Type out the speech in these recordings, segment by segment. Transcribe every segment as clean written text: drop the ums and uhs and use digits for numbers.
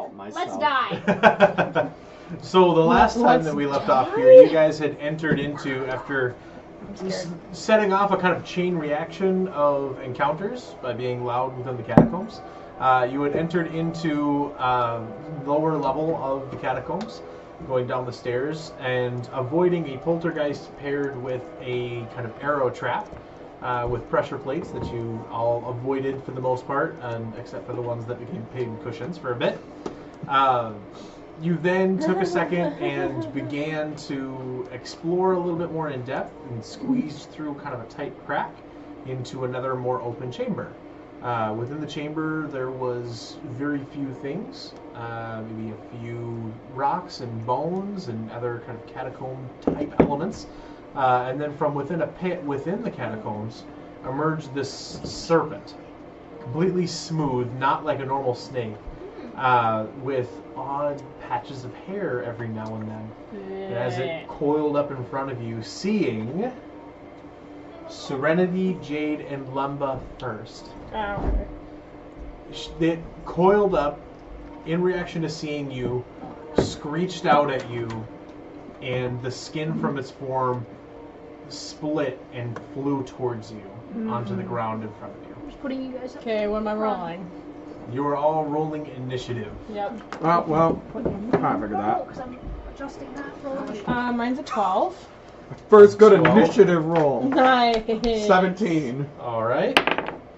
help myself. Let's die. So the last time that we left off here, you guys had entered into, after setting off a kind of chain reaction of encounters by being loud within the catacombs, you had entered into lower level of the catacombs, going down the stairs and avoiding a poltergeist paired with a kind of arrow trap with pressure plates that you all avoided for the most part, except for the ones that became paid cushions for a bit. You then took a second and began to explore a little bit more in depth and squeezed through kind of a tight crack into another more open chamber. Within the chamber there was very few things, maybe a few rocks and bones and other kind of catacomb type elements. And then from within a pit within the catacombs emerged this serpent, completely smooth, not like a normal snake, with odd patches of hair every now and then. And as it coiled up in front of you, seeing Serenity, Jade, and Lemba first. It coiled up in reaction to seeing you, screeched out at you, and the skin from its form split and flew towards you onto the ground in front of you. Just putting you guys up. Okay, what am I rolling? You are all rolling initiative. Yep. Well, I figured that. Because I'm adjusting that roll. Mine's a 12. First good 12. initiative roll. Nice. 17. All right.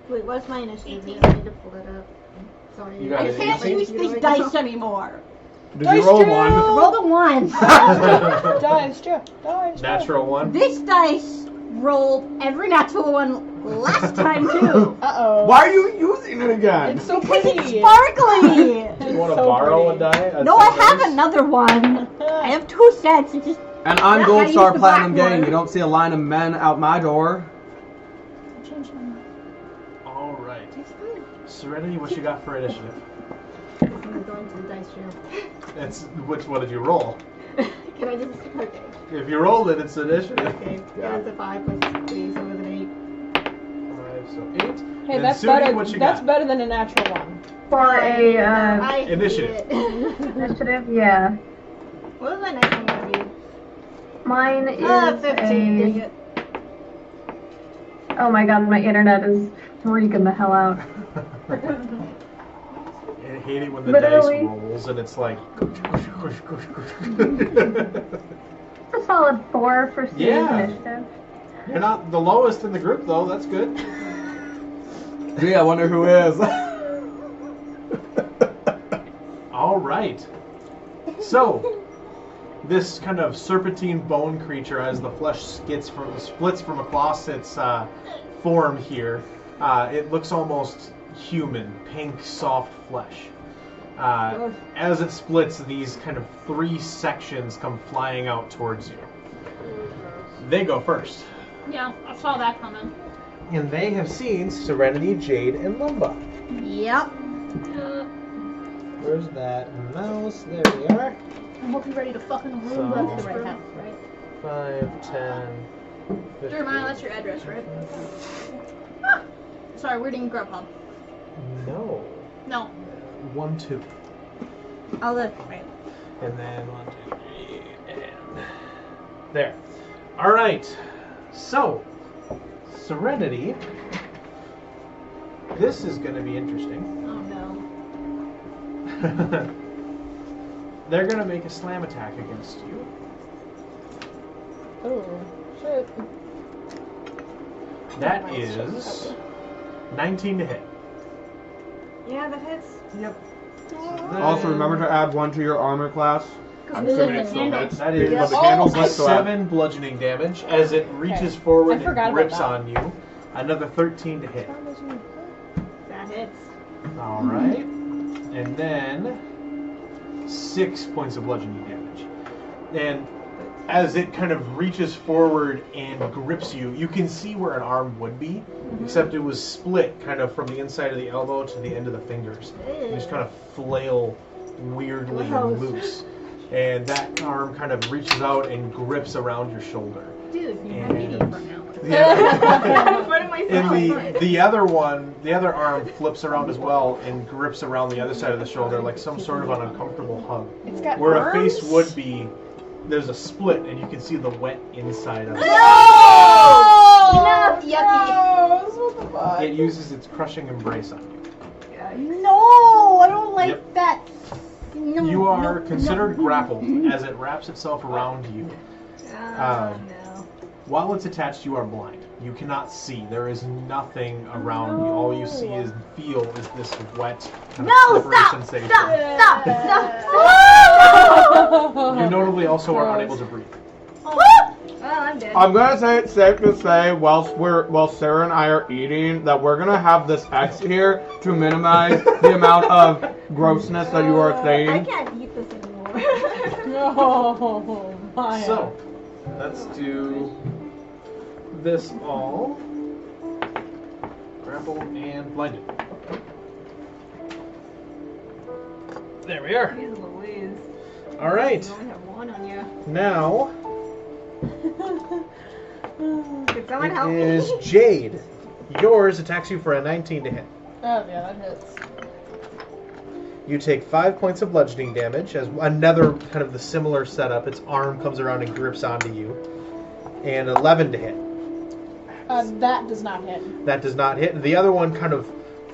Wait, what's my initiative? I need to pull it up. Sorry. You got I it, can't 18? use these dice anymore. Did you roll one? Roll the one. Dice, Jeff. Dice. Natural one. This dice rolled every natural one last time too. Uh-oh. Why are you using it again? It's so Because pretty. it's sparkly. You want to so borrow pretty. a die? No, I have another one. I have 2 sets. It's just And I'm Not Gold how Star use the Platinum black Gang. one. You don't see a line of men out my door. All right. Serenity, what you got for initiative? I'm going to the dice room. It's what did you roll? Can I just okay? If you rolled it, it's initiative. Okay. Yeah. It was a 5 plus 3, so it was an 5, so 8. Hey, And that's Sudi, better. what you That's got? better than a natural one. For a 8. I hate Initiative. it. initiative, yeah. What was my next one gonna be? Mine is 15. Dang a... it. Oh my god, my internet is freaking the hell out. I hate it when the Literally. dice rolls and it's like. It's a solid 4 for Steve's Yeah. initiative. You're not the lowest in the group, though. That's good. Gee, I wonder who is. All right. So, this kind of serpentine bone creature, as the flesh splits from across its form here, it looks almost human, pink, soft flesh. As it splits, these kind of 3 sections come flying out towards you. They go first. Yeah, I saw that coming. And they have seen Serenity, Jade, and Lemba. Yep. Where's that mouse? There we are. I hope you're ready to fucking room So- up That's this the right room. house, right? 5, 10, 15. Jeremiah, that's your address, right? Ah! Sorry, we're eating Grubhub. No. No. 1, 2. I'll look. Right. And then 1, 2, 3, and there. All right. So, Serenity. This is going to be interesting. Oh no. They're going to make a slam attack against you. Oh, shit. That is 19 to hit. Yeah, that hits. Yep. Also, remember to add 1 to your armor class. I'm assuming it it still handles. hits. That is But the candles lit, so add 7 bludgeoning damage as it reaches Okay. forward I forgot and about grips that. on you. Another 13 to hit. That hits. All right. And then 6 points of bludgeoning damage. And as it kind of reaches forward and grips you, you can see where an arm would be, except it was split kind of from the inside of the elbow to the end of the fingers. You just kind of flail weirdly and loose. And that arm kind of reaches out and grips around your shoulder. Dude, And- I'm eating for now. Yeah. What am I And the other one, the other arm flips around as well and grips around the other side of the shoulder like some sort of an uncomfortable hug. It's got Where arms? a face would be, there's a split and you can see the wet inside of it. Enough, yucky. No, what the fuck? It uses its crushing embrace on you. No, I don't like Yep. that. No, You are no, considered no. grappled as it wraps itself around you. No. While it's attached, you are blind. You cannot see. There is nothing around you. All you see is feel is this wet kind of No, slippery stop, sensation. stop. You notably also are unable to breathe. Well, I'm dead. I'm gonna say it's safe to say, while Sarah and I are eating, that we're gonna have this X here to minimize the amount of grossness that you are I saying. can't eat this anymore. No, Maya. So, let's do this all. Grapple and blinded. There we are. Jeez Louise. All right. You only have one on you. Now Could someone help it me? is Jade. Yours attacks you for a 19 to hit. Oh, yeah, that hits. You take 5 points of bludgeoning damage as another kind of the similar setup. Its arm comes around and grips onto you. And 11 to hit. That does not hit. That does not hit. The other one kind of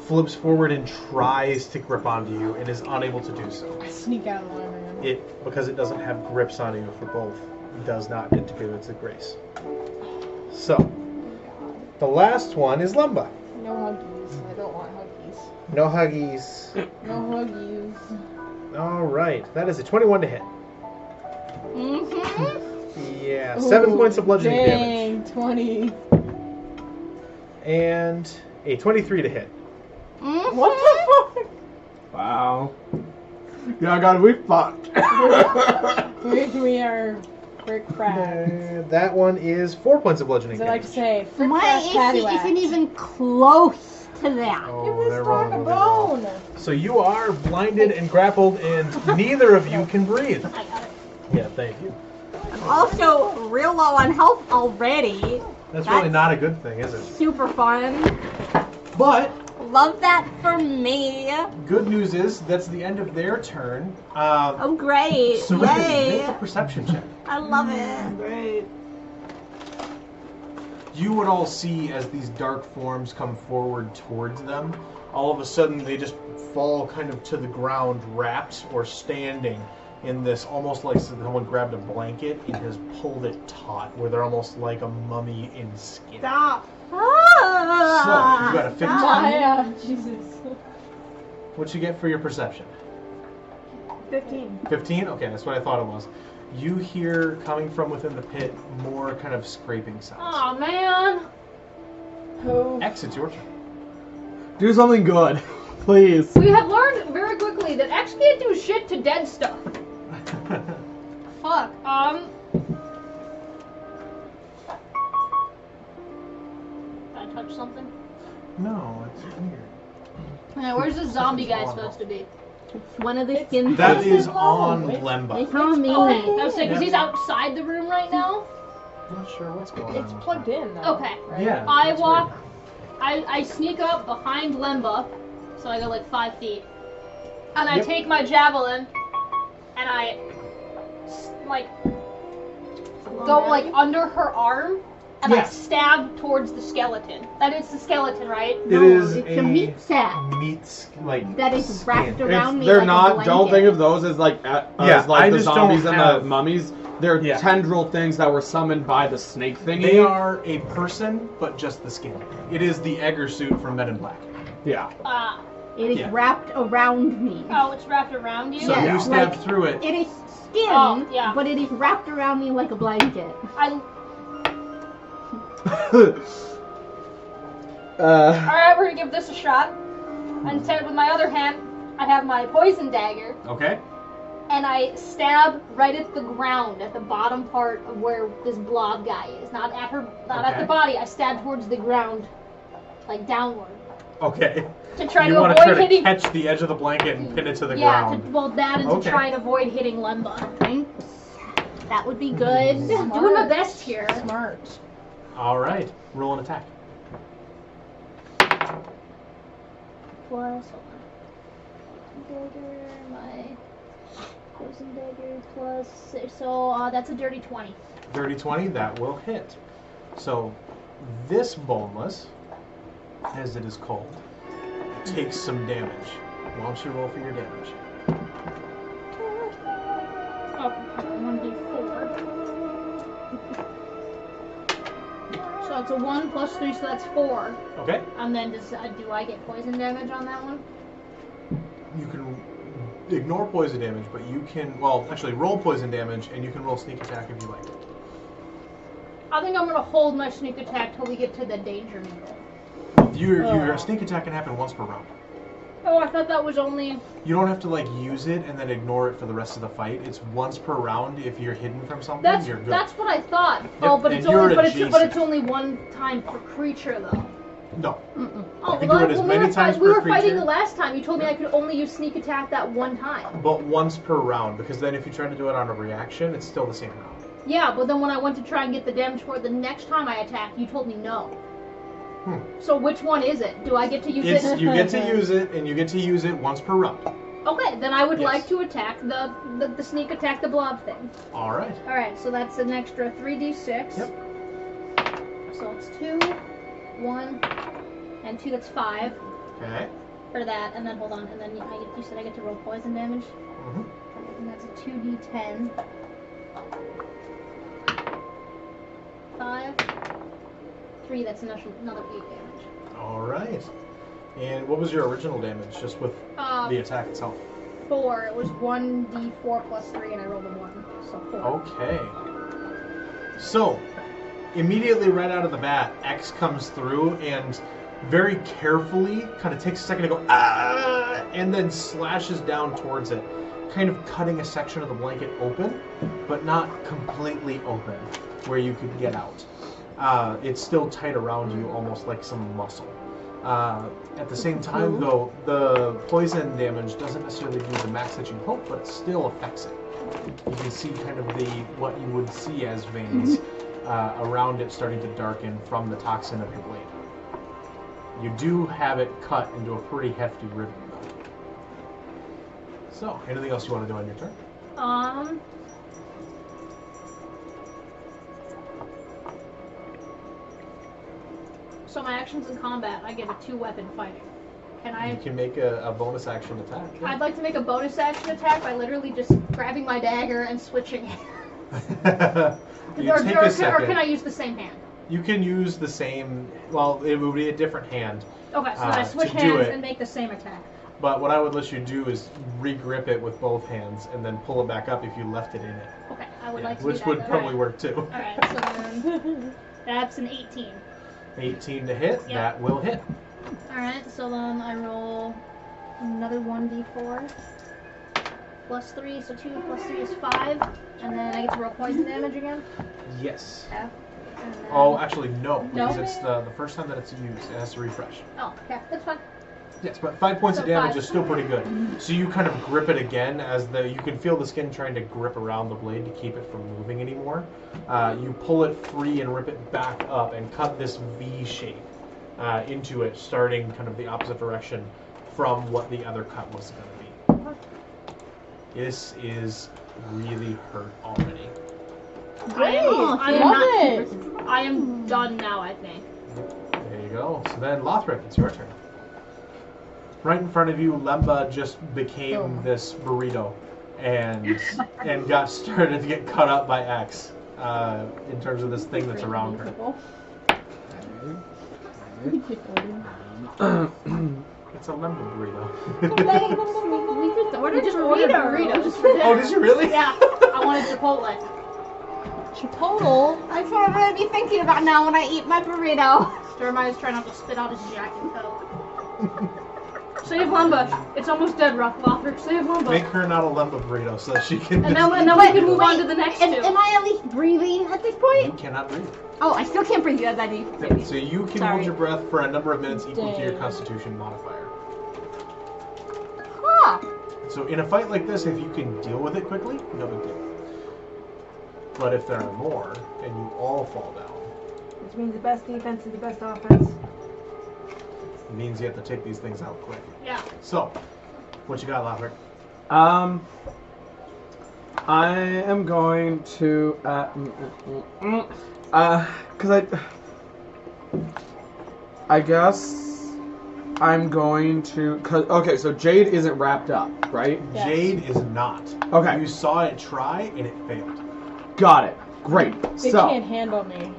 flips forward and tries to grip onto you and is unable to do so. I sneak out of the living room. It, because it doesn't have grips on you for both, does not get to give it the grace. So, the last one is Lemba. No huggies. I don't want huggies. No huggies. No huggies. Alright, that is a 21 to hit. Mm-hmm. Yeah, 7 points of bludgeoning dang, damage. 20. And a 23 to hit. What the fuck? Wow. Yeah, God, we fucked. We are frick frack. That one is 4 points of bludgeoning As I like to damage. say, frick My frack AC paddywhack. isn't even close to that. Oh, Give this they're dog a rolling really well. bone. So you are blinded and grappled, and neither of you can breathe. I got it. Yeah, thank you. I'm also real low on health already. That's really not a good thing, is it? Super fun. But Love that for me. good news is that's the end of their turn. Oh, great. Serenity, Yay. make a perception check. I love it. Great. You would all see as these dark forms come forward towards them, all of a sudden they just fall kind of to the ground, wrapped or standing in this, almost like someone grabbed a blanket and has pulled it taut, where they're almost like a mummy in skin. Stop. So, you got a 15. Maya, Jesus. What'd you get for your perception? 15. 15? Okay, that's what I thought it was. You hear, coming from within the pit, more kind of scraping sounds. Oh man. Who? X, it's your turn. Do something good, please. We have learned very quickly that X can't do shit to dead stuff. Fuck. Can I touch something? No, it's weird. Yeah, where's the zombie guy supposed to be? One of the skins. That It's is low. on It's- Lemba. It's on me. I was saying, because he's outside the room right now. I'm not sure what's going on. It's with plugged that. in, though. Okay. Right? Yeah. I that's walk, weird. I sneak up behind Lemba, so I go like 5 feet. And I Yep. take my javelin, and I, like, go like under her arm, and I Yes. stab towards the skeleton. That is the skeleton, right? It is it's a meat sack like that is skin. wrapped around me. They're like not. A blanket. Don't think of those as like Yeah, as like I the just zombies don't and have- the mummies. They're Yeah. tendril things that were summoned by the snake thingy. They are a person, but just the skin. It is the Egger suit from Men in Black. Yeah. It is Yeah. wrapped around me. Oh, it's wrapped around you? So Yes, you stab like- through it. It is skin, Oh, yeah. but it is wrapped around me like a blanket. Alright, we're gonna give this a shot. Instead, with my other hand, I have my poison dagger, Okay. and I stab right at the ground, at the bottom part of where this blob guy is. Not at her, not at Okay. the body. I stab towards the ground, like downward, Okay. to try You to want to avoid try to hitting. catch the edge of the blanket and pin it to the Yeah, ground. well, that and Okay. to try and avoid hitting Lemba. Thanks. That would be good. Doing my best here. Smart. All right. Roll an attack. plus, hold on. Dagger, my poison dagger plus 6, so that's a dirty 20. Dirty 20, that will hit. So this boneless, as it is called, takes some damage. Why don't you roll for your damage? Oh, 1d4. So it's a 1 plus 3, so that's 4. Okay. And then do I get poison damage on that one? You can ignore poison damage, but you can, well, actually roll poison damage, and you can roll sneak attack if you like. I think I'm going to hold my sneak attack till we get to the danger meter. Your sneak attack can happen once per round. Oh, I thought that was only... You don't have to like use it and then ignore it for the rest of the fight. It's once per round. If you're hidden from something, you're good. That's what I thought. Oh, but and it's you're only adjacent. but it's only one time per creature though. No. Oh, You can do it as many times we per were fighting creature. the last time. You told me I could only use sneak attack that one time. But once per round, because then if you try to do it on a reaction, it's still the same round. Yeah, but then when I went to try and get the damage for it the next time I attack, you told me no. So which one is it? Do I get to use it? You get to use it, and you get to use it once per round. Okay, then I would Yes. like to attack the sneak attack the blob thing. All right. All right, so that's an extra 3d6. Yep. So it's 2, 1, and 2. That's 5 Okay. for that. And then hold on, and then you said I get to roll poison damage, Mm-hmm. and that's a 2d10. 5, 3. That's another 8 damage. All right. And what was your original damage, just with the attack itself? 4. It was 1d4 plus 3, and I rolled a 1, so 4. Okay. So, immediately right out of the bat, X comes through and very carefully kind of takes a second to go, ah, and then slashes down towards it, kind of cutting a section of the blanket open, but not completely open, where you could get out. It's still tight around you, almost like some muscle. At the same time, though, the poison damage doesn't necessarily do the max that you hope, but it still affects it. You can see kind of what you would see as veins around it starting to darken from the toxin of your blade. You do have it cut into a pretty hefty ribbon, though. So, anything else you want to do on your turn? So my actions in combat, I get a 2-weapon fighting. Can I? You can make a bonus action attack. Yeah. I'd like to make a bonus action attack by literally just grabbing my dagger and switching it. You take a second. Or can I use the same hand? You can use the same. Well, it would be a different hand. Okay, so then I switch to do hands it. and make the same attack. But what I would let you do is re-grip it with both hands and then pull it back up if you left it in it. Okay, I would Yeah, like to which do that. would probably work too. Alright, so then that's an 18. 18 to hit. Yep. That will hit. Alright, so then I roll another 1d4 plus 3, so 2 plus 3 is 5, and then I get to roll poison damage again. Yes. F. And then... Oh, actually no, No? because it's the first time that it's used. It has to refresh. Oh, okay, that's fine. Yes, but 5 points So of damage 5. is still pretty good. So you kind of grip it again as you can feel the skin trying to grip around the blade to keep it from moving anymore. You pull it free and rip it back up and cut this V shape into it, starting kind of the opposite direction from what the other cut was going to be. This is really hurt already. Great! Love it! I am done now, I think. There you go. So then, Lothrik, it's your turn. Right in front of you, Lemba just became this burrito and started to get cut up by X in terms of this thing that's around her. It's a Lemba burrito. We just ordered burritos for dinner. Oh, did you really? Yeah, I wanted Chipotle. Chipotle? That's what I'm gonna be thinking about now when I eat my burrito. Jeremiah's trying not to spit out his Jack and Coke. Save Lemba. It's almost dead, Lothrik. Save Lemba. Make her not a Lemba burrito so that she can. And then we can move on to the next two. Am I at least breathing at this You point? cannot breathe. Oh, I still can't breathe as I do. So you can Sorry. hold your breath for a number of minutes equal to your Dang. Constitution modifier. Huh. So in a fight like this, if you can deal with it quickly, no big deal. But if there are more, and you all fall down, Which means the best defense is the best offense. It means you have to take these things out quick. Yeah. So, what you got, Lothrik? I am going to, cause I guess I'm going to, okay, so Jade isn't wrapped up, right? Yes. Jade is not. Okay. You saw it try and it failed. Got it. Great. They So, can't handle me.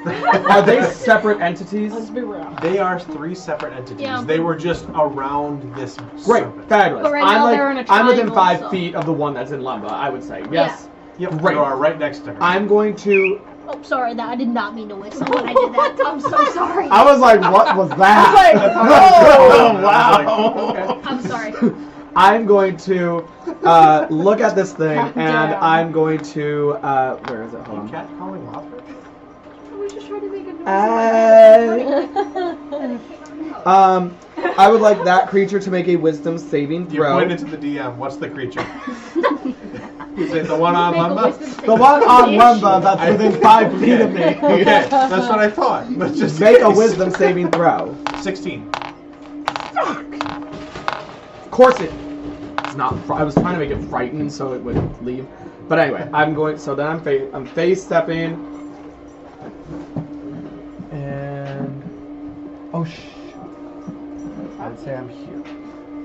are they separate entities? Let's be real. They are 3 separate entities. Yeah. They were just around this Great. serpent. Fabulous. But right now they're in a I'm within triangle, 5 so- feet of the one that's in Lemba, I would say. Yes. Yep, Great. you are right next to her. I'm going to, Oh, sorry. That I did not mean to whistle when I did that. I'm so sorry. I was like, what was that? I was like, oh, wow. Okay. I'm sorry. I'm going to look at this thing, Calm and down. I'm going to, where is it? Hold on. Cat calling Lothrik? I was just trying to make a noise. I would like that creature to make a wisdom saving You throw. pointed to the DM. What's the creature? Is it the one on Make a Lemba? wisdom saving The one on throw. Lemba that's within 5 feet of me. Okay, that's what I thought. But just Make a in case. wisdom saving throw. 16. Of course it's not. I was trying to make it frightened so it would leave. But anyway, I'm going. So then I'm face stepping, and oh I'd say I'm here.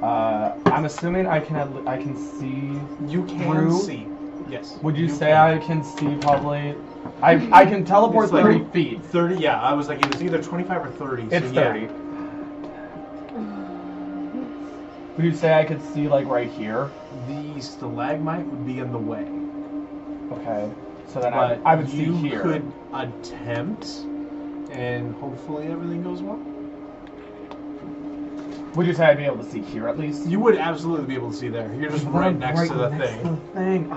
I'm assuming I can see. You can Through? see. Yes. Would you say can. I can see probably? I can teleport It's like 30 feet. 30, yeah. I was like, it was either 25 or 30. It's so yeah. 30. Would you say I could see like right here? The stalagmite would be in the way. Okay. So then But I would see you here. could attempt, and hopefully everything goes well. Would you say I'd be able to see here at least? You would absolutely be able to see there. You're just But right I'm next to the next thing. to the thing.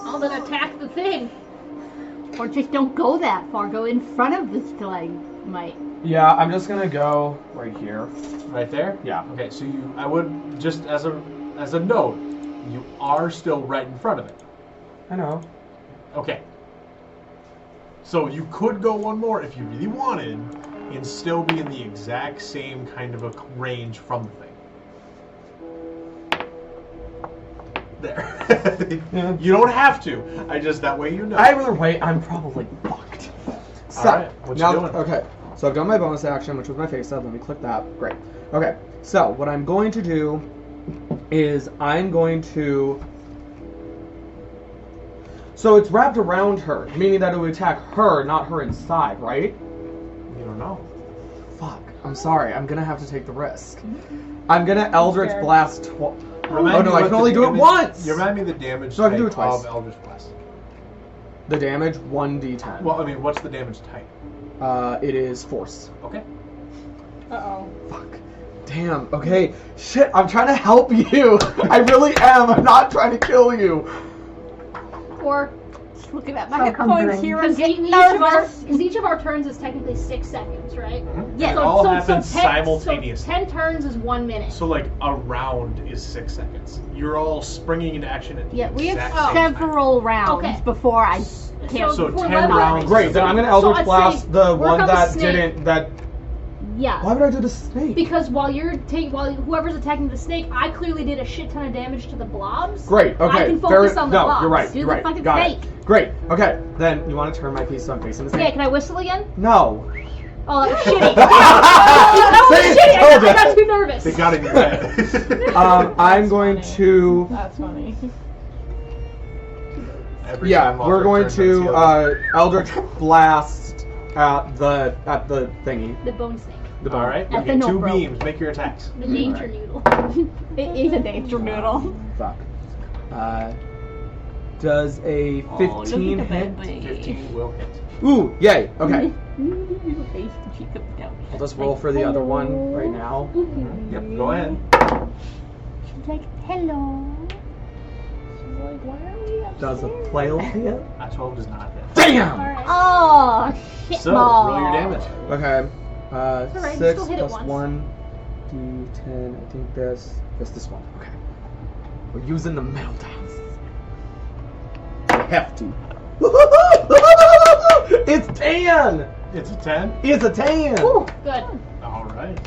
Oh, then attack the thing. Or just don't go that far. Go in front of the stalagmite. Yeah, I'm just gonna go right here. Right there? Yeah. Okay, so I would, just as a note, you are still right in front of it. I know. Okay. So you could go one more if you really wanted, and still be in the exact same kind of a range from the thing. There. Yeah. You don't have to. That way you know. Either way, I'm probably fucked. So, Alright, what you now, doing? Okay, so I've done my bonus action, which was my face up. Let me click that. Great. Okay, so what I'm going to do is I'm going to... So it's wrapped around her, meaning that it would attack her, not her inside, right? You don't know. Fuck. I'm sorry. I'm gonna have to take the risk. I'm gonna Eldritch scared. Blast. Remind Oh me no, I what can the only do it damage- once. You remind me of the damage So I can do type it twice. of Eldritch Blast. The damage 1d10. Well, I mean, what's the damage type? It is force. Okay. Uh-oh. Fuck. Damn. Okay. Shit. I'm trying to help you. I really am. I'm not trying to kill you. Or Just looking at So my hit points comforting. here. I'm because getting each of nervous. our turns is technically 6 seconds, right? Yeah. It all happens 10 simultaneously. So 10 turns is 1 minute. So like a round is 6 seconds. You're all springing into action at the Yeah, we exact have same time. several rounds Okay. before I can't. So for 10 Lemba- rounds. Great. Then I'm gonna So Eldritch I'd Blast say the work one on the that snake. didn't. That. Yeah. Why would I do the snake? Because while whoever's attacking the snake, I clearly did a shit ton of damage to the blobs. Great. Okay. I can focus on the no, blobs. you're right. Do You're the right. fucking Got snake. it. Great. Okay. Then you want to turn my piece so I'm facing the snake? Yeah, can I whistle again? No. Oh, that was shitty. That was See? shitty. Told I ya. got too nervous. They got in your head. I'm going funny. to. That's funny. Every Yeah, time we're Lothrik going turns to on its heel. Eldritch Blast at the thingy. The bone snake. The All right. At the Okay, 2 note rope. beams. Make your attacks. The danger noodle. It is a danger noodle. Fuck. Does a 15 hit? 15 will hit. Ooh, yay. Okay. Face the cheek up down. I'll just roll for the other one right now. Yep. Go ahead. She's like, hello. Does a 12 hit? A 12 does not hit. Damn! Alright. Oh, shit. So ball. roll your damage. Okay. alright, you 6 still hit it plus once. 1 d10. I think this one. Okay. We're using the metal dice. I have to. It's 10! It's a 10. It's a 10! Ooh, good. All right.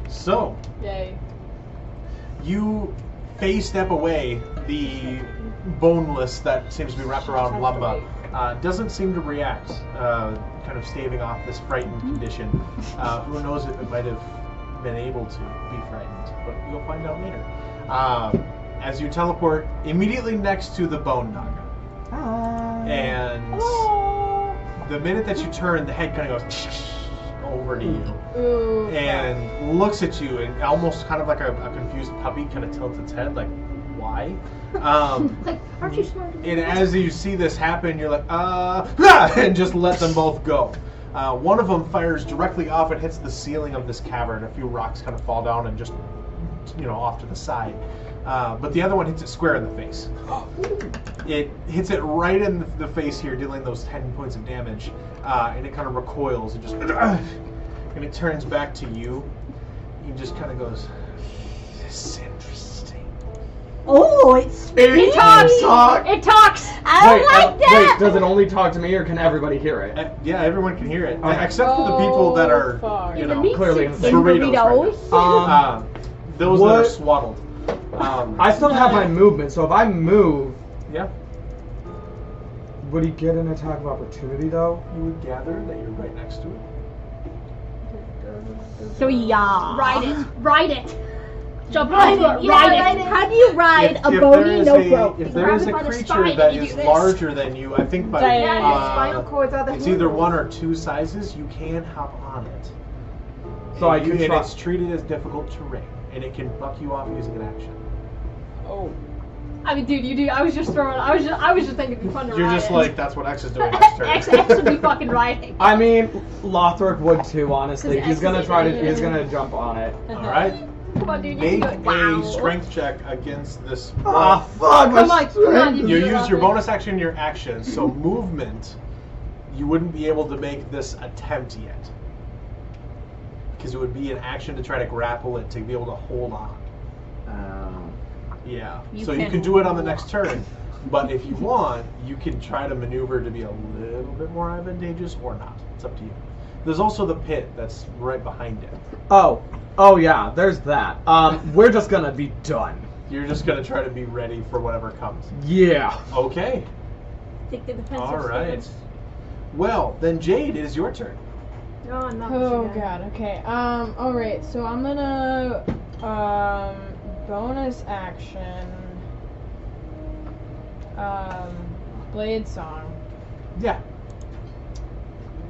So Yay. you phase step away. The boneless that seems to be wrapped around Lemba doesn't seem to react, kind of staving off this frightened condition. Who knows if it might have been able to be frightened, but you'll find out later. As you teleport immediately next to the bone naga. And the minute that you turn, the head kind of goes over to you. Ooh. And looks at you, and almost kind of like a confused puppy kind of tilts its head, like, why? Like, aren't you smart? And as you see this happen, you're like, and just let them both go. One of them fires directly off and hits the ceiling of this cavern. A few rocks kind of fall down and just, off to the side. But the other one hits it square in the face. It hits it right in the face here, dealing those 10 points of damage. And it kind of recoils and just, and it turns back to you. He just kind of goes, this is interesting. Oh, it's It talks! It talks. I like that. Wait, does it only talk to me or can everybody hear it? Yeah, everyone can hear it, Okay. except for the people that are, fuck. In the meat clearly suits in and burritos right now. Those that are What- swaddled. I still have my movement, so if I move, Yeah. would he get an attack of opportunity though? You would gather that you're right next to it. So yeah. Ride it. Jump Ride onto it. it. Yeah, Ride it. How do you ride a bony no-broke? If there is a Grab it by the creature spine that and you is do this. larger than you, I think by Diane. Yeah, your spinal cords are the it's either handles. one or two sizes, you can hop on it. So I and, can and try- it's treated as difficult terrain, and it can buck you off using an action. Oh. I mean, dude, you do. I was just thinking it'd be fun to You're ride just it. like, that's what X is doing next turn. X would be fucking riding. I mean, Lothrik would too, honestly. Cause He's gonna X try is- to. He's gonna jump on it. Alright. Come on, dude. You Make can do it. a strength check against this. Ah, fuck! Come on, You do it, use your Lothrik. bonus action in your action, so movement, you wouldn't be able to make this attempt yet. Because it would be an action to try to grapple it to be able to hold on. Yeah. You So you can can do it on the next turn. But if you want, you can try to maneuver to be a little bit more advantageous or not. It's up to you. There's also the pit that's right behind it. Oh yeah. There's that. We're just gonna be done. You're just going to try to be ready for whatever comes. Yeah. Okay. Take the defensive All right. stance. Well, then Jade, it is your turn. No, not Oh this guy. god, okay. Alright, so I'm gonna bonus action Blade Song. Yeah.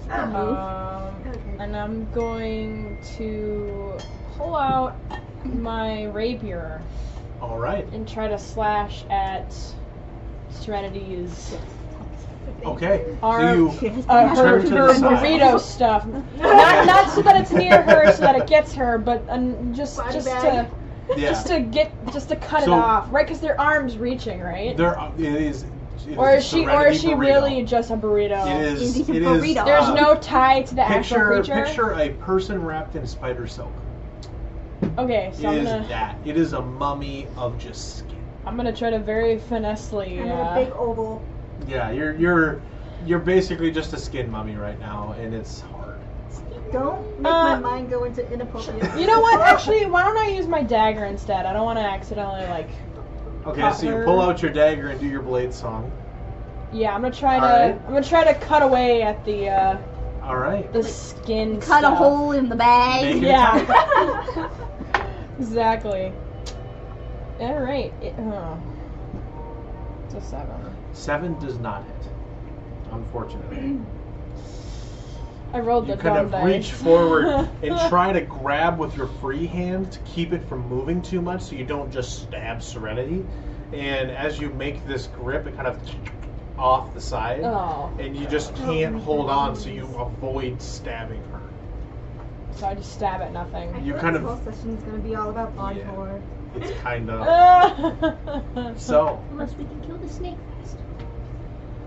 And I'm going to pull out my rapier All right. and try to slash at Serenity's Okay. Our- So you her turn to the side. burrito stuff. Not so that it's near her, so that it gets her, but just Body just bag. to Yeah. just to cut it So- off, right? Because their arms reaching, right? There it is. Or a is she Serenity burrito. really just a burrito? It is. It's a It is. burrito. There's no tie to the actual creature. Picture a person wrapped in spider silk. Okay, so It is I'm gonna that. It is a mummy of just skin. try to very finessely. And then a big oval. Yeah, you're basically just a skin mummy right now, and it's hard. Don't make my mind go into inappropriate. You know what? Actually, why don't I use my dagger instead? I don't want to accidentally Okay, so you pull out your dagger and do your blade song. Yeah, I'm gonna try to. Alright. I'm gonna try to cut away at the All right. the skin. Cut a stuff. hole in the bag. Make an Yeah. Exactly. All right. It's a 7. 7 does not hit, unfortunately. I rolled You the kind dumb of dice. reach forward and try to grab with your free hand to keep it from moving too much so you don't just stab Serenity. And as you make this grip, it kind of off the side. Oh. And you just can't hold on, so you avoid stabbing her. So I just stab at nothing. You kind of- This whole session is going to be all about body Yeah. horror. It's kind of... So, Unless we can kill the snake first.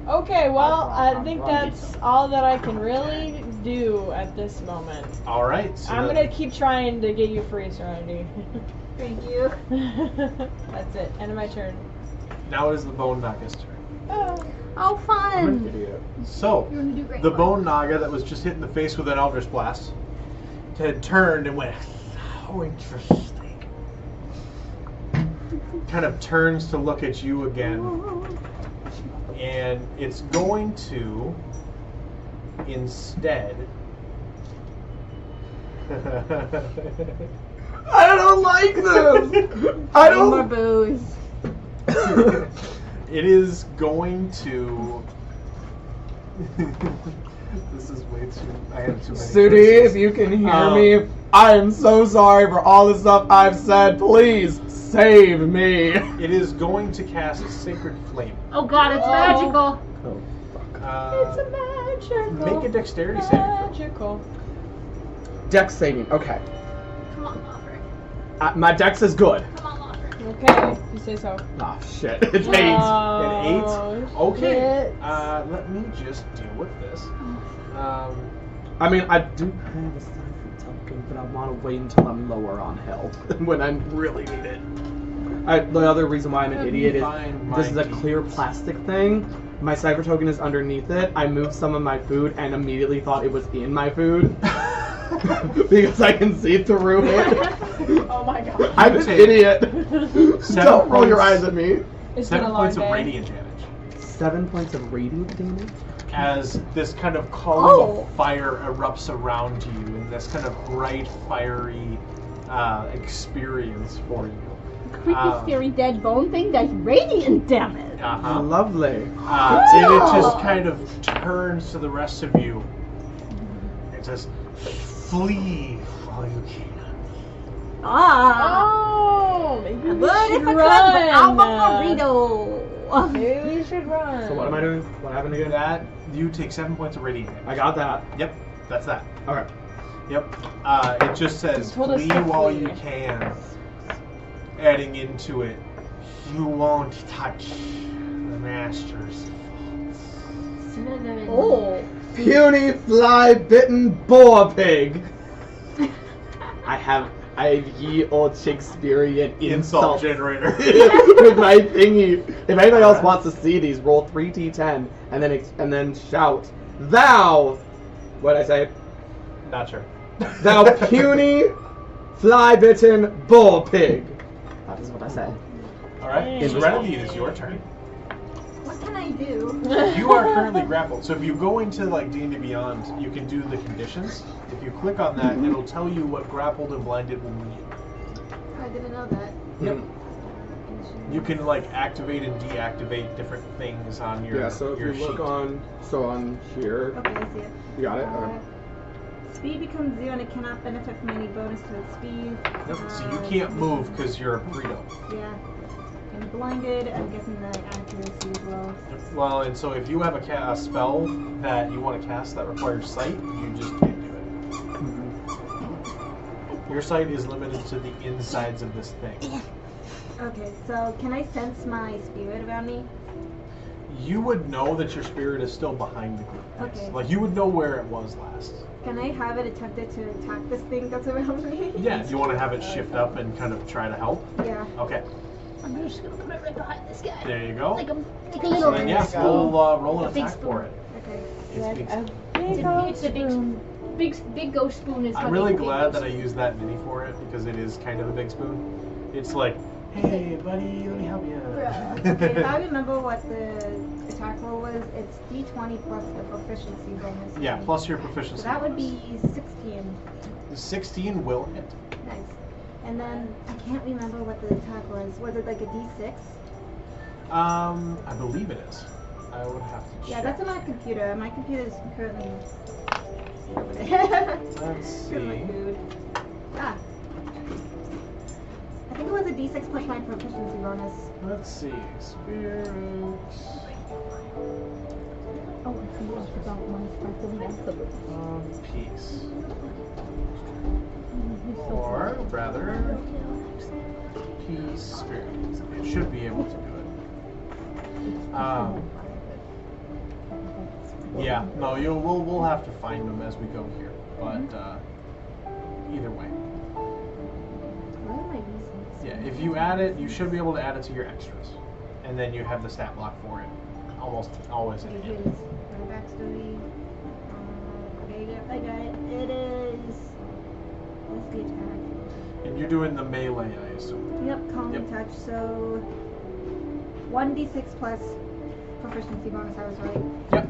Okay, well, I think that's all that I can really do at this moment. alright. So I'm gonna keep trying to get you free, Serenity. Thank you. That's it. End of my turn. now it is the Bone Knocker's turn. Oh. Oh, I'm an fun! idiot. So, You're gonna do great. the bone naga that was just hit in the face with an Eldritch Blast had turned and went, how interesting. Kind of turns to look at you again. And it's going to instead. I don't like this. I Need more don't. booze. It is going to. This is way too. I have too many. Sudi, curses. if you can hear me, I am so sorry for all the stuff I've said. Please save me. It is going to cast Sacred Flame. Oh god, it's magical. Oh, fuck. It's a magical. Make a dexterity saving throw. Magical. Dex saving. Okay. Come on, Lothrik. My dex is good. Come on, Lothrik. Okay, if you say so. Oh shit. It's 8. An 8? Oh, Okay. shit. Let me just deal with this. I mean, I do have a Starfleet token, but I want to wait until I'm lower on health when I really need it. The other reason why I'm an idiot is Find this is my a clear keys. plastic thing. My cipher token is underneath it. I moved some of my food and immediately thought it was in my food because I can see through it. Oh my god. I'm an take idiot. 7 Don't roll your points. eyes at me. It's been 7 a long points day. of radiant damage 7 points of radiant damage. as this kind of column Oh. of fire erupts around you in this kind of bright, fiery experience for you. Creepy, scary, dead bone thing does radiant damage. Uh-huh. Lovely. And it just kind of turns to the rest of you. It says, flee while you can. Ah! Oh, maybe we But if should I run. could, but I'm a burrito. Maybe we should run. So what am I doing? What happened again? That, you take 7 points of radiant damage. I got that. Yep, that's that. Okay. Yep. It just says, You told us flee to while flee. you can. Adding into it, you won't touch the master's Slytherin. Oh. Puny fly-bitten boar pig. I have ye old Shakespearean insult insult generator. with my thingy. If anybody else Alright. wants to see these, roll 3d10 and then shout, "Thou!" What'd I say? Not sure. Thou puny fly-bitten boar pig. That is what I said. Alright, In Serenity, it is your turn. What can I do? You are currently grappled, so if you go into like D&D Beyond, you can do the conditions. If you click on that, it'll tell you what grappled and blinded will mean. I didn't know that. Yep. You can like activate and deactivate different things on your Yeah, so if your you look sheet. on here, Okay, I see it. you got it? Okay. Speed becomes 0 and it cannot benefit from any bonus to its speed. Yep, so you can't move because you're a burrito. Yeah. And blinded, I'm guessing the accuracy as well. Well, and so if you have a spell that you want to cast that requires sight, you just can't do it. Your sight is limited to the insides of this thing. Okay, so can I sense my spirit around me? You would know that your spirit is still behind the group. Yes. Okay. Like you would know where it was last. Can I have it attempted to attack this thing that's around me? Yeah, you want to have it shift up and kind of try to help? Yeah. Okay, I'm just gonna come right behind this guy. there you go. Like a So little then, yeah, spoon. roll A an big attack spoon. for it. Okay. It's big. It's a big ghost spoon is. I'm how really big glad that I ghost used that mini for it because it is kind of a big spoon. It's like, hey buddy, let me help you. Okay, if I remember what the attack roll was, it's d20 plus the proficiency bonus. Yeah, plus your proficiency. So that would bonus. be 16. 16 will hit. Nice. And then I can't remember what the attack was. Was it like a d6? I believe it is. I would have to check. Yeah, that's on my computer. My computer is currently over there. Let's Here's my see. food. Ah. I think it was a d6 plus my proficiency bonus. Let's see. Spirit. Oh, I forgot one sparkling absolute. Peace. Or rather, peace spirit. It should be able to do it. Yeah, no, we'll have to find them as we go here. But either way, Where are my d6? yeah. If you add it, you should be able to add it to your extras, and then you have the stat block for it almost always a Okay, hit. here's my backstory. Okay, I got it. It is. What's the attack? And you're doing the melee, I assume. Yep, calming touch. So 1d6 plus proficiency bonus. I was right. Yep.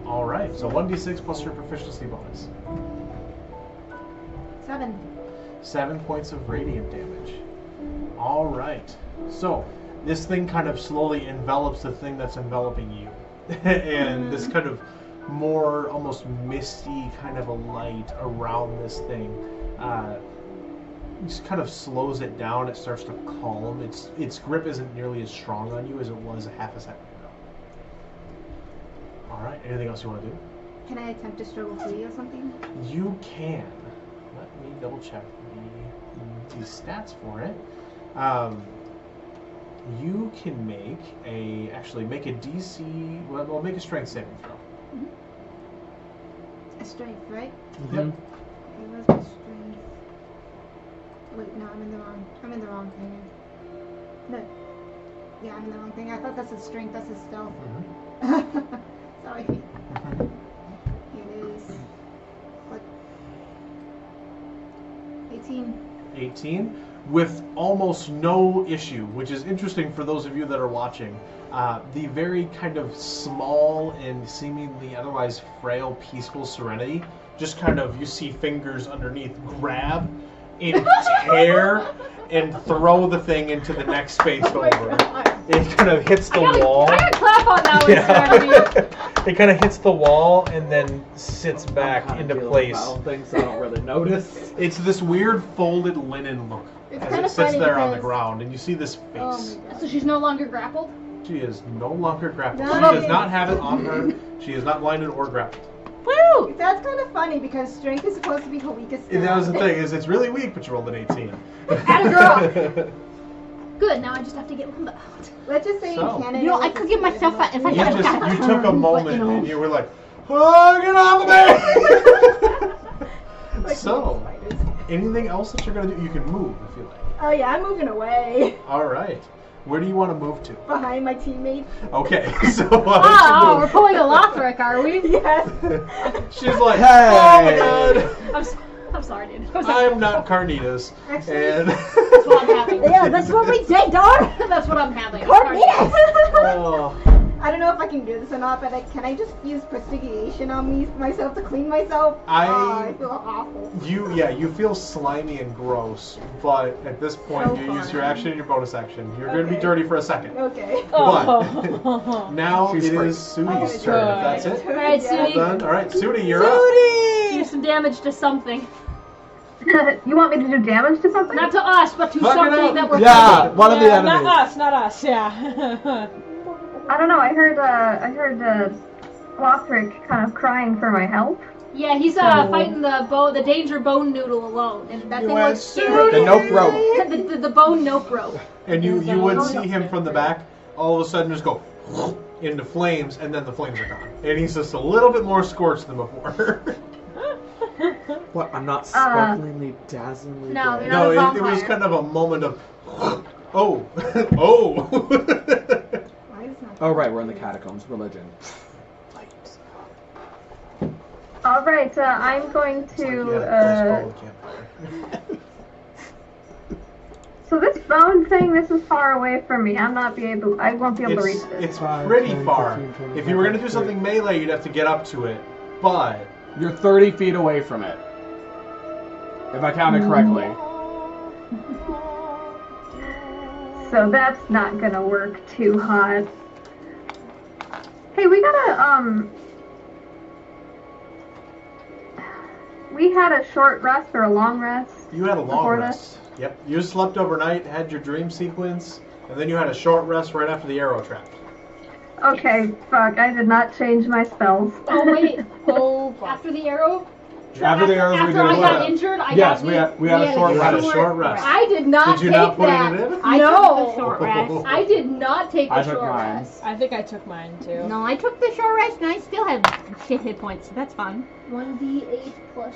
All right. So 1d6 plus your proficiency bonus. 7. 7 points of radiant damage. All right. So this thing kind of slowly envelops the thing that's enveloping you, and this kind of more almost misty kind of a light around this thing just kind of slows it down. It starts to calm. Its grip isn't nearly as strong on you as it was a half a second ago. All right. Anything else you want to do? Can I attempt to struggle free or something? You can. Let me double check the stats for it. You can make a DC. Well, make a strength saving throw. A strength, right? Yep. Okay, where's my strength? Wait, no, I'm in the wrong thing. No. Yeah, I'm in the wrong thing. I thought that's a strength. That's a stealth. Sorry. It is. What? 18. 18 with almost no issue, which is interesting for those of you that are watching. The very kind of small and seemingly otherwise frail, peaceful Serenity, just kind of, you see fingers underneath grab and tear and throw the thing into the next space over. It kind of hits the wall. I gotta clap on that one, Serenity. It kind of hits the wall and then sits back I'm kinda into dealing place. with foul things, so I don't really notice. It's this weird folded linen look It's as kinda it sits funny there on the because- ground, and you see this face. Oh my god. So she's no longer grappled? She is no longer grappled. No. She does not have it on her. She is not blinded or grappled. Woo! That's kind of funny because strength is supposed to be her weakest And stat. that was the thing, is it's really weak, but you rolled an 18. Atta Good, now I just have to get Lemba out. Let's just say So. in canon. You know, it I was could a give myself strength a- if I bonus. You got just, you took a moment But, you know. and you were like, oh, get off of me! Like So, spiders. anything else that you're going to do? You can move if you like. Oh yeah, I'm moving away. Alright. Where do you want to move to? Behind my teammate. Okay, so Oh, we're pulling a Lothrik, are we? Yes. she's like, Hey! oh my god! I'm sorry, dude. I'm not Carnitas. Actually- And That's what I'm having. Yeah, that's what we did, dog. That's what I'm having. Carnitas. oh, I don't know if I can do this or not, but can I just use prestigiation on myself to clean myself? I feel awful. you feel slimy and gross, but at this point So you use fun. your action and your bonus action. You're going to be Okay. dirty for a second. Okay. Oh. Now She's it free. is Sudi's turn. If that's it. Alright, Yeah. Sudi. Done. All right, Sudi, you're up. Do some damage to something. You want me to do damage to something? Not to us, but to Fuck it something up. that we're Yeah, fighting. one of the enemies. Not us, yeah. I don't know. I heard Lothrik kind of crying for my help. Yeah, he's fighting the danger bone noodle alone, and that You thing went looks scary. The nope rope. The bone nope rope. And you would see him from the back all of a sudden just go into flames, and then the flames are gone. And he's just a little bit more scorched than before. What? I'm not sparklingly, dazzlingly. No, good. you're No, not a it was vampire. kind of a moment of, oh, oh. Why is not? Oh right, we're in the catacombs. Religion. Light. All right. I'm going to. So this phone thing, this is far away from me. I won't be able to reach this. It's 5, pretty 10, far. 15, 20, If you were going to do 30. something melee, you'd have to get up to it. But You're 30 feet away from it. If I counted correctly. So that's not gonna work too hot. Hey, we gotta we had a short rest or a long rest. you had a long Before rest. Yep. You slept overnight, had your dream sequence, and then you had a short rest right after the arrow trap. Okay, fuck, I did not change my spells. Oh wait, Oh, fuck. after the arrow. After the arrows, we after did I a got what? injured, I Yes, got we had a short You had a rest. short rest. I did not Did you take not put that. it in? I No. took the short rest. I did not take the I took short mine. rest. I think I took mine too. No, I took the short rest and I still had shit hit points, so that's fine. 1d8 plus.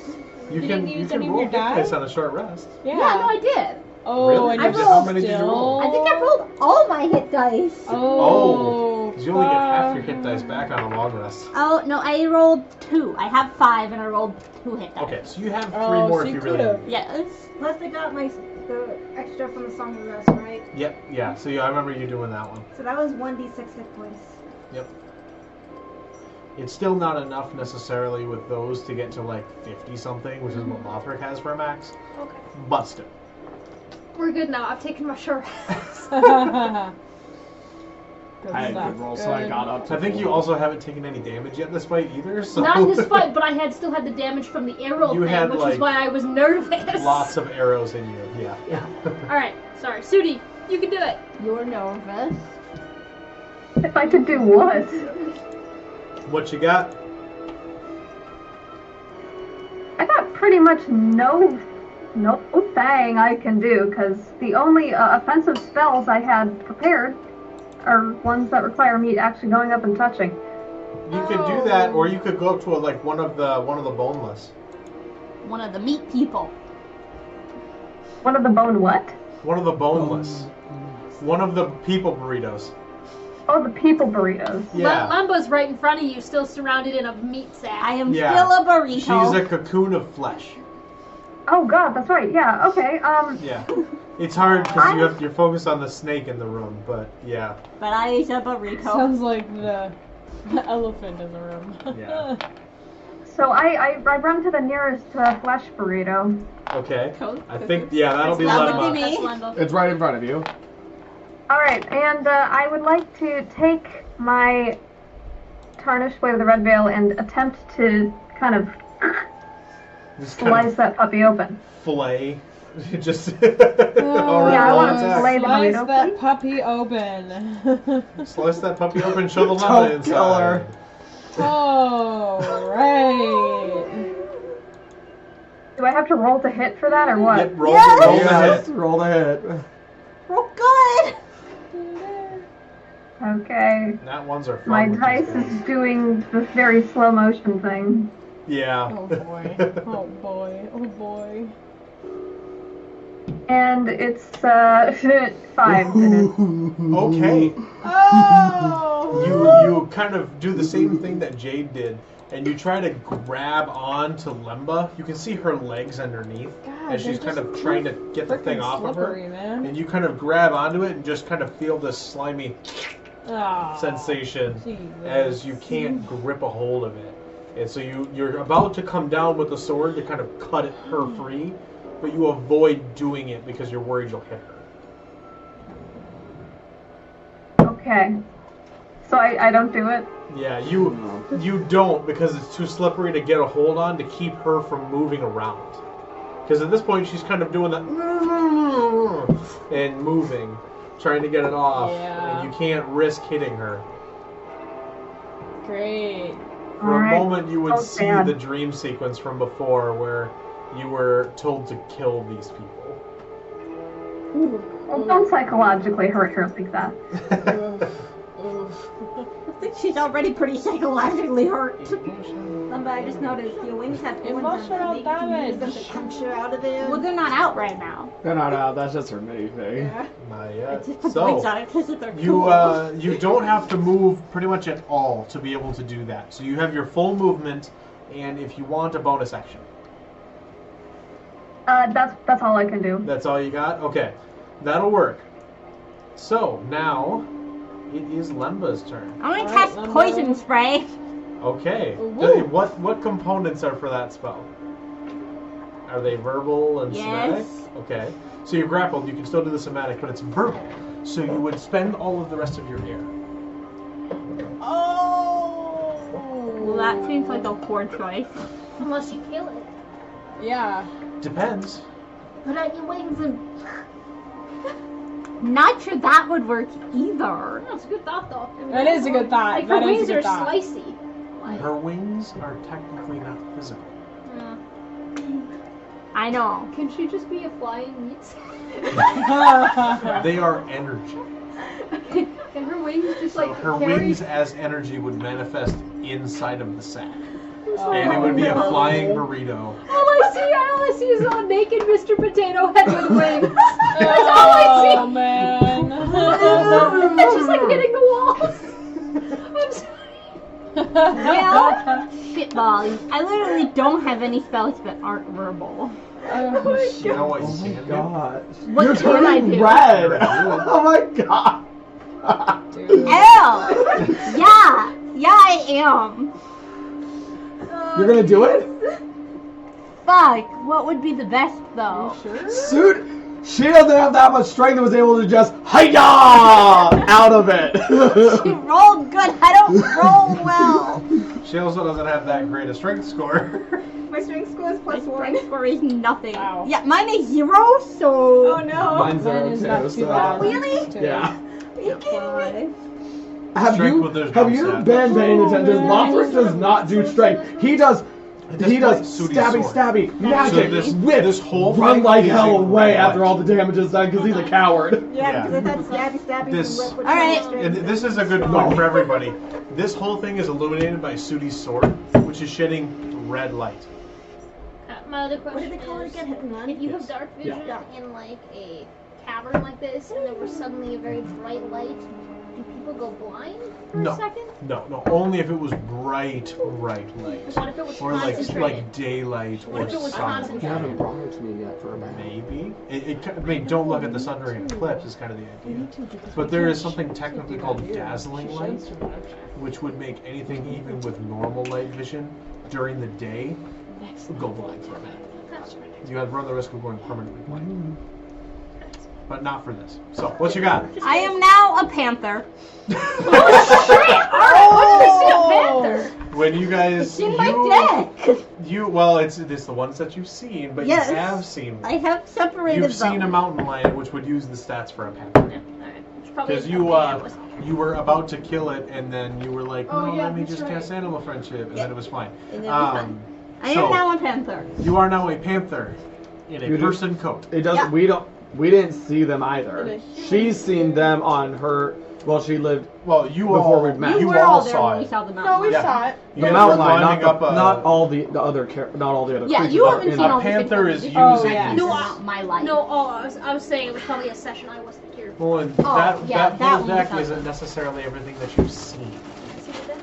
You didn't can use any of roll your hit die? dice on a short rest. Yeah. Yeah, no, I did. Oh, Really? and I you're rolled- how many did you still... roll? I think I rolled all my hit dice. Oh. Because you only get half your hit dice back on a long rest. Oh, no, I rolled 2. I have 5 and I rolled 2 hit dice. Okay, so you have 3 more so if you you really could've. need. Yes. Plus they got the extra from the Song of Rest, right? Yep, yeah. So I remember you doing that one. So that was 1d6 hit points. Yep. It's still not enough necessarily with those to get to like 50 something, which is what Lothrik has for a max. Okay. But still. We're good now. I've taken my short rest. Good I had stuff, good rolls, so I got up to I think you 4. also haven't taken any damage yet this fight either, so... Not in this fight, but I still had the damage from the arrow You thing, had, which like, is why I was nervous. Lots of arrows in you, yeah. Alright, sorry. Sudi, you can do it. You're nervous. If I could do what? What you got? I got pretty much no thing I can do, because the only offensive spells I had prepared are ones that require me actually going up and touching. You could do that, or you could go up to one of the boneless. One of the meat people. One of the bone what? One of the boneless. One of the people burritos. Oh, the people burritos. Yeah. Lemba's right in front of you, still surrounded in a meat sack. I am Yeah. still a burrito. She's a cocoon of flesh. Oh god, that's right. Yeah. Okay. Yeah. It's hard because you're focused on the snake in the room, but yeah. But I is a burrito. Sounds like the elephant in the room. Yeah. So I run to the nearest flesh burrito. Okay. Cool. I think, yeah, that'll be That would Lemba. be me. That's Lemba. It's right in front of you. All right, and I would like to take my tarnished blade of the red veil and attempt to kind of Just slice that puppy open. fillet. Just. Yeah, I want to attack. fillet the Slice burrito. that puppy open. Slice that puppy open, show the Don't lemon inside. kill her. Oh, right. Do I have to roll to hit for that or what? Yep, roll, Yes! roll the Yes, hit. roll the hit. Oh, good. Okay. That ones are fun. My with dice these guys. is doing this very slow motion thing. Yeah. Oh boy. Oh boy. Oh boy. And it's 5 to hit. Okay. Oh! You kind of do the same thing that Jade did, and you try to grab on to Lemba. You can see her legs underneath God, as she's they're kind of just trying to get the thing frickin' off of her. slippery, man. And you kind of grab onto it and just kind of feel this slimy Oh, sensation Jesus. as you can't grip a hold of it. And so you're about to come down with the sword to kind of cut her free, but you avoid doing it because you're worried you'll hit her. Okay. So I don't do it? Yeah, you don't because it's too slippery to get a hold on to keep her from moving around. Because at this point she's kind of doing that and moving, trying to get it off, Yeah. and you can't risk hitting her. Great. For Alright. a moment you would Oh, see bad. the dream sequence from before where you were told to kill these people. Well, don't psychologically hurt her like that. I think she's already pretty psychologically hurt. Lemba, I just noticed your wings have horns on them. Emotional You can use them damage. to puncture out of there. Well, they're not out right now. They're not out. That's just her mini thing. Yeah. Not I yet. just put the wings on So it because they're you cool. you don't have to move pretty much at all to be able to do that. So you have your full movement, and if you want a bonus action. That's all I can do. That's all you got? Okay. That'll work. So, now, it is Lemba's turn. I'm gonna Alright, cast Lemba. poison spray. Okay. Woo. What components are for that spell? Are they verbal and Yes. somatic? Okay. So you're grappled, you can still do the somatic, but it's verbal. So you would spend all of the rest of your air. Oh! Well, that seems like a poor choice. Unless you kill it. Yeah. Depends. Put out your wings and... Not sure that would work either. That's a good thought, though. I mean, That is a good thought. Like, her That is a wings good are thought. slicey. Like, Her wings are technically not physical. I know. can she just be a flying meat sack? They are energy. Can her wings just, So like, her carry... wings as energy would manifest inside of the sack. Oh, And it would be a no. flying burrito. All I see is a naked Mr. Potato Head with wings. That's all I Oh, man. see. It's just like hitting the walls. Well, shitballs. I literally don't have any spells that aren't verbal. You know what you Oh my can do? god. What You're can I turning do? red! Oh my god! Dude. Ew! Yeah, I am. You're gonna do it? Fuck, what would be the best though? Suit! She doesn't have that much strength and was able to just hiya out of it. She rolled good. I don't roll well. She also doesn't have that great a strength score. My strength score is My +1. strength score is nothing. Wow. Yeah, mine is 0, so. Oh no. Mine's Mine 0 is too, not too so. bad. Really? Yeah. Are you kidding me? Have Strength you with those have jump you stats. been paying attention? Oh, Lothrik does not do strength. He does Sooty's stabby, sword. magic, So whip, this whole run thing like is hell in away red after light. all the damage is done because he's a coward. Yeah, because I thought stabby This- whip would Alright. come And straight. this is a good point for everybody. This whole thing is illuminated by Sooty's sword, which is shedding red light. My other question What did they call it is, again? if you have Yes. dark vision in like a cavern like this, and there was suddenly a very bright light, do people go blind for No. a second? No, only if it was bright light. What if it was Or concentrated? like daylight What or if it was sun. concentrated? You haven't brought it to me yet for a minute. Maybe. I mean, don't look at the sun during eclipse is kind of the idea. But there is something technically called dazzling light, which would make anything even with normal light vision during the day go blind for a minute. You have run the risk of going permanently blind. But not for this. So, what you got? I am now a panther. Oh! When you guys, It's in my deck. well, it's the ones that you've seen, but Yes. you have seen I one. have separated You've seen a them. mountain lion, which would use the stats for a panther. It's probably Because something I was- you were about to kill it, and then you were like, Oh, no, yeah, let me that's just right. cast animal friendship, and then it was fine. And then it was fine. I so am now a panther. you are now a panther in a You do- person coat. It doesn't. Yeah. We didn't see them either. In a human She's seen them on her. Well, she lived Well, you Before all we met. You you were all all there saw when we it. saw the mountain. No, we Yeah. saw it. You the guys mountain were lion, climbing up a. not all the other not all the other Yeah, creatures. you that are haven't in seen the- all A panther is using. Oh, yeah. No, my life. No, I was saying it was probably a session I wasn't here. Well, and Oh, that yeah, that that whole one deck was isn't awesome. necessarily everything that you've seen. See the deck?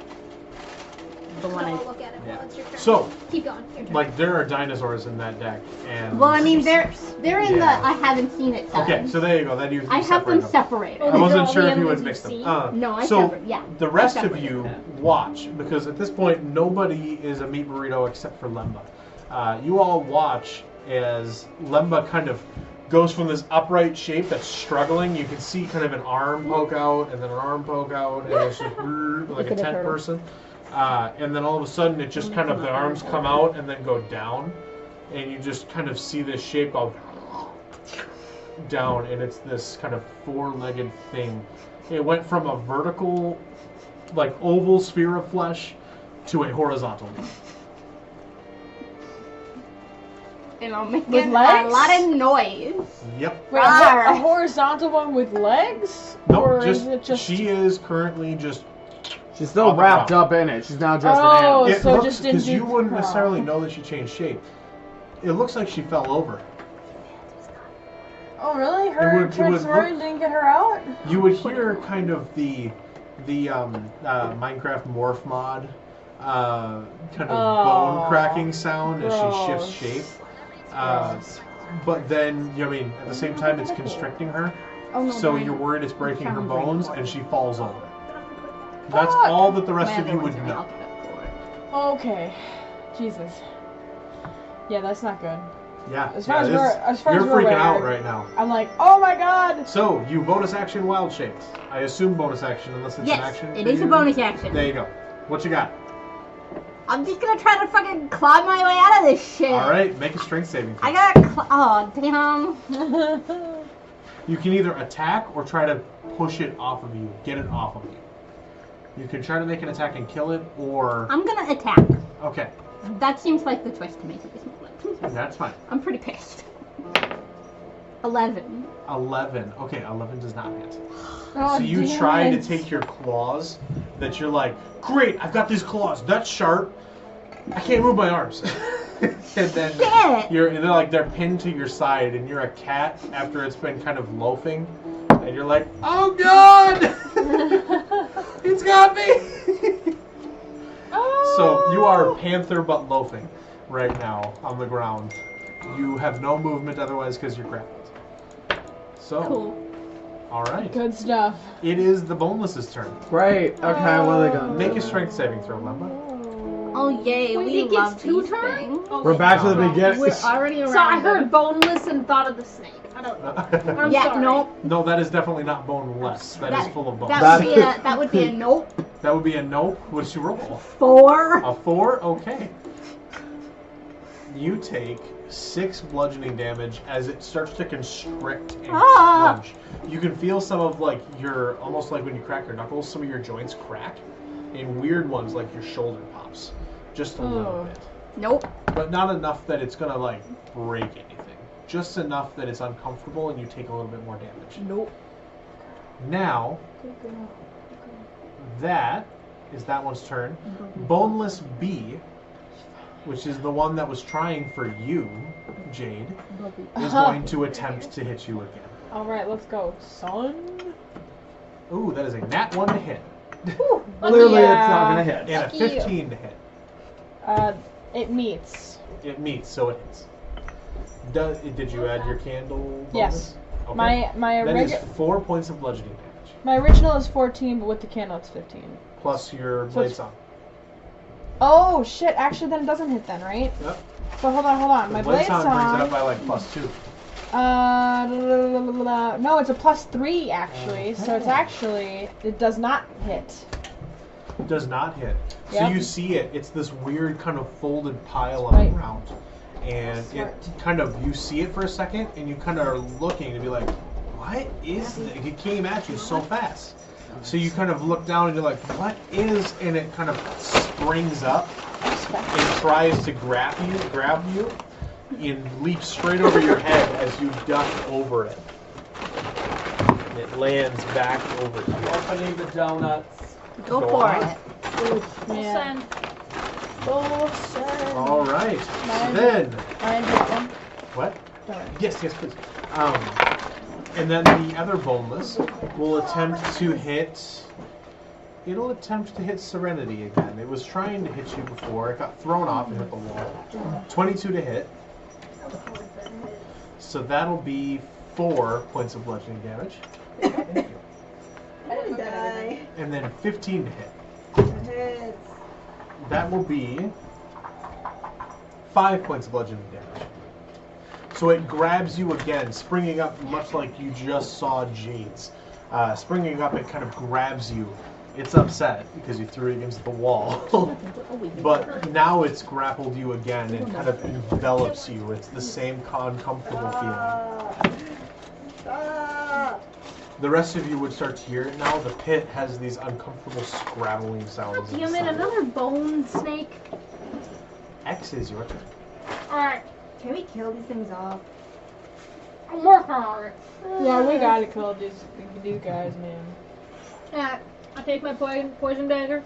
The one I'll I. look at it Yeah. while it's your turn. So, Keep going. Your turn. like, there are dinosaurs in that deck, and. Well, I mean, they're in Yeah. the I haven't seen it section. Okay, so there you go. That you. I have them separate separated. Oh, I these are wasn't all sure the if you would animals mix them. you've seen? No, I so separate. Yeah. the rest I of separated you them. watch, because at this point nobody is a meat burrito except for Lemba. You all watch as Lemba kind of goes from this upright shape that's struggling. You can see kind of an arm poke out, and then an arm poke out, and it's just like a at a tent turtle. person. And then all of a sudden it just kind of, the arms come out and then go down, and you just kind of see this shape of down, and it's this kind of four-legged thing. It went from a vertical, like oval sphere of flesh to a horizontal one. And I'll make With a legs? lot of noise. Yep. Wait, Arr. a horizontal one with legs? No, or just, is it just she is currently just. She's still Up and wrapped down. up in it. She's now dressed Oh, in It so looks, just didn't because you do wouldn't crawl. necessarily know that she changed shape. It looks like she fell over. Oh, really? It Her would transferring didn't get her out? You would hear kind of the Minecraft morph mod kind of bone Oh, cracking sound as she shifts gross. shape. But then, I mean, at the same time, it's constricting her. Oh no. So mine- you're worried it's breaking her trying to bring bones, it and she falls over. That's Fuck. all that the my rest of other you would ones are know. alphabet for. Okay. Jesus. Yeah, that's not good. Yeah, As far as this- we're- as far as you're we're freaking out aware. right now. I'm like, oh my god! So you bonus action wild shaped. I assume bonus action unless it's an Yes, action. it for is a you. bonus action. There you go. What you got? I'm just gonna try to fucking claw my way out of this shit. All right, make a strength saving throw. I got oh damn. You can either attack or try to push it off of you, get it off of you. You can try to make an attack and kill it, or I'm gonna attack. okay, That seems like the choice to make at this moment. that's fine. I'm pretty pissed. 11. 11. Okay, 11 does not hit. Oh, So you damn try it. to take your claws. That you're like, great, I've got these claws. That's sharp. I can't move my arms. And then Shit! they're pinned to your side, and you're a cat after it's been kind of loafing, and you're like, oh god, it's got me. So you are panther but loafing right now on the ground. You have no movement otherwise because you're grappled. So, Cool. all right. Good stuff. It is the boneless's turn. Great. Okay, what are they gonna Make do? a strength saving throw, Lemba. Oh yay, Wait, we it love gets 2 these turns? things. Oh, We're wait. back to the beginning. We're already around. So I heard boneless and thought of the snake. I don't know. I'm Yeah, sorry. nope. No, that is definitely not boneless. That is full of bones. That would be a nope. That would be a nope. What did you roll? 4. A 4? Okay. You take 6 bludgeoning damage as it starts to constrict and crunch. You can feel some of like your, almost like when you crack your knuckles, some of your joints crack. And weird ones like your shoulder pops. Just a little bit. Nope. But not enough that it's gonna like break anything. Just enough that it's uncomfortable and you take a little bit more damage. Nope. Now, that is that one's turn. Boneless B, which is the one that was trying for you, Jade, is going to attempt to hit you again. Alright, let's go. Son. Ooh, that is a nat 1 to hit. Clearly, Yeah. it's not gonna hit. And a Lucky you. 15 to hit. It meets. It meets, so it hits. Did you add your candle bonus? Yes. Okay. My That is original 4 points of bludgeoning damage. my original is 14, but with the candle it's 15. Plus your So blade it's- song. Oh shit! Actually, then it doesn't hit then, right? Yep. So hold on. My The blade blade song brings it song. up by like +2. No, it's a +3 actually. So it's actually it does not hit. Does not hit. So Yep. you see it. It's this weird kind of folded pile on Right. the ground. And it kind of, you see it for a second, and you kind of are looking to be like, what is this? It came at you so fast. So you kind of look down and you're like, what is? And it kind of springs up and tries to grab you, and leaps straight over your head as you duck over it. And it lands back over you. Opening the donuts. Go Go for on. it. Yeah. All right. So Mine- then, Mine hit them. what? Sorry. Yes, please. And then the other boneless will attempt to hit. It'll attempt to hit Serenity again. It was trying to hit you before. It got thrown off and hit the wall. 22 to hit. So that'll be 4 points of bludgeoning damage. And then 15 to hit. That will be 5 points of bludgeoning damage. So it grabs you again, springing up much like you just saw Jade's. Springing up, it kind of grabs you. It's upset because you threw it against the wall. But now it's grappled you again and kind of envelops you. It's the same uncomfortable feeling. The rest of you would start to hear it now. The pit has these uncomfortable scrabbling sounds. Damn it, inside. another bone snake. X is your turn. Alright, Can we kill these things off? I'm working on it. Yeah, we gotta kill these guys, man. Yeah, I take my poison dagger,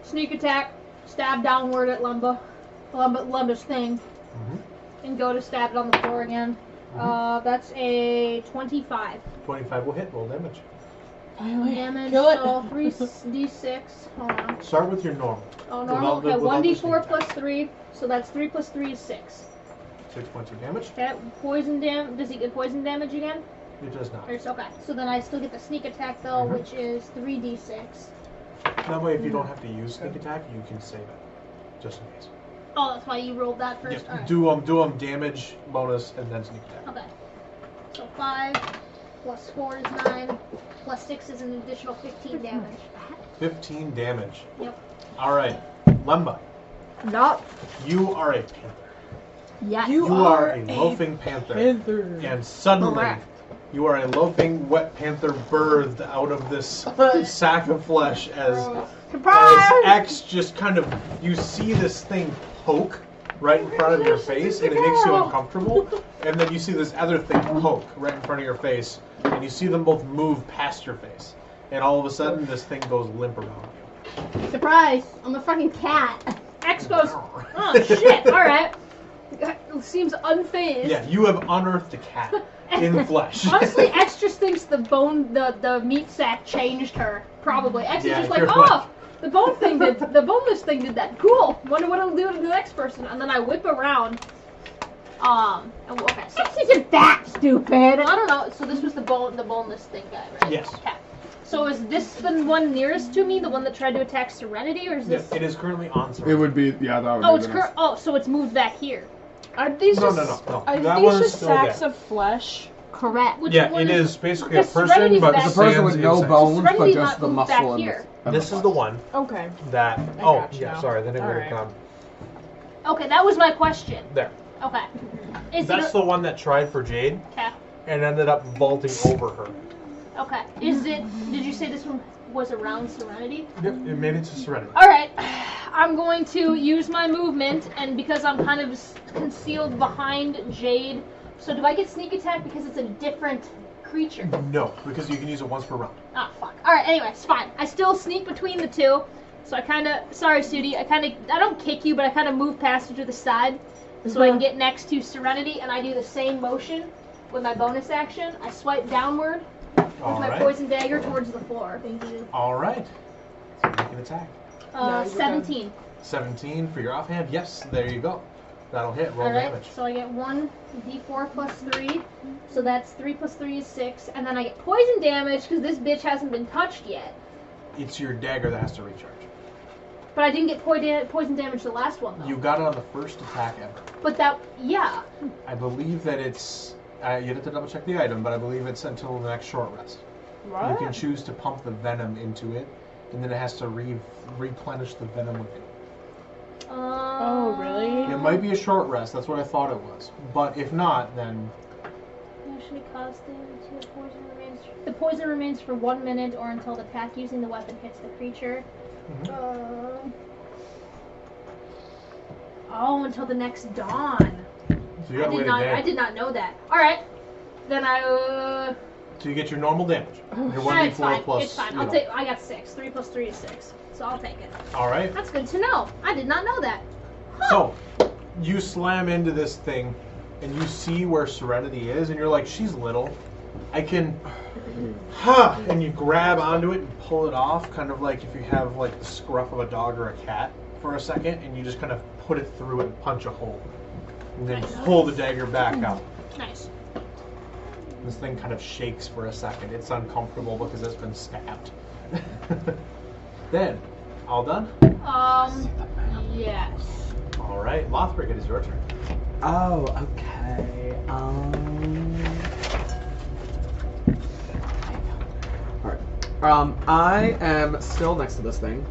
sneak attack, stab downward at Lemba's thing, and go to stab it on the floor again. That's a 25. 25 will hit. Roll damage. Finally, Damage, kill it. so 3d6. Hold on. Start with your normal. Oh, normal. Without the Okay, sneak 1d4 attack. plus 3, so that's 3 plus 3 is 6. 6 points of damage. Okay, poison does he get poison damage again? It does not. Okay, so then I still get the sneak attack though, which is 3d6. That way, if you don't have to use sneak attack, you can save it, just in case. Oh, that's why you rolled that first? Yep. Alright. Do them damage bonus and then sneak attack. Okay. So 5 plus 4 is 9, plus 6 is an additional 15 damage. 15 damage. Yep. All right, Lemba, Nope. you are a panther. Yes. You are a loafing panther. Panther. And suddenly, Correct. you are a loafing wet panther birthed out of this sack of flesh as X just kind of, you see this thing poke right in front of your face and it makes you uncomfortable, and then you see this other thing poke right in front of your face and you see them both move past your face, and all of a sudden this thing goes limp around you. Surprise! I'm a fucking cat. X goes, oh shit, alright. Seems unfazed. Yeah, you have unearthed a cat in flesh. Honestly, X just thinks the meat sack changed her. Probably. X is Yeah, just like, you're oh, The bone thing did. The boneless thing did that. Cool. Wonder what it'll do to the next person. And then I whip around. Okay. So This isn't that stupid. I don't know. So this was the boneless thing guy, right? Yes. Okay. So is this the one nearest to me, the one that tried to attack Serenity, or is this? It is currently on It Serenity. would be, yeah, that would Oh, be it's the next. so it's moved back here. Are these No, just no. Are That these one is just still sacks there. of flesh? Correct. Which Yeah, one it is basically a because person, Serenity's but back- It's a person stands with no inside. bones, but Serenity's just not the moved muscle back and here. This is the one Okay. that. I Oh, got you yeah. now. Sorry, then it would Alright. have come Okay, that was my question. there. Okay. Is That's it the one that tried for Jade okay? and ended up vaulting over her. Okay. Is it? Did you say this one was around Serenity? Yep, it made it to Serenity. All right. I'm going to use my movement, and because I'm kind of concealed behind Jade, so do I get sneak attack because it's a different creature? No, because you can use it once per round. Ah, fuck. All right. Anyway, it's fine. I still sneak between the two. So I kind of, sorry, Sudi, I don't kick you, but I kind of move past you to the side so I can get next to Serenity, and I do the same motion with my bonus action. I swipe downward with my Alright. poison dagger towards the floor. Thank you. Alright. So make an attack. No, you're 17. 17 for your offhand. Yes, there you go. That'll hit. Roll Alright, damage. so I get 1d4 plus 3, so that's 3 plus 3 is 6, and then I get poison damage because this bitch hasn't been touched yet. It's your dagger that has to recharge. But I didn't get poison damage the last one, though. You got it on the first attack ever. But that, yeah. I believe that it's. You'd have to double check the item, but I believe it's until the next short rest. What? You can choose to pump the venom into it, and then it has to replenish the venom within. Oh, really? It might be a short rest. That's what I thought it was. But if not, then Actually cause the poison remains. The poison remains for 1 minute or until the attack using the weapon hits the creature. Until the next dawn. so you gotta wait a day. I did not know that. All right, then So you get your normal damage. Your yeah, it's 1d4 fine. plus. It's fine. you I'll know. take. I got 6. 3 plus 3 is 6. So I'll take it. All right. That's good to know. I did not know that. So you slam into this thing, and you see where Serenity is, and you're like, she's little. I can. And you grab onto it and pull it off, kind of like if you have like the scruff of a dog or a cat for a second, and you just kind of put it through it and punch a hole, and then Nice. pull the dagger back out. Nice. This thing kind of shakes for a second. It's uncomfortable because it's been stabbed. Then, all done? Yes. All right, Lothrik, it is your turn. Oh, okay. Alright. I am still next to this thing.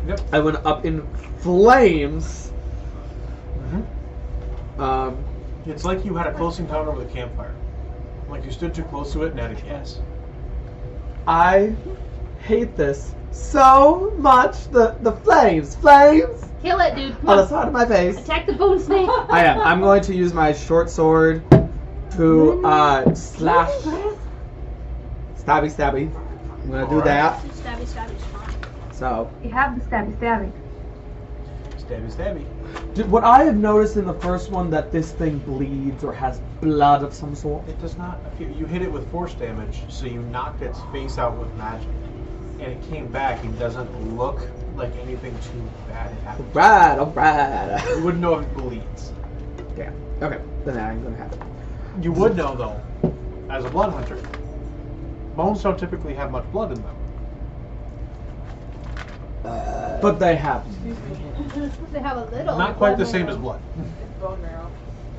Yep. I went up in flames. It's like you had a close encounter with a campfire. Like you stood too close to it and had a gas. I hate this so much. The flames. Kill it, dude. Come On the on. side of my face. Attack the bone snake. I am. I'm going to use my short sword to slash. Stabby. I'm gonna do Alright. that. Stabby's fine. So, You have the stabby. Stabby. what I have noticed in the first one that this thing bleeds or has blood of some sort. It does not appear. You hit it with force damage, so you knocked its face out with magic. And it came back. It doesn't look like anything too bad happened. Alright. You wouldn't know if it bleeds. Damn. Okay, then that ain't gonna happen. You would know, though, as a blood hunter. Bones don't typically have much blood in them. But they have. They have a little. Not quite the same as blood. It's bone marrow.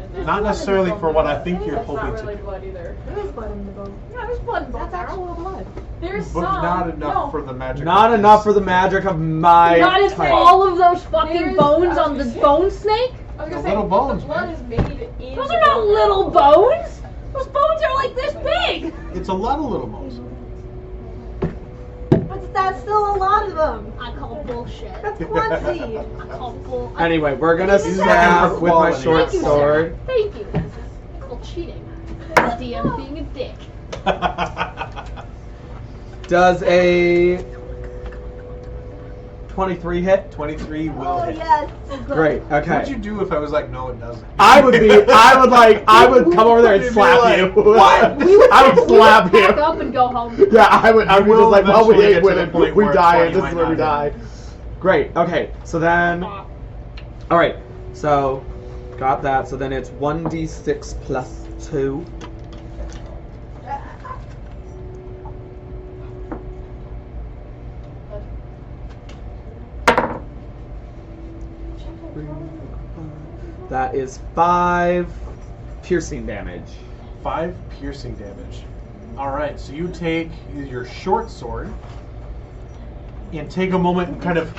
And then- Not necessarily for what I think you're That's not hoping really to. blood either. There is blood in the bone. Yeah, there's blood in bone That's marrow. actual blood. There's But some. not enough no. for the magic. Not of enough this. for the magic of my Not as type. all of those fucking There's- bones I on the was gonna say- bone snake? I was The gonna say, little bones, the blood man. is made in Those the are not bone little marrow. bones. Those bones are like this big. It's a lot of little bones. But that's still a lot of them. I call bullshit. That's quantity. I call bull. Anyway, we're gonna This is stab like with my quality. short Thank you, sword. sir. Thank you. I call cheating. The DM being a dick. Does a 23 hit? 23 will Oh hit. yes. Great. What would Okay. you do if I was like, no, it doesn't? I would come over there and You'd be slap like, you. "What?" I would slap Pack you. up and go home. I would be will just like, well, we eventually ain't get to the winning. point We where die, 20 and this might is where we not die. Great. Okay. So then. All right. So, got that. So then it's 1d6 plus 2. That is 5 piercing damage. 5 piercing damage. Alright, so you take your short sword and take a moment and kind of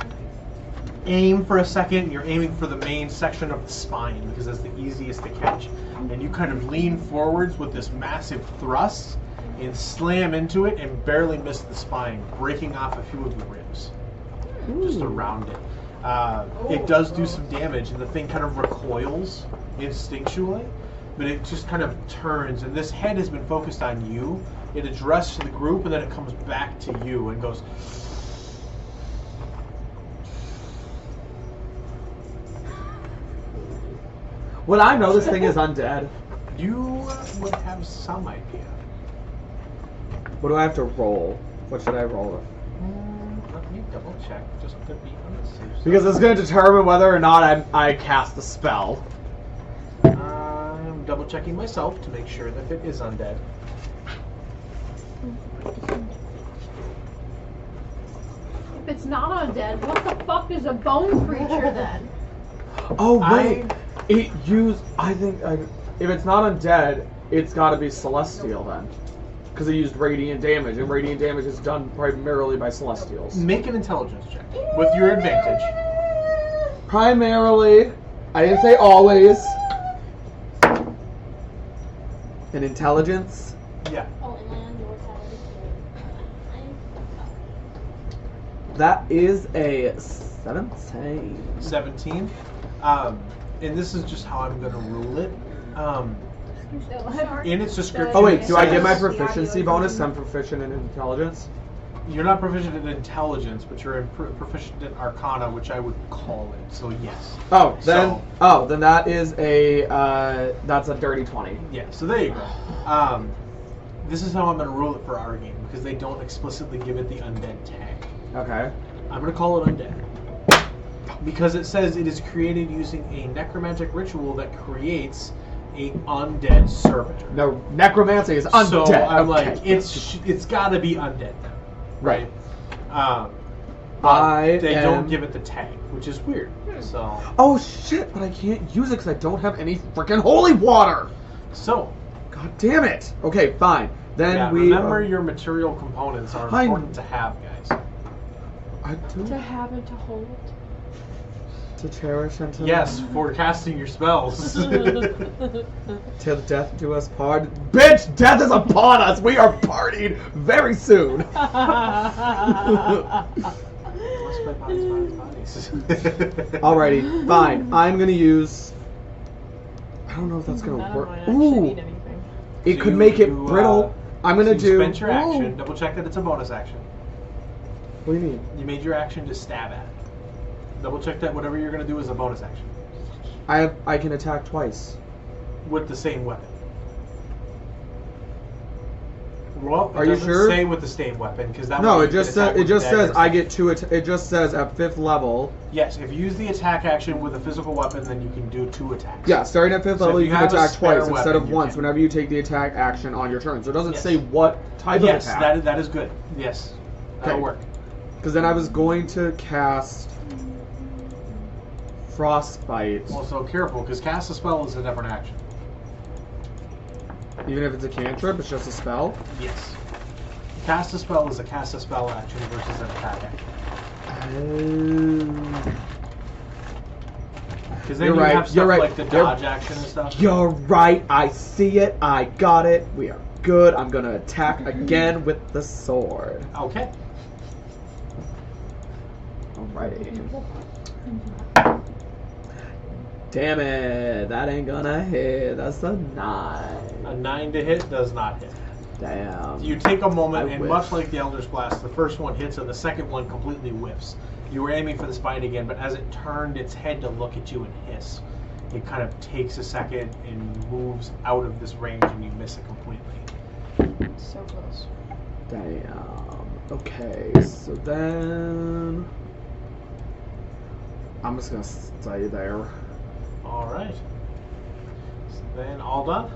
aim for a second. You're aiming for the main section of the spine because that's the easiest to catch. And you kind of lean forwards with this massive thrust and slam into it and barely miss the spine, breaking off a few of the ribs just around it. It does do some damage, and the thing kind of recoils instinctually, but it just kind of turns, and this head has been focused on you. It addresses the group, and then it comes back to you and goes... Well, I know this thing is undead. You would have some idea. What do I have to roll? What should I roll? Let me double check, just to be on the safe side. Because it's going to determine whether or not I cast the spell. I'm double checking myself to make sure that it is undead. If it's not undead, what the fuck is a bone creature then? Oh wait, if it's not undead, it's got to be celestial then, because it used radiant damage, and radiant damage is done primarily by celestials. Make an intelligence check with your advantage. Primarily, I didn't say always. An intelligence. Yeah. Oh, and land That is a 17. 17. And this is just how I'm going to rule it. In its description. Oh wait, it do I get my says- proficiency bonus? I'm proficient in intelligence. You're not proficient in intelligence, but you're proficient in Arcana, which I would call it. So yes. Oh, then that is that's a dirty 20. Yeah. So there you go. This is how I'm going to rule it for our game because they don't explicitly give it the undead tag. Okay. I'm going to call it undead because it says it is created using a necromantic ritual that creates a undead servitor. No, necromancy is undead. So I'm okay. like, it's got to be undead then, right? They don't give it the tag, which is weird. So. Oh shit! But I can't use it because I don't have any freaking holy water. So. God damn it! Okay, fine. Then we remember your material components are important to have, guys. I do. To have and to hold. To cherish and to Yes, for casting your spells. Till death do us part. Bitch, death is upon us. We are partied very soon. Alrighty, fine. I'm gonna use. I don't know if that's gonna work. Ooh, it could make it brittle. I'm gonna do. Spend your action. Double check that it's a bonus action. What do you mean? You made your action to stab at it. Double check that whatever you're going to do is a bonus action. I can attack twice. With the same weapon. Well, Are you sure? Say with the same weapon because that. No, way it just says I get two. It just says at 5th level. Yes, if you use the attack action with a physical weapon, then you can do 2 attacks. Yeah, starting at 5th level, you can attack twice instead of weapon, once. Whenever you take the attack action on your turn, so it doesn't say what type of attack. Yes, that is good. Yes, that'll work. Because then I was going to cast Frostbite. Well, so careful, because cast a spell is a different action. Even if it's a cantrip, it's just a spell? Yes. Cast a spell is a cast a spell action versus an attack action. Because then you have stuff like the dodge action and stuff. You're right, I see it, I got it, we are good. I'm going to attack again with the sword. Okay. Alrighty. Damn it, that ain't gonna hit. That's a 9. A 9 to hit does not hit. Damn. You take a moment, and whiff. much like the Elder's Blast, the first one hits and the second one completely whiffs. You were aiming for the spine again, but as it turned its head to look at you and hiss, it kind of takes a second and moves out of this range, and you miss it completely. So close. Damn. Okay, so then I'm just gonna stay there. All right. So then all done?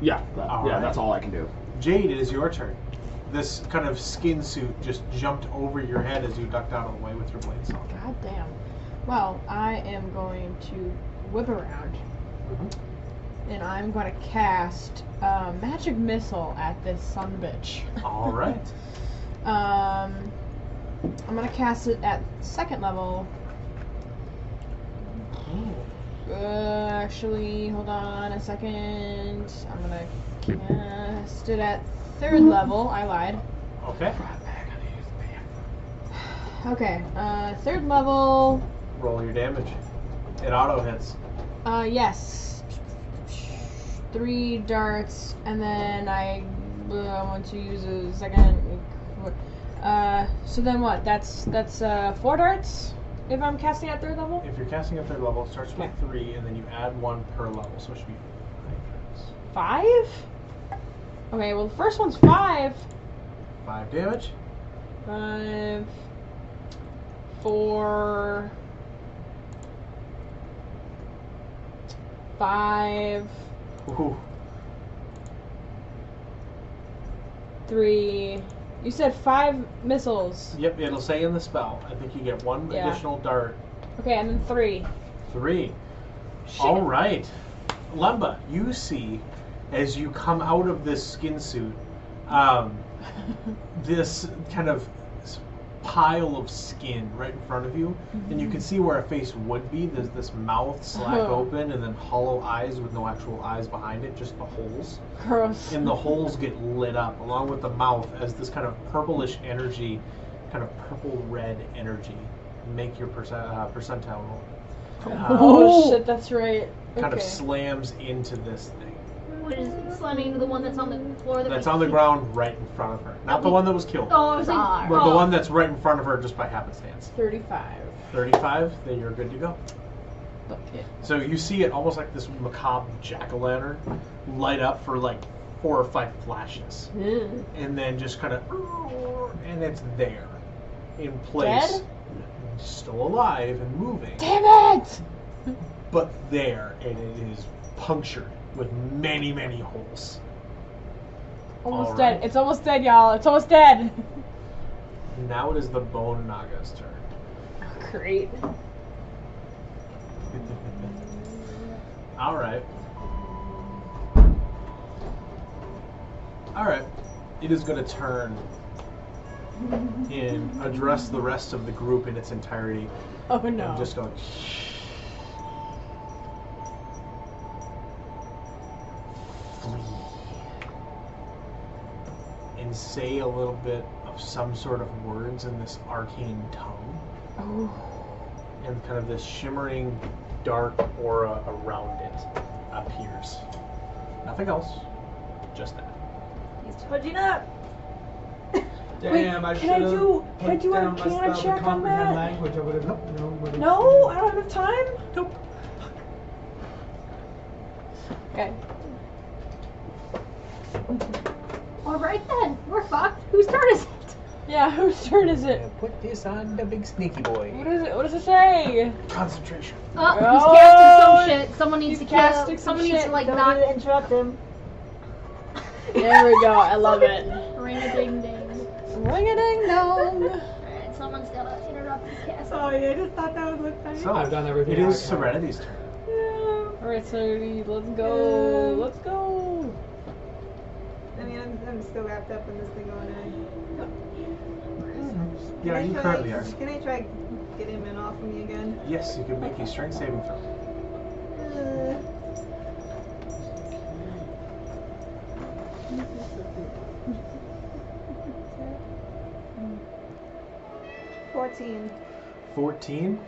Yeah, All right. that's all I can do. Jade, it is your turn. This kind of skin suit just jumped over your head as you ducked out of the way with your blade saw. God damn. Well, I am going to whip around. And I'm going to cast magic missile at this son-of-a-bitch. All right. I'm going to cast it at 2nd level. Actually, hold on a second. I'm going to cast it at 3rd level. I lied. Okay. Okay, 3rd level. Roll your damage. It auto hits. Yes. 3 darts, and then I want to use a second. So then what? That's 4 darts if I'm casting at 3rd level? If you're casting at 3rd level, it starts with 3, and then you add 1 per level, so it should be 5 darts. 5? Okay, well the first one's 5. 5 damage. 5, 4, 5, Ooh. 3. You said 5 missiles. Yep, it'll say in the spell. I think you get 1 Yeah. additional dart. Okay, and then 3. 3. Shit. All right. Lemba, you see, as you come out of this skin suit, this kind of pile of skin right in front of you, and you can see where a face would be. There's this mouth slack open and then hollow eyes with no actual eyes behind it, just the holes. Gross. And the holes get lit up along with the mouth as this kind of purplish energy, kind of purple-red energy, make your percentile roll. Oh shit, that's right. Kind of Okay. slams into this thing. What is it? Slamming into the one that's on the floor? That's on the ground right in front of her. Not the one that was killed, Oh, I was like, but the one that's right in front of her just by happenstance. 35. 35, then you're good to go. Okay. So you see it almost like this macabre jack-o'-lantern light up for like 4 or 5 flashes. And then just kind of, and it's there in place. Dead? Still alive and moving. Damn it! But there, and it is punctured with many, many holes. Almost All dead. right. It's almost dead, y'all. It's almost dead. Now it is the Bone Naga's turn. Great. Alright. Alright. It is going to turn and address the rest of the group in its entirety. Oh no. I'm just going. And say a little bit of some sort of words in this arcane tongue. Oh. And kind of this shimmering dark aura around it appears. Nothing else, just that. he's charging up. Damn, I Wait, should can I have do put an down my arcana spell to check on comprehend that? language. I would have known. No, I don't have enough time. Nope. Okay. All right then, we're fucked. Whose turn is it? Yeah, whose turn is it? Put this on the big sneaky boy. What is it? What does it say? Concentration. Oh, he's Oh, casting some shit. Someone needs he's to kill. casting some Someone needs to shit. like Don't not need to interrupt him. There we go. I love it. ring a ding ding. Ring a ding dong. Alright, someone's gotta interrupt his cast. Sorry, I just thought that would look funny. So, I've done everything it is I can. Serenity's turn. Alright, so let's go. Let's go. I mean, I'm still wrapped up in this thing going on. Yeah, you currently are. Can I try getting him off of me again? Yes, you can make a strength saving throw. 14. 14.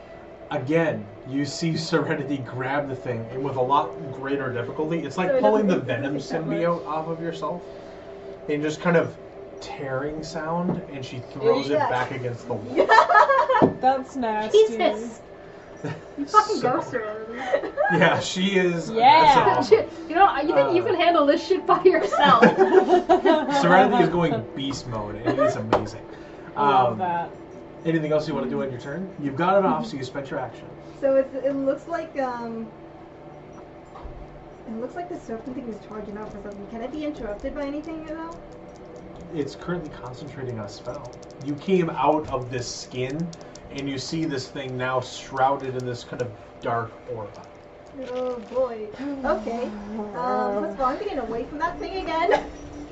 Again, you see Serenity grab the thing, and with a lot greater difficulty, it's like So it pulling the doesn't venom hurt that symbiote off of yourself. And just kind of tearing sound, and she throws it Yeah. back against the wall. That's nasty. Jesus. You fucking So- ghost her. Yeah, she is. Yeah. That's awesome. You know, you think you can handle this shit by yourself. Serenity is going beast mode, and it is amazing. I love that. Anything else you want to do on your turn? You've got it off, so you spent your action. So it looks like the serpent thing is charging up or something. Can it be interrupted by anything at all? It's currently concentrating on a spell. You came out of this skin, and you see this thing now shrouded in this kind of dark aura. Oh boy. Okay. First of all, I'm getting away from that thing again.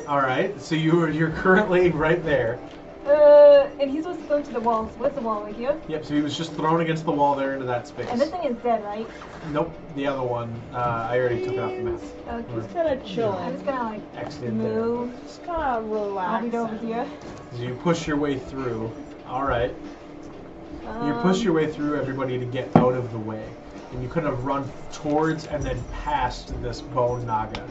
All right, so you're currently right there. And he's supposed to go to the wall. So what's the wall right here? Yep. So he was just thrown against the wall there into that space. And this thing is dead, right? Nope. The other one, I already took it off the map. Okay. Just kind of I'm chilling. just gonna like Exited there. move. Just kind of relax. I'll be over here. So you push your way through. All right. You push your way through everybody to get out of the way, and you kind of run towards and then past this bone naga.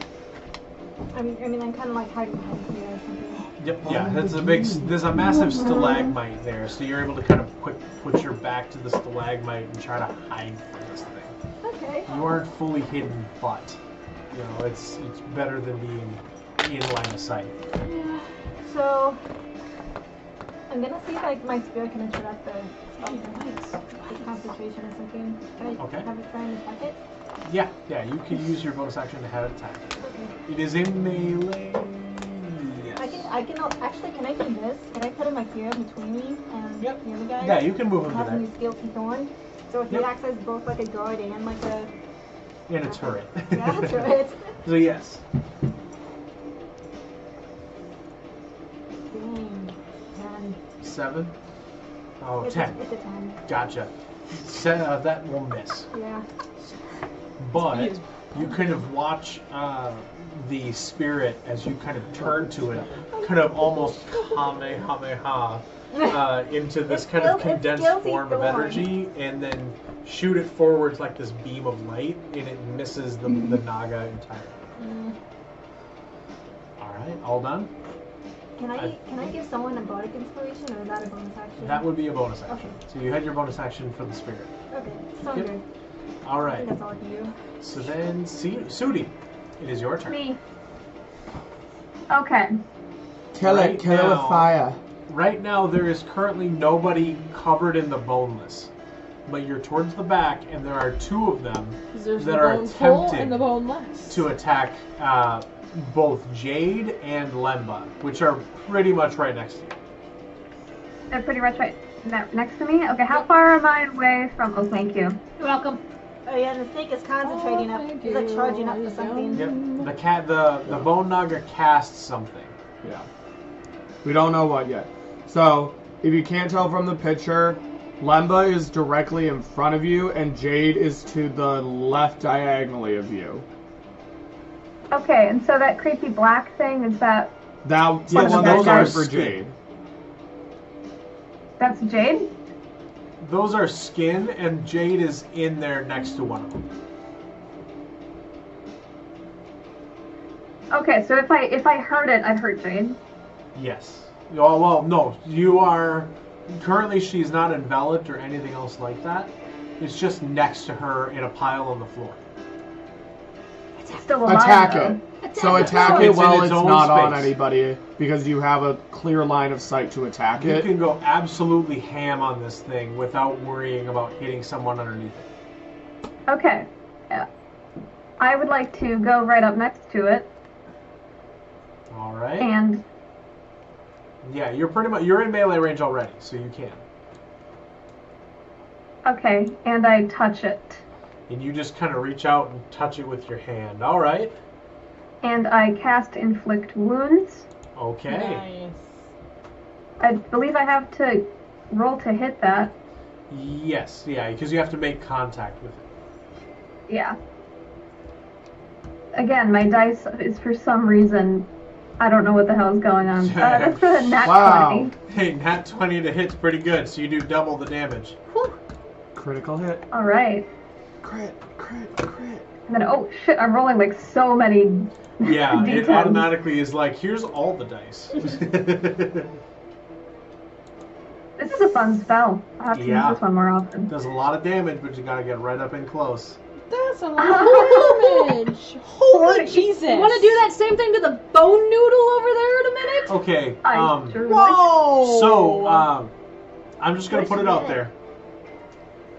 I mean, I'm kind of like hiding behind here or something. Yep. Yeah. There's a massive stalagmite there, so you're able to kind of put your back to the stalagmite and try to hide from this thing. Okay. You aren't fully hidden, but you know it's better than being in line of sight. Yeah. So I'm gonna see if my spirit can interact the concentration or something. Can I have it try and attack it? Yeah. You can use your bonus action to have it attack. Okay. It is a melee. Yes. I can actually. Can I do this? Can I put in my fear between me and the other guy? Yeah, you can move him to Have that. him use guilty thorn. So if he acts as both like a guard and like a And a turret. yeah, a turret. So yes. Dang. 10. 7? Oh, It's 10. It's a 10. Gotcha. That will miss. Yeah. But you kind of watch the spirit as you kind of turn to it, kind of almost kamehameha into this kind of condensed form of energy, and then shoot it forwards like this beam of light, and it misses the naga entirely. Alright, all done? Can I give someone a bardic inspiration, or is that a bonus action? That would be a bonus action. Okay. So you had your bonus action for the spirit. Okay. Sounds Yep. good. I Alright. think that's all I can do. So then, Sudi, it is your turn. Me. Okay. Kill Right it with now- fire. Right now, there is currently nobody covered in the boneless. But you're towards the back, and there are two of them There's that the are bone full attempting and the boneless. to attack both Jade and Lemba, which are pretty much right next to you. They're pretty much right next to me. Okay, how far am I away from? Oh, thank you. You're welcome. Oh yeah, the snake is concentrating up. thank He's like you. charging up for something. Yep. The bone naga casts something. Yeah. We don't know what yet. So, if you can't tell from the picture, Lemba is directly in front of you, and Jade is to the left diagonally of you. Okay, and so that creepy black thing, is that... That's the Yes, one those that's are going for skin. Jade. That's Jade? Those are skin, and Jade is in there next to one of them. Okay, so if I hurt it, I'd hurt Jade. Yes. Oh, well, no. You are... Currently, she's not enveloped or anything else like that. It's just next to her in a pile on the floor. Still alive, Attack though. it. So attack It's it in while its it's own not on space. anybody, because you have a clear line of sight to attack You it. can go absolutely ham on this thing without worrying about hitting someone underneath it. Okay. I would like to go right up next to it, All right. and... Yeah, you're in melee range already, so you can. Okay, and I touch it. And you just kind of reach out and touch it with your hand. All right. And I cast Inflict Wounds. Okay. Nice. I believe I have to roll to hit that. Yes, yeah, because you have to make contact with it. Yeah. Again, my dice is for some reason... I don't know what the hell is going on. That's for the nat Wow. 20. Hey, nat 20 to hit's pretty good, so you do double the damage. Critical hit. Alright. Crit. And then, oh shit, I'm rolling like so many Yeah, it D10s. automatically is like, here's all the dice. This is a fun spell. I'll have to Yeah. use this one more often. Does a lot of damage, but you gotta get right up in close. That's a lot of damage. Holy Jesus. You want to do that same thing to the bone noodle over there in a minute? Okay, I sure like Whoa. so, I'm just gonna put it out there.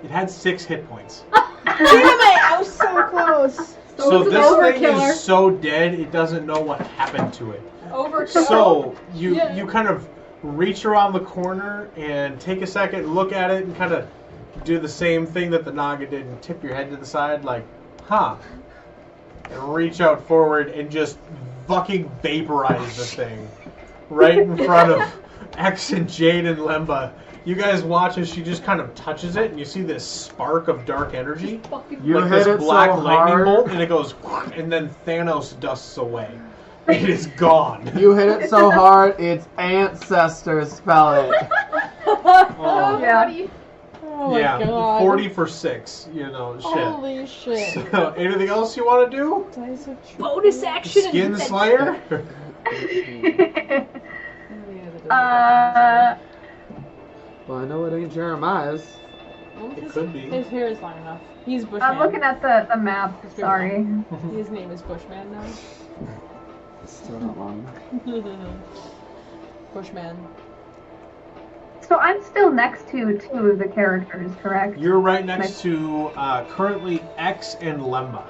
It had 6 hit points. Damn it! I was so close. So it's an this thing overkiller. is so dead, it doesn't know what happened to it. Overkill. So you kind of reach around the corner and take a second, look at it, and kind of do the same thing that the Naga did and tip your head to the side, like, huh. And reach out forward and just fucking vaporize the thing right in front of X and Jade and Lemba. You guys watch as she just kind of touches it, and you see this spark of dark energy, You like hit this it black so lightning hard. bolt, and it goes, and then Thanos dusts away. It is gone. You hit it so hard, its ancestors spell it. Oh, Yeah. Oh my yeah, god. 40 for 6. You know, shit. Holy shit. So, anything else you want to do? Dice of truth. Bonus action. Skin and Slayer? Well, I know it ain't Jeremiah's. It could be. His hair is long enough. He's Bushman. I'm looking at the map. Sorry. His name is Bushman now. Still not long. Bushman. So I'm still next to 2 of the characters, correct? You're right next to currently X and Lemba.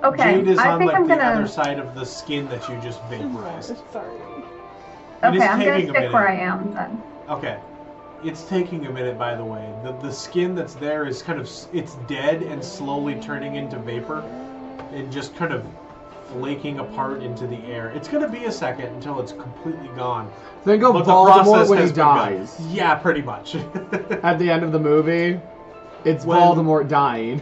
Okay. Jade is I on think like I'm the gonna. other side of the skin that you just vaporized. Sorry. It is Okay, I'm gonna taking a stick minute. where I am then. Okay. It's taking a minute, by the way. The skin that's there is kind of, it's dead and slowly turning into vapor and just kind of flaking apart into the air. It's going to be a second until it's completely gone. Think of But the Voldemort process when he has begun. dies. Yeah, pretty much. At the end of the movie, it's When- Voldemort dying.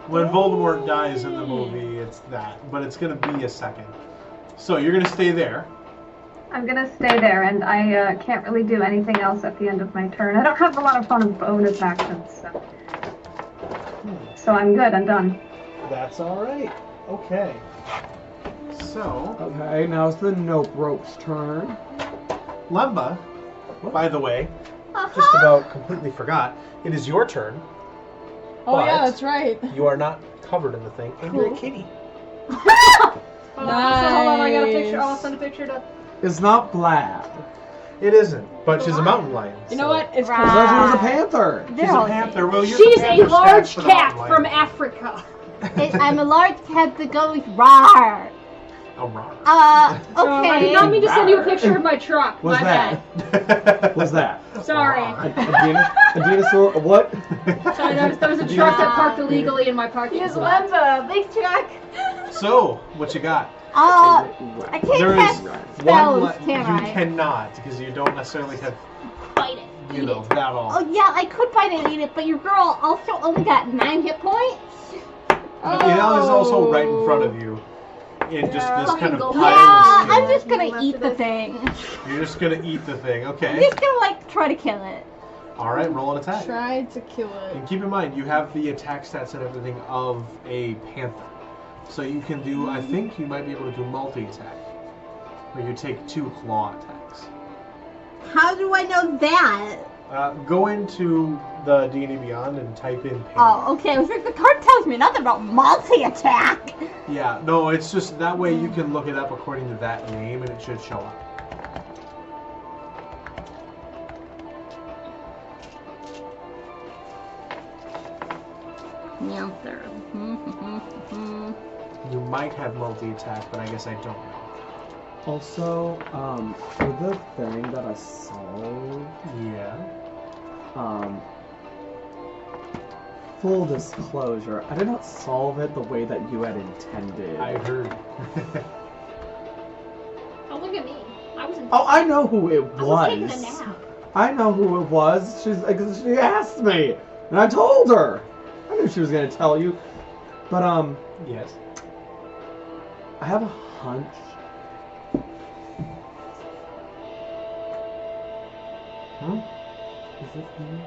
When Voldemort dies in the movie, it's that. But it's going to be a second. So you're going to stay there. I'm gonna stay there, and I can't really do anything else at the end of my turn. I don't have a lot of fun of bonus actions, so I'm good. I'm done. That's all right. Okay. So, Okay, now it's the Nope Rope's turn. Lemba, by the way, just about completely forgot, it is your turn. Oh But- yeah, that's right. You are not covered in the thing, and you're a kitty. Hold on, I got a picture. I'll Nice. send a picture to. It's not black. It isn't, but she's a mountain lion. You know so- what? It's Right. I thought she was a Ah. panther. She's They're a all panther. Well, you're She's the a panther stats large for the cat mountain from lion. Africa. I'm a large cat that goes rawr. Oh, rawr. Uh, I did okay. not mean to send you a picture of my truck. What's My that? What's that? bad. Sorry. A dinosaur? What? Sorry, there was a truck that parked illegally in my parking spot. Lemba, big truck. So, what you got? I can't There cast is spells, one. can You I? cannot, because you don't necessarily have, Bite it. you know, that all. Oh yeah, I could bite it and eat it, but your girl also only got 9 hit points. It is also right in front of you, in just this kind of Fucking pile Yeah, of I'm skin. just gonna eat the thing. You're just gonna eat the thing, I'm okay? just gonna like try to kill it. All right, roll an attack. Tried to kill it. And keep in mind, you have the attack stats and everything of a panther. So you can do, I think you might be able to do multi-attack, where you take 2 claw attacks. How do I know that? Go into the D&D Beyond and type in panther. Oh, okay. I was like, the card tells me nothing about multi-attack. Yeah, no, it's just that way you can look it up according to that name and it should show up. Panther. You might have multi-attack, but I guess I don't know. Also, for the thing that I solved, Yeah. full disclosure, I did not solve it the way that you had intended. I heard. Oh, look at me. I was in. Oh, I know who it I was taking a was. nap. I know who it was. She asked me, and I told her. I knew she was gonna tell you, but Yes. I have a hunch. Is it me?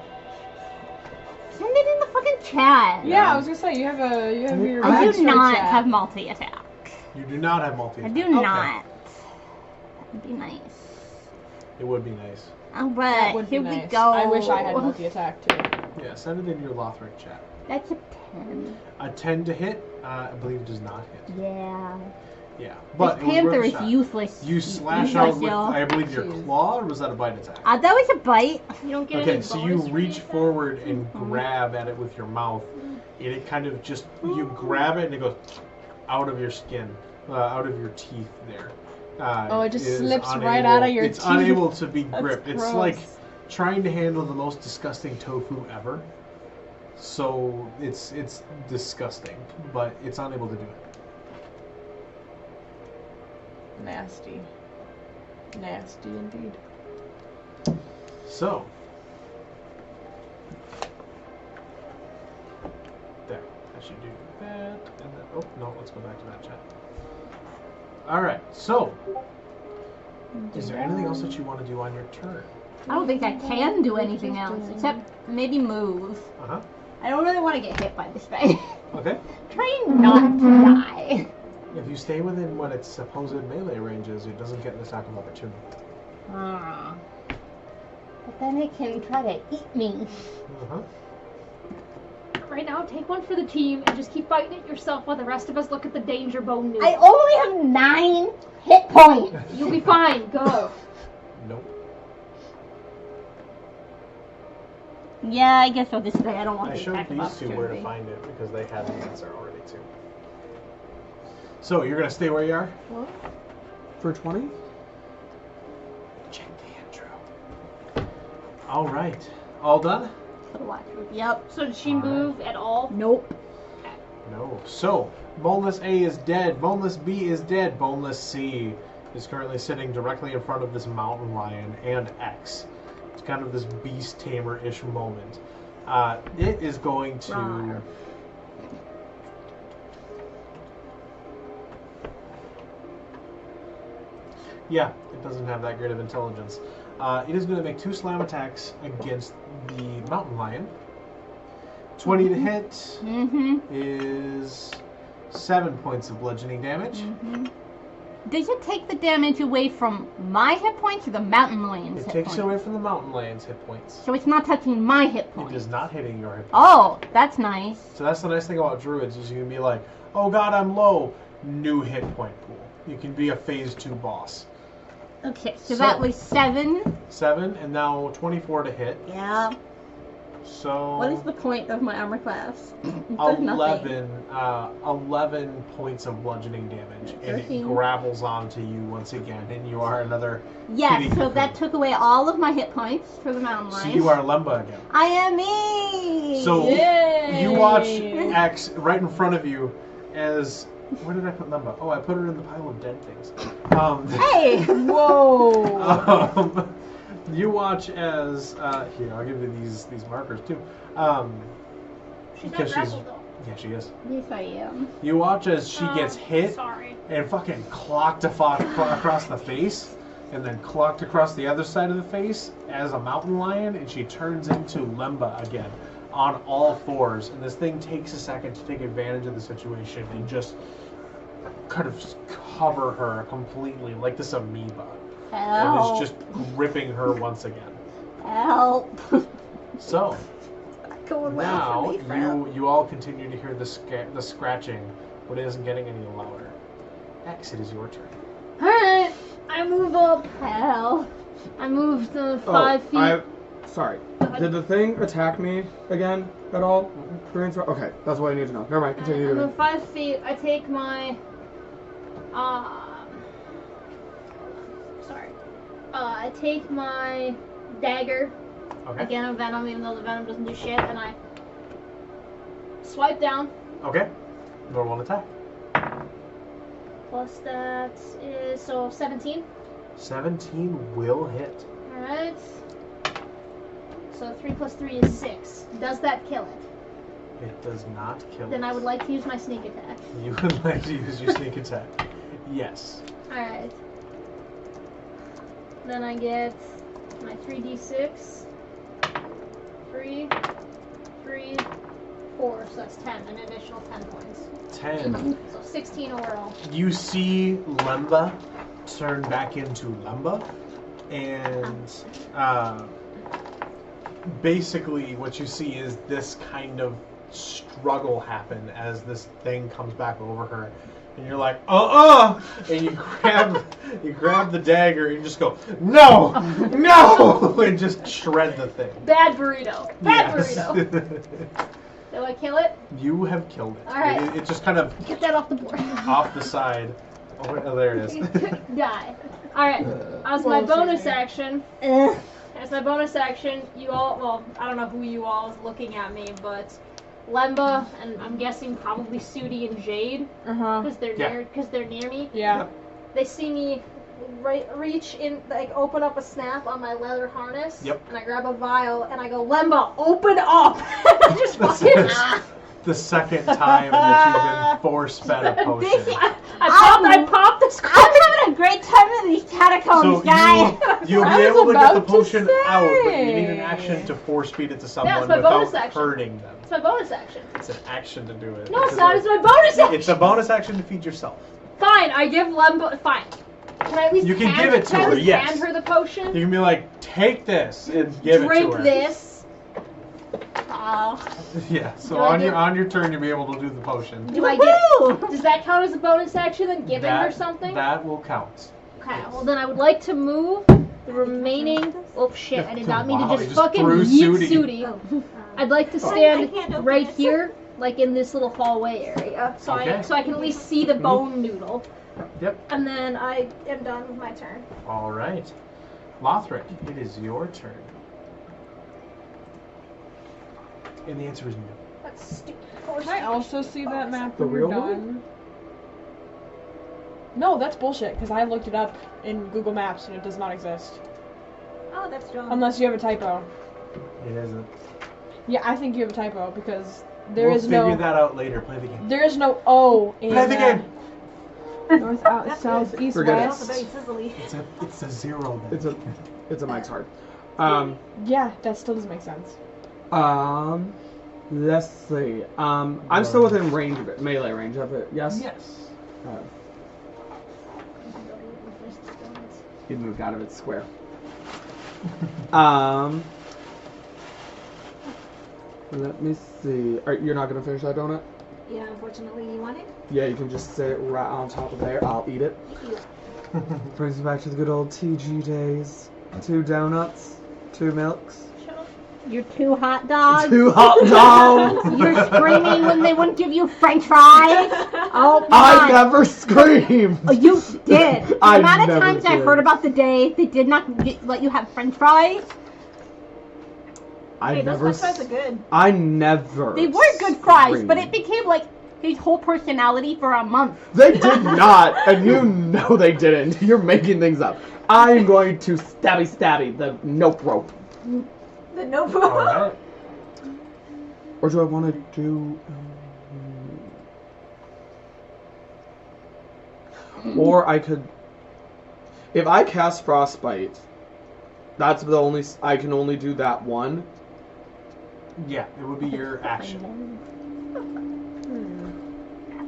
Send it in the fucking chat. Yeah, I was gonna say you have your. I backstory do not chat. have multi-attack. You do not have I multi-attack. do Okay. not. That'd be nice. It would be nice. All That right, would be here we nice. go. I wish I had multi-attack too. Yeah, send it in your Lothrik chat. That's a 10. A 10 to hit, I believe does not hit. Yeah. Yeah, This but it was panther worth a is shot. useless. You slash Useless, out with, y'all. I believe, your Jeez. claw, or was that a bite attack? That was a bite. You don't get Okay, any so you bonus for reach the attack? forward and grab at it with your mouth, and it kind of just, you grab it and it goes out of your skin, out of your teeth there. Oh, it just is slips right unable- out of your It's teeth. unable to be That's gripped. It's gross. like trying to handle the most disgusting tofu ever. So it's disgusting, but it's unable to do it. Nasty. Nasty indeed. So there, I should do that, and then oh no, let's go back to that chat. All right, so is there anything else that you want to do on your turn? I don't think I can do anything else except maybe move. Uh huh. I don't really want to get hit by this thing. Okay. Trying not to die. If you stay within what its supposed melee range is, it doesn't get an attack of opportunity. But then it can try to eat me. Uh huh. Right now, take one for the team and just keep fighting it yourself while the rest of us look at the danger bone news. I only have 9 hit points. You'll be fine. Go. Nope. Yeah, I guess so. This day I don't want I the showed attack of these two where to opportunity. find it because they had the answer already too. So you're gonna stay where you are? For 20? Check the intro. All right. All done? Yep. So did she Alright. move at all? Nope. No. So, boneless A is dead, boneless B is dead, boneless C is currently sitting directly in front of this mountain lion and X. It's kind of this beast tamer-ish moment. It is going to... Rawr. Yeah, it doesn't have that great of intelligence. It is going to make 2 slam attacks against the mountain lion. 20 to hit Mm-hmm. is 7 points of bludgeoning damage. Mm-hmm. Does it take the damage away from my hit points or the mountain lion's It hit takes points? away from the mountain lion's hit points. So it's not touching my hit It points. is not hitting your hit points. Oh, that's nice. So that's the nice thing about druids is you can be like, oh god, I'm low. New hit point pool. You can be a phase 2 boss. Okay, so So- that was 7. 7 and now 24 to hit. Yeah. So What is the point of my armor class? It does nothing. 11 points of bludgeoning damage, and it 13. grabbles onto you once again, and you are another. Yes, kitty so cocoon. that took away all of my hit points for the mountain So lion. you are Lemba again. I am me. So Yay! you watch X right in front of you as. Where did I put Lemba? Oh, I put her in the pile of dead things. Hey. Whoa! You watch as here. I'll give you these markers too. She's not Because grappled though. yeah, she is. Yes, I am. You watch as she gets hit Sorry. and fucking clocked across the face, and then clocked across the other side of the face as a mountain lion, and she turns into Lemba again on all fours. And this thing takes a second to take advantage of the situation and just kind of cover her completely like this amoeba. And Help. is just gripping her once again. Help. So Going well now for me, friend. you all continue to hear the scratching, but it isn't getting any louder. X, it is your turn. Alright. I move up. Hell. I moved 5 feet. Sorry. Did the thing attack me again at all? Okay, that's what I need to know. Never mind, I continue. move 5 feet. I take my. Sorry. I take my dagger. Okay. Again, a venom, even though the venom doesn't do shit, and I swipe down. Okay. Normal attack. Plus that is so 17. 17 will hit. Alright. So 3 plus 3 is 6. Does that kill it? It does not kill Then it. I would like to use my sneak attack. You would like to use your sneak attack. Yes. Alright. Then I get my 3d6. 3, 3, 4. So that's 10. An additional 10 points. 10. So 16 overall. You see Lemba turn back into Lemba, and basically what you see is this kind of struggle happen as this thing comes back over her, And you're like, and you grab the dagger and you just go, no, and just shred the thing. Bad burrito. Bad Yes. burrito. Do I kill it? You have killed it. All right. It just kind of Get that off the board. off the side. Oh, there it is. Die. All right. As my bonus action, you all. Well, I don't know who you all is looking at me, but Lemba and I'm guessing probably Sudi and Jade, because they're near me. Yeah. They see me reach in, like open up a snap on my leather harness. Yep. And I grab a vial and I go, Lemba, open up. I just fucking. The second time that you've been force-fed a potion. I popped the square. I'm having a great time in these catacombs, So guys. you'll be I was able to get the about to potion out, but you say. need an action to force feed it to it's someone my bonus without action. hurting them. It's my bonus action. It's an action to do it. No, it's not. It's my bonus action. It's a bonus action to feed yourself. Fine, I give Lemba. Fine. Can I at least You can hand, give it to can I at her, least yes. hand her the potion? You can be like, take this and give Drink it to her. this. Yeah. So Do I on get- your turn, you'll be able to do the potion. Do I get? Does that count as a bonus action? Then giving her something. That will count. Okay. Well, then I would like to move the remaining. Oh shit! I did not mean Wow, to you just just fucking threw yeet Sudi. Sudi. I'd like to I stand can't open right it. here, like in this little hallway area, so Okay. I can at least see the bone noodle. Yep. And then I am done with my turn. All right. Lothrik, it is your turn. And the answer is no. That's stupid. Can I also see that map The when you're real one? done? No, that's bullshit, because I looked it up in Google Maps and it does not exist. Oh, that's dumb. Unless you have a typo. It isn't. Yeah, I think you have a typo, because We'll is figure no... that out later. Play the game. There is no O in Play the game. North, south, east, Forget it. west. Very sizzly. It's a zero then. It's a Mike's heart. Yeah, that still doesn't make sense. Let's see. I'm still within range of it, melee range of it. Yes. Yes. It moved out of its square. Let me see. You're not gonna finish that donut? Yeah, unfortunately, you want it? Yeah, you can just sit right on top of there. I'll eat it. Brings me back to the good old TG days. 2 donuts, 2 milks, You're two hot dogs. 2 hot dogs. You're screaming when they wouldn't give you French fries. Oh, I come on. never screamed. Oh, you did. The I amount of never times I did. heard about the day they did not let you have French fries. I Hey, those never. French fries are good. I never. They were good fries, but it screamed. became like his whole personality for a month. They did not, and you know they didn't. You're making things up. I'm going to stabby the nope rope. The notebook. All right. Or do I want to do? Or I could, if I cast Frostbite, that's the only. I can only do that one. Yeah, it would be your action.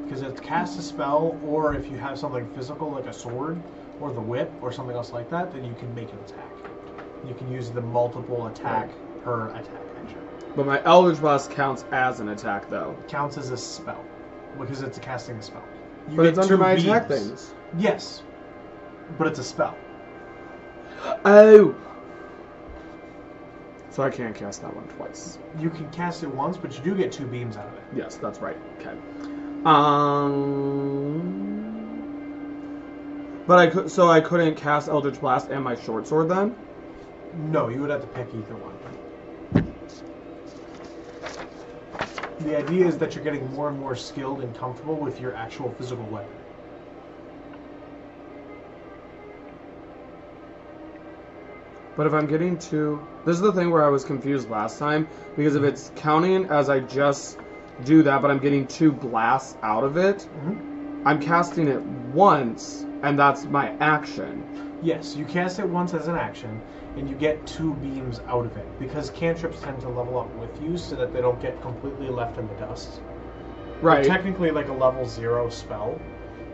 Because it's cast a spell, or if you have something physical like a sword, or the whip, or something else like that, then you can make an attack. You can use the multiple attack per attack action. But my Eldritch Blast counts as an attack, though. It counts as a spell, because it's a casting a spell. You But get it's under 2 my attack beams. things. Yes, but it's a spell. Oh. So I can't cast that one twice. You can cast it once, but you do get 2 beams out of it. Yes, that's right. Okay. But I could. So I couldn't cast Eldritch Blast and my short sword then. No, you would have to pick either one. The idea is that you're getting more and more skilled and comfortable with your actual physical weapon. But if I'm getting 2, this is the thing where I was confused last time, because if it's counting as I just do that, but I'm getting 2 blasts out of it, I'm casting it once, and that's my action. Yes, you cast it once as an action, and you get 2 beams out of it, because cantrips tend to level up with you so that they don't get completely left in the dust. Right. They're technically like a level 0 spell,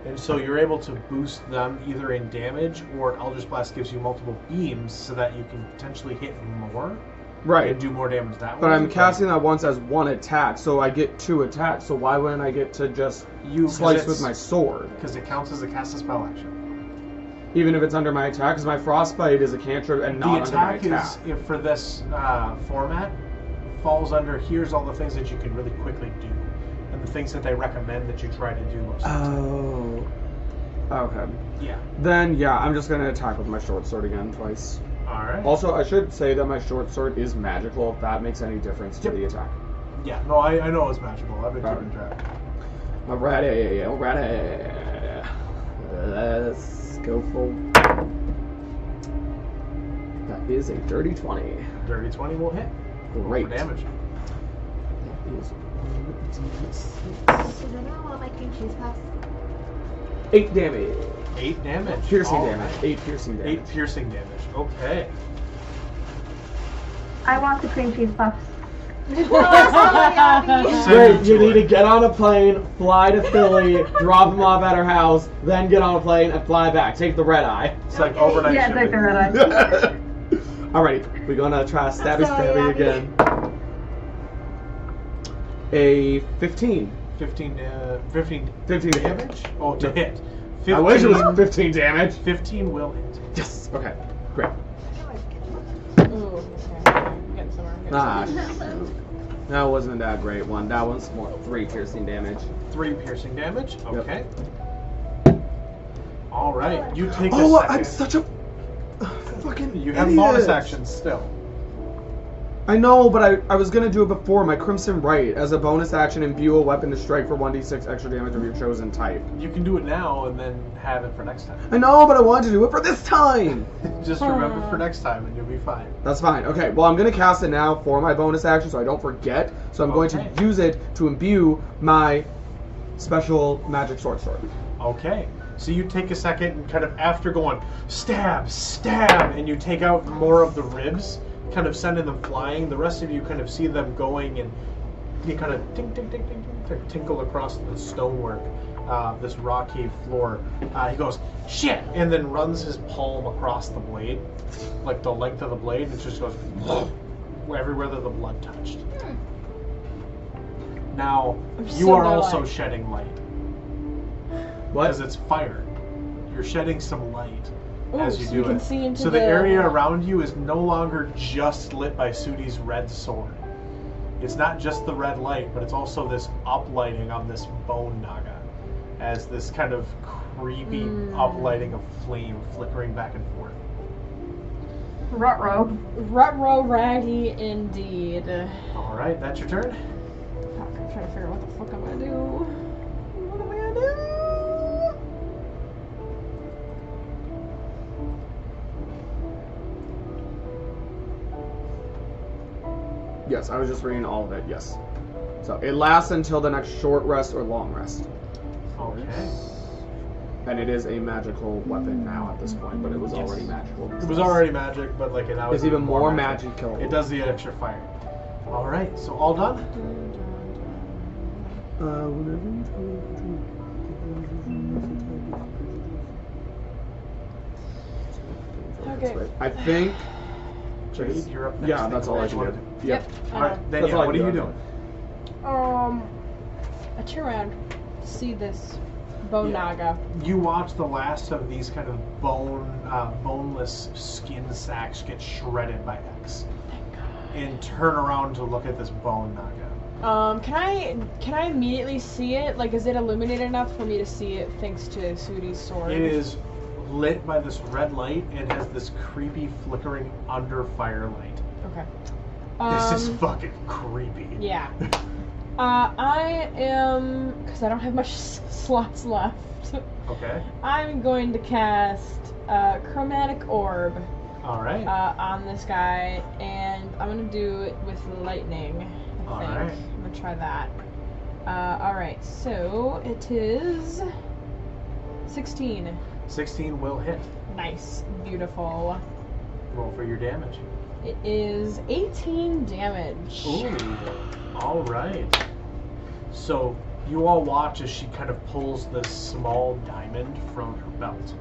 and so you're able to boost them either in damage, or Eldritch Blast gives you multiple beams so that you can potentially hit more. Right. and do more damage that way. But I'm casting that once as one attack, so I get 2 attacks. So why wouldn't I get to just slice with my sword? Because it counts as a cast a spell action. Even if it's under my attack, because my frostbite is a cantrip and not under my attack. The attack is, for this format, falls under here's all the things that you can really quickly do, and the things that they recommend that you try to do most of the time. Oh. Okay. Yeah. Then, yeah, I'm just going to attack with my short sword again twice. Alright. Also, I should say that my short sword is magical, if that makes any difference to the attack. Yeah, no, I know it's magical. I've been keeping track. Alrighty. Let's go for... That is a dirty 20. Dirty 20 will hit. Great. For damage. That is So then I want my cream cheese puffs. 8 damage. 8 damage. Piercing All damage. right. 8 piercing damage. 8 piercing damage. Okay. I want the cream cheese puffs. Great, you need to get on a plane, fly to Philly, drop them off at her house, then get on a plane and fly back. Take the red eye. It's like overnight Yeah, shipping. take the red eye. Alrighty, we're gonna try stabby So stabby happy. again. A 15. 15 15 damage? Oh, to hit. 15, I wish it was 15 damage. 15 will hit. Yes. Okay. Great. Ooh, okay. I'm getting somewhere. Ah, that wasn't that great one. That one's more 3 piercing damage. 3 piercing damage. Okay. All right. You take a Oh, second. I'm such a fucking You have idiot. bonus actions still. I know, but I was gonna do it before. My Crimson Right, as a bonus action, imbue a weapon to strike for 1d6 extra damage of your chosen type. You can do it now and then have it for next time. I know, but I wanted to do it for this time. Just remember for next time and you'll be fine. That's fine. Okay, well, I'm gonna cast it now for my bonus action, so I don't forget. So I'm going to use it to imbue my special magic sword. Okay. So you take a second and kind of after going stab, stab, and you take out more of the ribs, kind of sending them flying. The rest of you kind of see them going and you kind of tinkle across the stonework, this rocky floor. He goes, shit, and then runs his palm across the blade, like the length of the blade, and it just goes everywhere that the blood touched. Now, you so are no also light. shedding light. What? Because it's fire. You're shedding some light as you so do you can it. see into So the area around you is no longer just lit by Sudi's red sword. It's not just the red light, but it's also this uplighting on this bone naga, as this kind of creepy uplighting of flame flickering back and forth. Ruh-roh. Ruh-roh raggy indeed. All right, that's your turn. Fuck, I'm trying to figure out what the fuck I'm gonna do. What am I gonna do? Yes, I was just reading all of it. Yes. So it lasts until the next short rest or long rest, Okay. and it is a magical weapon now at this point, but it was already magical. It was already magic, but like it now It's is even more magical. It does the extra fire. All right, so all done. Okay. I think. Jade, you're up next. Yeah, that's all I can do. Yep. All right, then That's yeah, all I what are can you do. doing? I turn around, see this bone naga. You watch the last of these kind of boneless skin sacks get shredded by X, and turn around to look at this bone naga. Can I immediately see it? Like, is it illuminated enough for me to see it thanks to Sudi's sword? It is lit by this red light and has this creepy flickering under firelight. Okay. This is fucking creepy. Yeah. I am, because I don't have much slots left. Okay. I'm going to cast Chromatic Orb All right. on this guy, and I'm gonna do it with lightning. I think. Alright. I'm gonna try that. All right. So it is 16. 16 will hit. Nice, beautiful. Roll for your damage. It is 18 damage. Ooh. All right. So you all watch as she kind of pulls this small diamond from her belt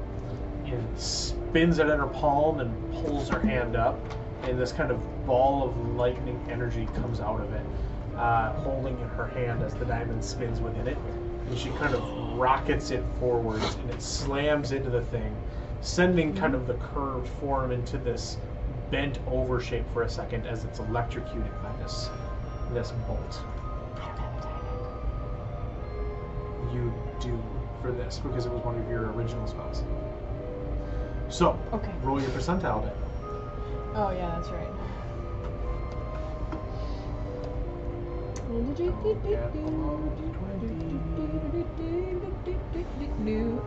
and spins it in her palm and pulls her hand up, and this kind of ball of lightning energy comes out of it, holding in her hand as the diamond spins within it. And she kind of rockets it forwards, and it slams into the thing, sending kind of the curved form into this bent over shape for a second as it's electrocuted by this bolt. You do for this because it was one of your original spells. So, Okay. roll your percentile die. Oh yeah, that's right.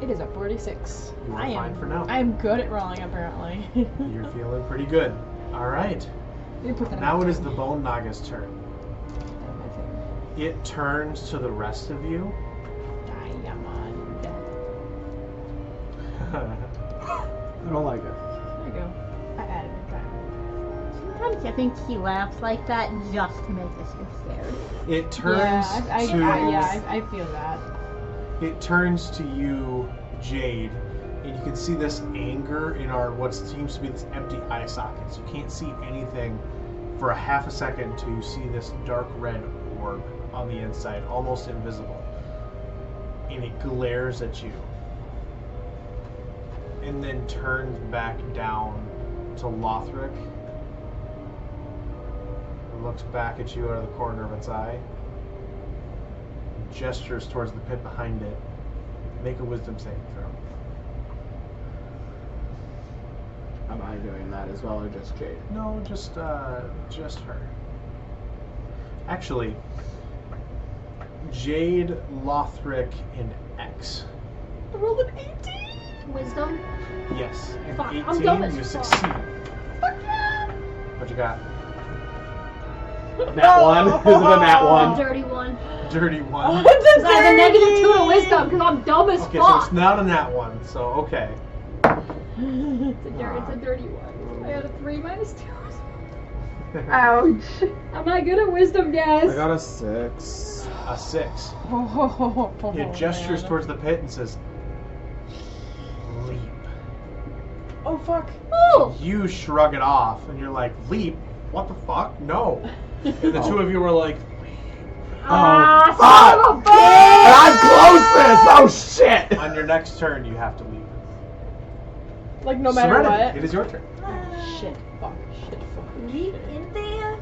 It is a 46. You are I fine am for now. I am good at rolling, apparently. You're feeling pretty good. All right. You put that Now on it is the Bone Naga's turn. my thing. It turns to the rest of you. Diamond. I don't like it. There you go. I added a diamond. Sometimes I think he laughs like that just to make us get scared. It turns I feel that. It turns to you, Jade, and you can see this anger in our what seems to be this empty eye sockets. You can't see anything for a half a second to see this dark red orb on the inside, almost invisible. And it glares at you. And then turns back down to Lothrik. Looks back at you out of the corner of its eye. Gestures towards the pit behind it. Make a wisdom saving throw. Am I doing that as well, or just Jade? No, just her. Actually, Jade, Lothrik, and X. I rolled an 18. Wisdom. Yes. And Fuck, I'm dumb 18, as you fuck. succeed. Fuck yeah. What you got? Nat 1? Is it a nat A 1? dirty one. Dirty one. Because I have a -2 to wisdom because I'm dumb as Okay, so fuck. it's not a nat one, so okay. It's a dirty one. I got a 3 -2. Ouch. I'm not good at wisdom, guys. I got a 6. A 6. Oh, It gestures man. towards the pit and says, leap. Oh fuck. Oh! You shrug it off, and you're like, leap? What the fuck? No. And the two of you were like, Ah, fuck! son of a bitch! I'm closest! Oh shit! on your next turn, you have to leap. Like no matter Serenity, what. it is your turn. Shit. Fuck. Leap in there?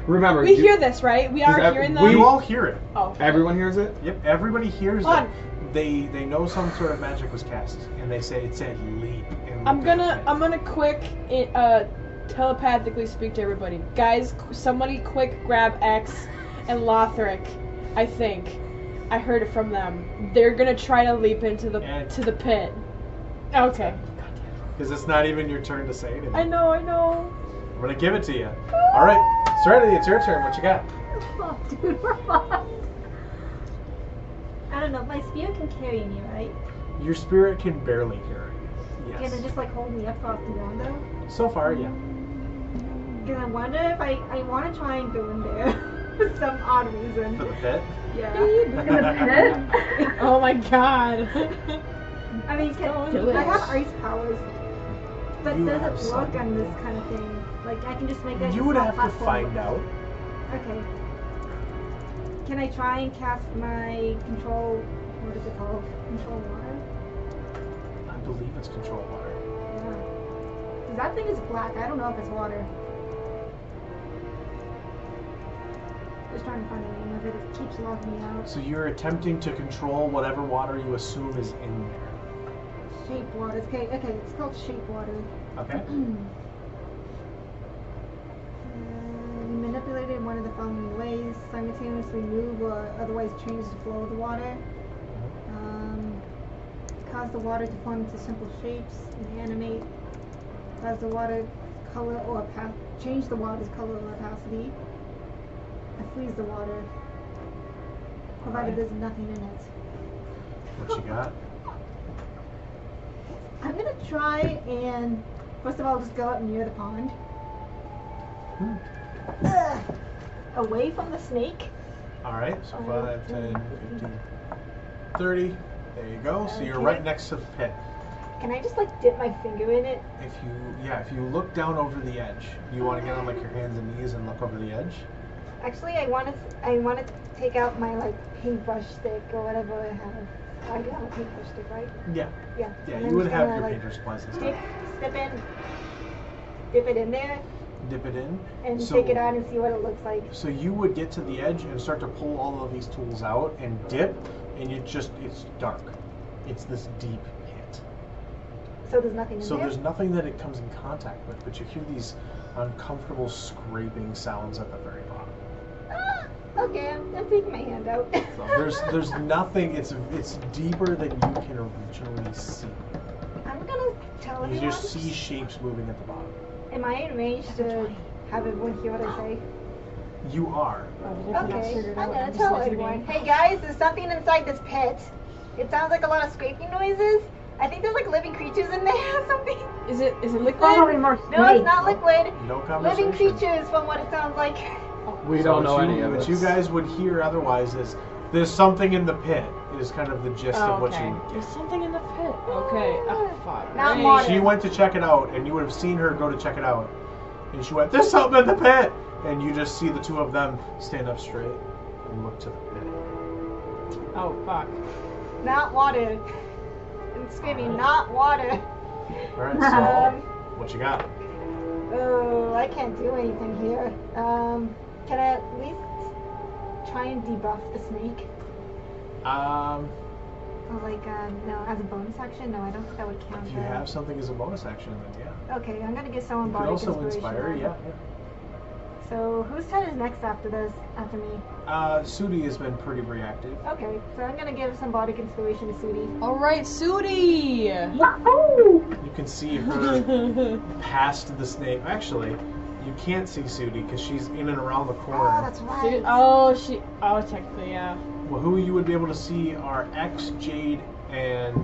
Remember, We hear this, right? We are Does hearing we- them. You all hear it. Oh. everyone hears it? Yep, everybody hears Hold it. on. They know some sort of magic was cast, and they say it said leap. And I'm looked at the gonna pit. quick telepathically speak to everybody. Guys, somebody quick grab X and Lothrik. I think I heard it from them. They're gonna try to leap into the And- to the pit. Okay. Because it's not even your turn to say it. I know. I'm gonna give it to you. All right, Serenity, it's your turn. What you got? Fuck, dude, we're fucked. I don't know, my spirit can carry me, right? Your spirit can barely hear it. Can it Yes. just like hold me up off the ground though? So far, yeah. Because I wonder if I want to try and go in there for some odd reason. For the pit. Yeah. In the pit? Oh my god. I mean, Do it. I have ice powers, but You does have it some. work on this kind of thing? Like I can just make that. You would have to find out. Okay. Can I try and cast my control? What is it called? Control water. I believe it's control water. Yeah. 'Cause that thing is black. I don't know if it's water. Just trying to find the name of it. It keeps logging me out. So you're attempting to control whatever water you assume is in there. Shape water. Okay, it's called shape water. Okay. Manipulated in one of the following ways: simultaneously move or otherwise change the flow of the water. Cause the water to form into simple shapes and animate. Cause the water color or change the water's color or opacity. Freeze the water, provided there's nothing in it. What you got? I'm gonna try and first of all just go up near the pond. Away from the snake. All right. So 5, 10, 15, 30. There you go. So you're right next to the pit. Can I just like dip my finger in it? If you look down over the edge, you want to get on like your hands and knees and look over the edge. Actually, I want to take out my like paintbrush stick or whatever I have. I have a paintbrush stick, right? Yeah. Yeah. Yeah, And you would I'm have gonna, your like, painter supplies and dip stuff. it in there Dip it in. and So- take it out and see what it looks like. So you would get to the edge and start to pull all of these tools out and dip, and it's dark. It's this deep pit. So there's nothing in So there. there's nothing that it comes in contact with, but you hear these uncomfortable scraping sounds at the very bottom. Okay, I'm taking my hand out. So there's nothing. It's deeper than you can originally see. I'm gonna tell You everyone. just see shapes moving at the bottom. Am I in range to have everyone hear what I say? You are. Okay, I'm gonna tell everyone. Hey guys, there's something inside this pit. It sounds like a lot of scraping noises. I think there's like living creatures in there or something. Is it liquid? Probably more snakes. No, it's not liquid. No conversation. Living creatures, from what it sounds like. We don't know any of What this. you guys would hear otherwise is there's something in the pit. Is kind of the gist of what you would There's get. something in the pit. Okay. Oh, fuck. Not Right. water. She went to check it out, and you would have seen her go to check it out. And she went, "There's something in the pit!" And you just see the two of them stand up straight and look to the pit. Oh, fuck. Not water. I'm screaming, not water. Alright, so what you got? Oh, I can't do anything here. Can I at least try and debuff the snake? Or like, no, as a bonus action? No, I don't think that would count. If you have something as a bonus action, then yeah. Okay, I'm gonna give someone You could body also inspiration. inspire, then. yeah. So, whose turn is next after this? After me? Sudi has been pretty reactive. Okay, so I'm gonna give some body inspiration to Sudi. All right, Sudi. Wahoo! You can see her past the snake. Actually, you can't see Sudi because she's in and around the Oh, corner. that's right. Oh, technically, yeah. Well, who you would be able to see are X, Jade, and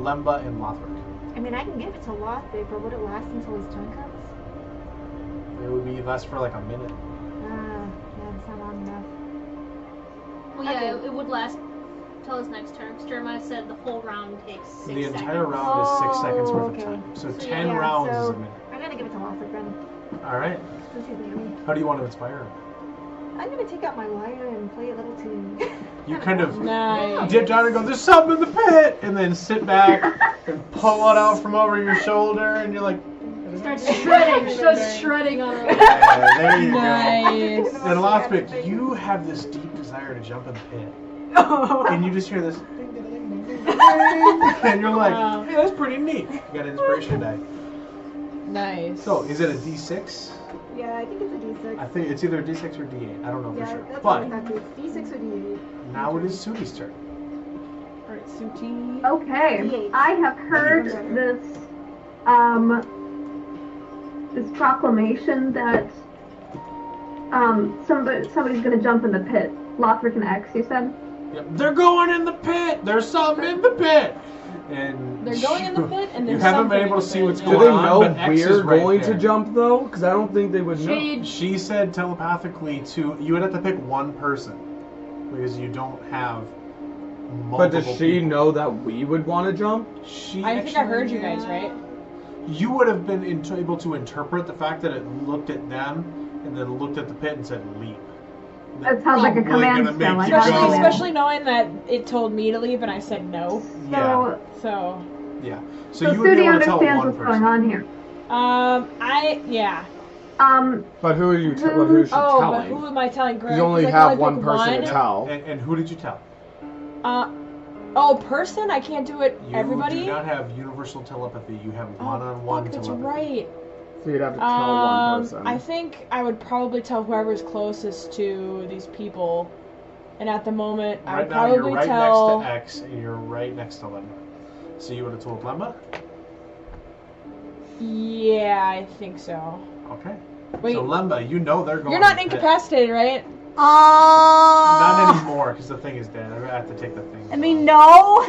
Lemba and Lothrik. I mean, I can give it to Lothrik, but would it last until his turn comes? It would be less for like a minute. Yeah, that's not long enough. Well, yeah, Okay. it would last till his next turn. Because Jeremiah said the whole round takes 6 The seconds. entire round is 6 seconds worth okay. of time. So So 10 yeah, rounds so- is a minute. I'm gonna give it to Lothrik then, Alright. since he's near me. How do you want to inspire her? I'm gonna take out my lyre and play a little tune. You kind of Nice. dip down and go, "There's something in the pit!" And then sit back and pull it out from over your shoulder, and you're like, Starts shredding. Starts shredding on her. "Yeah, there you go." Nice. And Lothrik, you have this deep desire to jump in the pit. And you just hear this ding, ding, ding, ding, ding, ding, and you're like, Wow. "Hey, that's pretty neat." You got an inspiration die. Nice. So, is it a D6? Yeah, I think it's a D6. I think it's either a D6 or D8. I don't know for Yeah, sure. that's what I But thought. It's D6 or D8. now it is Sudi's turn. All right, Suti. Okay, I have heard this this proclamation that somebody's gonna jump in the pit. Lothrik and X, you said? Yep. They're going in the pit. There's something in the pit. And They're going in the pit, and you there's haven't been something able in to the see pit, what's yeah. Do going they on. know but X is we're right going there. to jump though? Because I don't think they would know. Jade. She said telepathically to you would have to pick one person because you don't have multiple. But does she people. know that we would want to jump? She I think I heard actually- you guys, right? You would have been able to interpret the fact that it looked at them and then looked at the pit and said leap. That sounds like a Probably command gonna spell. make I you got go. it. Especially knowing that it told me to leave and I said no. Yeah. So, Yeah. So So you would be Sudi able to tell understands one what's person. going on here. yeah. But who are you? Who's she Oh, but telling? who am I telling? Greg? You only 'Cause I can have only one pick person to one. tell. And who did you tell? Person? I can't do it. You Everybody? do not have universal telepathy. You have one-on-one fuck, that's telepathy. right. So you'd have to tell one person. I think I would probably tell whoever's closest to these people. And at the moment, I Right would now, you're probably right tell. next to X, and you're right next to Lemba. So you would have told Lemba? Yeah, I think so. Okay. Wait, So Lemba, you know they're going. you're not to the pit. incapacitated, right? Not anymore, because the thing is dead. I have to take the thing. I mean, no.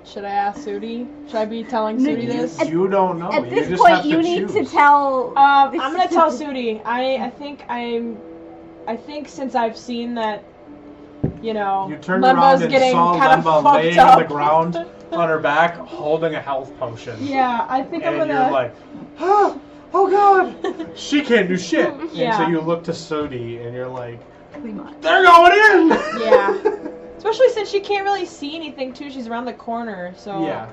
Should I ask Sudi? Should I be telling Sudi this? You don't know. At You this just point, have to you need to choose. tell. I'm gonna tell Sudi. I think since I've seen that you know, You turned Lemba's around and getting saw kind of Lemba fucked laying up. on the ground on her back, holding a health potion. Yeah, I think I'm And gonna. you're like, oh God, she can't do shit. Yeah. And so you look to Sudi and you're like, Pretty much. they're going in. Yeah. Especially since she can't really see anything too. She's around the corner, so. Yeah.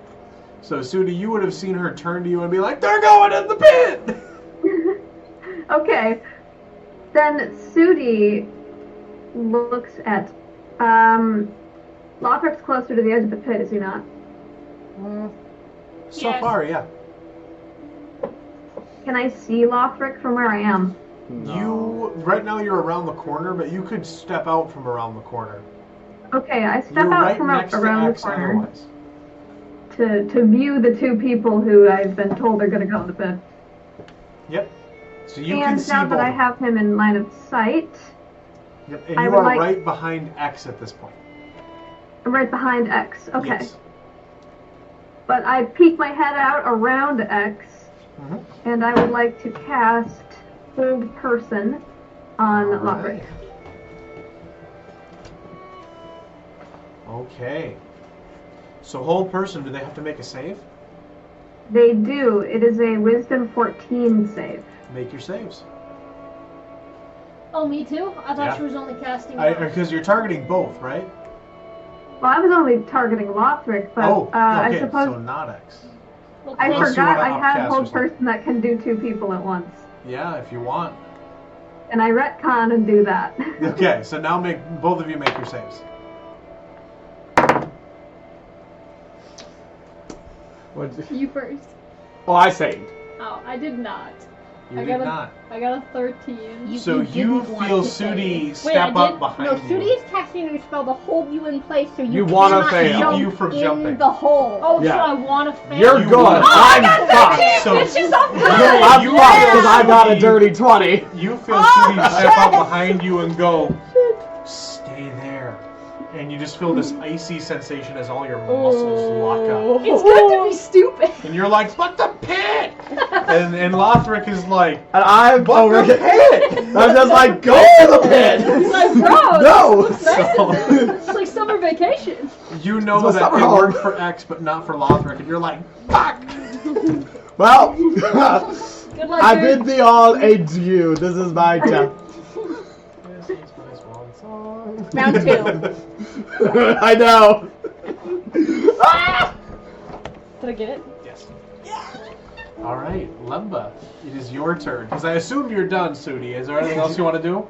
So Sudi, you would have seen her turn to you and be like, they're going in the pit. Okay. Then Sudi looks at. Lothrik's closer to the edge of the pit, is he not? So Yes. far, yeah. Can I see Lothrik from where I am? You right now you're around the corner, but you could step out from around the corner. Okay, I step You're out right from next around to the X corner otherwise. to view the two people who I've been told are going to go in the pit. Yep. So you can And see now both. that I have him in line of sight, Yep. And I you would are like- right behind X at this point. I'm right behind X. Okay. Yes. But I peek my head out around X, Mhm. and I would like to cast Hold Person on Lothrik. Alright. Okay. So hold person, do they have to make a save? They do. It is a Wisdom 14 save. Make your saves. Oh, me too? I thought Yeah. she was only casting one. Because you're targeting both, right? Well, I was only targeting Lothrik, but okay. I suppose So not X. Well, I Unless you forgot wanna I had upcast Hold yourself. Person that can do two people at once. Yeah, if you want. And I retcon and do that. Okay, so now both of you make your saves. You first. Oh, I saved. Oh, I did not. You I did got a- not. I got a 13. So you didn't want feel to fail. Sudi Wait, step I up did? behind No, you. Sudi is casting a spell to hold you in place so You you wanna cannot fail. jump Keep you from in jumping. the hole. Oh, Yeah. so I want to fail? You're You good. would- I'm fucked. So I'm you fucked feel because I got a Sudi- dirty 20. You feel Sudi step up behind you and go, stay there. And you just feel this icy sensation as all your muscles lock up. It's good to be stupid. And you're like, but the pit! and Lothrik is like, And I'm but over the here. pit! I'm just like, go to the pit. He's like, bro, No. it's nice in there. It's like summer vacation. You know It's a that summer it home. worked for X, but not for Lothrik. And you're like, fuck! Well, Good luck, I dude. bid thee all adieu. This is my death. Round 2. I know. Did I get it? Yes. All right, Lemba, it is your turn. Because I assume you're done, Sudi. Is there anything else you want to do?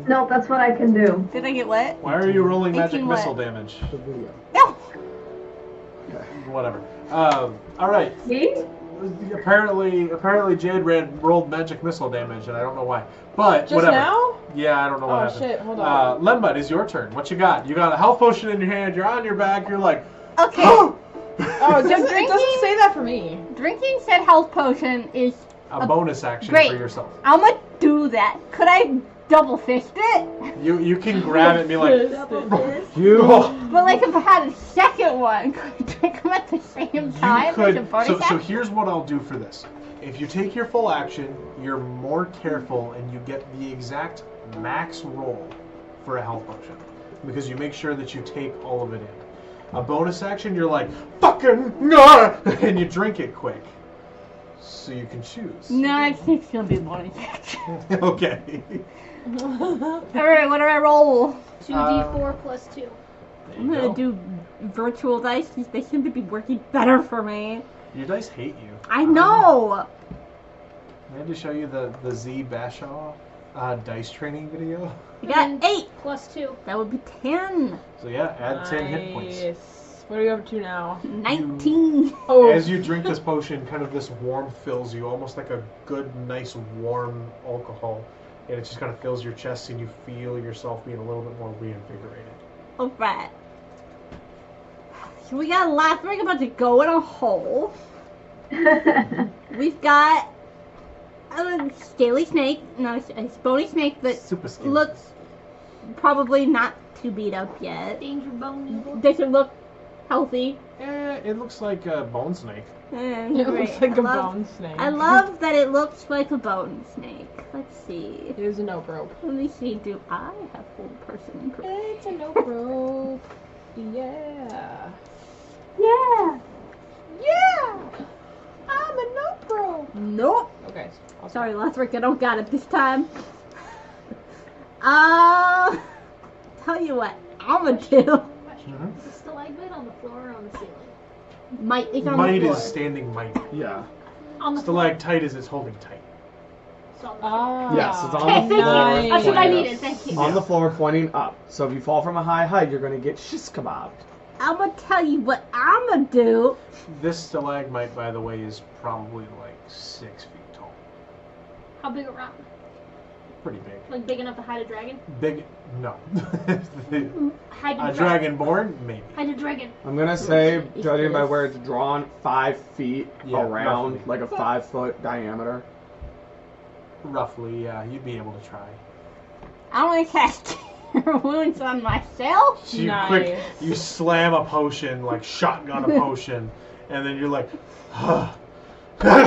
Nope, that's what I can do. Did I get what? Why are you rolling magic 18 what? missile damage? No. Whatever. All right. Me? Apparently Jade rolled magic missile damage, and I don't know why. But Just whatever. now? Yeah, I don't know what Oh happened. shit, hold on. Lemba, it is your turn. What you got? You got a health potion in your hand. You're on your back. You're like, Okay. Oh, it doesn't drinking? say that for me. Drinking said health potion is. a bonus action Great. for yourself. I'm gonna do that. Could I double fist it? You can grab it and be like, You. But like if I had a second one, could I drink them at the same you time? could. As a bonus So action? here's what I'll do for this. If you take your full action, you're more careful and you get the exact max roll for a health potion. Because you make sure that you take all of it in. A bonus action, you're like, fucking no! And you drink it quick. So you can choose. No, I think it's gonna be bonus action. Okay. Alright, what do I roll? 2d4 plus 2. There I'm you gonna go. do virtual dice because they seem to be working better for me. Your dice hate you. I know! I had to show you the Z Bashaw dice training video. I got 8. Plus 2. That would be 10. So yeah, add 10 hit points. Nice. What are you up to now? 19. Oh, As you drink this potion, kind of this warmth fills you, almost like a good, nice, warm alcohol. And it just kind of fills your chest and you feel yourself being a little bit more reinvigorated. Alright. So we got Lothrik about to go in a hole. We've got a scaly snake, not a bony snake that Super skinny. looks probably not too beat up yet. Danger bone noodle. Does it look Healthy. It looks like a bone snake. It looks like a bone snake. I love that it looks like a bone snake. Let's see. Here's a nope rope. Let me see. Do I have full person? It's a nope rope. Yeah. Yeah. Yeah! I'm a nope rope. Nope. Okay. I'll Sorry, Lothrik, I don't got it this time. Tell you what, I'ma do. Is the stalagmite on the floor or on the ceiling? Might is on Might the floor. is standing might. Yeah. On the floor. Stalactite is it's holding tight. So on the floor. Yes, it's on Okay, the thank floor. you. That's what I pointing needed. up. Thank you. On the floor, pointing up. So if you fall from a high height, you're gonna get shish kebabbed. I'ma tell you what I'ma do. This stalagmite, by the way, is probably like 6 feet tall. How big around? Pretty big. Like big enough to hide a dragon? Big? No. Hide A dragonborn? Maybe. Hide a dragon. I'm gonna say, judging by where it's drawn, 5 feet Yeah, around, roughly. like a 5-foot diameter. Roughly, yeah. You'd be able to try. I wanna cast Cure Wounds on myself. So you Nice. quick, you slam a potion, like shotgun a potion, and then you're like, Pretty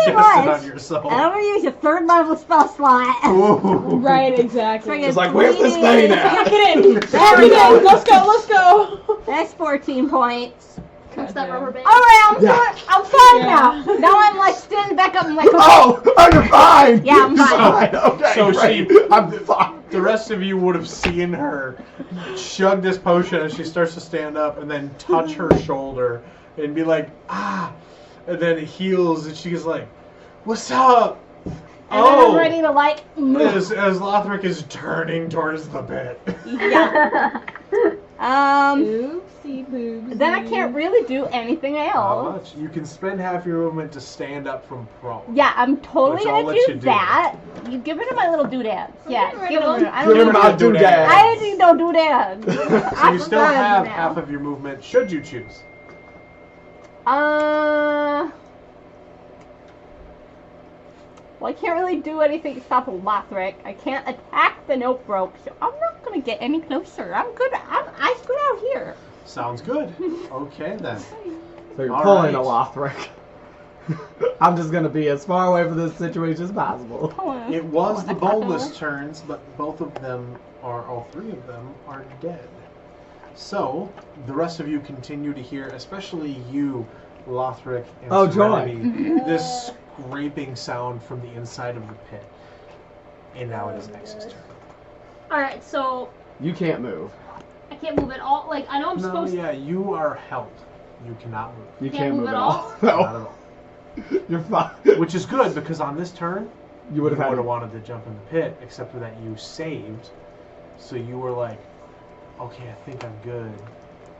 it much. on yourself. I'm gonna use a 3rd level spell slot. Ooh. Right, exactly. Friggin' It's like, where's this bleeding. thing at? Tuck it in. There we go. Let's go. Let's go. That's 14 points. What's that rubber band? Alright, Yeah. I'm fine Yeah. now. Now I'm like standing back up and like, Oh, you're fine! Yeah, I'm You're fine. Okay, So great. she- I'm fine. The rest of you would have seen her chug this potion as she starts to stand up and then touch her shoulder and be like, ah, and then it heals and she's like, what's up? and then I'm Oh, ready to like move. as Lothrik is turning towards the pit. Yeah. Oopsie boobsie. Then I can't really do anything How else. much? You can spend half your movement to stand up from prone. Yeah, I'm totally Which I'll gonna let do you do. that. You give it to my little doodads. Yeah, getting rid give of it. them. I Give don't him know. my doodad. I didn't know doodads. So you still have half of your movement, should you choose. Well, I can't really do anything to stop Lothrik. I can't attack the nope rope, so I'm not gonna get any closer. I'm good. I'm good out here. Sounds good. Okay then. So you're All pulling right. a Lothrik. I'm just gonna be as far away from this situation as possible. It was the boneless turns, but both of them are, all 3 of them are dead. So, the rest of you continue to hear, especially you, Lothrik and Oh, joy. Serenity, this scraping sound from the inside of the pit. And now it is X's turn. Alright, so You can't move. I can't move at all. Like, I know I'm No, supposed yeah, you are held. You cannot move. You Can't can't move move at at all. Not No, at all. you're fine. Which is good, because on this turn, You would have had. wanted to jump in the pit, except for that you saved. So you were like, okay, I think I'm good.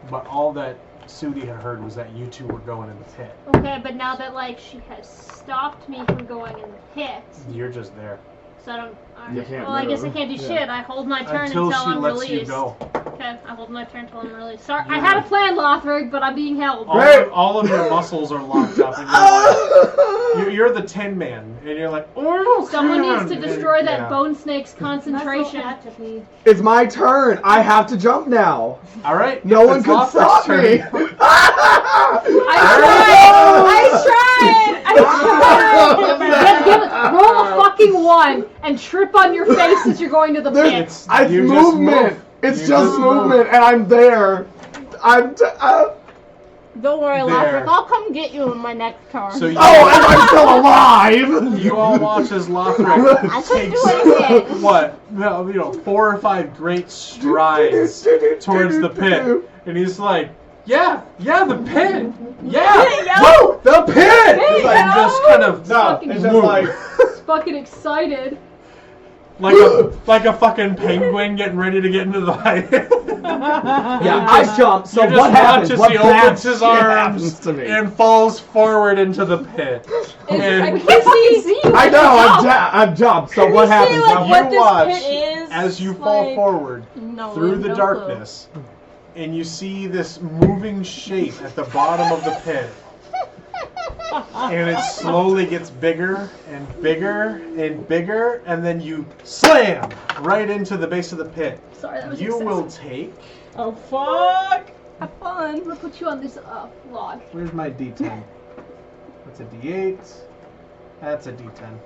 But all that Sudi had heard was that you two were going in the pit. Okay, but now that, like, she has stopped me from going in the pit, You're just there. so I don't... Alright. You can't Well, I guess I move. can't do Yeah. shit. I hold my turn Until until she I'm lets released. you go. Okay, I hold my turn until I'm released. Sorry, I Yeah. had a plan, Lothrik, but I'm being held. All of your muscles are locked up, and you're the Tin Man, and you're like, oh, Someone needs to and- destroy that yeah. bone snake's concentration. It's my turn. I have to jump now. All right. No one it's could Lothrik's stop turn. me. Roll a fucking 1 and trip on your face as you're going to the pit. It's, It's you just movement. move. It's You just just move. movement, and I'm there. Don't worry, There. Lothrik. I'll come get you in my next turn. So you, Oh, am I still alive? you all watch as Lothrik I couldn't takes do anything. what, 4 or 5 great strides towards the pit, and he's like, yeah, the pit, woo, the pit. Like just kind of No, it's just move. like He's fucking excited. like a fucking penguin getting ready to get into the fight. yeah. I jump. So You just what happens? watch as What he bad opens his shit happens arms to me? and falls forward into the pit. And Can't see you. I know. I've jumped. So what happens? like, I'm- what you this watch pit is, as you fall like- forward No, through the no darkness, and you see this moving shape at the bottom of the pit. And it slowly gets bigger and bigger and bigger, and then you slam right into the base of the pit. Sorry, that was You excessive. will take Oh fuck! Have fun. I'm gonna put you on this log. Where's my D10? That's a D8. That's a D10.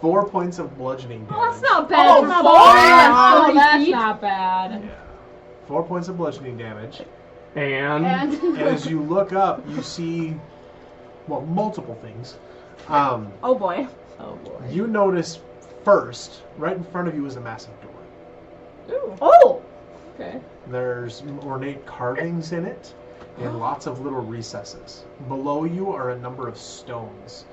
4 points of bludgeoning damage. Oh, that's not bad. Oh, for a four? barbarian. Oh, 30 that's feet. not bad. Yeah. 4 points of bludgeoning damage. And And as you look up, you see, well, multiple things. Oh boy. Oh boy. You notice first, right in front of you is a massive door. Ooh. Oh! Okay. There's ornate carvings in it and lots of little recesses. Below you are a number of stones.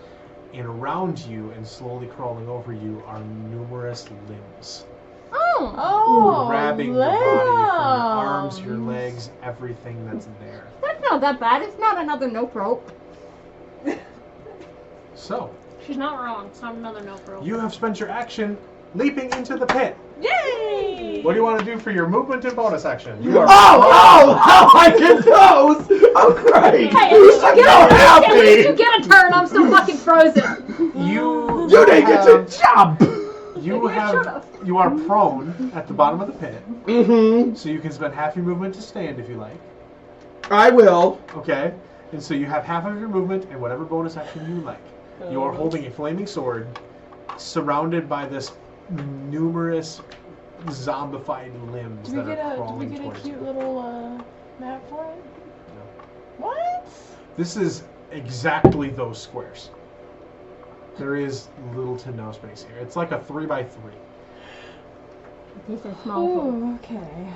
And around you and slowly crawling over you are numerous limbs. Oh! Oh, Grabbing your body from your arms, limbs. your legs, everything that's there. That's not that bad. It's not another nope rope. So, She's not wrong. It's not another no rope. you have spent your action leaping into the pit. Yay! What do you want to do for your movement and bonus action? You are oh, I get those! Oh, great! Hey, You should be at least you happy! get a turn. I'm still fucking frozen. you didn't get to jump! you are prone at the bottom of the pit, Mm-hmm. so you can spend half your movement to stand if you like. I will. Okay, and so you have half of your movement and whatever bonus action you like. You are holding a flaming sword, surrounded by this numerous zombified limbs Do we that get are a crawling cute towards you. little map for it? What? This is exactly those squares. There is little to no space here. It's like a 3x3. These are small folk. Oh, okay.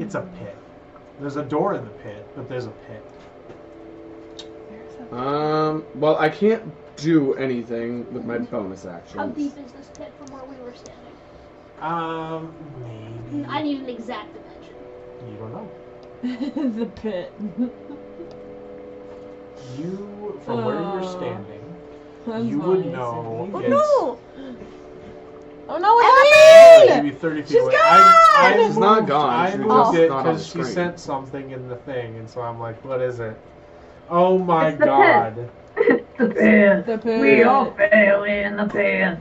It's a pit. There's a door in the pit, but there's a pit. Well, I can't do anything with my bonus action. How deep is this pit from where we were standing? Maybe. I need an exact dimension. You don't know. The pit. You, from where you're standing, That's you would funny. know Oh it's no! Oh no, what happened? maybe 30 feet She's away. gone! I She's not moved- gone. I She moved just it not on the because she screen. sent something in the thing, and so I'm like, what is it? Oh my It's the god. the pit. The pit. We all fail in the pit.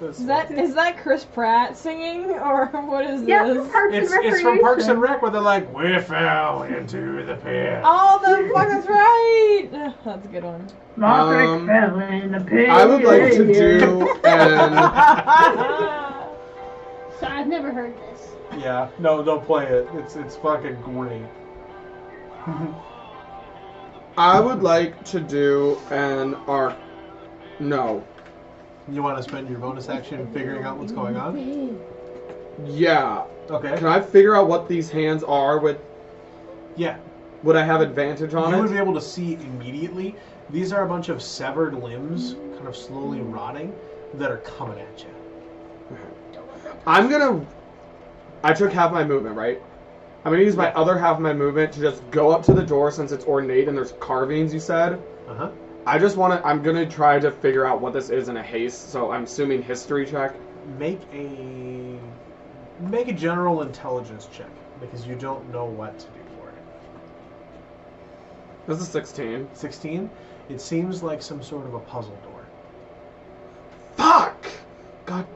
This- Is that Chris Pratt singing, or what is Yes, this? Parks and It's from Parks and Recreation. Rec where they're like, we fell into the pit. Oh, the fuck, that's right! That's a good one. Lothrik fell in the pit. I would like to do an So I've never heard this. Yeah, no, don't play it. It's fucking great. I would like to do an arc. No. You want to spend your bonus action figuring out what's going on? Yeah. Okay. Can I figure out what these hands are with? Yeah. Would I have advantage on You would it? be able to see immediately. These are a bunch of severed limbs, kind of slowly rotting, that are coming at you. I'm gonna. I took half my movement, right? I'm gonna use my other half of my movement to just go up to the door since it's ornate and there's carvings. You said. Uh-huh. I just want to. I'm gonna try to figure out what this is in a haste. So I'm assuming history check. Make a general intelligence check, because you don't know what to do for it. This is 16. 16? It seems like some sort of a puzzle door. Fuck! God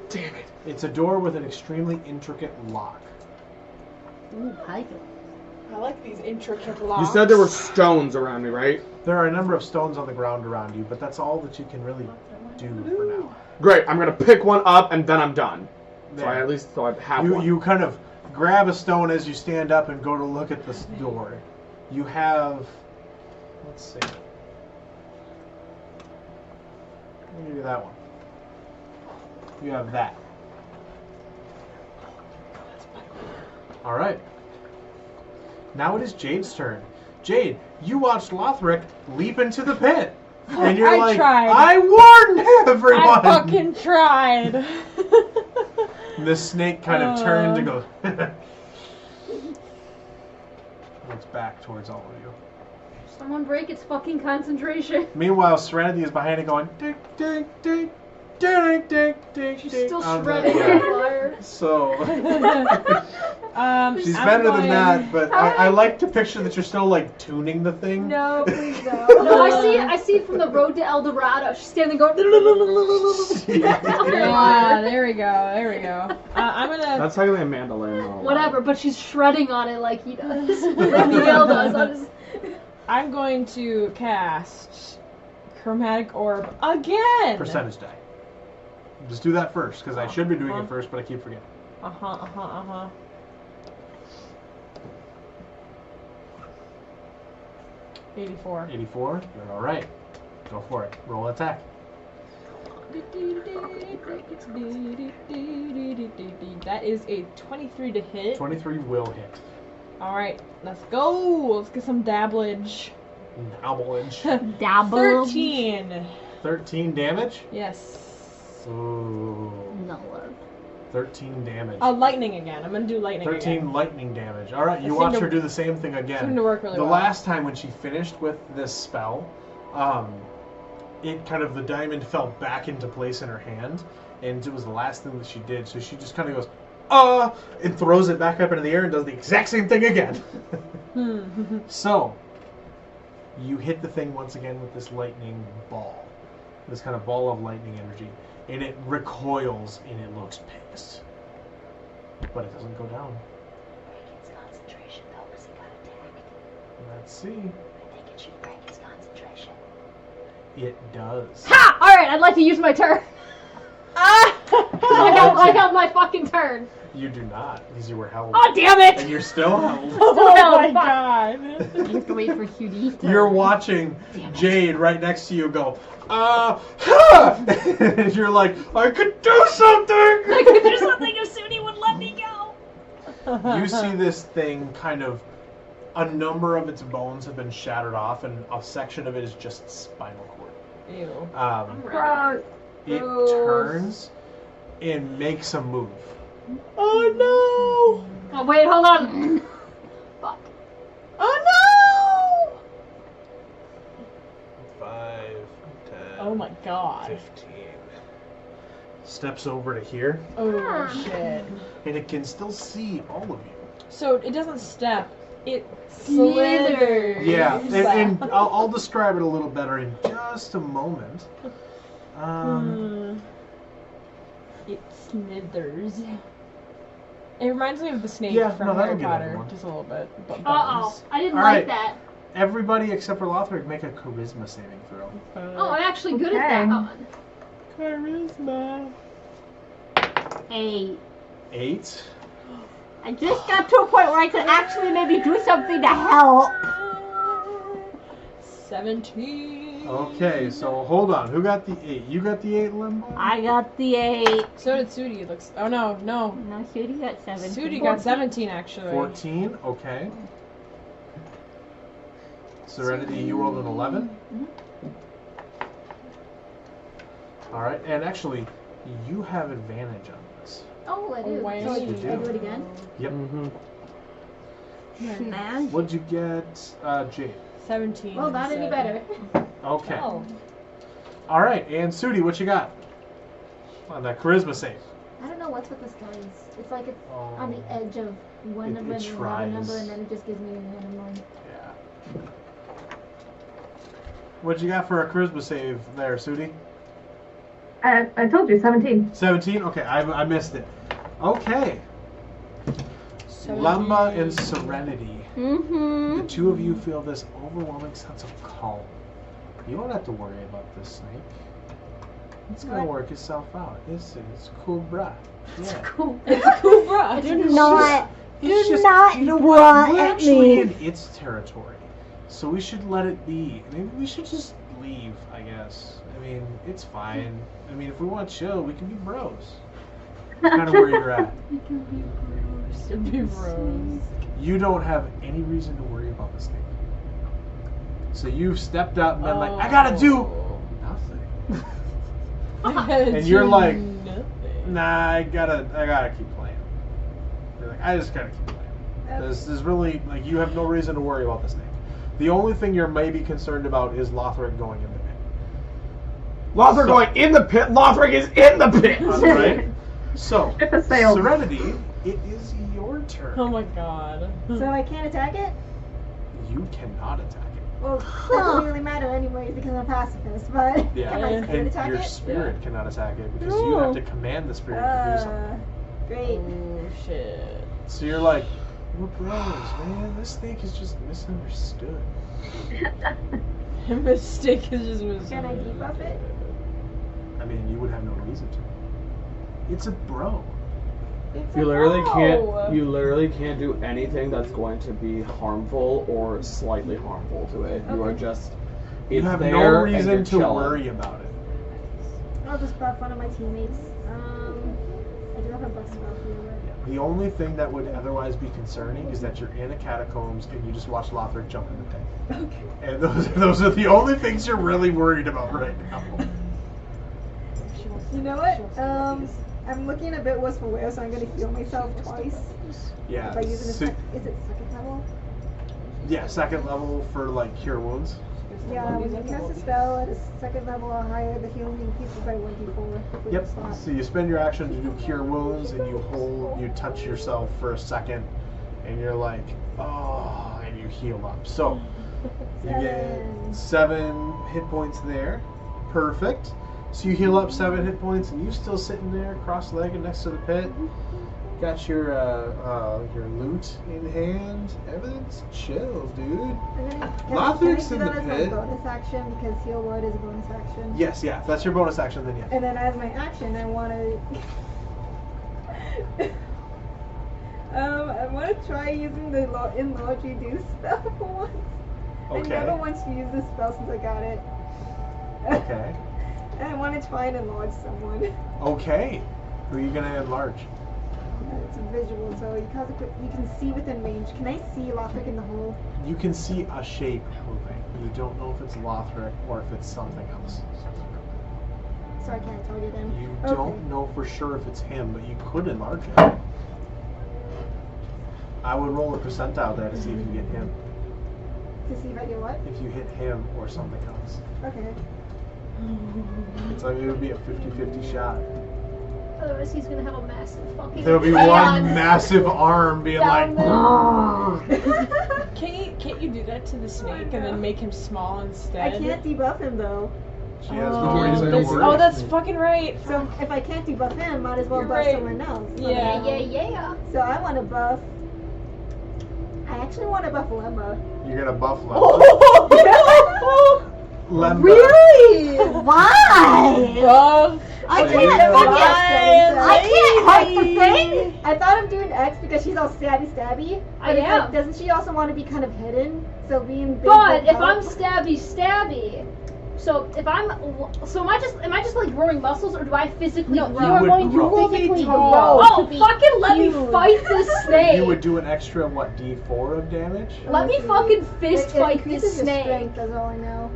damn it. It's a door with an extremely intricate lock. Ooh, hi. I like these intricate locks. You said there were stones around me, right? There are a number of stones on the ground around you, but that's all that you can really do for now. Great. I'm gonna pick one up and then I'm done. So There. I have one. You kind of grab a stone as you stand up and go to look at this door. You have, let's see. Let me give you that one. You have that. All right. Now it is Jade's turn. Jade, you watched Lothrik leap into the pit. And you're I like, tried. I warned everyone! I fucking tried. And the snake kind of turned and goes. Looks back towards all of you. Someone break its fucking concentration. Meanwhile, Serenity is behind it going, ding, ding, ding, She's still shredding Yeah. the fire. So she's I'm better than going- that, but I like to picture that you're still like tuning the thing. No, please no. No, I see it from the road to El Dorado. She's standing going. Yeah, there we go. I'm gonna. That's technically a mandolin. though. Whatever, but she's shredding on it like he does. Like Miguel does. I'm going to cast Chromatic Orb again. Percentage die. Just do that first, because I should be doing it first, but I keep forgetting. 84. 84. You're all right. Go for it. Roll attack. That is a 23 to hit. 23 will hit. All right, let's go. Let's get some dabblage. Avalanche. Dabble. 13. 13 damage. Yes. Ooh. No love. 13 damage. Lightning again. I'm gonna do lightning 13 again. lightning damage. All right, you That watch seemed her to- do the same thing again. Seemed to work really The well. last time when she finished with this spell, it kind of the diamond fell back into place in her hand, and it was the last thing that she did. So she just kind of goes, and throws it back up into the air and does the exact same thing again. So you hit the thing once again with this lightning ball, this kind of ball of lightning energy, and it recoils and it looks pissed, but it doesn't go down. His concentration though, because he got attacked. Let's see. I think it should break his concentration. It does. Ha! Alright, I'd like to use my turn. I got my fucking turn. You do not, because you were held. Oh, damn it! And you're still held. Oh my god. You have to wait for Cutie. You're watching Jade right next to you go, huh! And you're like, I could do something! I could do something if Suni would let me go. You see this thing kind of, a number of its bones have been shattered off, and a section of it is just spinal cord. Ew. Gross. It Gross. turns and makes a move. Oh Oh, wait, hold on. Fuck. no! Oh no! 5, 10, Oh my god. 15. Steps over to here, Oh shit. and it can still see all of you. So it doesn't step. It slithers. Yeah, and I'll describe it a little better in just a moment. It slithers. It reminds me of the snake Yeah, from no, that'll Harry get Potter, everyone. just a little bit. But Uh-oh. I didn't All like right. that. Everybody except for Lothrik make a charisma saving throw. Oh, I'm actually good at Okay. that. Charisma. 8. 8. I just got to a point where I could actually maybe do something to help. 17. Okay, so hold on. Who got the 8? You got the 8, Lemba? I got the 8. So did Sudi. It looks. Oh no. No, Cutie got 7. Sudi got 17 actually. 14. Okay. Serenity, you rolled an 11. All right, and actually, you have advantage on this. Oh, I do. Oh, wow. So I You do do. it again? Yep. Mm-hmm. Man. What'd you get, Jade? 17. Well, not any better. Okay. Oh. All right, and Sudi, what you got on that charisma save? I don't know what's with this dice. It's like it's Oh, on the edge of one It- number it and another tries. number, and then it just gives me a random one. yeah. What'd you got for a charisma save there, Sudi? I told you, 17. 17? Okay, I missed it. Okay. Lemba and Serenity. Mm-hmm. The two of you feel this overwhelming sense of calm. You don't have to worry about this snake. It's gonna work itself out. It's cool, bruh. Yeah. Cool. Cobra. Do not, It's do just- not you know draw what? We're at actually me. in its territory, so we should let it be. Maybe we should just leave. I guess. I mean, it's fine. I mean, if we want to chill, we can be bros. Kind of where you're at. Be bros. You don't have any reason to worry about this thing. So you've stepped up and been like, I gotta do nothing. And you're like, nothing. Nah, I gotta keep playing. You're like, I just gotta keep playing. There's really, like, you have no reason to worry about this thing. The only thing you're maybe concerned about is Lothrik going in the pit. Lothrik going in the pit. Lothrik is in the pit. Alright. So, Ship has sailed. Serenity, it is your turn. Oh my god. So I can't attack it? You cannot attack it. Well, that doesn't really matter anyways because I'm a pacifist, but Yeah, am I and scared to attack your it? spirit cannot attack it because you have to command the spirit to do something. Great. Oh shit. So you're like, we're bros, man. This thing is just misunderstood. Mistake is just mistake. Can I debuff it? I mean, you would have no reason to. It's a bro. It's You a literally bow. can't. You literally can't do anything that's going to be harmful or slightly harmful to it. You are Okay. just. You It's have there no and reason you're to chilling. worry about it. I'll just buff one of my teammates. I do have a buff spell here. The only thing that would otherwise be concerning is that you're in a catacombs and you just watch Lothrik jump in the pit. Okay. And those are the only things you're really worried about right now. You know what? I'm looking a bit worse for wear, so I'm going to heal myself twice. Yeah. By using si- is it second level? yeah, second level for like cure wounds. Yeah, when you cast a spell at a second level or higher, the healing increases by 1d4 with Yep. the slot. So you spend your action to do cure wounds, and you touch yourself for a second, and you're like, oh, and you heal up. So you get 7 hit points there. Perfect. So you heal up 7 hit points, and you're still sitting there, cross-legged next to the pit. Got your loot in hand. Everything's chill, dude. Lothrik's in the That as my pit. bonus action because heal word is a bonus action. Yes, yeah. If that's your bonus action, then yeah. And then as my action, I want to. I want to try using the enlarge reduce spell for once. Okay. I never once used this spell since I got it. Okay. And I want to try and enlarge someone. Okay. Who are you gonna enlarge? It's visual, so you can see within range. Can I see Lothrik in the hole? You can see a shape moving. You don't know if it's Lothrik or if it's something else. So I can't target him. You Okay. don't know for sure if it's him, but you could enlarge him. I would roll a percentile there to see if you get him. To see if I get what? If you hit him or something else. Okay. It's like it would be a 50-50 shot. Otherwise, he's gonna have a massive fucking. There'll be chaos one massive arm being like, down there. "Grrr." Can't you do that to the snake and then make him small I instead? can't debuff him though. She has Oh, no reason to that's, worry. oh, that's fucking right. So if I can't debuff him, might as well You're buff right. someone else. Yeah. Yeah. So I want to buff. I actually want to buff Lemba. You're gonna buff Lemba. Oh. Lemba. Really? Why? Buff. I Oh, can't. yeah. I can't hurt the thing. I thought I'm doing X because she's all stabby. I But it's am. like, doesn't she also want to be kind of hidden? So being big. But would if I'm help. stabby, so if I'm, so am I just like growing muscles, or do I physically No, grow? you would going grow. to physically be tall. grow. Oh, to be fucking let me huge. fight this snake. You would do an extra, what, D4 of damage? Let me fucking fist It fight increases this your snake. strength, that's all I know.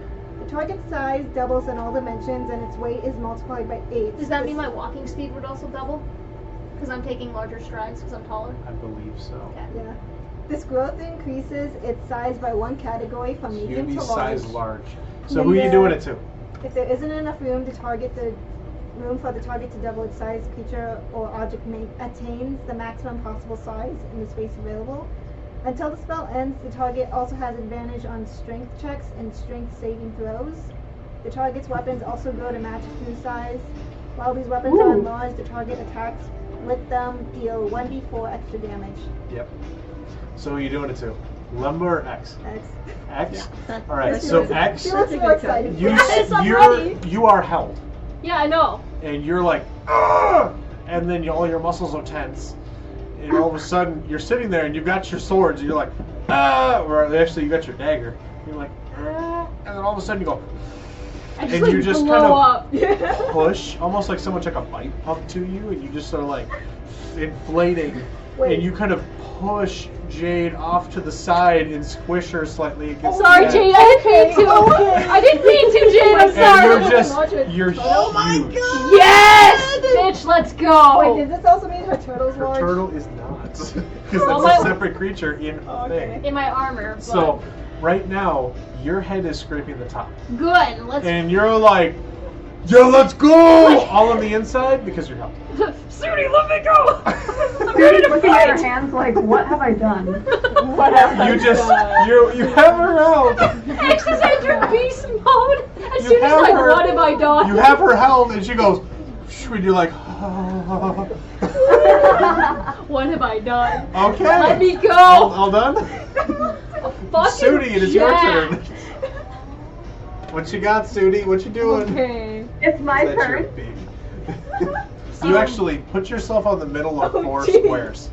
The target size doubles in all dimensions, and its weight is multiplied by 8. Does that mean my walking speed would also double? Because I'm taking larger strides because I'm taller. I believe so. Okay. Yeah. This growth increases its size by 1 category from So you'd medium be to large. size large. So who are you doing it to? If there isn't enough room for the target to double its size, creature or object attains the maximum possible size in the space available. Until the spell ends, the target also has advantage on strength checks and strength saving throws. The target's weapons also grow to match its new size. While these weapons are enlarged, the target attacks with them deal 1d4 extra damage. Yep. So who are you doing it to? Lemba or X? X. X? Alright, so X, She looks more excited. you are held. Yeah, I know. And you're like, "Ugh!" And then all your muscles are tense. And all of a sudden, you're sitting there and you've got your swords, and you're like, ah! Or actually, you got your dagger. You're like, ah! And then all of a sudden, you go, I just And like you just blow kind of- up. push, almost like someone took a bite pump to you, and you just are like inflating. Wait. And you kind of push Jade off to the side and squish her slightly against Sorry, the Jade. I didn't mean to. I didn't mean to, Jade. I'm And sorry. you're huge. Yes, bitch. Let's go. Wait, does this also mean her turtle's Her large? turtle is not. Because Well, that's a my- separate creature in a thing. In my armor. But So, right now, your head is scraping the top. good. Let's. And you're like, Yeah, let's go! All on the inside because you're helping. Sudi, let me go! I'm ready Sudi's to looking at her fight! hands like, what have I done? What have I You just done? you have her held. X is entered beast mode! As You soon as have like, her- what have I done? You have her held, and she goes. And you're like. What have I done? Okay. Let me go! All done. Fucking Sudi, it is your jack. turn. What you got, Sudi? What you doing? Okay. It's my That's your turn. baby. You actually put yourself on the middle of 4 geez. squares.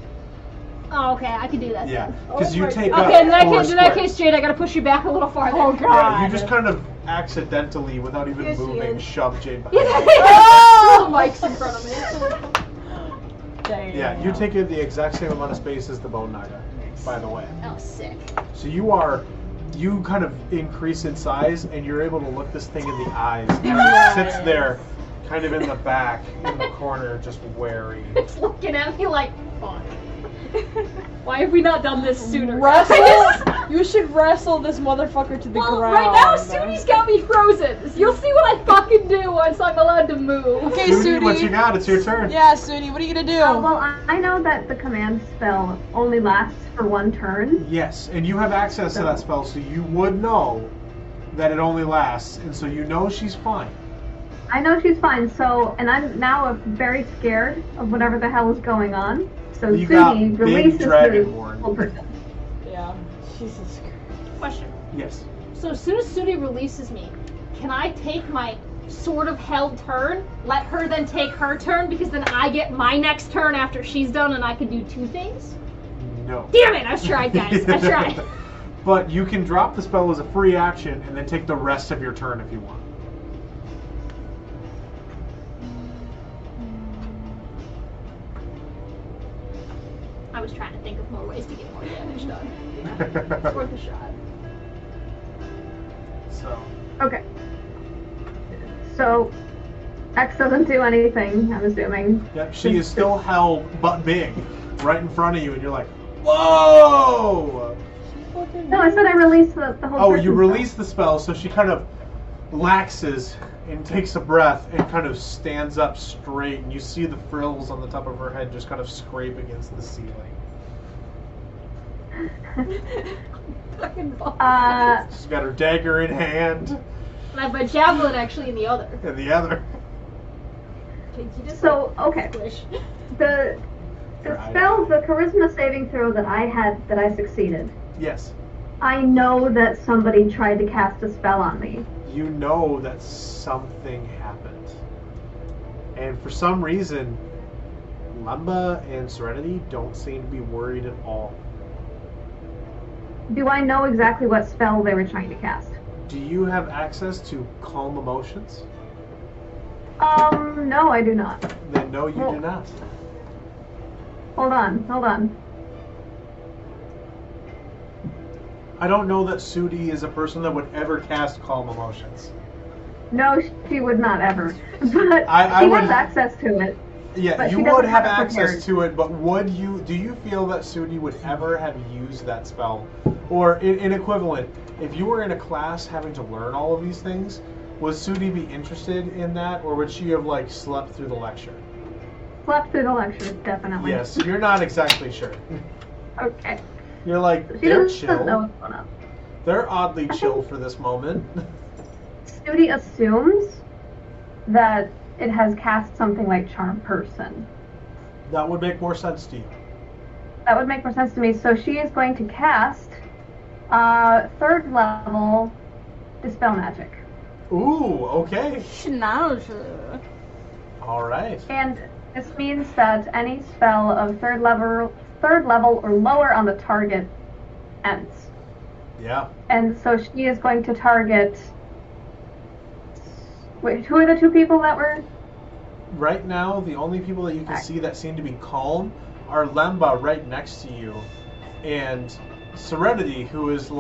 Oh, okay, I can do that. Yeah, then. because you take Okay, up in that, 4 case, in that squares. case, Jade, I gotta push you back a little farther. Oh, Yeah, God. you just kind of accidentally, without even Yes, moving, yes. shove Jade Yeah, behind. the mic's in front of me. Dang. Yeah, you take in the exact same amount of space as the Bone Naga, by the way. Oh, sick. So you kind of increase in size, and you're able to look this thing in the eyes. And it sits there, kind of in the back, in the corner, just wary. It's looking at me like, fuck. Why have we not done this sooner? Wrestle. guys? You should wrestle this motherfucker to the Well, ground. right now, Sudi's got me frozen. You'll see what I fucking do once I'm allowed to move. Okay, Sudi, what you Sudi. got? It's your turn. Yeah, Sudi, what are you gonna do? Well, I know that the command spell only lasts for 1 turn. Yes, and you have access to that spell, so you would know that it only lasts, and so you know she's fine. I know she's fine, and I'm now very scared of whatever the hell is going on. So You got Sudi big releases dragonborn. the full person. Yeah. Jesus Christ. Question. Yes. So as soon as Sudi releases me, can I take my sort of held turn, let her then take her turn, because then I get my next turn after she's done and I can do 2 things? No. Damn it, I tried, guys. I tried. But you can drop the spell as a free action and then take the rest of your turn if you want. I was trying to think of more ways to get more damage done. It's worth a shot. So. Okay. So, X doesn't do anything, I'm assuming. Yep, she is still held, but big, right in front of you, and you're like, whoa! No, I said I released the whole Oh, person you spell. release the spell, so she kind of laxes and takes a breath and kind of stands up straight, and you see the frills on the top of her head just kind of scrape against the ceiling. Fucking ball. She's got her dagger in hand, And I have my javelin actually in the other. and the other. Okay, you just So, okay. squish. The spell, the charisma saving throw that I succeeded. Yes, I know that somebody tried to cast a spell on me. you know that something happened. And for some reason, Lemba and Serenity don't seem to be worried at all. Do I know exactly what spell they were trying to cast? Do you have access to calm emotions? No, I do not. Then no, you do not. Hold on. I don't know that Sudi is a person that would ever cast calm emotions. No, she would not ever. But I she would- has access to it. Yeah, But you she would doesn't have have it access prepared. to it, but do you feel that Sudi would ever have used that spell? Or in equivalent, if you were in a class having to learn all of these things, would Sudi be interested in that, or would she have slept through the lecture? Slept through the lecture, definitely. Yes, you're not exactly sure. Okay. You're like, She they're doesn't know chill. what's going on. They're oddly chill for this moment. Studi assumes that it has cast something like Charm Person. That would make more sense to you. That would make more sense to me. So she is going to cast 3rd level Dispel Magic. Ooh, okay. Schnauzer. All right. And this means that any spell of 3rd level or lower on the target ends. Yeah. And so she is going to target. Wait, who are the 2 people that were? Right now, the only people that you can see that seem to be calm are Lemba right next to you, and Serenity, who is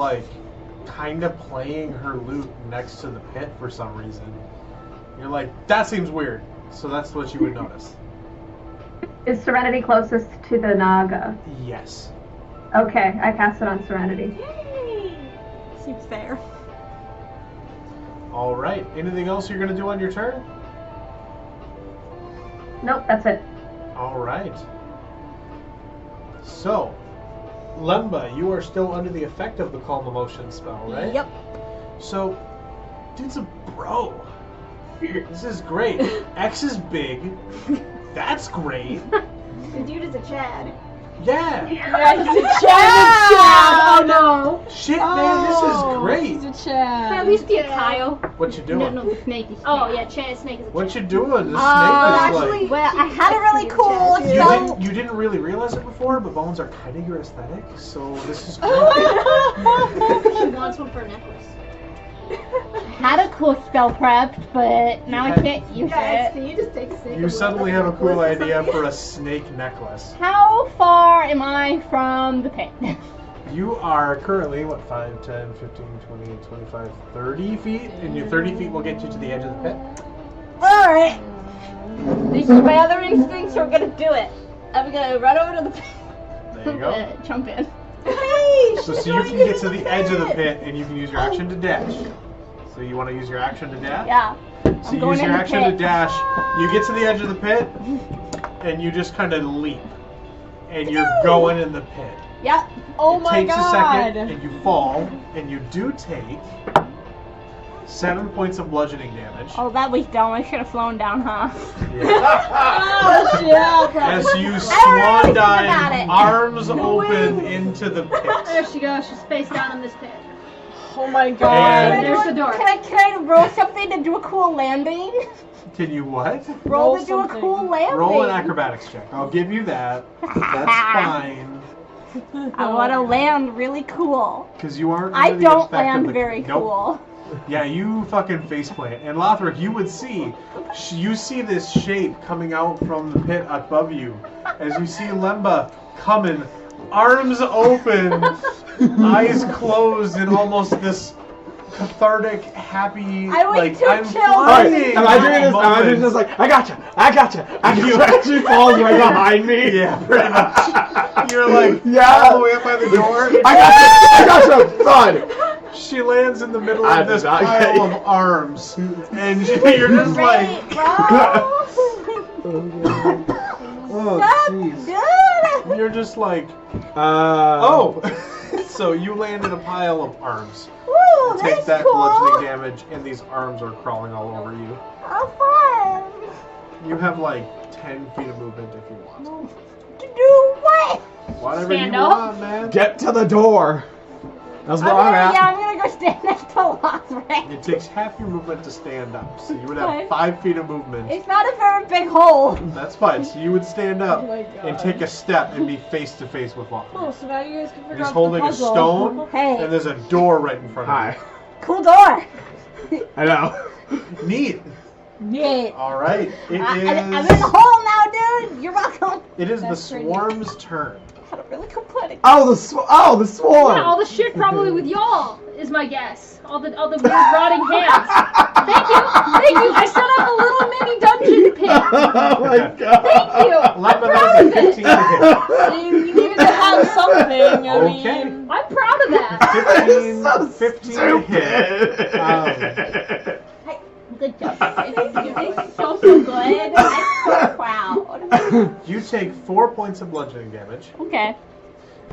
kind of playing her lute next to the pit for some reason. You're like, that seems weird. So that's what you would notice. Is Serenity closest to the Naga? Yes. Okay, I cast it on Serenity. Seems fair. All right. Anything else you're gonna do on your turn? Nope, that's it. All right. So, Lemba, you are still under the effect of the Calm Emotion spell, right? Yep. So, dude's a bro. This is great. X is big. That's great. The dude is a Chad. Yeah. Oh no! Shit, man, this is great. He's a Chad. At least be a Kyle. What you doing? No, the snake is. Oh yeah, Chad Snake is a What Chad. you doing? The snake is actually- like. Well, I had a really cool You spell. didn't really realize it before, but bones are kind of your aesthetic, so this is great. She wants one for a necklace. Had a cool spell prepped, but now I can't use Guys, it. can you just take a second? You suddenly have a cool idea for a snake necklace. How far am I from the pit? You are currently, 5, 10, 15, 20, 25, 30 feet, and your 30 feet will get you to the edge of the pit. Alright. These are my other instincts are gonna do it. I'm gonna run over to the pit. There you go. Jump in. Hey, So you can get to the edge of the pit, and you can use your action to dash. So you want to use your action to dash? Yeah. So I'm you going use your in the action pit. to dash. You get to the edge of the pit, and you just kind of leap. And you're going in the pit. Yep. Oh It my takes god! a second, and you fall, and you do take 7 points of bludgeoning damage. Oh, that was dumb. I should have flown down, huh? Oh shit! As you I swan already think about dive, it. arms open into the There pit. she goes. She's face down in this pit. Oh my And- god! There's the door. Can I roll something to do a cool landing? Can you what? Roll to do a something. cool landing. Roll an acrobatics check. I'll give you that. That's fine. I want to land really cool. Because you aren't I under the don't effect of land the- very Nope. cool. Yeah, you fucking faceplant. And Lothrik, you would see, you see this shape coming out from the pit above you. As you see Lemba coming, arms open, eyes closed in almost this cathartic, happy, I went like, too I'm chill. flying. Alright, am I doing this? Am I doing this like, I gotcha. And she falls right behind me. Yeah, pretty much. You're like, Yeah. all the way up by the door. I gotcha, son. She lands in the middle I of this did not get pile you. of arms. And you're just Great, like, bro. Oh, That's jeez. good. you're just like, Oh. So you land in a pile of arms. Woo, Take that's that cool. bludgeoning damage, and these arms are crawling all over you. How fun. You have like 10 feet of movement if you want. To do what? Whatever Stand you up. want, man. Get to the door. That's where I'm at. I'm gonna go stand next to Lothrik. It takes half your movement to stand up, so you would have Okay. 5 feet of movement. It's not a very big hole. That's fine. So you would stand up Oh my god. and take a step and be face to face with Oh, Lothrik. so now you guys can figure He's out holding the a puzzle. stone, Hey. and there's a door right in front of Hi. Cool door. I know. you. Neat. Yeah. All right. It I'm in the is. hole now, dude. You're welcome. It is the That's pretty. swarm's turn. Had a really cool planning. Oh, the swarm. Yeah, all the shit probably with y'all is my guess. All the weird rotting hands. Thank you. I set up a little mini dungeon pit. Oh my god. Thank you. Lemba, that is a 15 to hit. You needed to have something. I Okay. mean, I'm proud of that. 15 to hit. Good job. You did so good. I'm so proud. You take 4 points of bludgeoning damage Okay.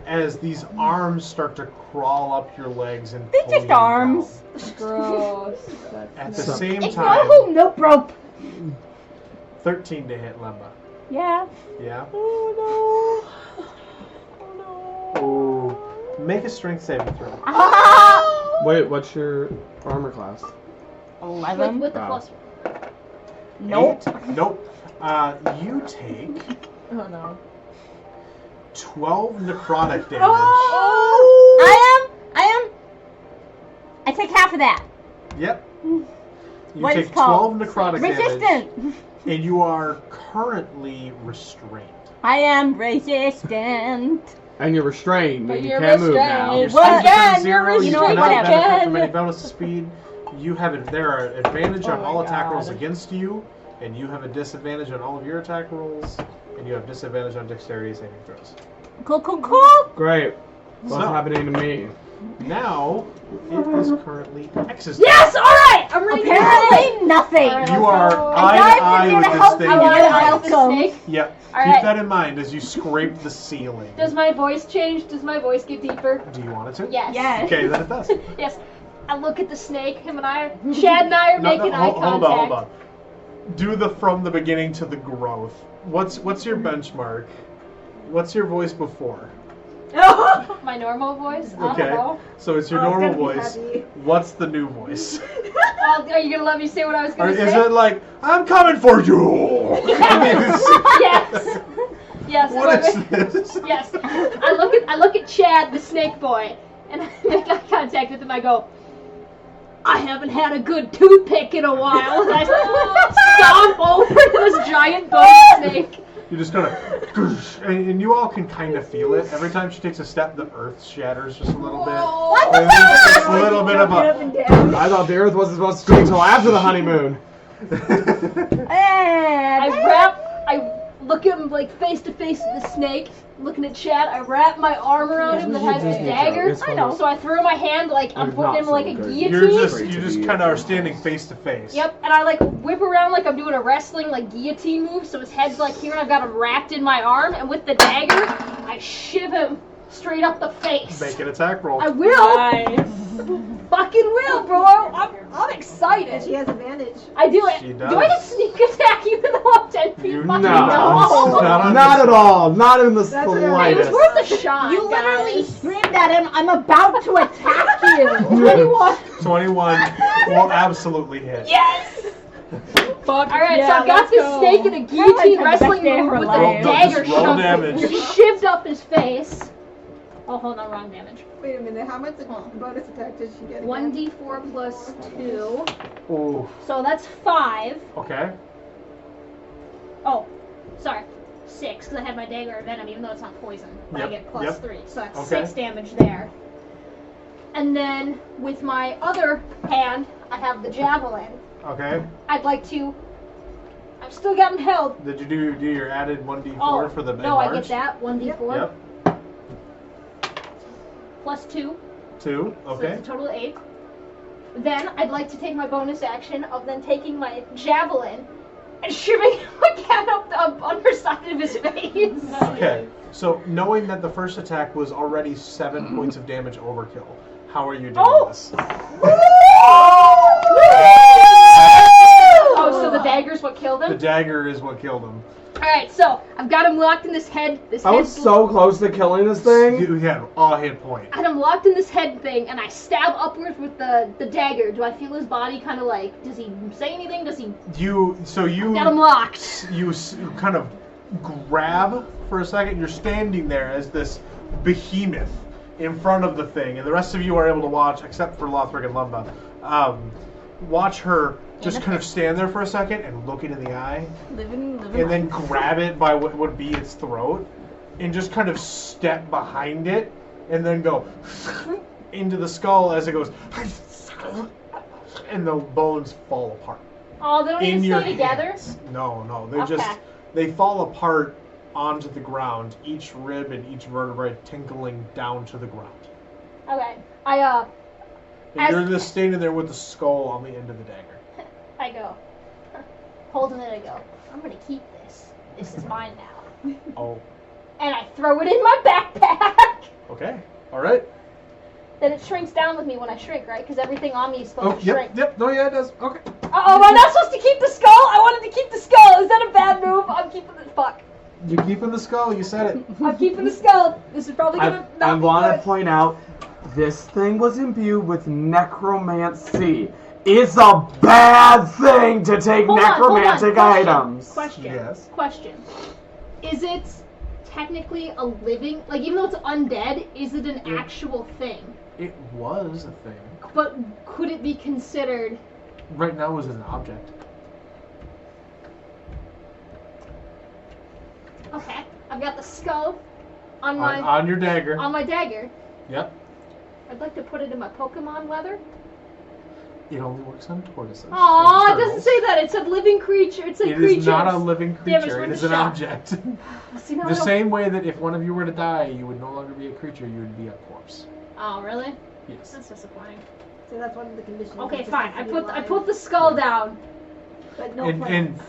as these arms start to crawl up your legs and They're pull just you down. arms. gross. At the same It's time, no nope rope. 13 to hit Lemba. Yeah. Yeah. Oh Ooh. Make a strength saving throw. Wait, what's your armor class? 11. With the Wow. plus one. Nope. 8. Nope. You take no. Oh no. 12 necrotic damage. Oh! I take half of that. Yep. You What is take called? 12 necrotic damage, Resistant. and you are currently restrained. I am resistant. And you're restrained, But and you you're can't move now. Your restrained. Well, speed becomes again, you're 0. You You know, cannot whatever. benefit from any bonus speed. You have there are advantage on Oh my all attack rolls God. against you, and you have a disadvantage on all of your attack rolls, and you have disadvantage on dexterity saving throws. Cool, cool, cool. Great. What's So- happening to me? Now it is currently X's turn. Yes. All right. I'm ready. Apparently nothing. Alright, You I'll are go. eye to eye with this thing. I want to help the Welcome. snake. Yep. Alright. Keep that in mind as you scrape the ceiling. Does my voice change? Does my voice get deeper? Do you want it to? Yes. Yes. Okay, then it does. Yes. I look at the snake. Him and I, Chad and I are making eye contact. Hold on. Do the from the beginning to the growth. What's your benchmark? What's your voice before? My normal voice? I Okay. don't know. So it's your Oh, it's normal gonna be voice. heavy. What's the new voice? Well, are you gonna let me say what I was Or gonna is say? it like, I'm coming for you? Yes. Yes. What is this? Yes. I look at Chad, the snake boy, and I make eye contact with him. I go, I haven't had a good toothpick in a while. And I stomp over to this giant bone snake. You just kind of, and you all can kind of feel it. Every time she takes a step, the earth shatters just a little bit. What the And fuck? it's a little bit of Jumping up a. and down. I thought the Earth wasn't supposed to speak until after the honeymoon. I look at him like face to face with the snake, looking at Chad. I wrap my arm around him that has his dagger. I know. So I throw my hand like I'm You're putting not him like a so good. guillotine. You just kind of are standing face to face. Yep, and I like whip around like I'm doing a wrestling like guillotine move, so his head's like here and I've got him wrapped in my arm, and with the dagger, I shiv him straight up the face. Make an attack roll. I will! Nice. Fucking will, bro! I'm excited. And she has advantage. I do it. She Do I does. get sneak attack even though I'm 10 feet You fucking No. Not Not at all. Not in the That's what It was slightest. worth a shot, You literally guys. screamed at him, I'm about to attack you. 21. 21 will absolutely hit. Yes! Fuck. Alright, yeah, so I've got let's this go. snake in a That might guillotine be the best wrestling day of move her with life. a dagger Just roll damage. shoved up his face. Oh, hold on, wrong damage. Wait a minute, how much bonus attack did she get again? 1d4 plus 2. Ooh. So that's 5. Okay. Oh, sorry. 6, because I had my dagger of venom, even though it's not poison. But I Yep, get plus yep. 3. So that's Okay. 6 damage there. And then with my other hand, I have the javelin. Okay. I'd like to. I've still got him held. Did you do your added 1d4 Oh, for the no, I enlarge? get that. 1d4 Yep. plus 2. 2. So Okay. it's a total of 8. Then I'd like to take my bonus action of then taking my javelin and shooting him again up the underside of his face. Okay. So knowing that the first attack was already 7 points of damage overkill, how are you doing Oh! this? Oh, so the dagger's what killed The him? dagger is what killed him. Alright, so I've got him locked in this head. I was so close to killing this thing. You had a hit point. I had him locked in this head thing, and I stab upwards with the dagger. Do I feel his body kind of like? Does he say anything? Does he? You Got him you locked. kind of grab for a second. You're standing there as this behemoth in front of the thing, and the rest of you are able to watch, except for Lothrik and Lemba, watch her just kind of stand there for a second and look it in the eye, Living and then grab it by what would be its throat, and just kind of step behind it, and then go into the skull as it goes, and the bones fall apart. Oh, they don't In even your stay together. hands. No, they Okay. they fall apart onto the ground, each rib and each vertebrae tinkling down to the ground. Okay, And As- you're just standing there with the skull on the end of the dagger. I go, holding it. I go, I'm gonna keep this. This is mine now. Oh, And I throw it in my backpack. okay, all right. Then it shrinks down with me when I shrink, right? Because everything on me is supposed Oh, to shrink. yep, no, yeah, it does. Okay. Oh, am I not supposed to keep the skull? I wanted to keep the skull. Is that a bad move? I'm keeping the fuck. You're keeping the skull. You said it. I'm keeping the skull. This is probably I gonna not be want to good. point out, this thing was imbued with necromancy. It's a bad thing to take Hold on, hold on. necromantic Question. items. Question. Yes. Question. Is it technically a living, like even though it's undead, is it an actual thing? It was a thing. But could it be considered? Right now, is an object. Okay, I've got the skull on my On your dagger. on my dagger. Yep. I'd like to put it in my Pokemon leather. It only works on tortoises. Aw, and it doesn't turtles. say that. It said living creature. It said It creatures. is not a living Damn, it's creature. It worth is a an shot. object. See, now I The don't- same way that if one of you were to die, you would no longer be a creature, you would be a corpse. Oh, really? Yes. That's disappointing. So that's one of the conditions. Okay, It just fine. has to I be put alive, the skull down. but no And plants.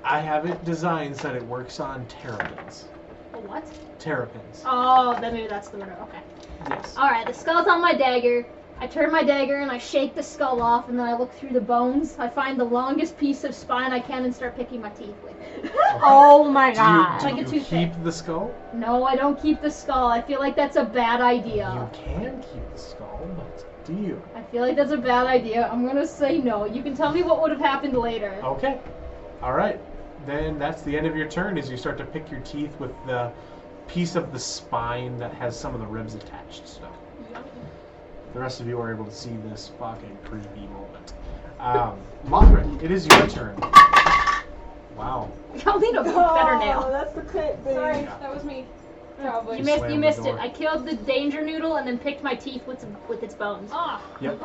I have it designed so that it works on terrapins. A what? Terrapins. Oh, then maybe that's the word. Okay. Yes. All right. The skull's on my dagger. I turn my dagger and I shake the skull off, and then I look through the bones. I find the longest piece of spine I can and start picking my teeth with it. Oh my god. Do Like a you toothpick. keep the skull? No, I don't keep the skull. I feel like that's a bad idea. You can keep the skull, but do you? I feel like that's a bad idea. I'm gonna say no. You can tell me what would have happened later. Okay. All right. Then that's the end of your turn as you start to pick your teeth with the piece of the spine that has some of the ribs attached still. The rest of you are able to see this fucking creepy moment. Lothrik, it is your turn. Wow. I'll need a better Oh, nail. that's the crit, baby. Sorry. Yeah. That was me. Probably. You slammed the missed it. door. I killed the danger noodle and then picked my teeth with its bones. Ah. Yep.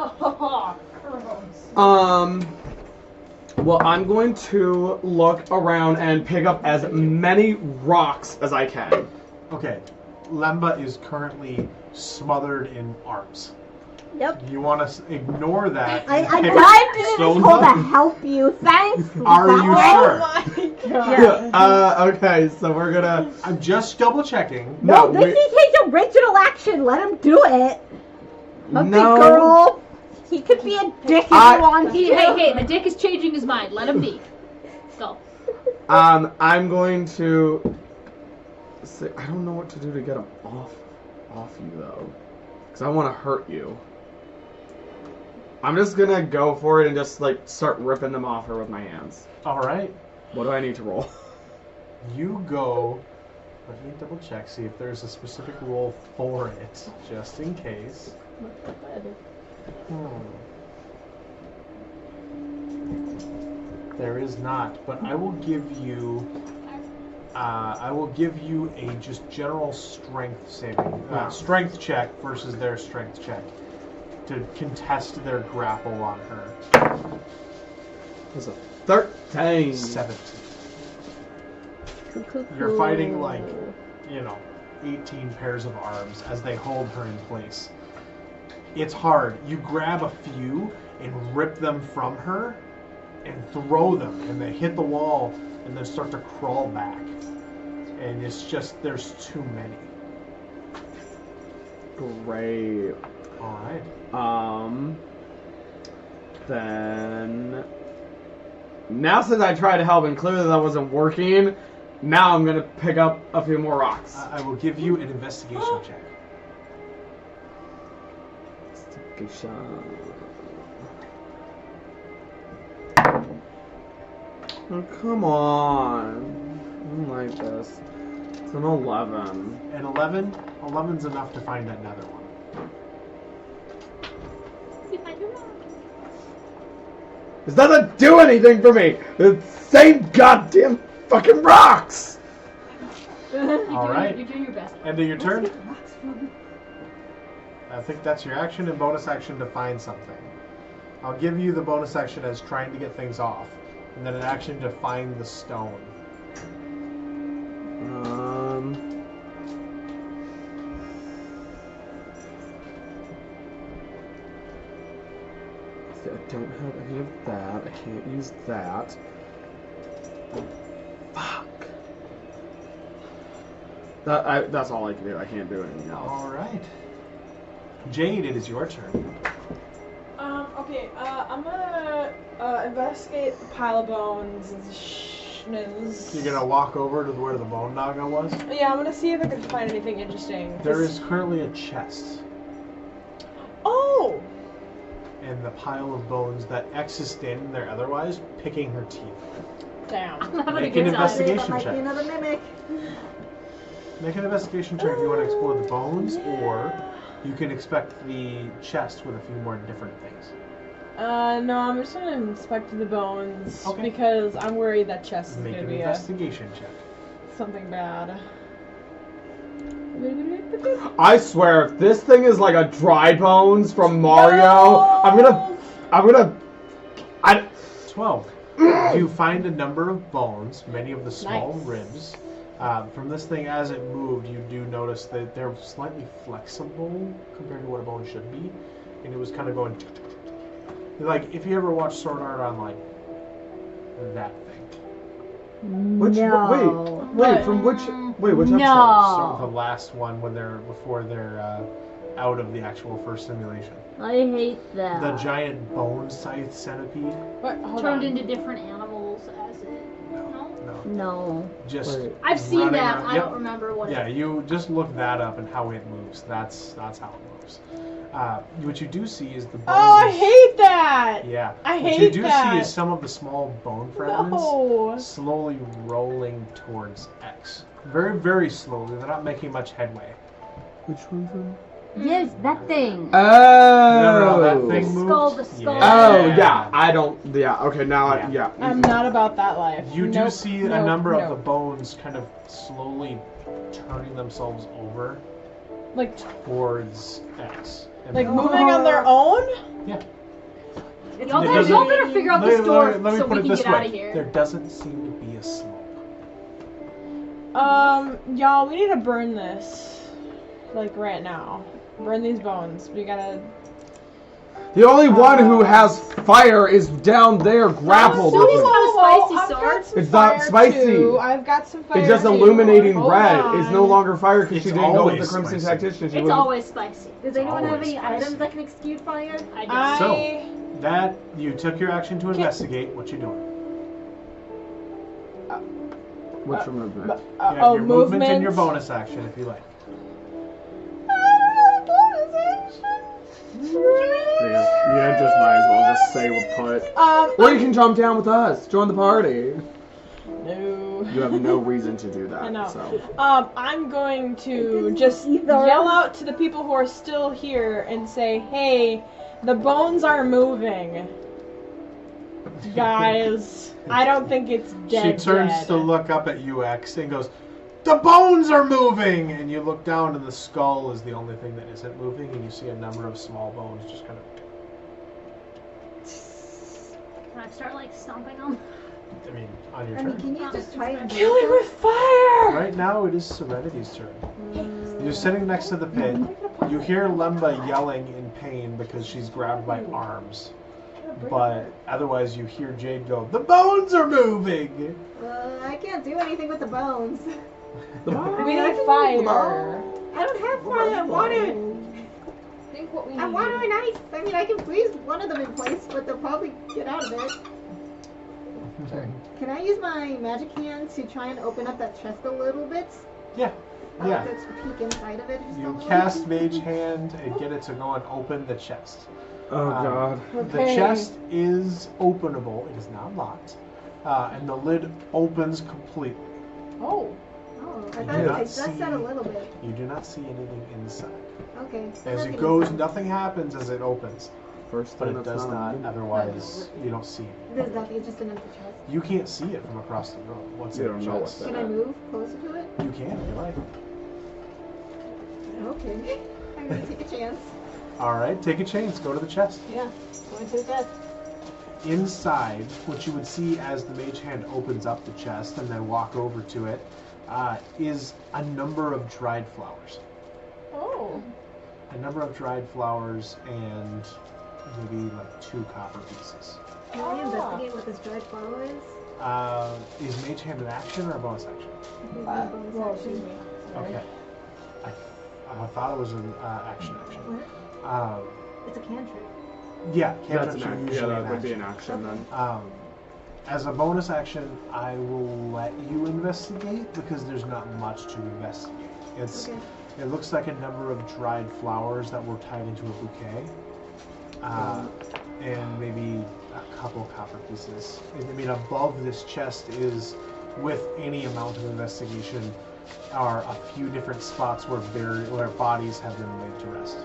Well, I'm going to look around and pick up as many rocks as I can. Okay. Lemba is currently smothered in arms. Yep. You want to ignore that? I and pick dived into this stones hole to up? help you. Thanks. Are you Lemba. sure? Yeah. Okay, so we're gonna. I'm just double checking. No, this is his original action. Let him do it. Okay, No. girl. He could be a dick if I- he wants to. Hey, the dick is changing his mind. Let him be. Go. I'm going to. Say, I don't know what to do to get him off you though, because I want to hurt you. I'm just gonna go for it and just like start ripping them off her with my hands. All right. What do I need to roll? You go. Let me double check, see if there's a specific role for it, just in case. There is not, but I will give you. I will give you a just general strength saving, strength check versus their strength check to contest their grapple on her. It's a 13. 17. You're fighting like, 18 pairs of arms as they hold her in place. It's hard. You grab a few and rip them from her and throw them, and they hit the wall and then start to crawl back. And it's just, there's too many. Great. Alright. Then now since I tried to help and clearly that wasn't working, now I'm gonna pick up a few more rocks. I will give you an investigation check. Oh, come on. I don't like this. It's an 11. An 11? 11's enough to find another one. This doesn't do anything for me! The same goddamn fucking rocks! Alright. You do your best. End of your turn? I think that's your action and bonus action to find something. I'll give you the bonus action as trying to get things off, and then an action to find the stone. I don't have any of that. I can't use that. Fuck. That's all I can do. I can't do anything else. Alright. Jade, it is your turn. Okay, I'm gonna investigate the pile of bones and You're gonna walk over to where the bone naga was? Yeah, I'm gonna see if I can find anything interesting. There is currently a chest Oh! in the pile of bones that X is standing there otherwise, picking her teeth. Damn. I'm having Make a an good time. investigation That might check. be another mimic. Make an investigation check if you want to explore the bones, or you can expect the chest with a few more different things. No, I'm just gonna inspect the bones Okay. because I'm worried that chest is Make gonna an be investigation check. something bad. I swear, if this thing is like a dry bones from Mario, No! I'm gonna. 12. You find a number of bones, many of the small Nice. ribs. From this thing, as it moved, you do notice that they're slightly flexible compared to what a bone should be. And it was kind of going Like, if you ever watch Sword Art Online, that thing. Which No. wait from which which episode? So the No. last one when before they're out of the actual first simulation. I hate that. The giant bone scythe centipede. What? Hold Turned on. into different animals as it. No? No. No. Just Wait. I've seen running that. around. I Yep. don't remember what Yeah, it you just look that up and how it moves. That's how it moves. What you do see is the bones. Oh, I hate that. Yeah. I What you hate do that. see is some of the small bone fragments No. slowly rolling towards X. Very, very slowly. They're not making much headway. Which one's that? Yes, that thing. Remember how that thing Oh. moves? The skull. Oh yeah, I don't. Yeah, okay, now Yeah. I'm not about that life. You do Nope, see a nope, number of nope. the bones kind of slowly turning themselves over like towards X. And like then- moving on their own. Yeah. Y'all It doesn't- better figure out Let this me- door let me so put we it can this get out way. of here. There doesn't seem to be a slope. Y'all, we need to burn this, like right now. Burn these bones. We gotta. The only one who has fire is down there grappled with Sudi's it. got a spicy I've sword. got some It's not fire spicy. Too. I've got some fire. It's just too. illuminating Hold red. on. It's no longer fire because she It's didn't go with the always Crimson spicy. Tactician. She It's wouldn't- always spicy. Does anyone have always any spicy. items that can execute fire? I don't. So, that, you took your action to investigate. What you doing? Which movement? You have your movement and your bonus action if you like. Yeah, just might as well just say we're put. Or you can jump down with us. Join the party. No. You have no reason to do that. I know. So. I'm going to just yell out to the people who are still here and say, "Hey, the bones are moving, guys. I don't think it's dead." She turns dead. to look up at you, X, and goes, "The bones are moving!" And you look down, and the skull is the only thing that isn't moving, and you see a number of small bones just kind of. Can I start like stomping them? I mean, on your I mean, turn. can you just try and Kill it with fire. Right now, it is Serenity's turn. You're sitting next to the pit. You hear Lemba yelling in pain because she's grabbed by arms. But otherwise, you hear Jade go, "The bones are moving!" I can't do anything with the bones. We I need can fire. I don't have fire. I want it. I think what we need. I want it and ice. I mean, I can freeze one of them in place, but they'll probably get out of it. Can I use my magic hand to try and open up that chest a little bit? Yeah. I'd Yeah. like to peek inside of it just a You little cast Mage Hand and get it to go and open the chest. Oh god. The chest is openable. It is not locked. And the lid opens completely. Oh. Oh, I You thought do it not just said a see- little bit. You do not see anything inside. Okay. so As nothing it goes, inside. nothing happens as it opens. First But thing it that's does not, good. otherwise, you don't see it. There's nothing. It's just an empty chest. You can't see it from across the room. What's You in the don't know chest? what's Can I move closer to it? You can, if you like. Okay. I'm gonna take a chance. Alright, take a chance. Go to the chest. Yeah. Going to the chest. Inside, what you would see as the mage hand opens up the chest and then walk over to it, is a number of dried flowers. Oh. A number of dried flowers and maybe like 2 copper pieces. Can I investigate what this dried flower is? Is mage hand an action or a bonus action? I think it's a bonus Well, action. excuse me. Okay. I thought it was an action. What? It's a cantrip. Yeah, That's cantrips an are action. usually Yeah, an that would be action. an action then. As a bonus action, I will let you investigate because there's not much to investigate. It's Okay. It looks like a number of dried flowers that were tied into a bouquet, and maybe a couple copper pieces. I mean, above this chest is, with any amount of investigation, are a few different spots where bodies have been laid to rest.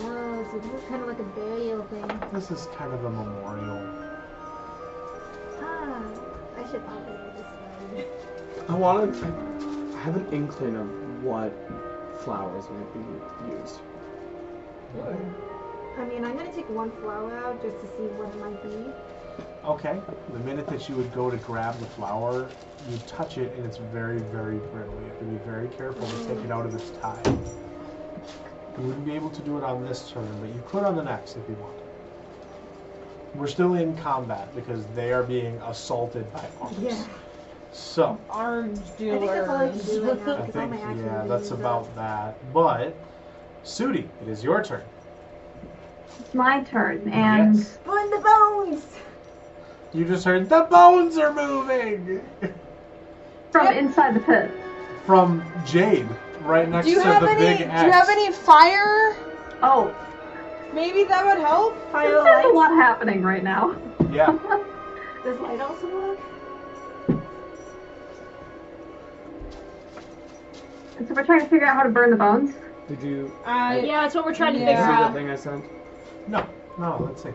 Oh, so this is kind of like a burial thing. This is kind of a memorial. Ah, I should probably decide. I have an inkling of what flowers might be used. I mean, I'm gonna take one flower out just to see what it might be. Okay. The minute that you would go to grab the flower, you touch it and it's very, very brittle. You have to be very careful to take it out of its tie. You wouldn't be able to do it on this turn, but you could on the next if you want. We're still in combat because they are being assaulted by arms. Yeah. So, Arms I think that's all I can dealers. do right now. I 'cause all think, my actions yeah, are that's used up. about that. But, Sudi, it is your turn. It's my turn, and Yes. Burn the bones! You just heard, the bones are moving! from inside the pit. From Jade, right next Do you to have the any? big Do you axe. have any fire? Oh, Maybe that would help. Fire there's a light. lot happening right now. Yeah. Does light also work? And so we're trying to figure out how to burn the bones. Did you Yeah, that's what we're trying to Yeah. figure see out. the thing I sent? No, let's see.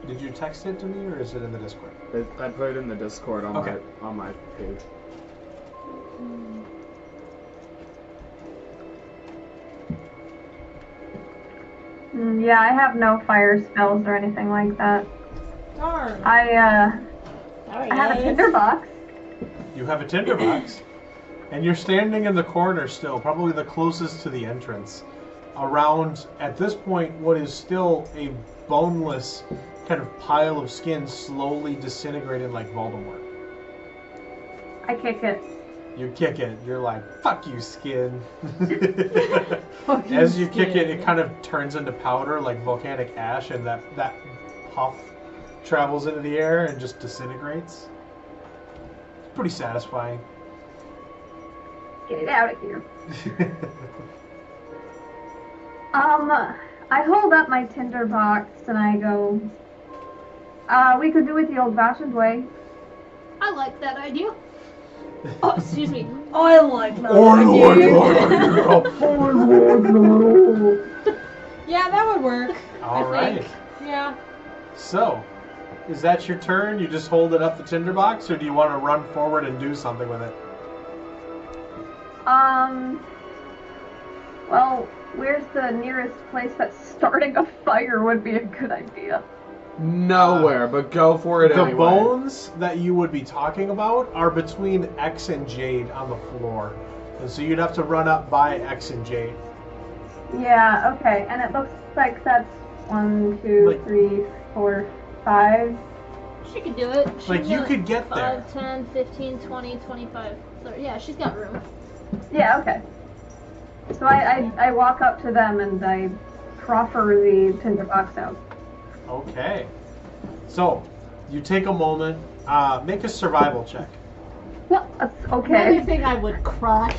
Did you text it to me or is it in the Discord? I put it in the Discord on Okay. my page. Yeah, I have no fire spells or anything like that. Darn. I have a tinderbox. You have a tinderbox, and you're standing in the corner still, probably the closest to the entrance. Around, at this point, what is still a boneless kind of pile of skin slowly disintegrating like Voldemort. I kick it. You kick it, you're like, fuck you, skin. As you kick it, it kind of turns into powder like volcanic ash, and that puff travels into the air and just disintegrates. It's pretty satisfying. Get it out of here. I hold up my tinderbox and I go, we could do it the old-fashioned way. I like that idea. Oh, excuse me. I like that Yeah, that would work. All I right. think. Yeah. So, is that your turn? You just hold it up the tinderbox, or do you want to run forward and do something with it? Well, where's the nearest place that starting a fire would be a good idea? Nowhere, but go for it The anyway. bones that you would be talking about are between X and Jade on the floor. And so you'd have to run up by X and Jade. Yeah, okay, and it looks like that's 1, 2, Like- 3, 4, 5. She could do it. She Like, can you do it. could get there. 5, 10, 15, 20, 25, 30. Yeah, she's got room. Yeah, okay. So I walk up to them and I proffer the tinderbox out. Okay. So, you take a moment, make a survival check. Well, that's Another okay. thing I would crush.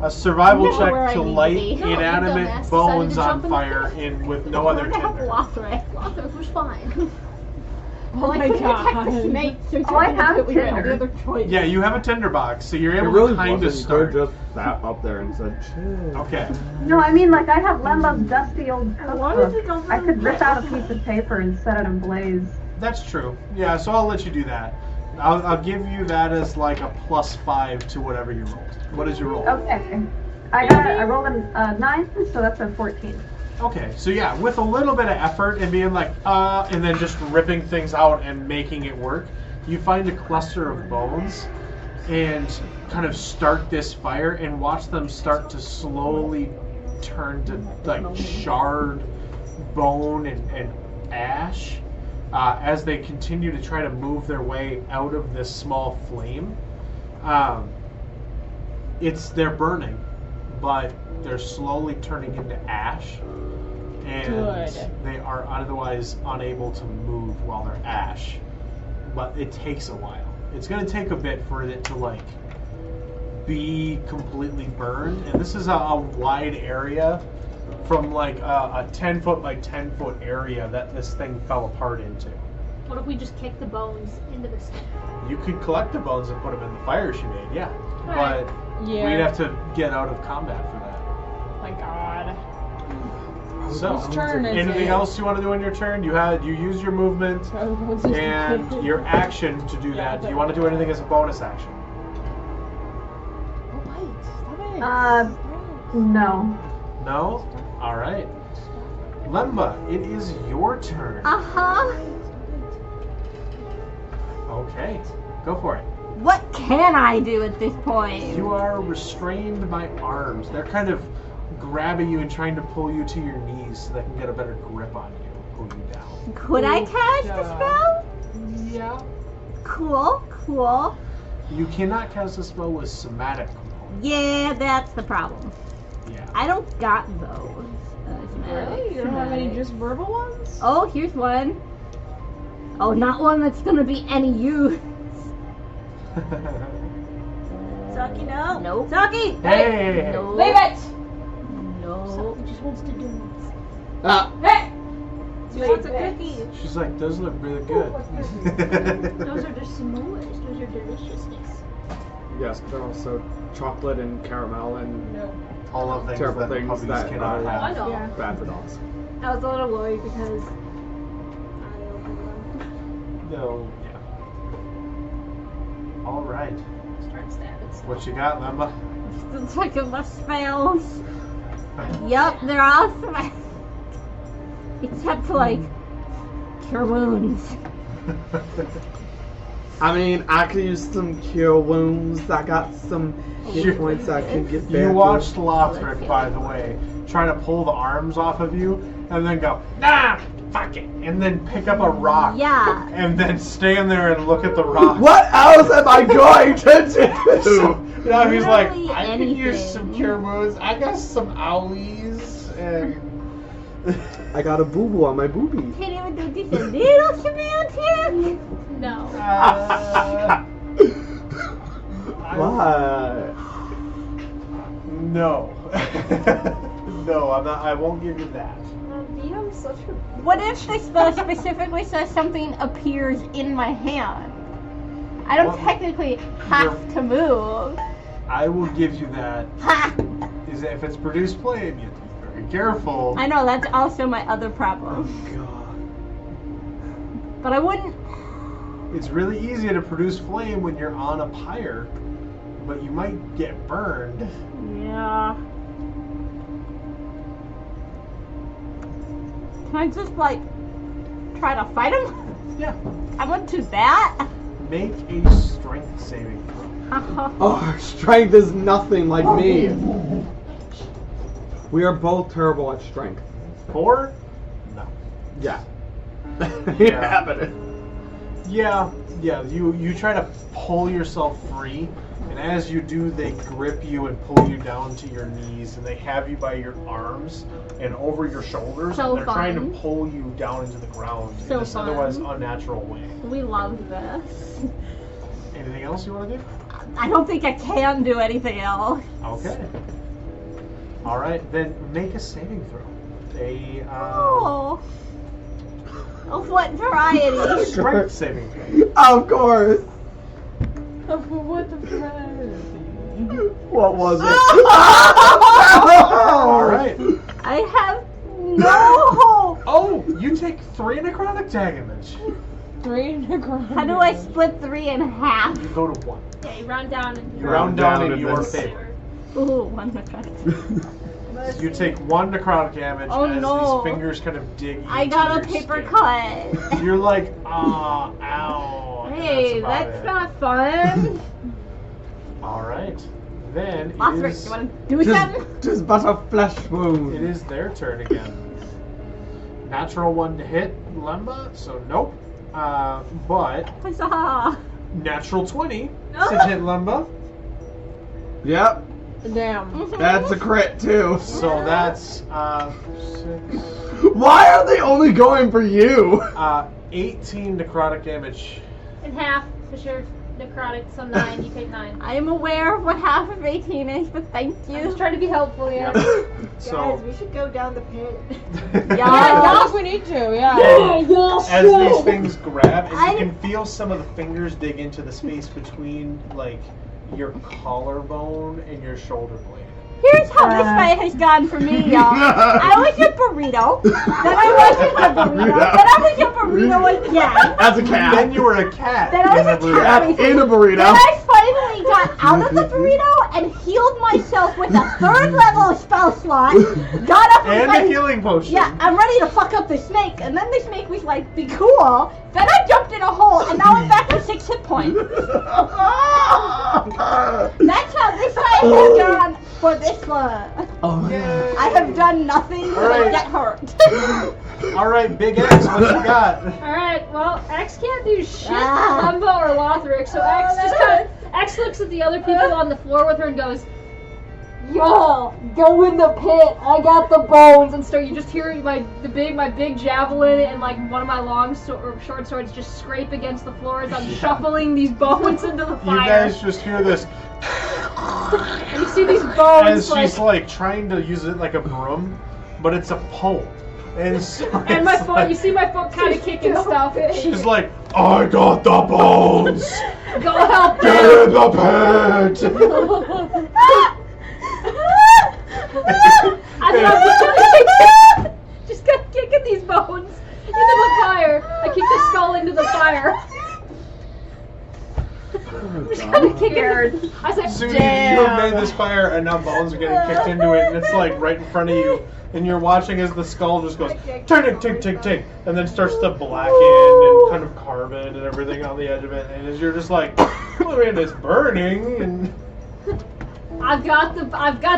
A survival Know where check I to need to light be. No, you inanimate dumbass bones decided to on jump in the fire with no other We're gonna have tinder. Lothrik. Lothrik was fine. Well, I my couldn't attack God. the snake, so Oh, I something have completely failed. tinder. The other choice. Yeah, you have a tinderbox, so you're It able really to kind wasn't. of You could have start. just sat up there and said, chill. Okay. No, I mean, like, I have Lemba's dusty old Why did you cookbook. go for I could the- rip out a piece of paper and set it ablaze. That's true. Yeah, so I'll let you do that. I'll give you that as like a +5 to whatever you rolled. What did you roll? Okay. I rolled a 9, so that's a 14. Okay, so yeah, with a little bit of effort and being like, and then just ripping things out and making it work, you find a cluster of bones and kind of start this fire and watch them start to slowly turn to like charred bone and ash as they continue to try to move their way out of this small flame. They're burning, but they're slowly turning into ash. And Good. they are otherwise unable to move while they're ash. But it takes a while. It's going to take a bit for it to like be completely burned. And this is a wide area from like a 10 foot by 10 foot area that this thing fell apart into. What if we just kick the bones into the snake? You could collect the bones and put them in the fire she made, yeah. Alright. But Yeah. we'd have to get out of combat for that. My God. So, Whose turn is anything it? else you want to do on your turn? You use your movement and your action to do Yeah, that. Do you want to do anything as a bonus action? No. No? Alright. Lemba, it is your turn. Uh-huh. Okay, go for it. What can I do at this point? You are restrained by arms. They're kind of grabbing you and trying to pull you to your knees so they can get a better grip on you, pull you down. Could I cast the spell? Yeah. Cool. You cannot cast a spell with somatic components. Yeah, that's the problem. Yeah. I don't got those. Really? You don't have any just verbal ones? Oh, here's one. Oh, not one that's gonna be any use. Saki, no. Nope. Saki! Hey! No. Leave it! No. Saki just wants to do it. Hey! She wants a cookie. She's like, those look really good. Those are just s'mores. Those are deliciousness. Yes, but they're also chocolate and caramel and No. All of things terrible that things puppies that cannot are I have. know. Yeah. bad for dogs. I was a little worried because I opened them. No, yeah. All right. Start stabbing stuff. What you got, Lemba? It's like my spells. Yep, they're all spells. Except like cure wounds. I mean, I could use some cure wounds. I got some hit points I can get back. You watched Lothrik, by the way, try to pull the arms off of you, and then go, nah, fuck it, and then pick up a rock, Yeah. and then stand there and look at the rock. What else am I going to do? Yeah, he's like, Literally I can use anything. some cure wounds. I got some owies, and I got a boo boo on my boobie. Can't even do just a little semantic. No. What? No. No, I'm not. I won't give you that. DM's such a... What if the spell specifically says something appears in my hand? I don't Well, technically have to move. I will give you that. Ha! Is that if it's produced flame, you have to be very careful. I know, that's also my other problem. God. But I wouldn't. It's really easy to produce flame when you're on a pyre, but you might get burned. Yeah. Can I just, like, try to fight him? Yeah. I want to that. Make a strength saving throw. Oh, strength is nothing like me. We are both terrible at strength. 4? No. Yeah. Yeah. happening. Yeah. You try to pull yourself free, and as you do, they grip you and pull you down to your knees, and they have you by your arms and over your shoulders, So and they're trying fun. to pull you down into the ground So in this fun. otherwise unnatural way. We love this. Anything else you want to do? I don't think I can do anything else. Okay. All right, then make a saving throw. Oh. Of what variety? Strength saving throw. Of course. What the fuck? What was it? All right. I have no hope. Oh, you take 3 necrotic damage. 3 necrotic. How do I split 3 in half? You go to 1. Yeah, you round down and You round down in in your this. favor. Ooh, 1 necrotic. You take 1 necrotic damage Oh, as no. these fingers kind of dig I into got a your paper skin. cut. You're like, ah, ow. and Hey, about that's it. not fun. All right. Then it Lothrik, is, you wanna do something? Just but a flesh wound. it is their turn again. Natural 1 to hit Lemba, so nope. But Huzzah. natural 20 to hit Lemba. Yep. Damn. That's a crit too. So that's 6. Why are they only going for you? 18 necrotic damage. in half for sure. Necrotic, so 9. You take 9. I am aware of what half of 18 is, but thank I'm you. just trying to be helpful, yeah. Guys, So we should go down the pit. Yeah, we need to, yeah. as these things grab, and I- you can feel some of the fingers dig into the space between like your collarbone and your shoulder blade. Here's how this fight has gone for me, y'all. I was a burrito, then I wasn't a burrito, then I was a burrito again, As a Then cat. you were a cat. then I was in a the burrito. cat. In a Then burrito. I finally got out of the burrito and healed myself with a 3rd level spell slot. Got up and And was a like, healing potion. yeah, I'm ready to fuck up the snake. And then the snake was like, be cool. Then I jumped in a hole and now I'm back to 6 hit points. That's how this fight has gone for this one. Oh. I have done nothing but Alright. get hurt. Alright, Big X, what you got? Alright, well, X can't do shit for Ah. Lemba or Lothrik, so X just kind of, X looks at the other people on the floor with her and goes, "Y'all, go in the pit. I got the bones." And start. You just hear my big javelin and like one of my short swords just scrape against the floor as I'm shuffling these bones into the You fire. guys just hear this And you see these bones as she's like trying to use it like a broom, but it's a pole. And so and my it's foot. like- You see my foot kind of kicking stuff. She's like, I got the bones! Go help Get them. in the pit! I thought just kept kicking these bones into the fire. I kicked the skull into the fire. Just kind of kicking. I was like, Sudi, you have made this fire and now bones are getting kicked into it and it's like right in front of you. And you're watching as the skull just goes tick, tick, tick, tick, tick, and then starts to blacken and kind of carbon and everything on the edge of it. And as you're just like, well, I mean, it's burning. And I've got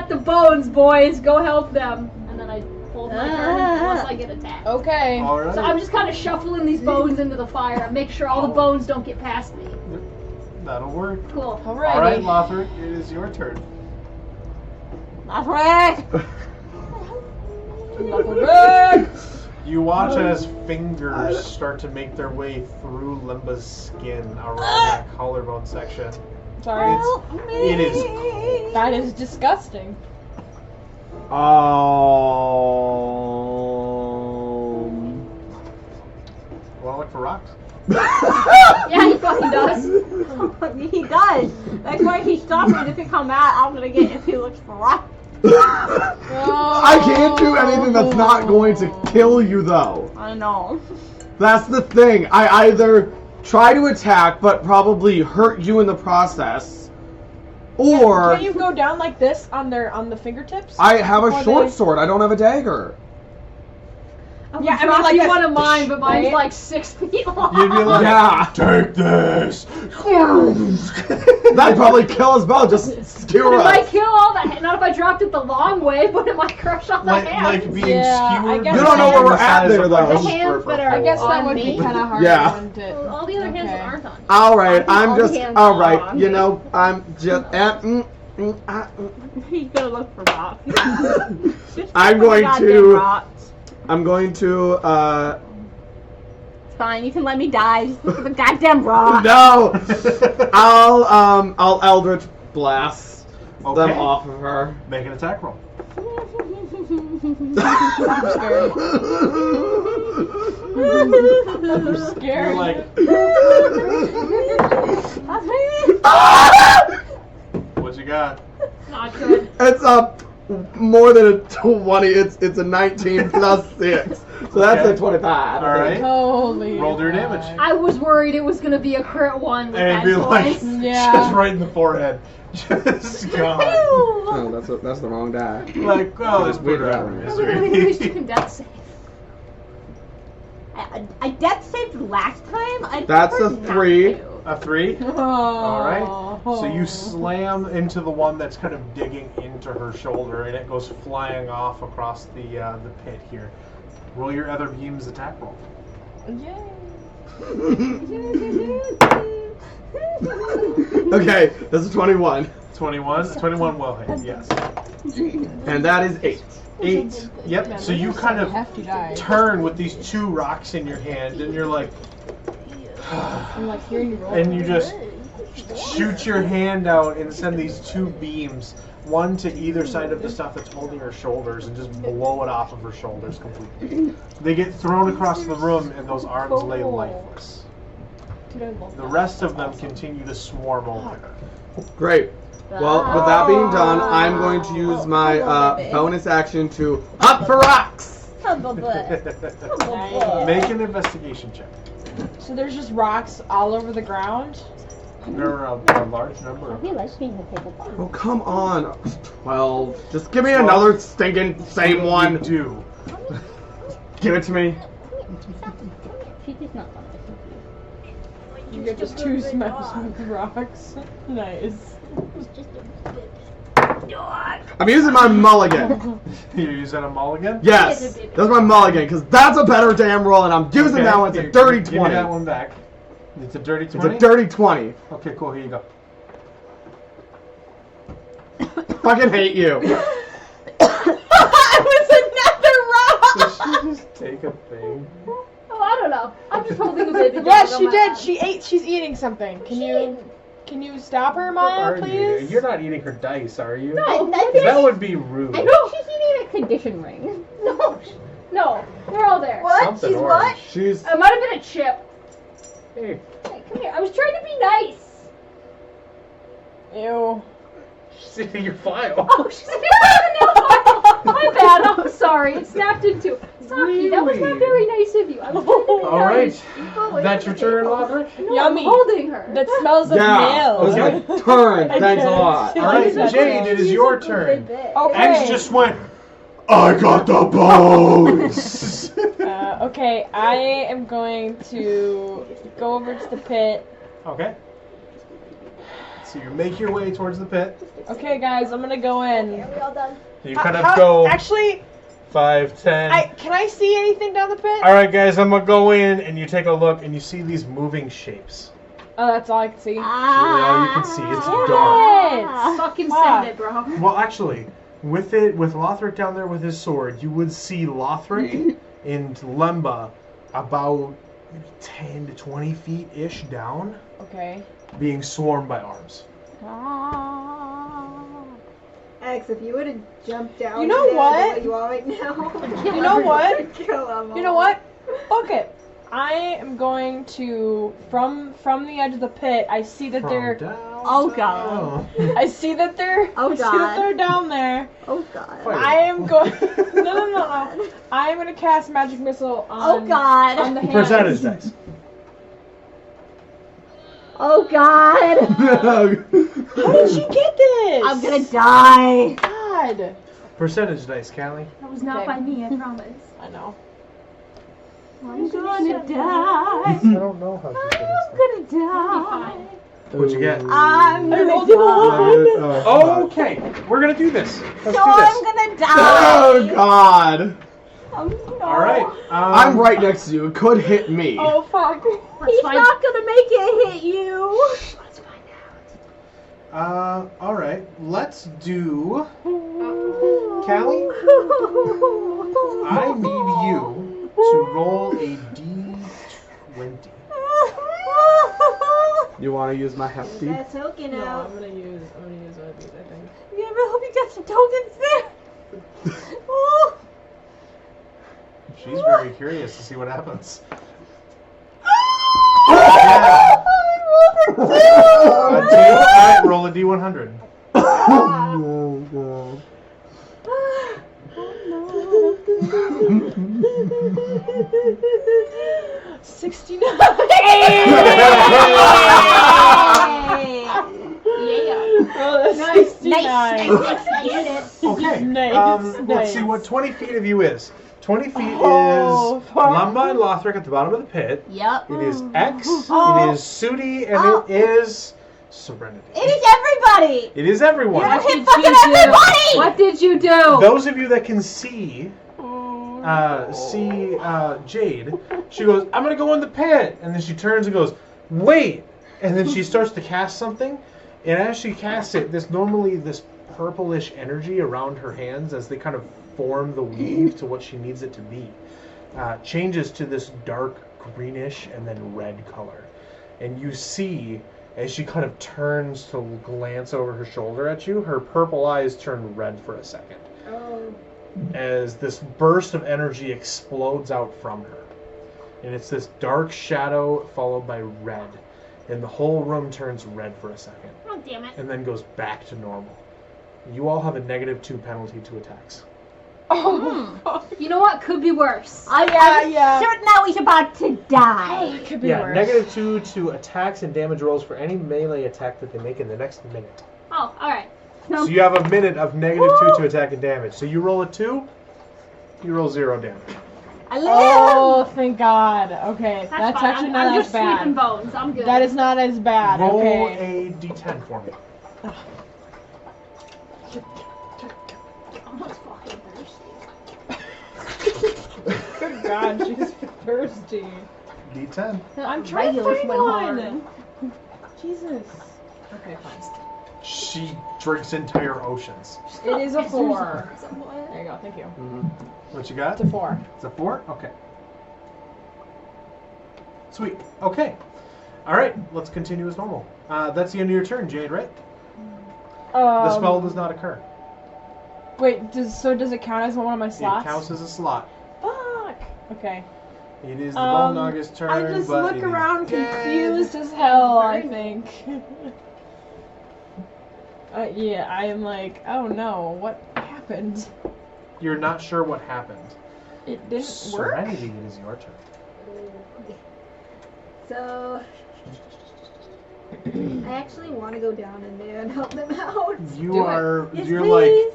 the bones, boys. Go help them. And then I hold my turn unless I get attacked. Okay. all right, So I'm just kind of shuffling these bones into the fire and make sure all the bones don't get past me. that'll work. Cool. All right, Alrighty. Lothrik, it is your turn. Lothrik! You watch as fingers start to make their way through Lemba's skin around that collarbone section. Sorry. It is That is disgusting. Want to look for rocks? Yeah, he fucking does. He does. That's why he stopped me to come out. I'm gonna get if he looks for rocks. I can't do anything that's not going to kill you, though. I know. That's the thing. I either try to attack, but probably hurt you in the process, or Can you go down like this on the fingertips? I have a Or short they- sword. I don't have a dagger. Yeah, I mean Drop like you this. one of mine, but mine's Right? like 6 feet long. You'd be like, Yeah, take this. that'd probably kill us both. Just skewer It might us. kill all the not if I dropped it the long way, but it might crush all the like hands. being Yeah, I skewered. guess You don't know where we're at there, though. The hands that are I guess that on would me. be kind of hard. Yeah. Wouldn't it? All the other hands that Okay. aren't on. All right, I'm all just hands all right. on. You know, I'm just. He's gonna look for rocks. Just I'm look for going goddamn to- rocks. I'm going to. It's fine. You can let me die. Just look for the goddamn rocks. No, I'll Eldritch Blast them Okay. off of her. Make an attack roll. I'm scared. I'm You're scared. like, what you got? Not good. It's up more than a 20. It's a 19 plus 6, so that's Okay. a 25. All right. Holy. Roll your damage. I was worried it was gonna be a crit one with And that be like, voice. Yeah. just right in the forehead. Just gone. Oh, that's the wrong die. Like, oh, Just this weird put it out out. of At least you misery. can death save. I death saved last time. I That's a prefer not 3. to. A 3. Oh. All right. So you slam into the one that's kind of digging into her shoulder, and it goes flying off across the pit here. Roll your other beam's attack roll. Yay. Okay, that's a 21, 21. 21 will hit. Yes. and that is 8. 8. Yep. So you kind of Hefty die. turn with these 2 rocks in your hand, and you're like, I'm like hearing you roll. and you just shoot your hand out and send these 2 beams, one to either side of the stuff that's holding her shoulders, and just blow it off of her shoulders completely. They get thrown across the room, and those arms lay lifeless. The rest of them continue to swarm over her. Great. Well, with that being done, I'm going to use my bonus action to hunt for rocks. Make an investigation check. So there's just rocks all over the ground. There are a large number of He likes being a tabletop. Oh, come on. 12. Just give me another stinking same You one. do. Give it to me. She does not want to. You get just 2 smells with rocks. Nice. It's just a bit. I'm using my mulligan. You're using a mulligan? Yes, that's my mulligan, because that's a better damn roll, and I'm using that one. It's a dirty 20. Give me that one back. It's a dirty 20? It's a dirty 20. Okay, cool. Here you go. Fucking hate you. It was another rock! Did she just take a thing? Oh, I don't know. I'm just holding a baby dog. Yes, on she my did. lap. She's eating something. Can you stop her, What Maya, are you eating? please? You're not eating her dice, are you? No, That would be rude. I think she's eating a condition ring. no, they're all there. What? Something She's orange. what? She's. It might have been a chip. Hey. Hey, come here. I was trying to be nice. Ew. She's eating your file. Oh, she's in the nail file. My bad. I'm sorry. It snapped into. Saki, that was not very nice of you. I was trying to be All nice. right. That's your turn, Lothrik? No, Yummy. I'm holding her. That smells of Yeah, it was nail. my turn. Thanks a lot. All right, Jade, it is your turn. Okay. X just went, I got the bones! Okay, I am going to go over to the pit. Okay. So you make your way towards the pit. Okay, guys, I'm gonna go in. Are we all done? You kind of go Actually, 5, 10. can I see anything down the pit? All right, guys, I'm gonna go in, and you take a look, and you see these moving shapes. Oh, that's all I can see. That's really all you can see. It's dark. Yes. Fucking Fuck. send it, bro. Well, actually, with Lothrik down there with his sword, you would see Lothrik and Lemba about 10 to 20 feet ish down, Okay. being swarmed by arms. X, if you would have jumped down, You know there what? the way you are right now. You know what? Kill them You know what? Fuck it. I am going to from the edge of the pit. I see that they're. Oh, God. I see that they're. Oh, I see that God. they're down there. Oh, God. Fire. I am going. No. I am going to cast magic missile on. Oh, God. On the hands. Percentage dice. Oh, God. How did she get this? I'm gonna die. God. Percentage dice, Callie. That was not Okay. by me, I promise. I know. I'm gonna die. I don't know how she's I'm gonna die. What'd you get? I'm I gonna rolled die. Oh, okay. We're gonna do this. Let's So do I'm this. gonna die. Oh God! Oh, no. All right. I'm right next to you. It could hit me. Oh fuck. He's not gonna make it hit you. All right. Let's do. Callie, I need you to roll a d20. You want to use my hefty? That token No, out. I'm gonna use one of these, I think. Yeah, I hope you got some tokens there. Oh. She's very curious to see what happens. I rolled a 2. A 2? Alright, roll a d100. Oh God. 69. Yeah. Oh, that's Nice. 69. Let's get it. Okay. Nice, Let's see nice. what 20 feet of you is. 20 feet Oh, is fuck. Lemba and Lothrik at the bottom of the pit. Yep. It is X. Oh. It is Sudi, and Oh. it is Serenity. It is everybody. It is everyone. You What hit did fucking you do? everybody. What did you do? Those of you that can see Jade, she goes, I'm gonna go in the pit, and then she turns and goes, wait, and then she starts to cast something, and as she casts it, this purplish energy around her hands as they kind of form the weave to what she needs it to be, changes to this dark greenish and then red color, and you see as she kind of turns to glance over her shoulder at you, her purple eyes turn red for a second. Oh. As this burst of energy explodes out from her. And it's this dark shadow followed by red. And the whole room turns red for a second. Oh, damn it. And then goes back to normal. You all have a -2 penalty to attacks. Oh, fuck. You know what? Could be worse. I'm Yeah. certain that he's about to die. It could be Yeah, worse. -2 to attacks and damage rolls for any melee attack that they make in the next minute. Oh, alright. So you have a minute of -2 to attack and damage. So you roll a 2, you roll 0 damage. I live. Oh, thank God. Okay, That's that's fine. actually I'm not as just sweeping bad. bones. I'm good. That is not as bad. Roll Okay. a d10 for me. Almost fucking thirsty. Good God, she's thirsty. D10. I'm trying to Regulars find went one. hard. Jesus. Okay, fine. She drinks entire oceans. It is a 4. There you go. Thank you. What you got? It's a 4. It's a 4? Okay. Sweet. Okay. Alright, let's continue as normal. That's the end of your turn, Jade, right? The spell does not occur. Wait, does it count as one of my slots? It counts as a slot. Fuck. Okay. It is the Bone Naga's turn, I just but look it is around dead. confused as hell, I think. Yeah, I am like, oh no, what happened? You're not sure what happened. It didn't work? Serenity, it is your turn. So I actually want to go down in there and help them out. You're Yes, like, please.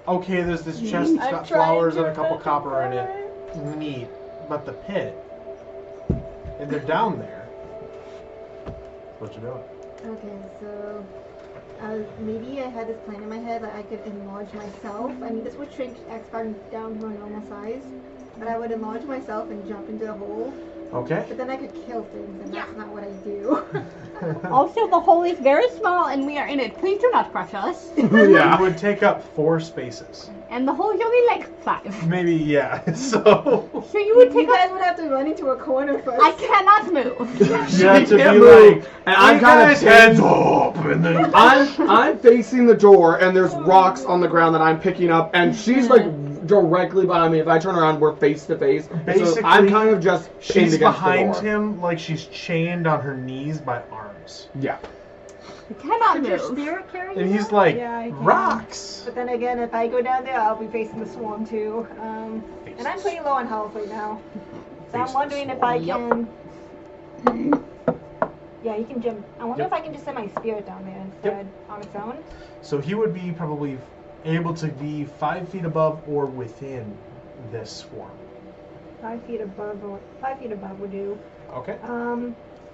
okay, there's this chest that's I'm got trying flowers to and a couple fit copper in it. it. Neat. But the pit, and they're down there. What you doing? Okay, so maybe I had this plan in my head that I could enlarge myself. I mean, this would shrink X-Bar down to a normal size, but I would enlarge myself and jump into the hole. Okay. But then I could kill things, and that's not what I do. Also, the hole is very small and we are in it. Please do not crush us. It would take up 4 spaces. And the hole is only like 5. Maybe, yeah. So So you would You take up. guys would have to run into a corner first. I cannot move. you have to can't be move, like, and I'm "You kind of guys heads up," and then I'm facing the door, and there's rocks on the ground that I'm picking up, and she's like directly behind me. If I turn around, we're face to face. So Basically, I'm kind of just pinned she's against behind the door. him like she's chained on her knees by arms. Yeah. You cannot Could your move. spirit carry you And he's down? like, Yeah, I can. rocks. But then again, if I go down there, I'll be facing the swarm too. And I'm pretty low on health right now. So I'm wondering if I can. Yeah, you can jump. I wonder if I can just send my spirit down there instead on its own. So he would be probably able to be 5 feet above or within this swarm. 5 feet above, or 5 feet above would do. Okay.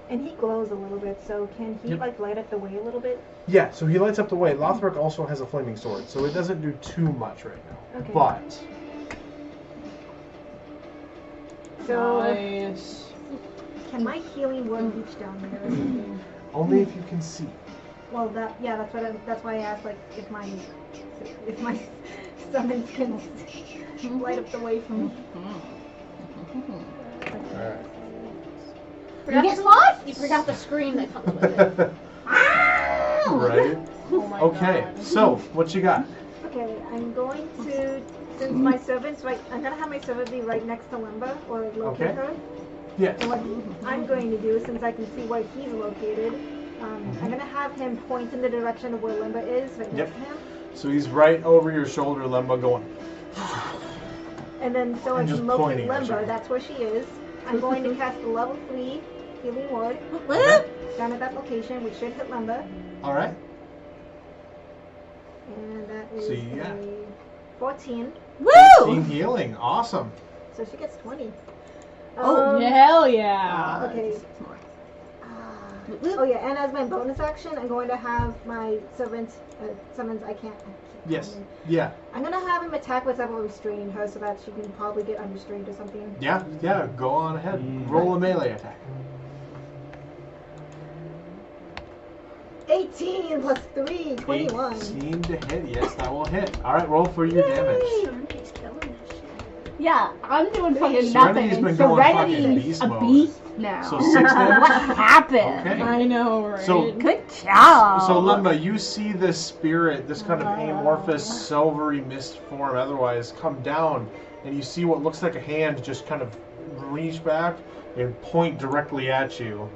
And he glows a little bit, so can he like light up the way a little bit? Yeah, so he lights up the way. Lothrik also has a flaming sword, so it doesn't do too much right now. Okay. But So Nice. can my healing word reach down there or something? only if you can see. Well, that's why I asked like if my summons can light up the way for me. Alright. You get lost? You forgot the screen that comes with it. Right? Oh my Okay, God. so what you got? Okay, I'm going to, since my servant's right, I'm gonna have my servant be right next to Lemba, or like locate Okay. her. Yes. And what I'm going to do, since I can see where he's located, I'm gonna have him point in the direction of where Lemba is, right next to him. So he's right over your shoulder, Lemba, going. And then so I And just can locate pointing at Lemba, you. that's where she is. I'm going to cast a level 3 healing word down at that location, which should hit Lemba. Alright. And that is So you got- a 14. Team Woo! healing. Awesome. So she gets 20. Oh, hell yeah. Okay. Oh yeah, and as my bonus action, I'm going to have my servant summons. I can't. Yes. Yeah. I'm gonna have him attack whatever restraining her, so that she can probably get unrestrained or something. Yeah. Yeah. Go on ahead. Roll a melee attack. 18 plus 3, 21. 18 to hit. Yes, that will hit. Alright, roll for your damage. Serenity's killing this shit. Yeah, I'm doing fucking Serenity's nothing. been And going fucking Serenity's beast a mode. beast now. So 6 damage. What happened? Okay. I know, right? So- Good job. So Lemba, you see this spirit, this kind of amorphous, silvery mist form otherwise, come down, and you see what looks like a hand just kind of reach back and point directly at you.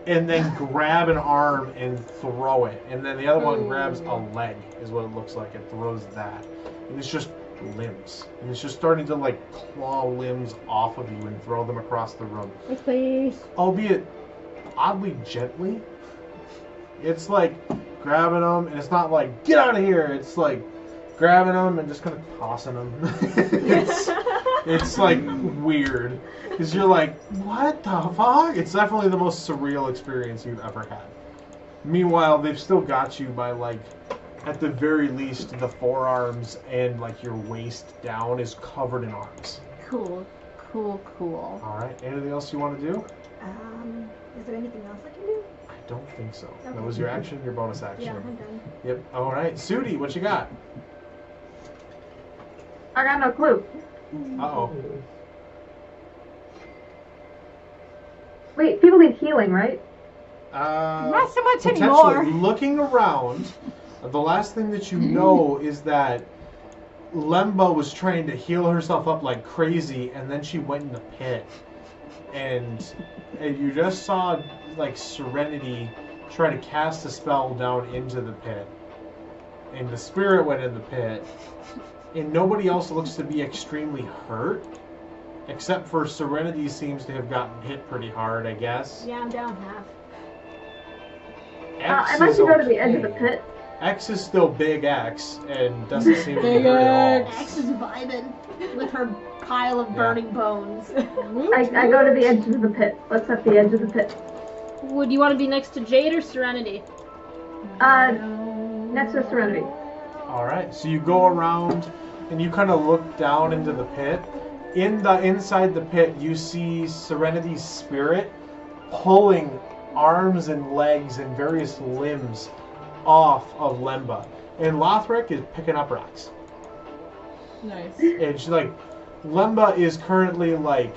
And then grab an arm and throw it. And then the other one grabs a leg, is what it looks like. It throws that. And it's just limbs. And it's just starting to like claw limbs off of you and throw them across the room. Please. Albeit oddly gently. It's like grabbing them, and it's not like, get out of here. It's like grabbing them and just kind of tossing them. it's like weird. Because you're like, what the fuck? It's definitely the most surreal experience you've ever had. Meanwhile, they've still got you by like at the very least, the forearms and like your waist down is covered in arms. Cool. All right. Anything else you want to do? Is there anything else I can do? I don't think so. Okay. That was your action, your bonus action. Yeah, I'm done. Yep. All right. Sudi, what you got? I got no clue. Uh-oh. Wait, people need healing, right? Not so much Potentially. anymore. Looking around, the last thing that you know is that Lemba was trying to heal herself up like crazy, and then she went in the pit. And you just saw, like, Serenity try to cast a spell down into the pit. And the spirit went in the pit. And nobody else looks to be extremely hurt. Except for Serenity seems to have gotten hit pretty hard, I guess. Yeah, I'm down half. I'd like to go to the edge of the pit. X is still Big X and doesn't seem to be hurt at all. X is vibing with her pile of burning bones. I go to the edge of the pit. What's at the edge of the pit? Would you want to be next to Jade or Serenity? Next to Serenity. Alright, so you go around and you kind of look down into the pit. Inside the pit, you see Serenity's spirit pulling arms and legs and various limbs off of Lemba. And Lothrik is picking up rocks. Nice. And she's like, Lemba is currently like,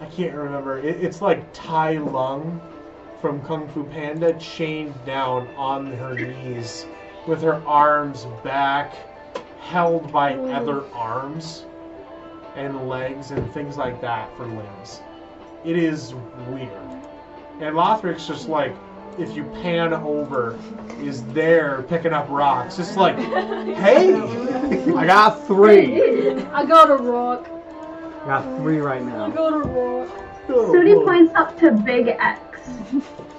I can't remember, it's like Tai Lung from Kung Fu Panda chained down on her knees with her arms back, held by other arms and legs and things like that for limbs. It is weird. And Lothrik's just like, if you pan over, is there picking up rocks. It's like, hey! I got 3. I got a rock. I got 3 right now. I got a rock. Sudi points up to Big X,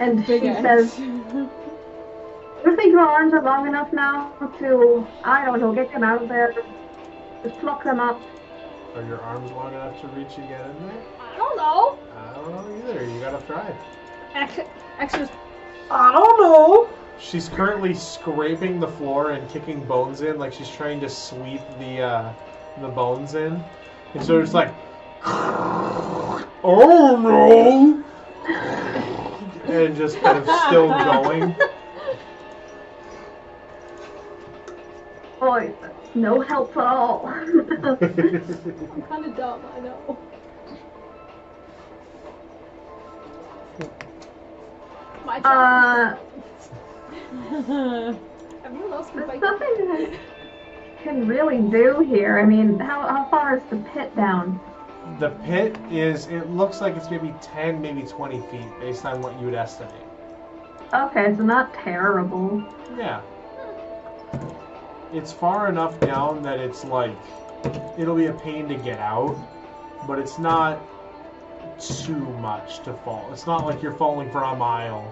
and she says, "You think your arms are long enough now to, I don't know, get them out of there? Just pluck them up." Are your arms long enough to reach and get in there? I don't know. I don't know either. You gotta try. X is. I don't know. She's currently scraping the floor and kicking bones in, like she's trying to sweep the bones in. And so it's like, oh no! And just kind of still going. Boy, that's no help at all. I'm kind of dumb, I know. My turn. Everyone else can There's fight. nothing that I can really do here. I mean, how far is the pit down? The pit is, it looks like it's maybe 10, maybe 20 feet, based on what you would estimate. Okay, so not terrible. Yeah. It's far enough down that it's like, it'll be a pain to get out, but it's not too much to fall. It's not like you're falling for a mile,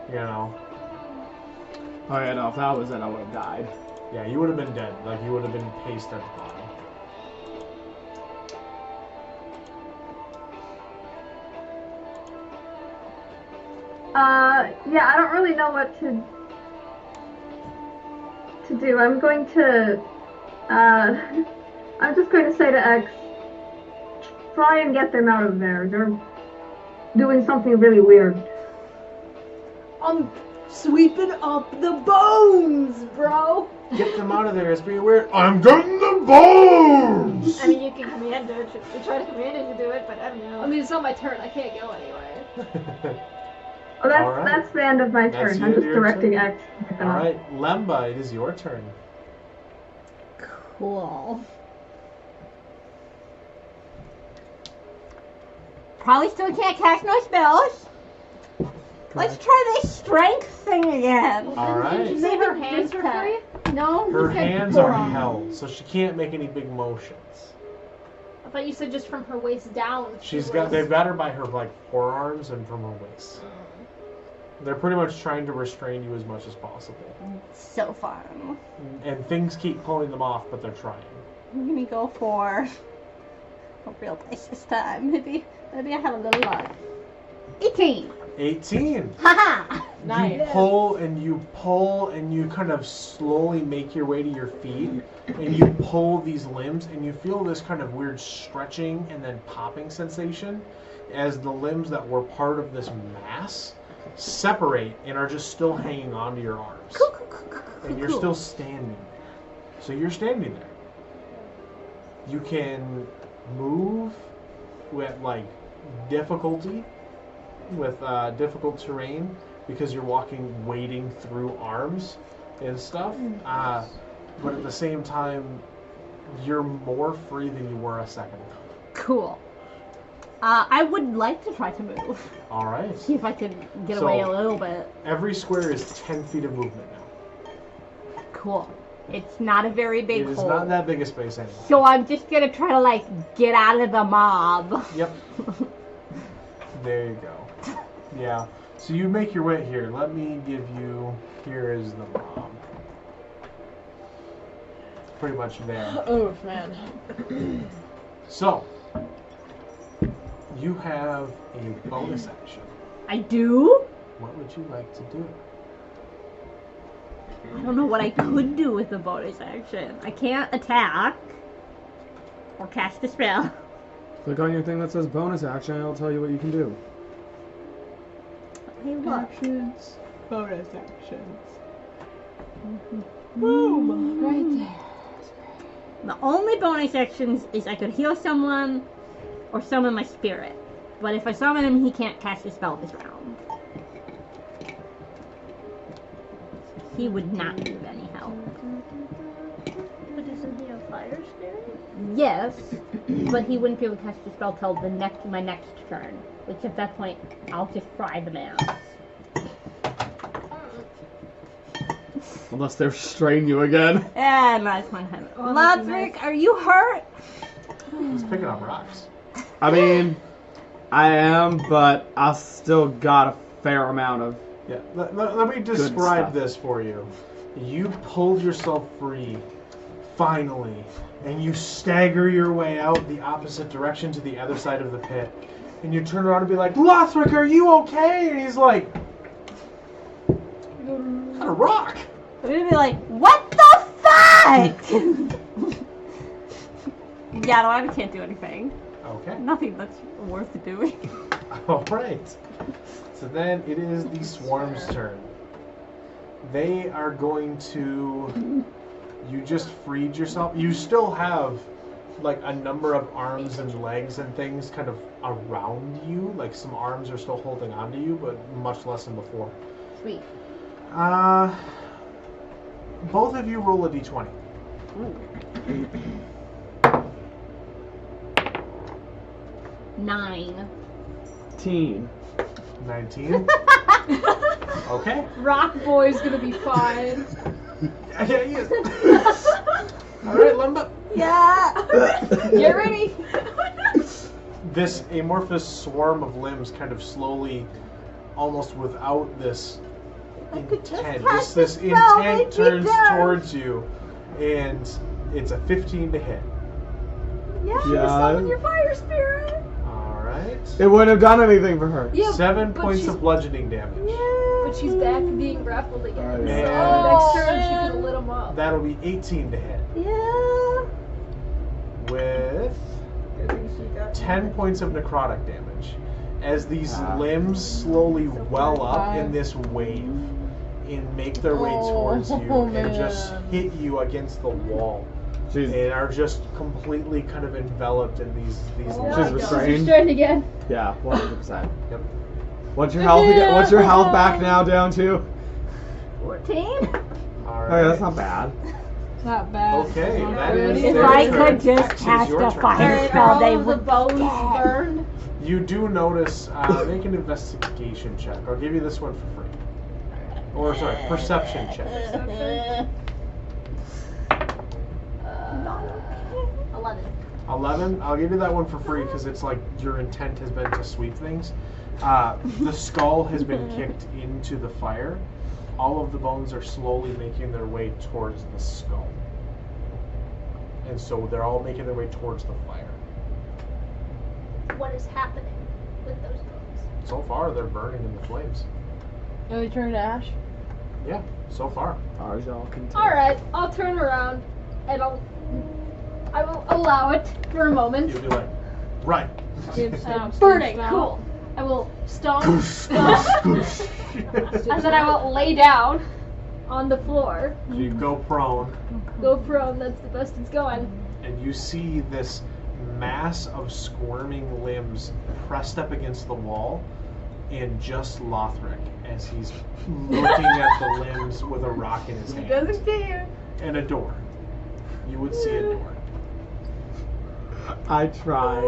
you know? Oh yeah, no, if that was it, I would have died. Yeah, you would have been dead. Like, you would have been pasted at the bottom. Yeah, I don't really know what to do. I'm going to, I'm just going to say to X, try and get them out of there. They're doing something really weird. I'm sweeping up the bones, bro. Get them out of there, it's being weird. I'm getting the bones! I mean, you can command her to try to command her to do it, but I don't know. I mean, it's not my turn. I can't go anywhere. Oh, that's Alright. that's the end of my That's turn. I'm just your directing turn? X. Alright, Lemba, it is your turn. Cool. Probably still can't cast no spells. Let's try this strength thing again. Alright. Say her hands are free? No, Her he said hands are forearm. held, so she can't make any big motions. I thought you said just from her waist down. They've got her by her like forearms and from her waist. They're pretty much trying to restrain you as much as possible. So fun. And things keep pulling them off, but they're trying. I'm gonna go for a real dice this time. Maybe I have a little luck. 18. 18. Haha! Nice. You pull and you pull and you kind of slowly make your way to your feet and you pull these limbs and you feel this kind of weird stretching and then popping sensation as the limbs that were part of this mass separate and are just still hanging onto your arms. And you're still standing there. So you're standing there. You can move with like difficulty, with difficult terrain, because you're wading through arms and stuff. But at the same time, you're more free than you were a second ago. Cool. I would like to try to move. All right. See if I can get away a little bit. Every square is 10 feet of movement now. Cool. It's not a very big It is hole. not that big a space anymore. So I'm just gonna try to like get out of the mob. Yep. There you go. Yeah. So you make your way here. Let me give you. Here is the mob. Pretty much there. Oh man. So you have a bonus action. I do? What would you like to do? I don't know what I could do with the bonus action. I can't attack or cast a spell. Click on your thing that says bonus action and it'll tell you what you can do. Hey, look. Actions. Bonus actions. Boom! Right there. The only bonus actions is I could heal someone or summon my spirit. But if I summon him, he can't cast a spell this round. He would not be of any help. But isn't he a fire spirit? Yes, but he wouldn't be able to cast a spell till my next turn. Which at that point, I'll just fry the man. Unless they're restraining you again. And that's my time. Lothrik, are you hurt? He's picking up rocks. I mean, I am, but I still got a fair amount of. Yeah. Let me describe stuff. this for you. You pulled yourself free, finally, and you stagger your way out the opposite direction to the other side of the pit. And you turn around and be like, Lothrik, are you okay? And he's like, "Is that a rock?" We'd be like, what the fuck? Yeah, no, I can't do anything. Okay. Nothing that's worth doing. All right. So then it is the swarm's turn. They are going to. You just freed yourself. You still have like a number of arms and legs and things kind of around you. Like some arms are still holding onto you, but much less than before. Sweet. Both of you roll a d20. Nine. 19. 19. Okay. Rock Boy's gonna be fine. Yeah, he is. All right, Lemba. Yeah. Get ready. This amorphous swarm of limbs kind of slowly, almost without this intent, this intent turns towards you, and it's a 15 to hit. Yeah. Summon your fire spirit. All right. It wouldn't have done anything for her. Yeah, 7 but points she's- of bludgeoning damage. But she's back to being grappled again. Oh, So yeah. next turn she can lit him up. That'll be 18 to hit. Yeah. With 10 points of necrotic damage. As these limbs slowly well up in this wave and make their way towards you and just hit you against the wall. She's, And are just completely kind of enveloped in these she's limbs. restrained. Restrained again. Yeah, 100%. Yep. What's your health? What's your health back now down to? 14. All Oh, right. yeah, that's not bad. Not bad. Okay, Not that good. is If their I turn. could just Actually, it's cast your a turn. fire spell, they All the would bones dead. burned. You do notice, make an investigation check. I'll give you this one for free. Or, sorry, perception check. 11. 11? I'll give you that one for free because it's like your intent has been to sweep things. The skull has been kicked into the fire. All of the bones are slowly making their way towards the skull. And so they're all making their way towards the fire. What is happening with those bones? So far, they're burning in the flames. Are they turning to ash? Yeah, so far. Ours y'all can take. Alright, I'll turn around and I will allow it for a moment. You'll be like, right. Burning, cool. I will stomp, and then I will lay down on the floor. So you go prone, Go prone, that's the best it's going. and you see this mass of squirming limbs pressed up against the wall, and just Lothrik as he's looking at the limbs with a rock in his hand. Doesn't care. And a door. You would see a door. I tried.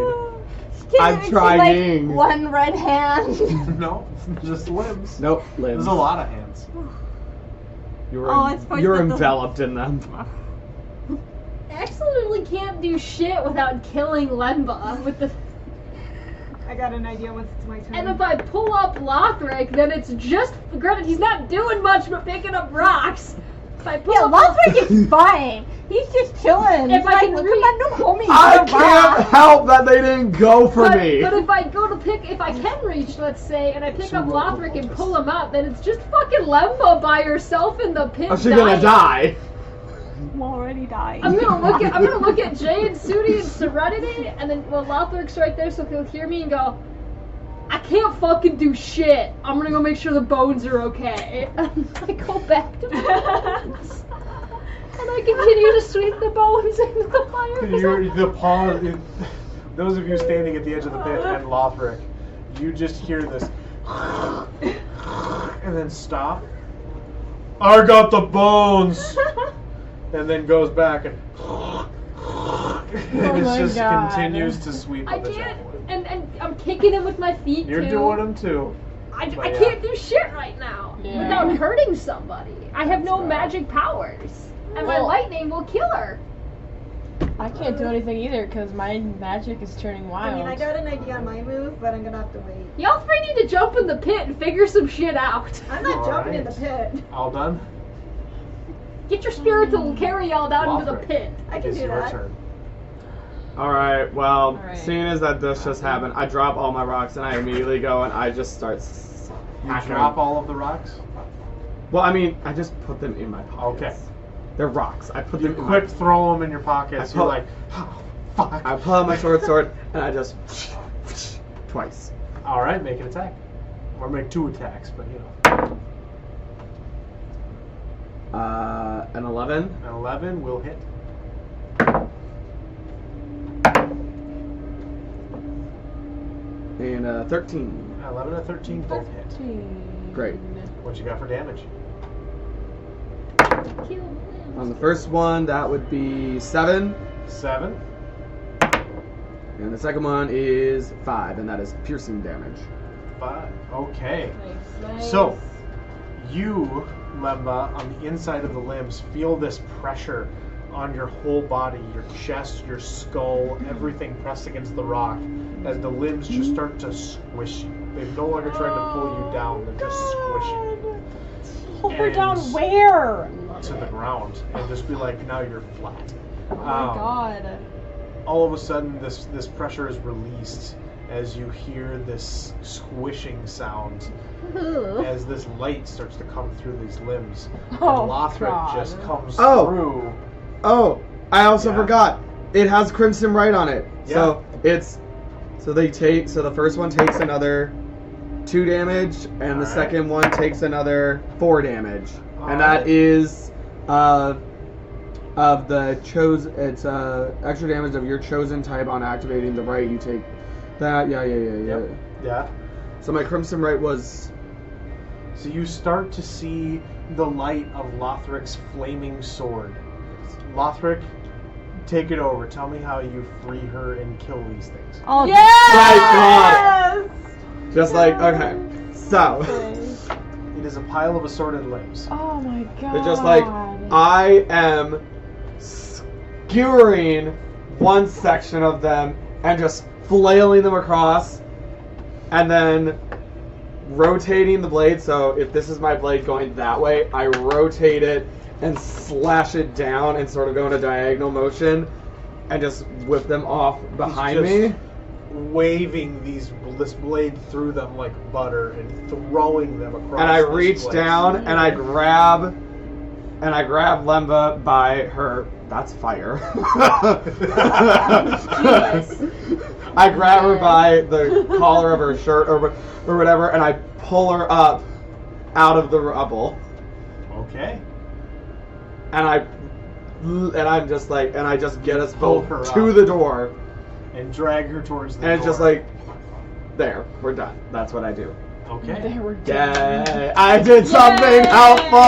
Can I'm you see, trying. Like, one red hand. No, just limbs. Nope, limbs. There's a lot of hands. You're, Oh, it's supposed you're to be the- enveloped in them. Absolutely can't do shit without killing Lemba with the. I got an idea once it's my turn. And if I pull up Lothrik, then it's just. Granted, he's not doing much but picking up rocks. If I pull Yeah, up. Lothrik is fine. He's just chilling. If He's I like, can come reach- on, don't hold me. I You're can't rock. help that they didn't go for me. But if I go to pick, if I can reach, let's say, and I pick up Lothrik and pull him up, then it's just fucking Lemba by herself in the pit. Oh, she's gonna die. I'm already dying. I'm gonna look at Jade, Sudi, and Serenity, and then Lothrik's right there, so he'll hear me and go, I can't fucking do shit. I'm gonna go make sure the bones are okay. And I go back to my bones. And I continue to sweep the bones into the fire. Those of you standing at the edge of the pit and Lothrik, you just hear this and then stop. I got the bones! And then goes back and it my just God. continues to sweep I with the can't, javelin. and I'm kicking him with my feet You're too. doing them too. I but yeah. can't do shit right now Yeah. without hurting somebody. I have no right. magic powers, and my Well- lightning will kill her. I can't do anything either because my magic is turning I wild. mean, I got an idea on my move, but I'm gonna have to wait. Y'all three need to jump in the pit and figure some shit out. I'm not jumping in the Alright. pit. All done? Get your spirit to carry y'all down into the Lothrik, pit. I it can is do your that. turn. Alright, well, Alright. seeing as that this just happened, I drop all my rocks and I immediately go and I just start You hacking drop them. all of the rocks? Well, I mean, I just put them in my pockets. Okay. They're rocks. I put You them in my quick throw them in your pockets. I You're pull- like, oh, fuck. I pull out my sword, and I just twice. All right, make an attack. Or make 2 attacks, but you know. An 11. An 11 will hit. And 13. 11 and 13 both hit. Great. What you got for damage? Kill On the first one, that would be 7. 7. And the second one is 5, and that is piercing damage. 5. Okay. Nice. So, you, Lemba, on the inside of the limbs, feel this pressure on your whole body, your chest, your skull, everything pressed against the rock, as the limbs just start to squish you. They're no longer trying to pull you down, they're just squishing Pull her And- down where? you to the ground, and just be like, now you're flat. Oh my god. All of a sudden, this pressure is released as you hear this squishing sound as this light starts to come through these limbs. Oh, and Lothrik God. just comes Oh. through. Oh, I also Yeah. forgot. It has Crimson Right on it. Yeah. So it's so the first one takes another 2 damage, and the Alright. second one takes another 4 damage. And Alright. that is of the it's extra damage of your chosen type on activating the right. You take that. Yeah. Yep. Yeah. So my Crimson Right was So you start to see the light of Lothrik's flaming sword. Lothrik, take it over. Tell me how you free her and kill these things. Oh, My God. Just like, okay. So, It is a pile of assorted limbs. Oh my god. they're just like, I am skewering one section of them and just flailing them across, and then rotating the blade. So if this is my blade going that way, I rotate it and slash it down and sort of go in a diagonal motion and just whip them off behind It's me. just waving this blade through them like butter and throwing them across. And I this reach place. down and I grab Lemba by her. That's fire. I grab her by the collar of her shirt or whatever, and I pull her up out of the rubble. Okay. And I just get us Pull both her to up. the door. And drag her towards the door. And it's just like, there, we're done. That's what I do. Okay. There we're done. Yay! I did something helpful!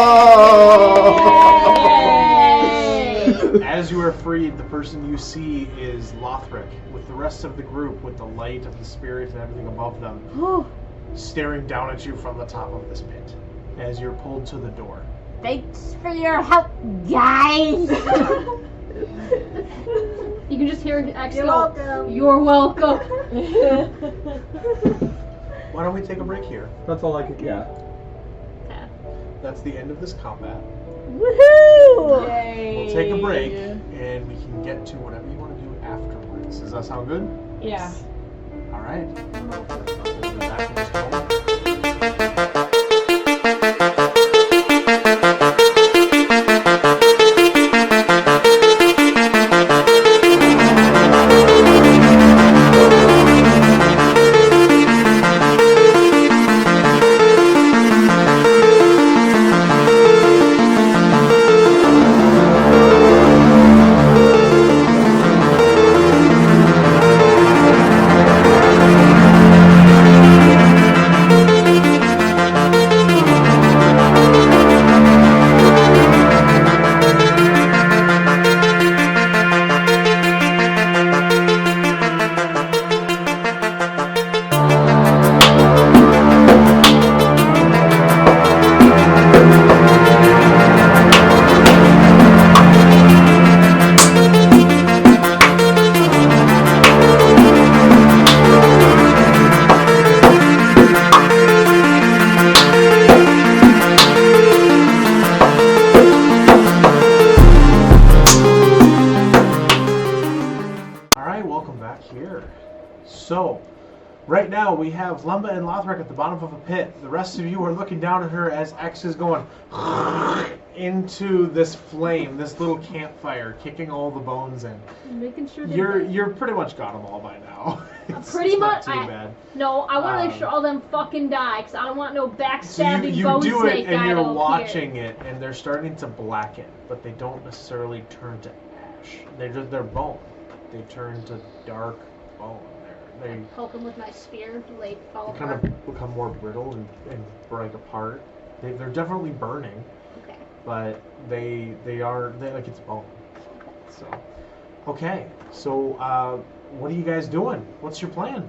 As you are freed, the person you see is Lothrik, with the rest of the group, with the light of the spirit and everything above them, staring down at you from the top of this pit, as you're pulled to the door. Thanks for your help, guys. You can just hear X You're go, welcome. "You're welcome." Why don't we take a break here? That's all I could get. That's the end of this combat. Woohoo! Yay. We'll take a break, and we can get to whatever you want to do afterwards. Does that sound good? Yeah. All right. We'll be back in just a moment. So, right now we have Lemba and Lothrik at the bottom of a pit. The rest of you are looking down at her as X is going into this flame, this little campfire, kicking all the bones in. Making sure that You're pretty much got them all by now. It's pretty not much. too bad. No, I want to make sure all them fucking die, because I don't want no So backstabbing you bone do snake it and guy you're to appear. watching it, and they're starting to blacken, but they don't necessarily turn to ash. They're bone. They turn to dark bone. They Poke him with my spear, like fall kind apart. of become more brittle and break apart. They're definitely burning, Okay. but they like it's bone. So, okay. So what are you guys doing? What's your plan?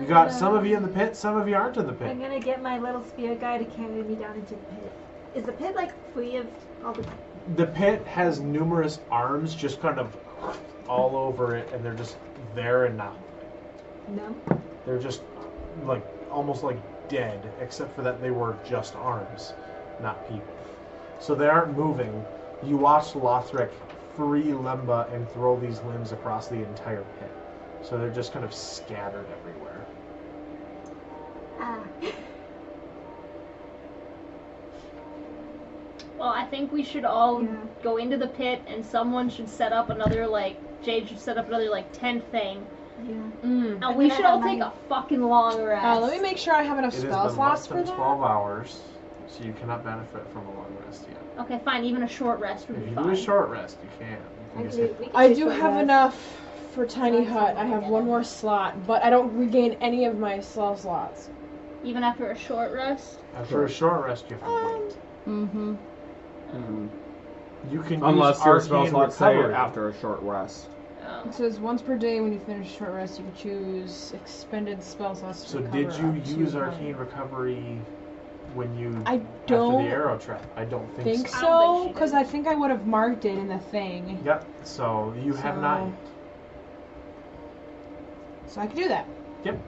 You got some of you in the pit, some of you aren't in the pit. I'm gonna get my little spear guy to carry me down into the pit. Is the pit like free of all the? The pit has numerous arms just kind of all over it, and they're just there and not. No. They're just like almost like dead, except for that they were just arms, not people. So they aren't moving. You watch Lothrik free Lemba and throw these limbs across the entire pit. So they're just kind of scattered everywhere. Ah. Well, I think we should all Yeah. go into the pit, and someone should set up another, like, Jade should set up another, like, tent thing. Yeah. And I'm we gonna should all have take my- a fucking long rest. Let me make sure I have enough It has spell been slots less for than that. 12 hours, so you cannot benefit from a long rest yet. Okay, fine. Even a short rest would If be you fine. do a short rest, you can. I You do. can We can I do do short have rest. enough for Tiny Hut. I have one more slot, but I don't regain any of my spell slots. Even after a short rest. After a short rest, you have to wait. Mm-hmm. You can Unless use your spell arcane slots say recovery. after a short rest. Oh. It says once per day when you finish a short rest, you can choose expended spell slots to So recover did you up to use 1. arcane recovery when you I after don't the arrow trap? I don't think, think so. I don't so, think she because did. I think I would have marked it in the thing. Yep. So you have not. So- So I can do that. Yet. Yep.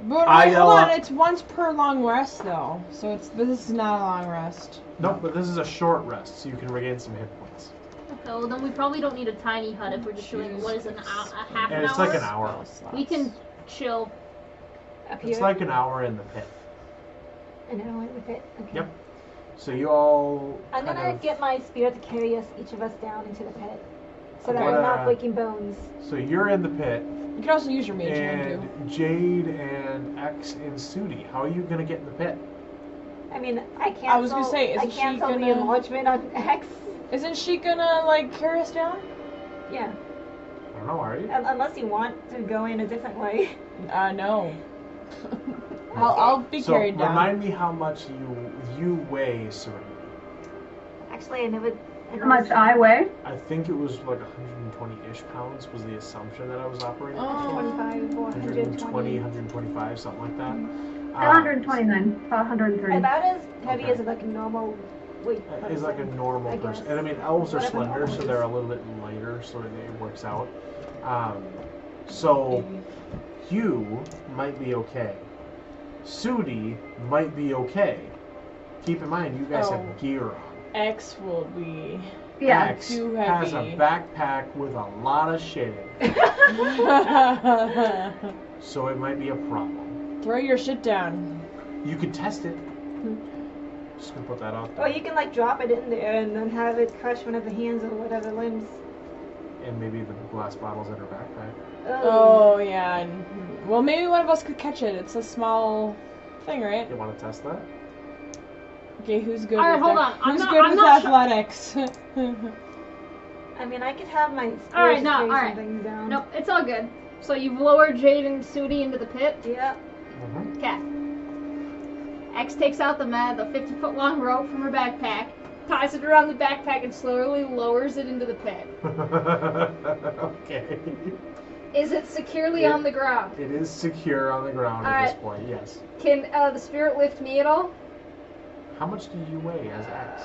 But I, wait, hold on, uh, it's once per long rest though. So this is not a long rest. No, but this is a short rest, so you can regain some hit points. Oh, then we probably don't need a tiny hut if we're just doing, what is it, a half an And hour? it's like an hour. We can chill. Up here. It's like an hour in the pit. An hour with it. Okay. Yep. So you all. I'm kind gonna of- get my spirit to carry us, each of us, down into the pit, so that What, we're not breaking bones. So you're in the pit, You can also use your mage hand too. and Jade and X and Sudi. How are you gonna get in the pit? I mean, I cancel. I was gonna say, I isn't she cancel the gonna- enlargement on X. Isn't she gonna like carry us down? Yeah. I don't know. Are you? Unless you want to go in a different way. No. I'll be So carried down. remind me how much you weigh, Serenity. Actually, I never. How much I weigh? I think it was like 120-ish pounds was the assumption that I was operating. Oh. 25 or 120, 125, something like that. 129, 130. About as heavy Okay. as like a normal weight. Is like a normal I person. guess. And I mean, elves are Whatever slender, normal so is. they're a little bit lighter, so it works out. So you might be okay. Sudi might be okay. Keep in mind, you guys Oh. have gear on. X will be. Yeah. X too has a heavy. backpack with a lot of shit in it, so it might be a problem. Throw your shit down. You could test it. Just gonna put that out there. Or you can like drop it in there and then have it crush one of the hands or whatever limbs. And maybe the glass bottles in her backpack. Oh yeah. Well, maybe one of us could catch it. It's a small thing, right? You want to test that? Okay, who's good? All right, with hold that? on. I'm Who's not- good I'm with not sure- athletics? I mean, I could have my spirit Alright, no, carry alright. something down. Nope, it's all good. So you've lowered Jade and Sudi into the pit? Yeah. Mm-hmm. Okay. X takes out the 50-foot long rope from her backpack, ties it around the backpack, and slowly lowers it into the pit. Okay. Is it securely Yeah. on the ground? It is secure on the ground at this point, yes. Can the spirit lift me at all? How much do you weigh as X?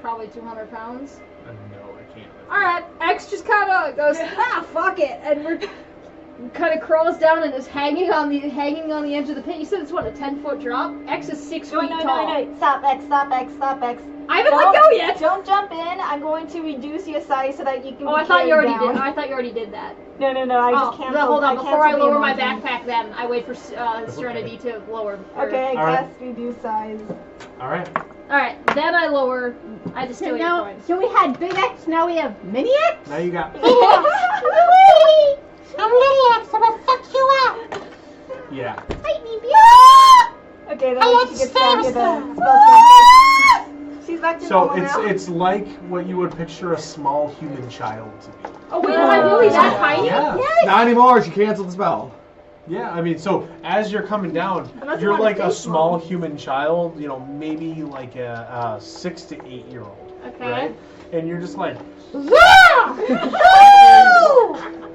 Probably 200 pounds. No, I can't. Alright, X just kind of goes, fuck it, and we're kind of crawls down and is hanging on the edge of the pit. You said it's what, a 10-foot drop? X is 6 feet tall. No. Stop, X, stop, X, stop, X. I haven't let go yet. Don't jump in. I'm going to reduce your size so that you can. Oh, be I thought you already carried did. down. I thought you already did that. No. I just Oh, canceled. then hold on. Before I canceled the lower my enlargement. backpack, then I wait for Serenity to lower. Okay, All I right. guess reduce size. Alright. All right, then I lower. I just So steal your now, coins. so we had Big X, now we have Mini X? Now you got. I'm Mini X, I'm gonna fuck you up. Yeah. Fight me, bitch. Okay, then I we want should get started with Star the spell. She's back to So normal now. it's like what you would picture a small human child to be. Oh wait, am I really that tiny? Yeah. Not anymore. She canceled the spell. Yeah, I mean, so as you're coming down, Unless you you're want like to a stay small small. human child, you know, maybe like a 6 to 8 year old, Okay. right? And you're just like,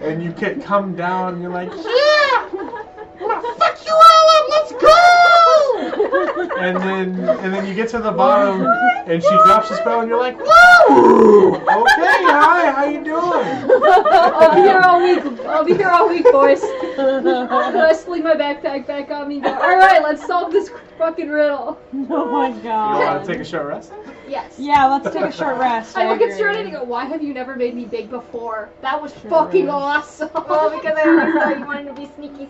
and you can come down and you're like, Yeah! I'm gonna fuck you all up, let's go! and then you get to the bottom and she drops the spell and you're like, woo! Okay, hi, how you doing? I'll be here all week. I'll be here all week, boys. And I sling my backpack back on me and go, all right, let's solve this fucking riddle. Oh my You god. want to take a short rest? Yes. Yeah, let's take a short rest. I look at agree. Serenity and go, why have you never made me big before? That was fucking awesome. Well, because I always thought you wanted to be sneaky.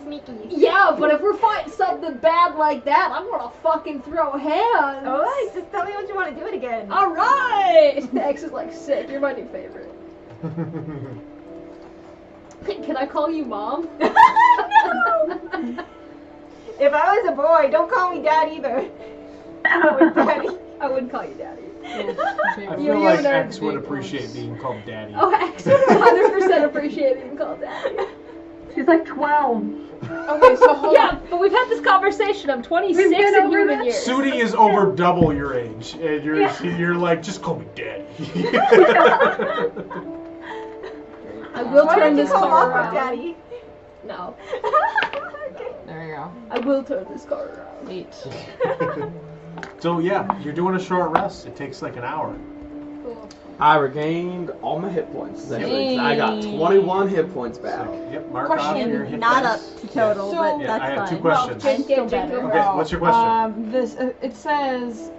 Yeah, but if we're fighting something bad like that, I'm gonna fucking throw hands. Alright, just tell me what you want to do it again. Alright! X is like, sick, you're my new favorite. Can I call you mom? If I was a boy, don't call me dad either. Or daddy. I wouldn't call you daddy. I You feel like and I- X would appreciate being called daddy. Oh, X would 100% appreciate being called daddy. She's like 12. Okay, so hold Yeah, but we've had this conversation. I'm 26 We've been in over human that. years. Sudi is over double your age, and you're like, just call me daddy. I will Why turn don't you this call car Lothrik around. daddy? No, Okay. there you go. I will turn this car around. 8. So yeah, you're doing a short rest. It takes like an hour. Cool. I regained all my hit points. Dang. I got 21 hit points back. So yep, mark Question, off your hit Not points. up to total, So- but Yeah, that's I have fine. two questions. Jen, Still Jen, Okay, what's your question? This it says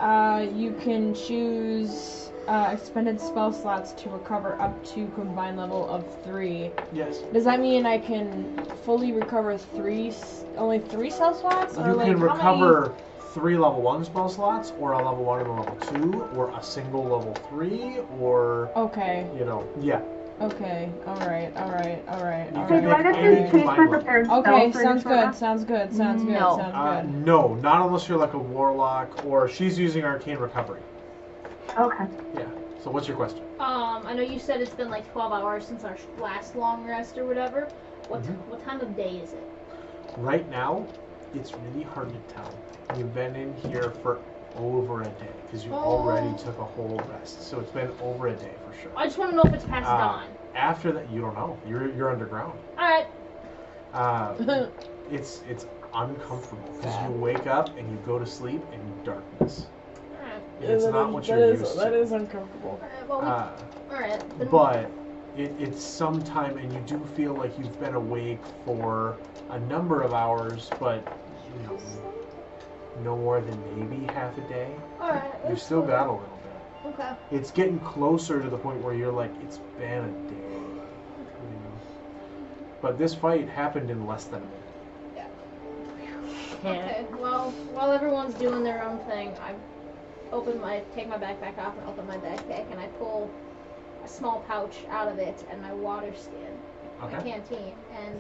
you can choose expended spell slots to recover up to combined level of 3. Yes. Does that mean I can fully recover only 3 spell slots? Or You like, can how recover 3 level 1 spell slots, or a level 1 and a level 2, or a single level 3, or, Okay. Yeah. Okay. Alright. You So can do I make get any to change my combined level. prepared spell Okay, for sounds each one? good. Sounds good. No. No, not unless you're like a warlock, or she's using arcane recovery. Okay. Yeah. So what's your question? I know you said it's been like 12 hours since our last long rest or whatever. What time of day is it? Right now, it's really hard to tell. You've been in here for over a day, because you already took a whole rest. So it's been over a day for sure. I just want to know if it's past dawn. After that, you don't know. You're underground. Alright. It's uncomfortable, because you wake up and you go to sleep in darkness. And it's not what you're used to. That is uncomfortable. Alright. But it's some time, and you do feel like you've been awake for a number of hours, but no more than maybe half a day. Alright. You've still got a little bit. Okay. It's getting closer to the point where you're like, it's been a day. But this fight happened in less than a minute. Okay, well, while everyone's doing their own thing, I take my backpack off and open my backpack, and I pull a small pouch out of it and my water skin, my canteen, and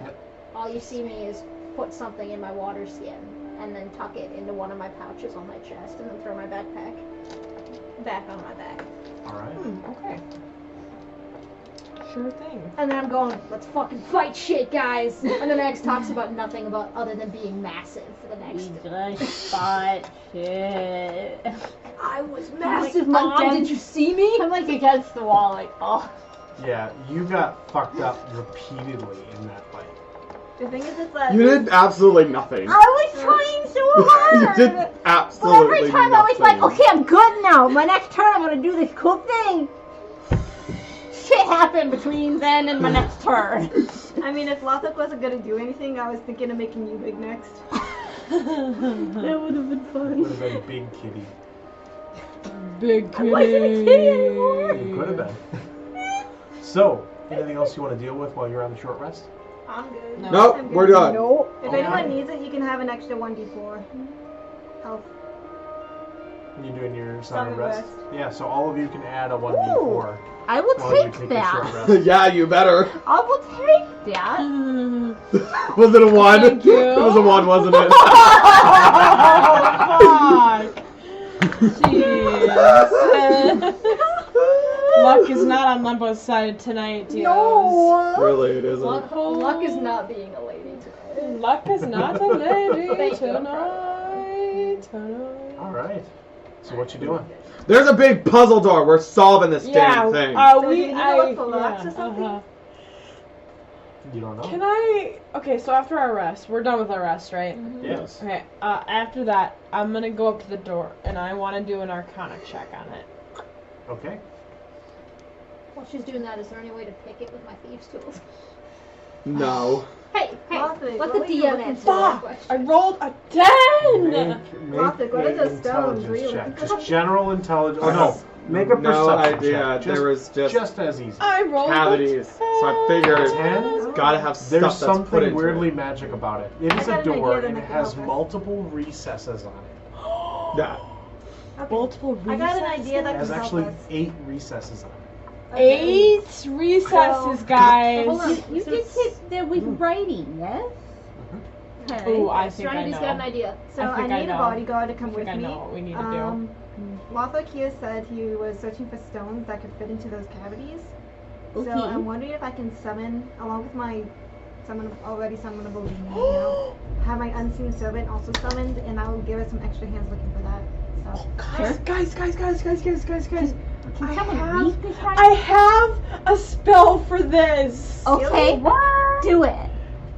all you see me is put something in my water skin, and then tuck it into one of my pouches on my chest, and then throw my backpack back on my back. Alright. Okay. Sure thing. And then I'm going, let's fucking fight shit, guys! And the next talks about nothing about other than being massive for the next. Just fight shit. I was massive, Mom! Did you see me? I'm like against the wall, like, oh. Yeah, you got fucked up repeatedly in that fight. The thing is that You did absolutely nothing. I was trying so hard! You did absolutely But every time I was like, nothing. okay, I'm good now. My next turn, I'm gonna do this cool thing. Shit happened between then and my next turn. I mean, if Lothrik wasn't gonna do anything, I was thinking of making you big next. That would have been fun. Would have been Big Kitty. Big kitty. I wasn't a kitty anymore. You could have been. So, anything else you want to deal with while you're on the short rest? I'm good. No. Nope, I'm we're good. done. Nope. If Okay. anyone needs it, you can have an extra 1d4 health. You doing your Song Song of of Rest? Rest. Yeah, so all of you can add a 1d4 I will while you take take your short that. rest. Yeah, you better. I will take that. Was it a 1? Thank you. It was a 1, wasn't it? Oh, fuck. Jeez. Luck is not on Lemba's side tonight, dears. No. Really, it isn't. Luck is not being a lady today. Luck is not a lady Thank you. tonight. Alright. So what you doing? There's a big puzzle door. We're solving this damn thing. So do you need to look for rocks or something? You don't know? Can I? Okay, so after our rest, we're done with our rest, right? Yes. Okay. After that, I'm gonna go up to the door and I want to do an Arcana check on it. Okay. While she's doing that, is there any way to pick it with my thieves' tools? No. Hey, Lothrik, let what the were you DM looking answer for? that Fuck! question. I rolled a 10. Make Lothrik, what are an those stones? Were you intelligence looking check. for Just general intelligence. Oh no. Make a perception No idea. check. There was just as easy. I rolled cavities. A 10. So I figured 10? it's gotta have stuff There's that's put something into weirdly it. magic about it. It is I a got an door idea that and it might has help us. multiple recesses on it. Yeah. Okay. Multiple I got an recesses? idea It that has can help actually us. 8 recesses on it. 8 recesses, guys. Hold on. You did sit there with writing, yes? Okay. Ooh, I think I Serenity's got an know. idea. So I I think I need a know. bodyguard to come I with think I me. know what we need to do. Lothrik here said he was searching for stones that could fit into those cavities. Okay. So I'm wondering if I can summon, along with my already summonable demon, you know, have my unseen servant also summoned, and I will give it some extra hands looking for that. So Guys. Can I someone have- read this right? I have a spell for this. Okay, do it.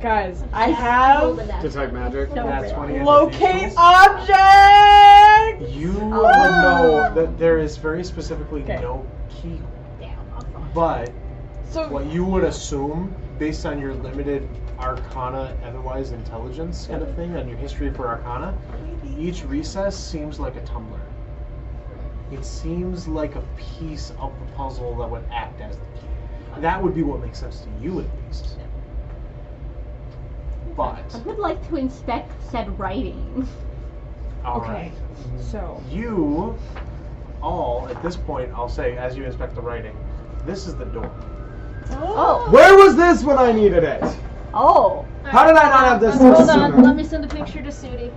Guys, I have Detect magic. That's 20 locate educations. object. You would know that there is very specifically Okay. no key. But So what you would assume, based on your limited Arcana, otherwise intelligence kind of thing, on your history for Arcana, each recess seems like a tumbler. it seems like a piece of the puzzle that would act as the key. That would be what makes sense to you, at least. But I would like to inspect said writing. all Okay, right. so You all, at this point, I'll say, as you inspect the writing, this is the door. Oh. Where was this when I needed it? Oh. How did I not have this? Hold on, let me send a picture to Sudi.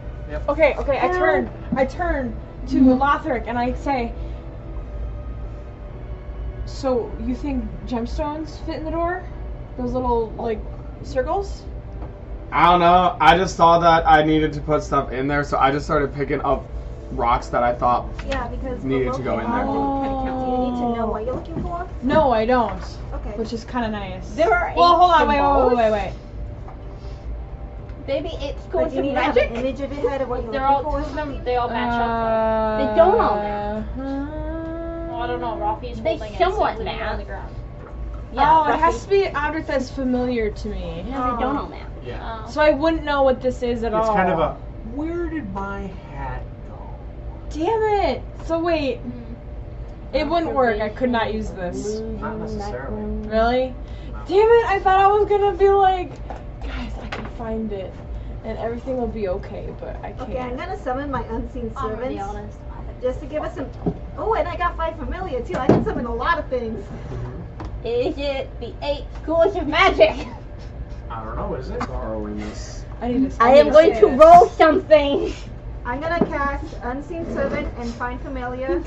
okay, I turn to Lothrik and I say, so you think gemstones fit in the door? Those little like circles? I don't know. I just saw that I needed to put stuff in there, so I just started picking up rocks that I thought Yeah, because needed to go in there. do you need to know what you're looking for? No, I don't. Okay. Which is kind of nice. There are 8 well, hold on, symbols. wait. Maybe it's But going you to need to have magic. an image of it head of what you're They're all, looking two of for. them, they all match up. They don't all Oh, I don't know, Rafi's They holding it, somewhat so it's on the match. ground. Oh, it has roughly. to be an object that's familiar to me. No, they don't all match. Yeah. So I wouldn't know what this is at It's all. kind of a, where did my hat go? Damn it! So wait, it wouldn't work. I could not use this. Not necessarily. Really? Damn it! I thought I was gonna be like, guys, I can find it, and everything will be okay, but I can't. Okay, I'm gonna summon my unseen I'm gonna be servants honest. just to give us some. Oh, and I got 5 familiar too. I can summon a lot of things. Is it the 8 schools of magic? I don't know, is it? Borrowing this. I need to. I am going to roll something. I'm gonna cast unseen servant and find familiar.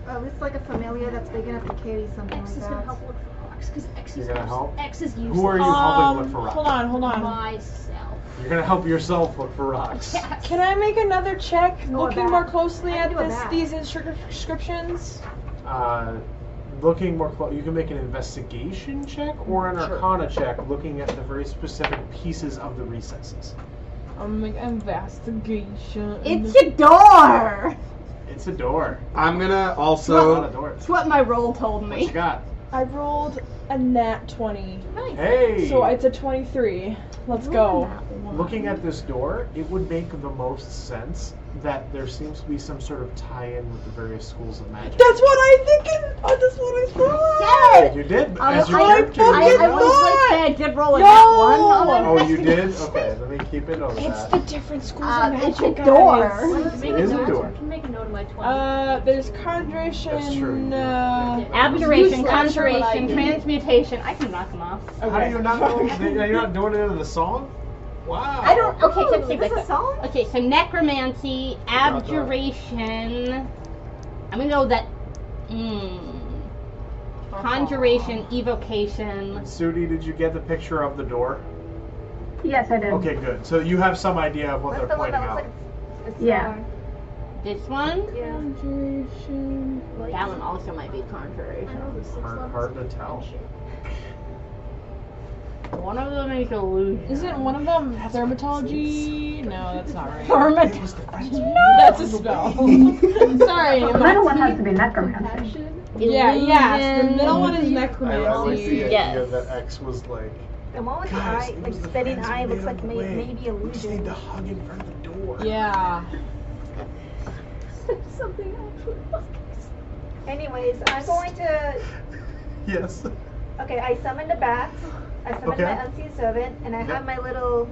At least like a familiar that's big enough to carry something X like is gonna that. help look for rocks, because X is You're gonna help? X is useless. Who are you helping look for rocks? Hold on. Myself. You're gonna help yourself look for rocks. Yes. Can I make another check, Oh, a looking bat. more closely I at can do a bat. these inscriptions? Looking more close, you can make an investigation check or an arcana check looking at the very specific pieces of the recesses. I'll make an investigation. It's a door. It's a door. I'm gonna Not a also. door. That's what my roll told What you me. got? I rolled a nat 20, Hey! so it's a 23. Let's go. Looking at this door, it would make the most sense that there seems to be some sort of tie-in with the various schools of magic. That's what I thinking. Oh, that's what I thought. You did, I as your was character. I you did. was like, say I did roll a No. nat 1 on Oh, you investigation. did? Okay, let me keep it on It's that. the different schools of magic, It's a guys. door. It is a door. You can make a note of my 20. There's conjuration. That's true, you do. Abjuration, Useless. conjuration, transmutation. I can knock them off. How do you not know? You're not doing it into the song? Wow. I don't. Okay, so Is take this like a song? Okay, so necromancy, abjuration. I'm gonna go with that. Conjuration, evocation. Sudi, did you get the picture of the door? Yes, I did. Okay, good. So you have some idea of what That's they're the one pointing that out. looks like it's Yeah. This one. Yeah. Conjuration. That one also might be conjuration. Hard to tell. One of them is illusion. Isn't one of them dermatology? No, that's not right. Hermit. That's a spell. Sorry. The middle one has to be necromancy. Yeah, yes. The middle one is I like the necromancy. idea Yes. that X was like, The one with the guys, eye, it like was the spitting friends eye, who looks made like it away. maybe We just need illusion. to hug in front of the door. Yeah. Something else. Anyways, I'm going to. Yes. Okay, I summoned a bat. I summoned Okay. my unseen servant, and I Yep. have my little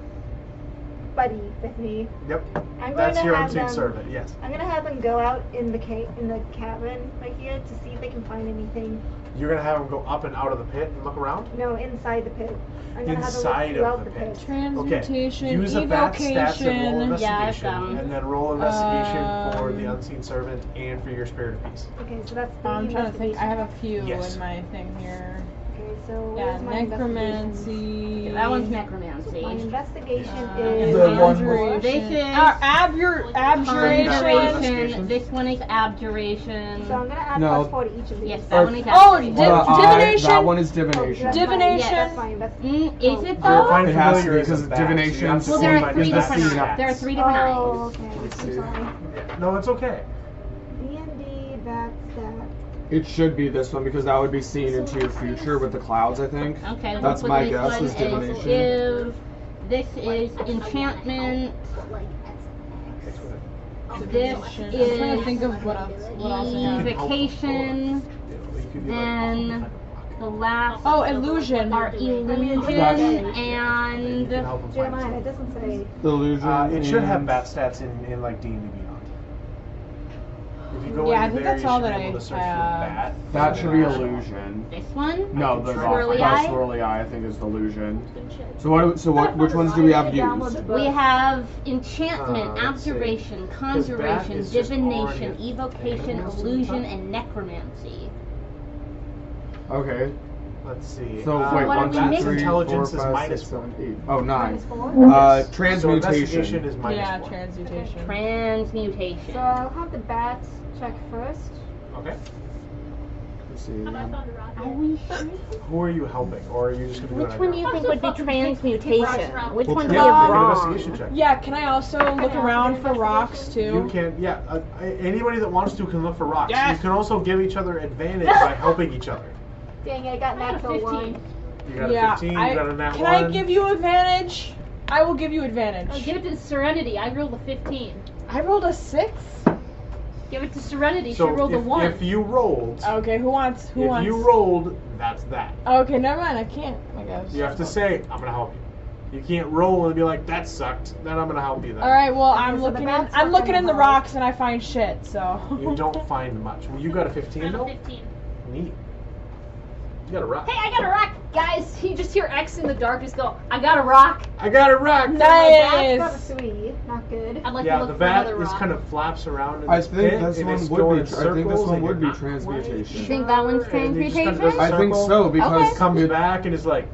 buddy with me. Yep. I'm going That's to your have unseen them. servant, yes. I'm gonna have them go out in the cabin right here to see if they can find anything. You're going to have them go up and out of the pit and look around? No, inside the pit. I'm gonna have them Inside look of throughout the the pit. pit. Transmutation, Use a bat stats and roll evocation. investigation, Yeah, I've done. and then roll investigation for the Um, unseen servant and for your spirit of peace. Okay, so that's the I'm trying to think. I have a few Yes. in my thing here. Okay, so Yeah, where's my investigation? necromancy. That one's My necromancy. investigation Uh, is. The one conjuration. This is abjuration. conjuration. This one is abjuration. So I'm gonna add No. +4 to each of these. Yes, that one is Oh, abjuration. divination. That one is Oh, divination. that's Divination. That's my investigation. Is it Oh. though? Find It has to familiar be is a because bat, so you divination. have to Well, there are find three the different stats. eyes. There are 3 different eyes. Oh, okay. Let's I'm see. sorry. Yeah. No, it's okay. D&D, that's that. It should be this one because that would be seen into your future with the clouds, I think. Okay, That's let's my put guess, this is one divination. is this is enchantment. This I'm trying to is think of what else I have. evocation, and the last Oh, illusion. are illusion and Jeremiah, it doesn't say. Illusion. It should have bat stats in like D&D Beyond. If you go Yeah, I into think there, that's you all should that be able I to search have. for bat. That should be illusion. this one. No, the Swirly eye? swirly eye I think is illusion. So which ones do we have used? We have enchantment, Let's see. observation, 'Cause conjuration, that is just divination, already- evocation, Anything else to illusion, touch? and necromancy. Okay. Let's see. So wait, what 1, did we 2, 3, 4, intelligence 5, is minus 6, 4. 7, 8. Oh, 9. So Transmutation. investigation is minus Yeah, 4. transmutation. Transmutation. So I'll have the bats check first. Okay. Let's see. Are we sure? Who are you helping, or are you just gonna do Which it? one do you think would be transmutation? Which Well, one do you Yeah, have make an wrong? investigation check. Yeah, can I also look around for rocks too? You can, yeah. Anybody that wants to can look for rocks. Yes. You can also give each other advantage by helping each other. Dang, I got natural 15. 1. You got a 15. You got a nat can 1. I give you advantage? I will give you advantage. Oh, give it to Serenity. I rolled a 15. I rolled a 6. Give it to Serenity. So she rolled a 1. if you rolled, Okay, who wants? if you rolled, that's that. Okay, never mind. I can't. I guess. You have to say, I'm gonna help you. You can't roll and be like, that sucked. Then I'm gonna help you. Then All right. Well, Okay, I'm so the looking in. bats I'm are looking gonna in the help. rocks and I find shit. So. You don't find much. Well, you got a 15 I have a though. 15. Neat. You got a rock. Hey, I got a rock, guys. You just hear X in the darkness go, I got a rock. I got a rock. My bat's got a Nice. 3. Not good. I'd like Yeah, to the look for bat another is rock. kind of flaps around in I this think pit, this and one it's would going be. in I think this circles, one and would you're be not transmutation. You think that one's and you just kind of transmutation? go I think circle, so because Okay. Comes back and is like,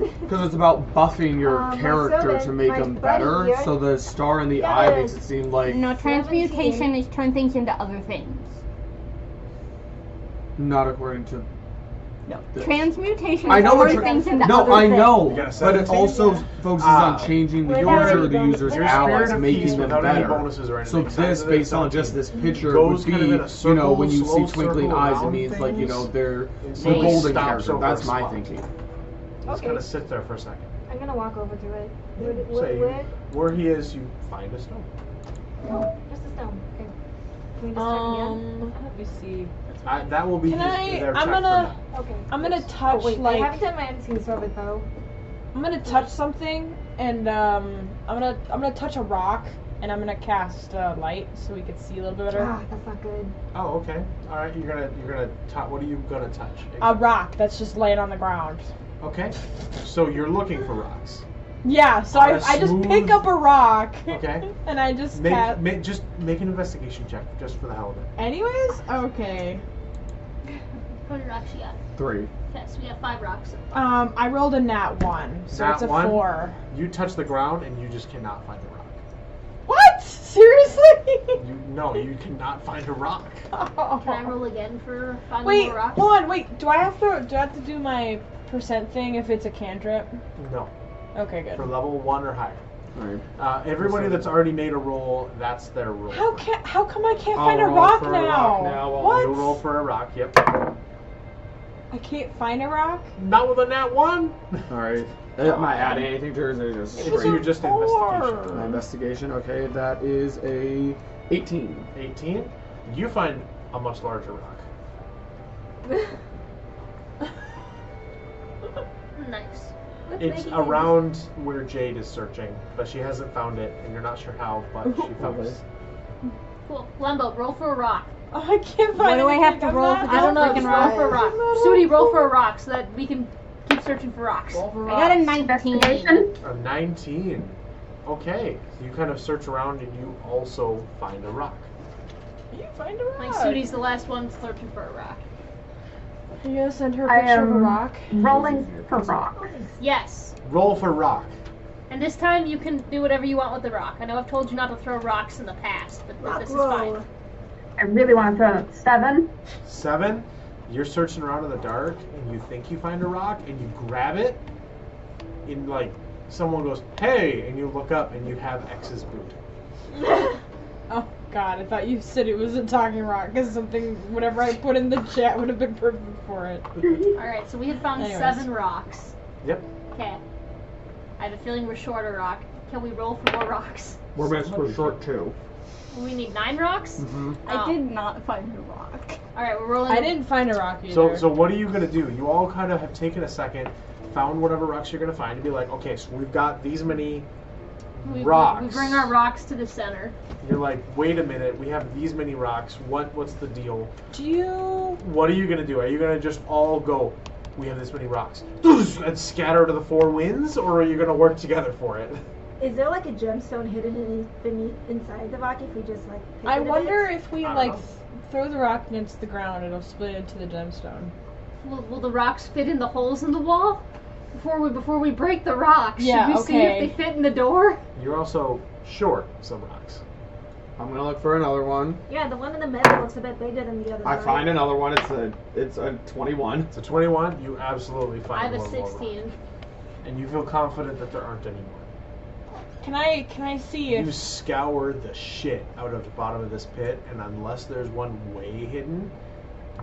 it's about buffing your My character to servant, make my them buddy better. here. So the star in the Yeah, eye it makes is. it seem like No, transmutation is turn things into other things. not according to. No. This. Transmutation I is know what turn you're. things into No, other I things. know, You got a but it 17? also focuses on changing the We're user or already the done. user's Your allies, spirit of peace making them without any better. bonuses or So anything. this, Signs of based it, on just this picture, goes would kind be, of in a circle, when you see slow twinkling circle eyes, it around means like, things, they're the until it golden stops character. over a That's my spot. thinking. Just Okay. kind of sit there for a second. I'm gonna walk over to it. So you- Where? where he is, you find a stone. Oh, just a stone. Okay. Can we just check again? Let me see. That will be Can his, I- their I'm check gonna- for now. Okay. I'm gonna Oh, touch wait, I like. haven't done my anti sorbet though. I'm gonna touch something, and I'm gonna touch a rock, and I'm gonna cast light so we can see a little bit better. Ah, that's not good. Oh, okay. All right. You're gonna touch. What are you gonna touch? A rock that's just laying on the ground. Okay. So you're looking for rocks. Yeah, so On a I just pick smooth- up a rock. Okay. And I just Just make an investigation check just for the hell of it. Anyways, okay. How many rocks you got? 3. Okay, so we have 5 rocks. I rolled a nat 1, so Nat it's a 1? 4. You touch the ground and you just cannot find a rock. What? Seriously? You cannot find a rock. Can I roll again for finding Wait, more rocks? hold on, wait. Do I have to do my percent thing if it's a cantrip? No. Okay, good. For level 1 or higher. Alright. Everybody that's already made a roll, that's their roll. How come I can't I'll find a roll rock for a now? rock now while What? You roll for a rock, yep. I can't find a rock? Not with a nat 1! Alright. Am I adding anything to it, or is it just It was straight? You're just Four. investigation. My investigation, okay, that is a 18. 18. You find a much larger rock. Nice. It's around where Jade is searching, but she hasn't found it, and you're not sure how, but she found it. Cool. Lembo, roll for a rock. Oh, I can't find What do I have anything. to I'm roll not- for I don't know. freaking Just roll rock? for a rock. Sudi, roll for a rock so that we can keep searching for rocks. I got a 19. Investigation. A 19. Okay. So you kind of search around, and you also find a rock. You find a rock. Like Sudi's the last one searching for a rock. You gonna send her a I picture of a am rock? rolling for rock. Yes. Roll for rock. And this time you can do whatever you want with the rock. I know I've told you not to throw rocks in the past, but this is fine. I really want to throw 7. 7. You're searching around in the dark, and you think you find a rock, and you grab it, and like someone goes, "Hey!" and you look up, and you have X's boot. Oh God, I thought you said it was a talking rock, because something, whatever I put in the chat would have been perfect for it. Alright, so we had found Anyways. 7 rocks. Yep. Okay. I have a feeling we're short a rock. Can we roll for more rocks? We're short 2. We need 9 rocks? Mm-hmm. I did not find a rock. Alright, we're rolling. I didn't find a rock either. So what are you gonna do? You all kind of have taken a second, found whatever rocks you're gonna find, and be like, okay, so we've got these many rocks. We bring our rocks to the center. You're like, wait a minute, we have these many rocks. What's the deal? What are you gonna do? Are you gonna just all go, we have this many rocks, and scatter to the 4 winds, or are you gonna work together for it? Is there like a gemstone hidden beneath inside the rock if we just like pick I it a wonder bit? if we I don't like know. throw the rock against the ground, it'll split into the gemstone. Will the rocks fit in the holes in the wall? Before we break the rocks, Yeah, should we see okay. if they fit in the door? You're also short some rocks. I'm gonna look for another one. Yeah, the one in the middle looks a bit bigger than the other. I find another one. It's a 21. It's a 21. You absolutely I find have a one more rock. 16. And you feel confident that there aren't any more. Can I see You if scour the shit out of the bottom of this pit, and unless there's one way hidden,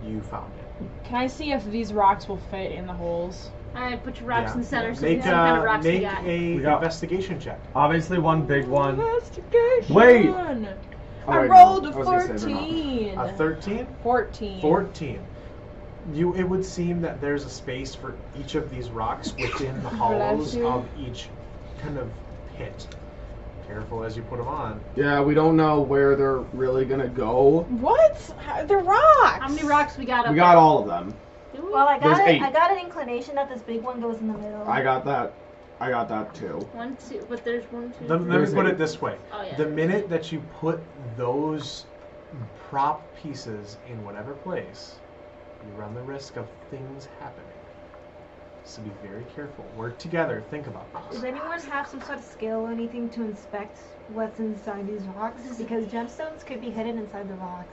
you found it. these rocks will fit in the holes? Alright, put your rocks Yeah. in the center so we Make can see what kind of rocks we make got. a We got- investigation check. Obviously, one big one. Investigation. Wait! I Alright, rolled no, a I was gonna say they're not. 14. A 13? 14. 14. It would seem that there's a space for each of these rocks within the hollows you. of each kind of pit. Careful as you put them on. Yeah, we don't know where they're really gonna go. What? The rocks. How many rocks we got up We got all of them. there? Do we? Well, I got There's it. 8. I got an inclination that this big one goes in the middle. I got that too. 1, 2, but there's 1, 2, Let me There's put 8. it this way. Oh, yeah. The minute that you put those prop pieces in whatever place, you run the risk of things happening. So be very careful. Work together. Think about this. Does anyone have some sort of skill or anything to inspect what's inside these rocks? Because gemstones could be hidden inside the rocks.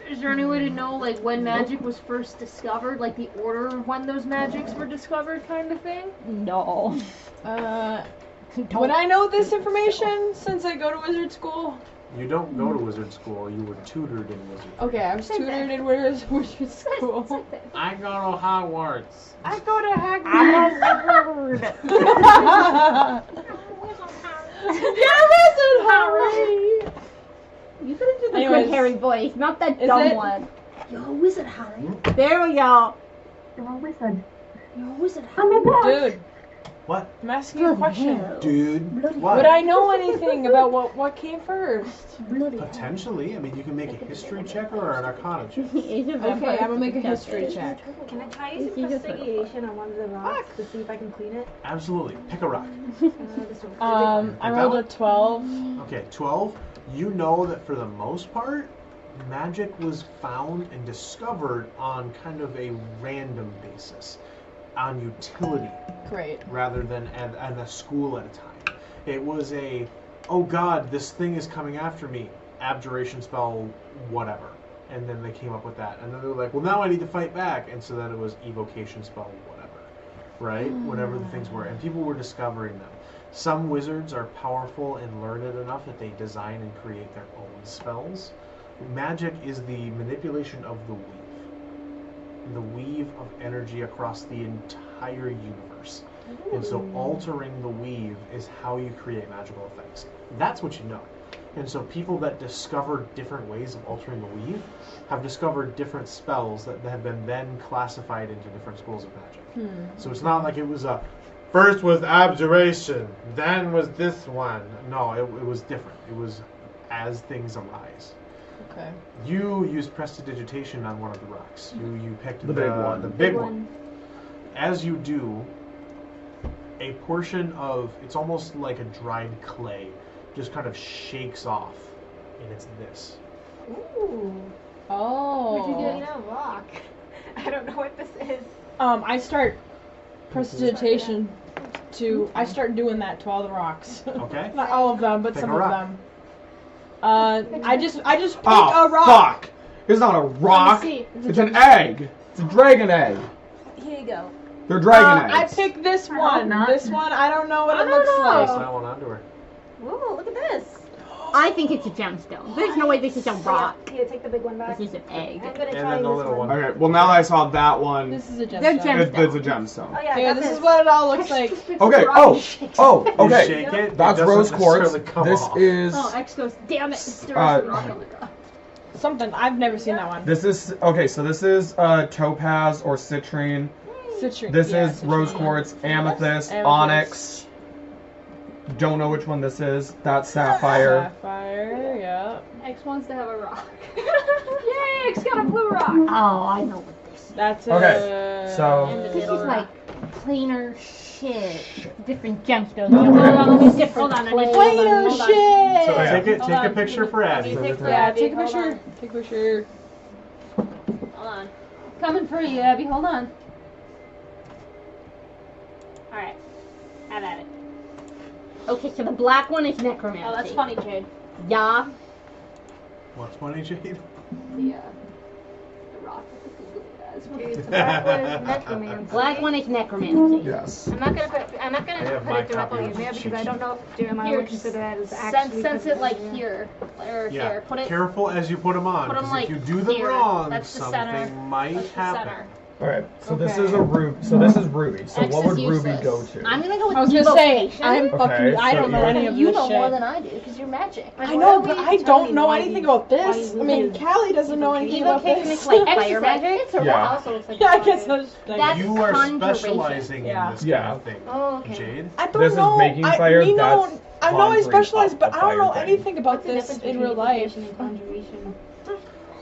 Is there any way to know, like, when magic was first discovered? Like, the order of when those magics were discovered kind of thing? No. Would I know this information since I go to wizard school? You don't go to wizard school. You were tutored in wizard. Okay, I was tutored in wizard school. I go to Hogwarts. I go to Hagrid. You're a wizard, Harry. You could have did the Anyways, good Harry voice, not that is dumb it- one. You're a wizard, Harry. There we go. You're a wizard. You're a wizard, Oh Harry. my gosh. Dude, What? I'm asking you a question. Dude. What? Would I know anything about what came first? Potentially. I mean, you can make a history check or an arcana check. He is a vampire. Okay, I'm gonna make a history check. Can I use investigation on one of the rocks to see if I can clean it? Absolutely. Pick a rock. This one. I rolled a 12. Okay, 12. You know that for the most part, magic was found and discovered on kind of a random basis, on utility, Great. rather than at a school at a time. It was a, oh god, this thing is coming after me, abjuration spell, whatever. And then they came up with that. And then they were like, well, now I need to fight back. And so then it was evocation spell, whatever. Right? Whatever the things were. And people were discovering them. Some wizards are powerful and learned enough that they design and create their own spells. Magic is the manipulation of the weave. The weave of energy across the entire universe. And so altering the weave is how you create magical effects. That's what you know. And so people that discover different ways of altering the weave have discovered different spells that have been then classified into different schools of magic. So it's not like it was a first was abjuration, then was this one. No, it was different. It was as things arise. Okay. You used prestidigitation on one of the rocks. You picked The big one. The big one. As you do, a portion of it's almost like a dried clay just kind of shakes off, and it's this. Ooh. Oh. What you doing a rock? I don't know what this is. I start prestidigitation I start doing that to all the rocks. Okay. Not all of them, but Pick some a of rock. them. I just pick Oh, a rock. fuck! It's not a rock. see. It's an egg. It's a dragon egg. Here you go. They're dragon I eggs. pick this hope one. not. This one, I don't know what I it don't looks know. Pass like. that one on to her. Whoa, look at this. I think it's a gemstone. There's no way this is a rock. Yeah, take the big one back. This is an egg. I'm gonna And try then the this little one. Okay, well now that I saw that one, This is a They're gemstone. gemstones. it's a gemstone. Oh yeah, I Yeah, got this is what it all looks like. Okay, You okay. shake it, That's it doesn't rose quartz. necessarily come This off. is Oh, X goes, damn it, it's the rest of the rock on the ground. Something. I've never seen that one. this is okay. So this is topaz or citrine. Citrine. This yeah, is rose citrine. quartz, amethyst, Amethyst. onyx. Don't know which one this is. That's sapphire. Sapphire, yeah. X wants to have a rock. Yay, X got a blue rock. Oh, I know what this is. That's Okay, so- And the This middle is rock. like plainer shit. Different gemstones. Hold on, let me Different hold on, I need clay. to hold on, Plainer hold on. shit! So yeah. take Hold a on. picture for Abby. Let me take for Yeah, Abby, take a hold picture. on. Take a picture. Hold on. Coming for you, Abby, hold on. Alright. Have at it. Okay, so the black one is necromancy. Oh, that's funny, Jade. Yeah. What's funny, Jade? The rock with the googly eyes. Okay, so that was necromancy. Black one is necromancy. Yes. I'm not gonna put I have it my directly copy in of there the because cheat I don't know if Jeremiah Here, would consider that as Sense, actually. sense it like putting it in here. Or Yeah. here. Put it. Careful as you put them on, Put 'em, because like, if you do them here. wrong, That's the something center. might That's the happen. center. Alright, so this Okay. is a ruby. So this is ruby. So X what is would ruby useless. go to? I'm gonna go with I was gonna say, evocation. I'm fucking. Okay, I so don't know you- any of You this know shit. more than I do because you're magic. Like, I why know, we but I determine don't know why anything you- about why this. you I mean, lose Callie doesn't know anything about Evocation this. is like X fire is magic. It's a Yeah. rock, also it's like Yeah, I fire. guess that's. That's You are conjuration. specializing Yeah. in this Yeah. kind of thing, Oh, okay. Jade. I don't This is know. making fire, We know. that's I know I conjuring specialize, up but the I don't know fire thing. anything about What's the this difference in between real life. evocation and conjuration?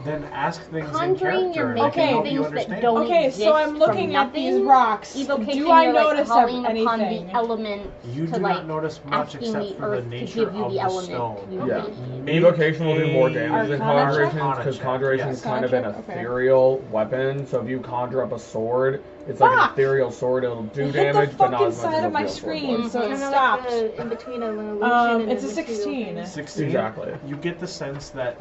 Then ask things Conjuring, in you're character, and I making can help you things that understand. don't Okay, exist so I'm looking from at these nothing. rocks. Evocation, Do I you're like notice calling upon anything? the element You to do like not notice much asking except the for the earth to nature give you of the the element. stone. You Yeah. need. Evocation will do more damage than Arcana check? conjuration Arcana because check, conjuration yes. is kind of an Arcana check? Okay. ethereal weapon. So if you conjure up a sword, it's like an Fuck! ethereal sword. It'll do It hit damage, the but not fucking as much side as a of my real sword screen, would. so it Kinda stopped. like in between an illusion and It's a material 16. thing. 16. Exactly. You get the sense that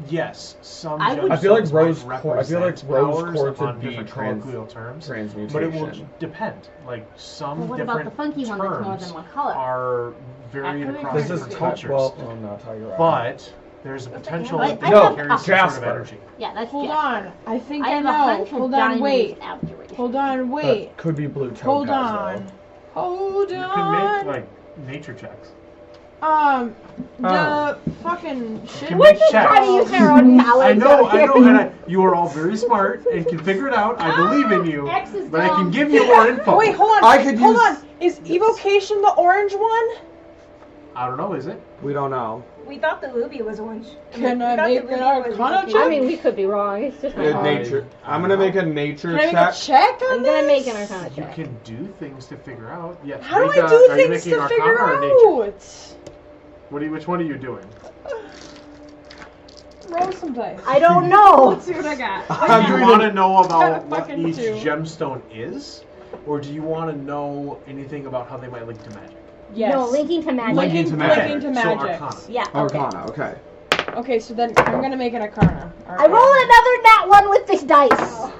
Yes, some I would- I feel like gemstones rose might quartz. I feel like represent rose powers quartz upon would be different colloquial terms, transmutation. but it will depend. Like some Well, what about different the funky one that's more terms than one color? are varied Accurate? across This is different touch. cultures. Well, no, Tiger. But there's a potential I- that I this have- carries some sort Jasper. of energy. Yeah, that's Hold Jasper. on. I think I I have a know. hunch Hold that on, diamond wait. is abjuration. Hold on, wait. Could be blue topaz. Hold on. Hold You can on. make like nature checks. The fucking shit. You can make checks. Try to use their own knowledge. I know, out here. and you are all very smart and can figure it out. I believe in you, X is but I can dumb. give you more info. Wait, hold on. I could hold use- on. Is evocation the orange one? I don't know, is it? We don't know. We thought the ruby was orange. Can I we thought make the an ruby was arcana evocation. check? I mean, we could be wrong. It's just my Good Uh, nature. I'm gonna make a nature Can I make check. a check on I'm gonna make this? an arcana You check. can do things to figure out. Yeah. How do make I a- do are you things making to arcana figure or nature? out? Which one are you doing? Roll some dice. I don't know. Let's see what I got. I'm Do you doing want a- to know about what Fucking each two. gemstone is? Or do you want to know anything about how they might link to magic? Yes. No, linking to magic. Linking to magic. Linking to magic. So arcana. Yeah. Okay. Arcana. Okay. Okay, so then I'm gonna make an arcana. I roll another nat one with this dice.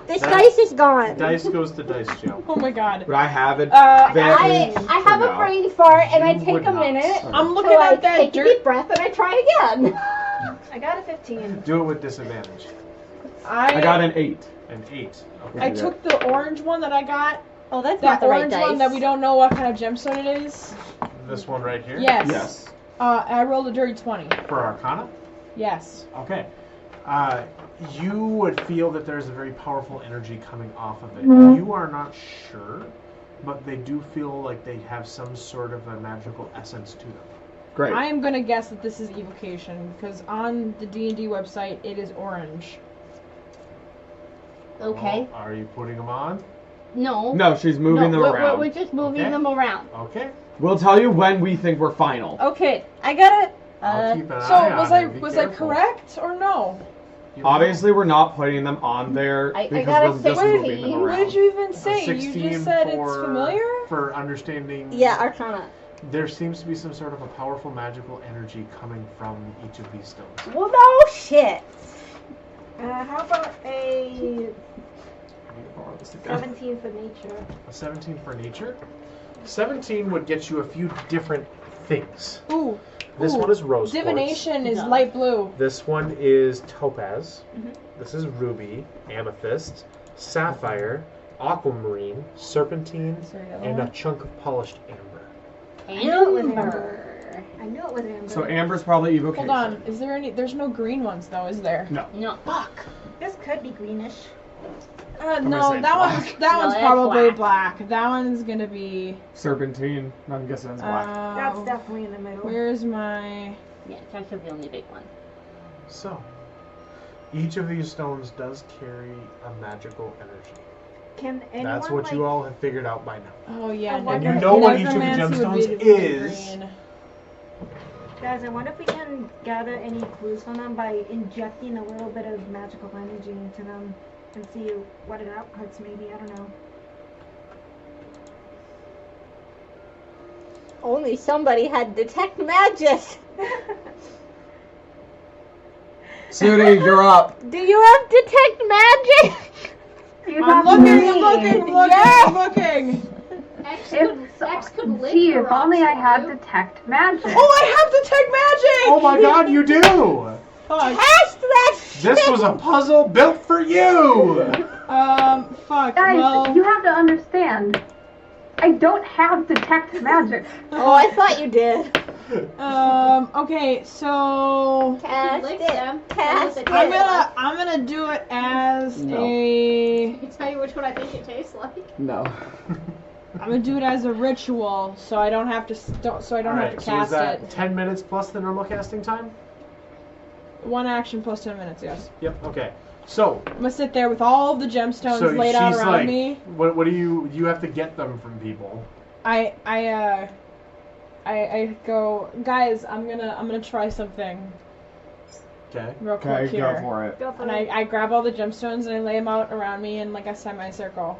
This That- dice is gone. Dice goes to dice jail. Oh my god. But I have it. I have for a now. brain fart and I You take would a not. minute. I'm looking So I at that take a dirt. deep breath and I try again. I got a 15. Do it with disadvantage. I got an 8. An 8. I Okay. took the orange one that I got. Oh, that's not That the right orange dice. one that we don't know what kind of gemstone it is. This one right here? Yes. Yes. I rolled a dirty 20. For arcana? Yes. Okay. You would feel that there's a very powerful energy coming off of it. You are not sure, but they do feel like they have some sort of a magical essence to them. Great. I am gonna guess that this is evocation because on the D&D website it is orange. Okay. Well, are you putting them on? No. No, she's moving them around. We're just moving Okay. them around. Okay. We'll tell you when we think we're final. Okay, I got it. I'll keep an So eye was on I it. Be was I careful. correct or no? You know, Obviously, we're not putting them on there I because got a we're just 16. moving them What around. did you even a say? You 16 just said it's for- familiar? For understanding. Yeah, arcana. There seems to be some sort of a powerful magical energy coming from each of these stones. Well, no shit. How about a I need to borrow this again. 17 for nature? A 17 for nature. 17 would get you a few different things. Ooh. This one is rose quartz. Divination is light blue. This one is topaz. Mhm. This is ruby, amethyst, sapphire, aquamarine, serpentine, and a chunk of polished amber. I knew it was amber. I knew it was amber. So amber's probably evocation. Hold on. Is there any? There's no green ones though, is there? No. No. Fuck. This could be greenish. gonna No, say that black. one's No, one's that's probably black. That one's gonna be. Serpentine. I'm guessing it's black. That's definitely in the middle. Where's my? Yeah, that's the only big one. So, each of these stones does carry a magical energy. Can anyone That's what you all have figured out by now. Oh yeah. And you know what each of the necromancy would be gemstones the green. is. Guys, I wonder if we can gather any clues from them by injecting a little bit of magical energy into them and see what it outputs, maybe. I don't know. Only somebody had detect magic. Sudi, you're up. Do you have detect magic? You I'm have looking. me. I'm looking. X could lick Gee, the if only I rocks had for you. detect magic. Oh, I have detect magic. Oh my god, you do! Fuck. Cast that This was a puzzle built for you! Fuck. Guys, Well. you have to understand. I don't have detect magic. Oh, I thought you did. Okay, so Cast lick it. them. Cast Look it. at I'm gonna do it as No. a. I can tell you which one I think it tastes like. No. I'm gonna do it as a ritual, so I don't have to. So I don't have to so is cast that it. 10 minutes plus the normal casting time? One action plus 10 minutes. Yes. Yep, okay. So, I'm gonna sit there with all the gemstones laid out she's around like, me. what do you have to get them from people? I go, guys. I'm gonna try something Okay. real quick Okay, here. go for it. Go for And it. I grab all the gemstones and I lay them out around me in like a semicircle.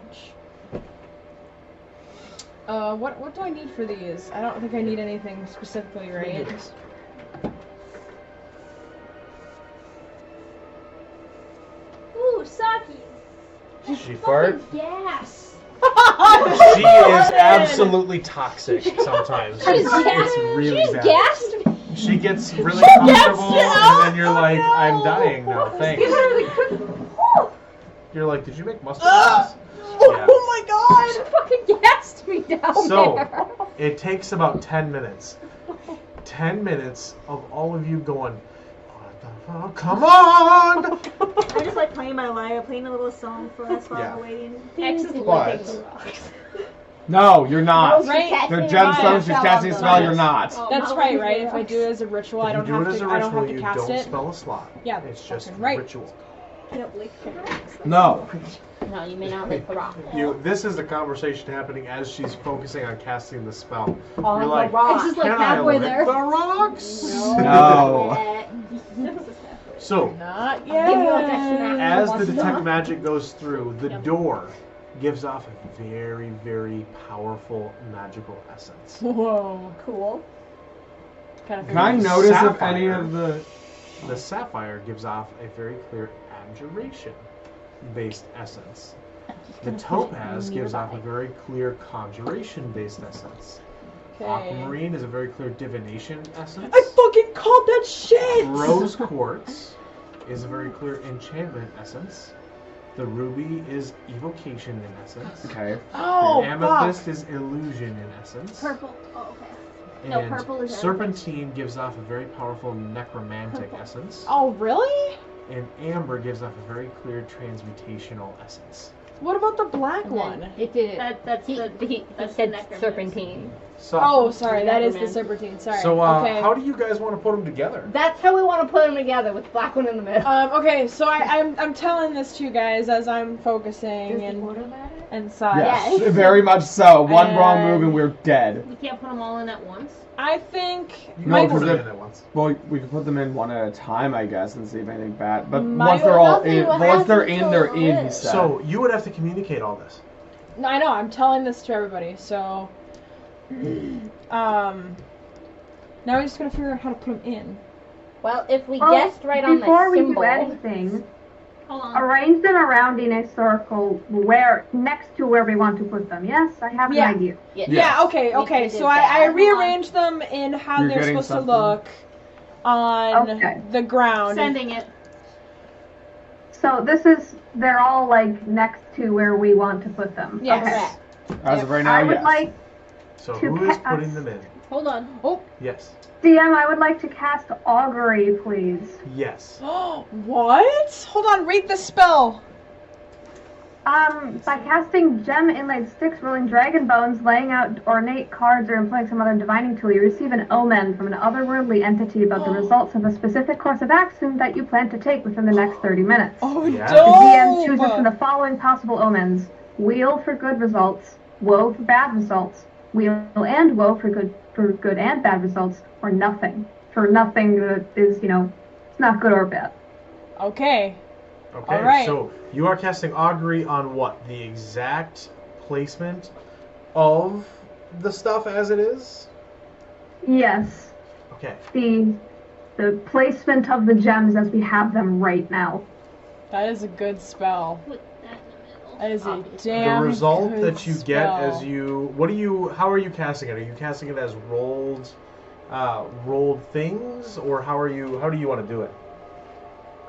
What do I need for these? I don't think I need anything specifically, right? Ooh, Saki. She fart? Gas. She is absolutely toxic sometimes. She's It's gassed. really She's bad. gassed me. She gets really comfortable and then you're like, I'm dying now, thanks. You're like, did you make mustard sauce? Yeah. Oh my god! Fucking gassed me down So, there. it takes about 10 minutes. 10 minutes of all of you going, what the fuck? Come on! I just like playing my lyre, playing a little song for us while Yeah. we're waiting. X is But- licking the rocks. No, you're not. Right? They're gemstones. She's casting a spell. You're not. Oh, That's not right, licking right? the If I rocks. do it as a ritual, I If don't you have do it as to. a I don't have ritual, to you cast don't it. spell a slot. Yeah, It's that's just fucking right. ritual. I don't lick the rocks. No. No, you may not lick the rock. This is the conversation happening as she's focusing on casting the spell. On You're the like, rocks. It's just like can I halfway lick there. the rocks? No. So, Not Give you like a yet. snack. as the detect magic goes through, the door gives off a very, very powerful magical essence. Whoa. Cool. Kind of Can I notice if any of the? The sapphire gives off a very clear abjuration-based essence. The topaz gives off a very clear conjuration-based essence. Okay. Aquamarine is a very clear divination essence. I fucking called that shit! Rose quartz is a very clear enchantment essence. The ruby is evocation in essence. Okay. Oh, Amethyst fuck. is illusion in essence. Purple. Oh, okay. And No, purple is serpentine gives off a very powerful necromantic Purple. essence. Oh, really? And amber gives off a very clear transmutational essence. What about the black And then one? It did. That's He that's said the necromancy. serpentine. So, Oh, sorry, that is the Necromancy. serpentine. Sorry. so okay. how do you guys want to put them together? That's how we want to put them together, with the black one in the middle. Okay, so I'm telling this to you guys as I'm focusing Does the and order matter? such. Yes. Very much so. One wrong move And- and we're dead. We can't put them all in at once. I think You No, can because put them if- in at once. Well, we could put them in one at a time, I guess, and see if anything bad. But My- once they're all nothing in, will once they're happen in, they're till in. it He is. said. So you would have to communicate all this. no, I know. I'm telling this to everybody. So, now we're just gonna figure out how to put them in. Well, if we Well, guessed right on before the we symbol, do anything, Hold on. arrange them around in a circle where next to where we want to put them. Yes, I have Yeah. an idea. Yeah, okay. We So did I that. rearranged them in how You're they're getting supposed something? to look on Okay. the ground. Sending it. So they're all like next to where we want to put them. Yes. Okay. As of right now, I would yes. like, So To who is cast- putting them in? Hold on. Yes. DM, I would like to cast Augury, please. Yes. What? Hold on, read the spell. By casting gem inlaid sticks, rolling dragon bones, laying out ornate cards, or employing some other divining tool, you receive an omen from an otherworldly entity about the results of a specific course of action that you plan to take within the next 30 minutes. Oh, Yeah. The DM chooses dope. from the following possible omens: wheel for good results, woe for bad results, wheel and woe for good and bad results, or nothing for nothing that is, it's not good or bad. Okay. Okay. All right. So you are casting augury on what? The exact placement of the stuff as it is? Yes, Okay. the placement of the gems as we have them right now. That is a good spell. Put that in the middle. That is a Obviously. damn The result good that you get spell. as you how are you casting it? Are you casting it as rolled things, or how do you want to do it?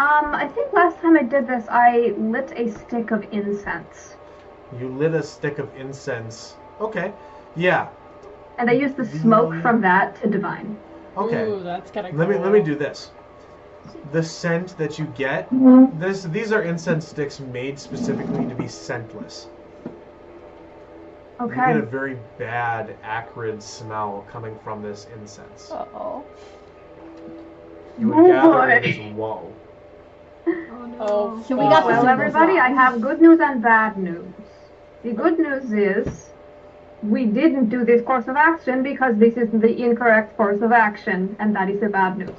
I think last time I did this, I lit a stick of incense. You lit a stick of incense. Okay. Yeah. And I used the smoke from that to divine. Okay. Ooh, that's kind of Let cool. me do this. The scent that you get, these are incense sticks made specifically to be scentless. You get Okay. a very bad, acrid smell coming from this incense. Uh-oh. You would Oh, gather boy. it is woe. Oh no. Oh, So we got the Well, symbols everybody, wrong. I have good news and bad news. The good news is we didn't do this course of action because this is the incorrect course of action, and that is the bad news.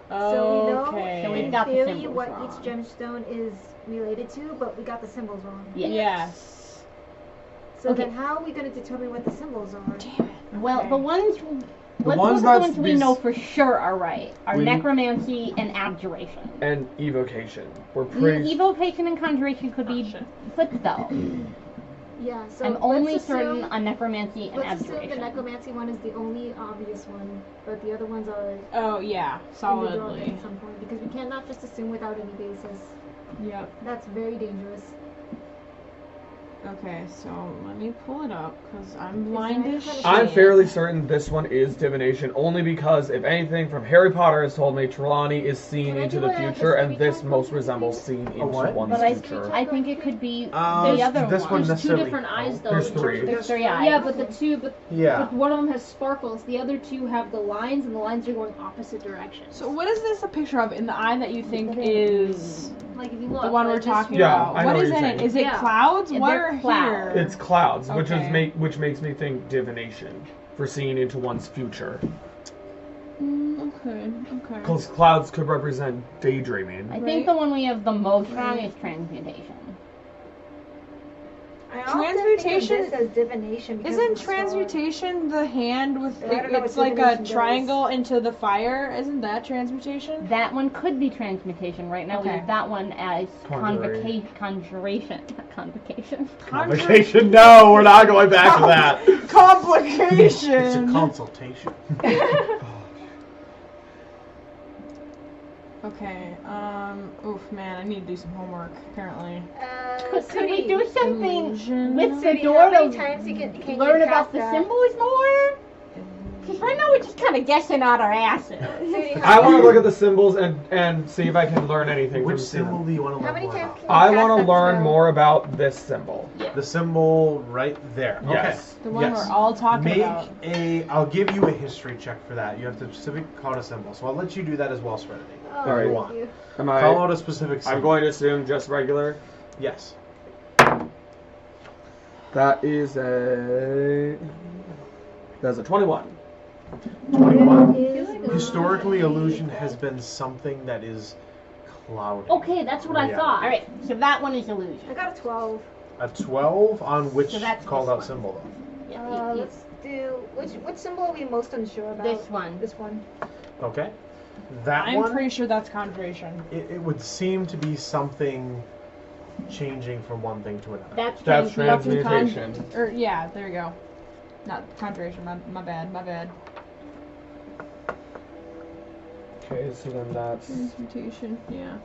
So we know Okay. So we've in got the theory symbols what wrong. each gemstone is related to, but we got the symbols wrong. Yes. So Okay. then how are we going to determine what the symbols are? Well, Okay. the ones. Let's ones look at the that's ones we these- know for sure are right. Are We- necromancy and abjuration. And evocation. We're pretty. Evocation and conjuration could be flipped though. Yeah, so I'm let's only certain assume, on necromancy and let's assume the abjuration. necromancy one is the only obvious one, but the other ones are Oh, yeah. in the dark Solidly. at some point, because we cannot just assume without any basis. Yep. That's very dangerous. Okay, so let me pull it up, because I'm there blind any as kind of- shit. I'm fairly certain this one is divination, only because if anything from Harry Potter has told me, Trelawney is seen Can I into do the a future, and history this check most on resembles this? seeing into what? one's But future. I think it could be Uh, the other this one one. There's two necessarily. different eyes though. There's three. There's 3 eyes. Yeah, but the two, but Yeah. one of them has sparkles. The other two have the lines, and the lines are going opposite directions. So what is this a picture of in the eye that you think is like if you look, the one like we're this talking Yeah, about? I know What what is you're in saying. it? Is it Yeah. clouds? Yeah, What they're are clouds. here? It's clouds, Okay. which makes me think divination for seeing into one's future. Okay. Because clouds could represent daydreaming. I Right. think the one we have the most wrong is transmutation. I often Transmutation- think of this as divination. because Isn't of the star. transmutation the hand with I don't know it's what like a divination does. triangle into the fire? Isn't that transmutation? That one could be transmutation. Right now we Okay. have that one as Conjuration. conjuration. Not convocation. Convocation? No, we're not going back to that. It's a Complication. consultation. Okay. Oof, man, I need to do some homework. Apparently. Could we do something Illusion. with the Sudi, door how many to times can learn you about cast the that? symbols more? Because right now we're just kind of guessing out our asses. Sudi, I want to look at the symbols and see if I can learn anything Which from seeing symbol them. do you want to How learn many more times about? can you I cast want to that learn spell? more about this symbol. The symbol right there. Yes. The one Yes. we're all talking Make about. I'll give you a history check for that. You have to specific call a symbol. So I'll let you do that as well, Serenity. Oh, Alright. you thank want. you. Am Call I? out a specific symbol. I'm going to assume just regular. Yes. That is a. That's a 21. 21. Is Historically, illusion has been something that is clouded. Okay, that's what I Yeah. thought. All right, so that one is I illusion. got a 12. A 12 on which So that's called this out one. symbol though. Yeah, you- Let's do which symbol are we most unsure about? this one. This one. Okay. That I'm one, pretty sure that's conjuration. it would seem to be something changing from one thing to another. That's That's transmutation. transmutation. Or yeah, there you go. Not conjuration. My bad. Okay, so then that's Transmutation. Yeah.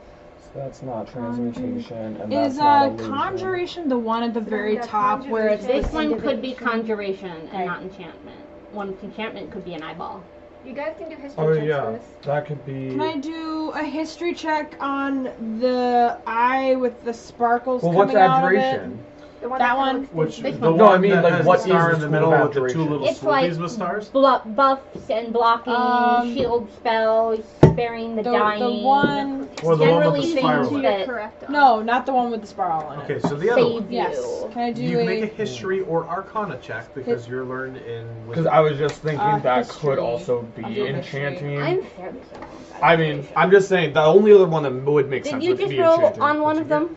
not transmutation, and that's Is not illusion. conjuration the one at the very under top where it's This Conjuration. one could be conjuration Okay. and not enchantment. One enchantment could be an eyeball. You guys can do history Oh checks yeah, first. that could be. Can I do a history check on the eye with the sparkles Well, what's coming out of it? abjuration? The one That kinda one? looks Which dingy. the No, I one mean, that like, has what the star is in the the middle school of with the two abjuration? little It's like swoopies with stars? Buffs and blocking, shield spells, sparing the dying. The one. Or the one with Generally the things spiral in it? that Correct. No, not the one with the spiral in it. Okay, so the other one. save Yes. you. Can I do You can a? make a history or arcana check because you're learned in. Because I was just thinking that history. could also I'll be do history. enchanting. I'm fairly certain. I mean, I'm just saying the only other one that would make Did sense you would just be roll enchanting. on one What'd of you them?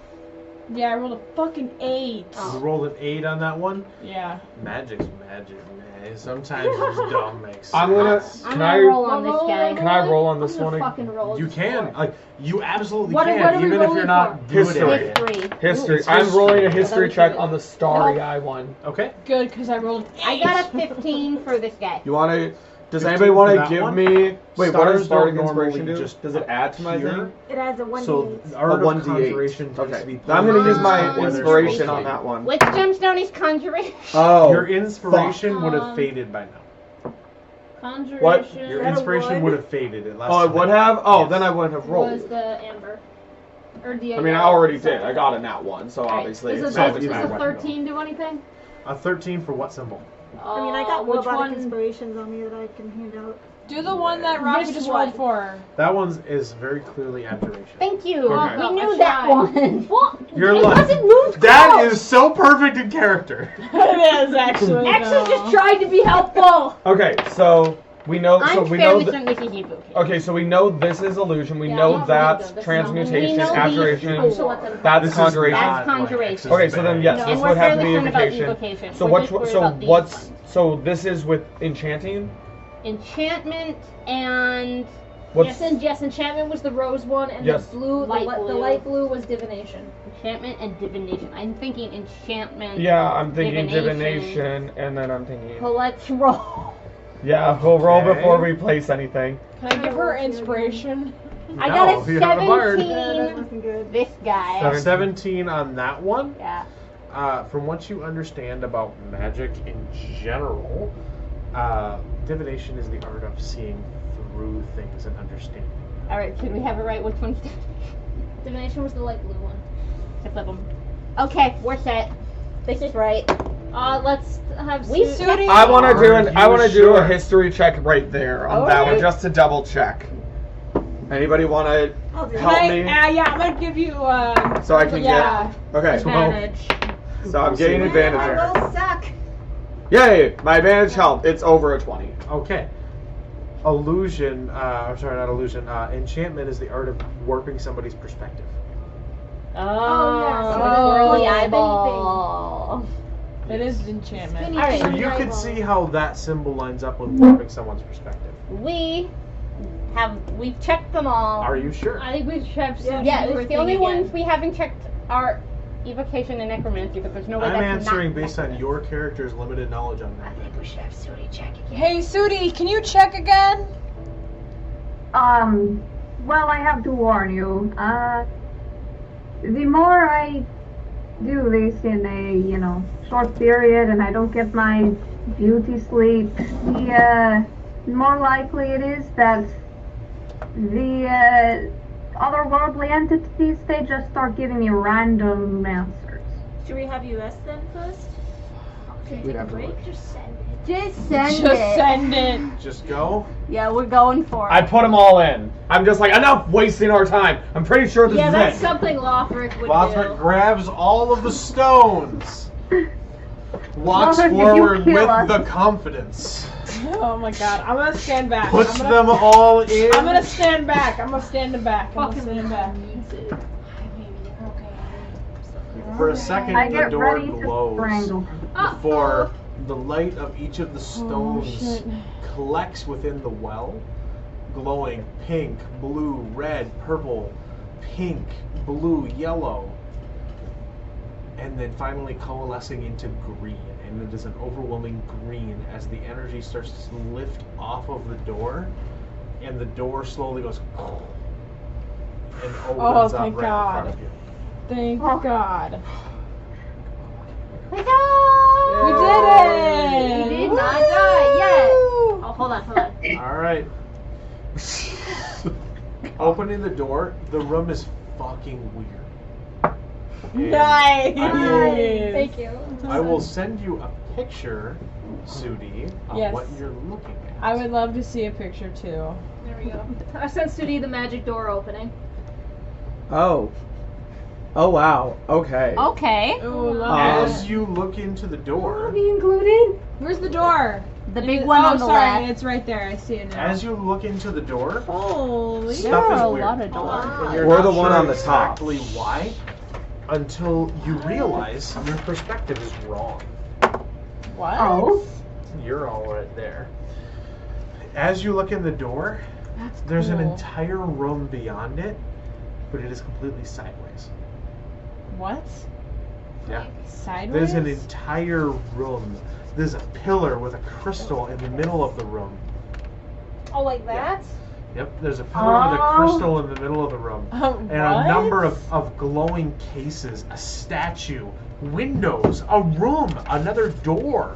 Yeah, I rolled a fucking 8. You rolled an 8 on that one. Yeah. Magic's magic, man. Sometimes it's dumb makes I'm gonna- sense. I'm Can gonna I- roll on this guy. Can I roll on this I'm gonna one? fucking roll. You can, like, you absolutely What are can, we even if rolling you're not for? good History. at it. History. History. It's I'm rolling a history. history check on the starry eye one. Okay. Good, because I rolled. I got a 15 for this guy. You want to? Does 15 anybody want for to that give one? me? Wait, what does Stars bardic don't inspiration normally do? just Does it add to my appear. thing? It has a 1d8. So the art A of 1d8. conjuration tends to Okay. be. I'm gonna use my Ah. inspiration on that one. Which gemstone is conjuration? Oh. Your inspiration would have Um, faded by now. Conjuration. What? Your that a inspiration wood? would have faded at last. Oh, it would have. Oh, then I wouldn't have Was rolled. the amber. Or the I mean, I already did. I got a nat one, so Alright. obviously Does it's a, always does magic. a 13 do anything? A 13 for what symbol? I mean, I got more which bardic one? inspirations on me that I can hand out. Do the one that Rocky This just one. rolled for. That one is very clearly abjuration. Thank you. Okay. We I knew that tried. one. What? You're it like- wasn't moved That close. is so perfect in character. It is actually. Actually, though. just tried to be helpful. Okay, so we know. So I'm we know. fairly certain this is Evocation. Okay, so we know this is illusion. We Yeah, know not that's Burrito, this is transmutation, We know abjuration. these four. That's This is conjuration. not That's conjuration. Okay, so then yes, No, this and we're would have to fairly be certain about evocation. evocation. So We're what? just worried So about these what's? ones. So this is with enchanting. Enchantment and What's? yes, enchantment was the rose one, and Yes. the blue, Light the blue. light blue was divination. Enchantment and divination. I'm thinking enchantment. Yeah, I'm thinking Divination. divination, and then I'm thinking. So let's roll. Yeah, we'll roll Okay. before we place anything. Can I give her inspiration? I got a you're not a bard. 17. Nothing good. This guy. 17 on that one. Yeah. From what you understand about magic in general, divination is the art of seeing through things and understanding. All right. Should we have it right? Which one's divination? Was the light blue one. To flip them. Okay, we're set. This is right. Let's have We Su- suited. I want to do Are I want to you do a sure? history check right there on that one Alright. just to double check. Anybody want to I'll do help it. me Yeah, I'm gonna give you. so I can Yeah. get? Okay. advantage. So I'm getting advantage I here. will suck. Yay! My advantage helped. It's over a 20. Okay. Illusion, sorry, not illusion. Enchantment is the art of warping somebody's perspective. Oh, yeah, so the it's swirly like eyeball. It is enchantment. Spinny Alright. So spinny you could eyeball. see how that symbol lines up with warping someone's perspective. We've checked them all. Are you sure? I think we should have Su- Yeah, do her the thing only again. ones we haven't checked are evocation and necromancy, but there's no way I'm that's answering not based on your character's limited knowledge on that. Hey, Sudi, can you check again? Well, I have to warn you. The more I do this in a, short period and I don't get my beauty sleep, the more likely it is that the otherworldly entities, they just start giving me random answers. Should we have US then first? Can you We'd take a have to break? look. Just send it. Just send Just it. send it. Just go. Yeah, we're going for it. I put them all in. I'm just like, enough wasting our time. I'm pretty sure this Yeah, is that's it. something Lothrik would Lothrik do. grabs all of the stones. Walks Lothrik, if you forward kill with us- the confidence. Oh my god, I'm gonna stand back. Puts I'm gonna, them all in. I'm gonna stand back. I'm gonna stand back. I'm Fucking gonna stand back. needs it. For a second, I the get door ready to glows strangle. before the light of each of the stones shit. collects within the well, glowing pink, blue, red, purple, pink, blue, yellow, and then finally coalescing into green. And it is an overwhelming green as the energy starts to lift off of the door, and the door slowly goes and opens up right thank in God. front of you. Thank God. We did it! We We did not die yet. Oh, hold on. All right. Opening the door, the room is fucking weird. And Nice. Thank you. I will send you a picture, Sudi, of Yes. what you're looking at. I would love to see a picture too. There we go. I sent Sudi the magic door opening. Oh. Oh wow. Okay. Okay. Oh, love As you look into the door, included? Where's the door? The big one on the sorry, left. it's right there. I see it now. as you look into the door, Holy. There stuff is are a weird. lot of doors. And you're We're not the one sure on the top. exactly why, until you realize your perspective is wrong. What? Oh. You're all right there. As you look in the door, That's there's an cool. entire room beyond it, but it is completely sideways. What? Yeah. Sideways? There's an entire room. There's a pillar with a crystal in the middle of the room. Oh, like that? Yep, there's a pillar with a crystal in the middle of the room. And a What? number of glowing cases, a statue, windows, a room, another door.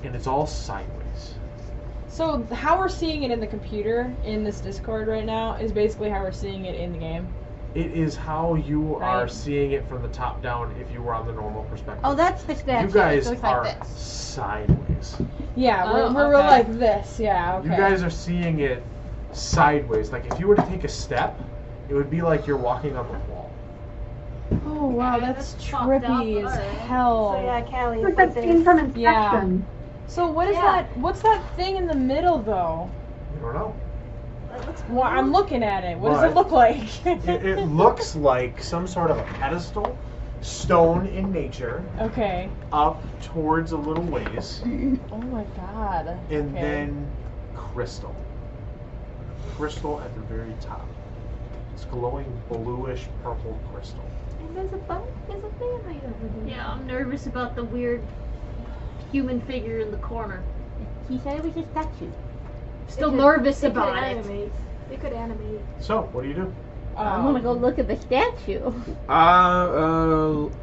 And it's all sideways. So how we're seeing it in the computer in this Discord right now is basically how we're seeing it in the game. It is how you are Right. seeing it from the top down if you were on the normal perspective. Oh, that's the statue. You guys it goes are like this. sideways. Yeah, Oh, we're okay. like this. Yeah, okay. You guys are seeing it sideways. Like if you were to take a step, it would be like you're walking on the wall. Oh wow, Okay, that's that's fucked up. trippy as Alright. hell. So yeah, Callie. Like that scene from Inspection. Yeah. So what is Yeah. that? What's that thing in the middle though? You don't know. Well, I'm looking at it. What does it What? look like? It looks like some sort of a pedestal, stone in nature, Okay. up towards a little ways, Oh my god. and Okay. then crystal. Crystal at the very top. It's glowing bluish purple crystal. And there's a family over there. Yeah, I'm nervous about the weird human figure in the corner. He said it was a statue. Still They could- nervous they could about it. animate. They could animate. So, what do you do? I want to go look at the statue.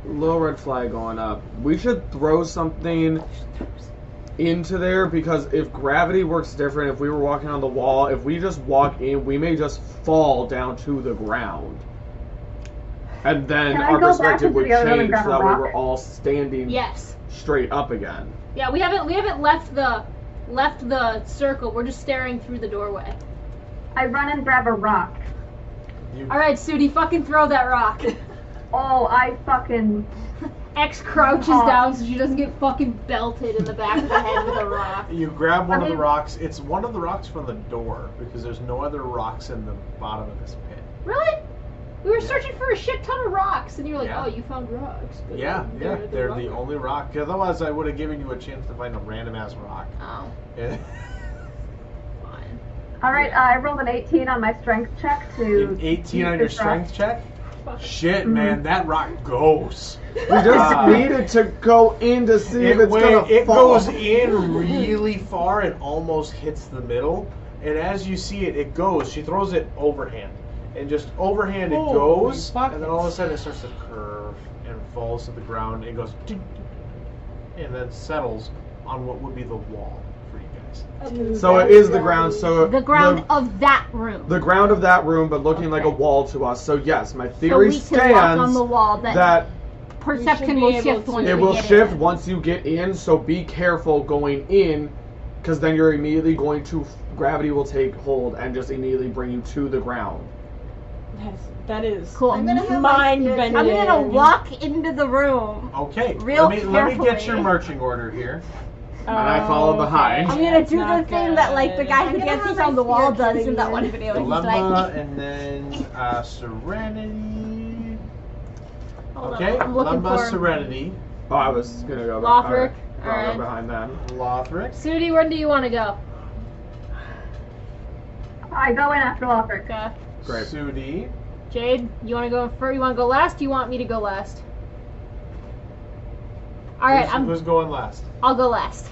Little red flag going up. We should throw something into there because if gravity works different, if we were walking on the wall, if we just walk in, we may just fall down to the ground. And then Can I our go back perspective into would the other room and change grab so a that we rock? were all standing Yes. straight up again. Yeah, we haven't left the circle. We're just staring through the doorway. I run and grab a rock. You, All right, Sudi, fucking throw that rock. Oh, I fucking. X crouches Oh. down so she doesn't get fucking belted in the back of the head with a rock. you grab one of the mean- rocks. It's one of the rocks from the door because there's no other rocks in the bottom of this pit. Really? We were searching for a shit ton of rocks, and you were like, Yeah. "Oh, you found rocks." But Yeah, they're the rock. only rock. Otherwise, I would have given you a chance to find a random ass rock. Oh, Yeah. fine. Alright, I rolled an 18 on my strength check to. An 18 use on your this rock. strength check. Fuck. Shit, man, that rock goes. We just needed to go in to see if it's when gonna it fall. goes in really far and almost hits the middle, and as you see it, it goes. She throws it overhand, and just overhand it Holy goes, fuck. and then all of a sudden it starts to curve and falls to the ground. And goes, ding, and then settles on what would be the wall for you guys. So it is the ground. So The ground of that room. the ground of that room, but looking like a Okay. wall to us. So yes, my So theory we can walk on stands the wall. that Perception be will able shift to- once it we will get shift in. once you get in. So be careful going in, because then you're immediately going to gravity will take hold and just immediately bring you to the ground. That is Cool. I'm gonna have my mind stick. bending. I'm gonna walk into the room. Okay, Real let me get carefully. your marching order here. And I follow behind. I'm gonna That's do the not thing that like the good. guy I'm who gonna dances have my on the wall spear does in that cutting one in. video. He's Lemba, like, and then Serenity. Hold Okay, on, I'm looking Lemba, for him. Serenity, Oh, I was gonna go. Lothrik, I'll alright. go behind them. Lothrik. Sudi, where do you want to go? I go in after Lothrik. Okay. Great. Sudi. Jade, you want to go first? You want to go last? Do you want me to go last? All right, Who's going last? I'll go last.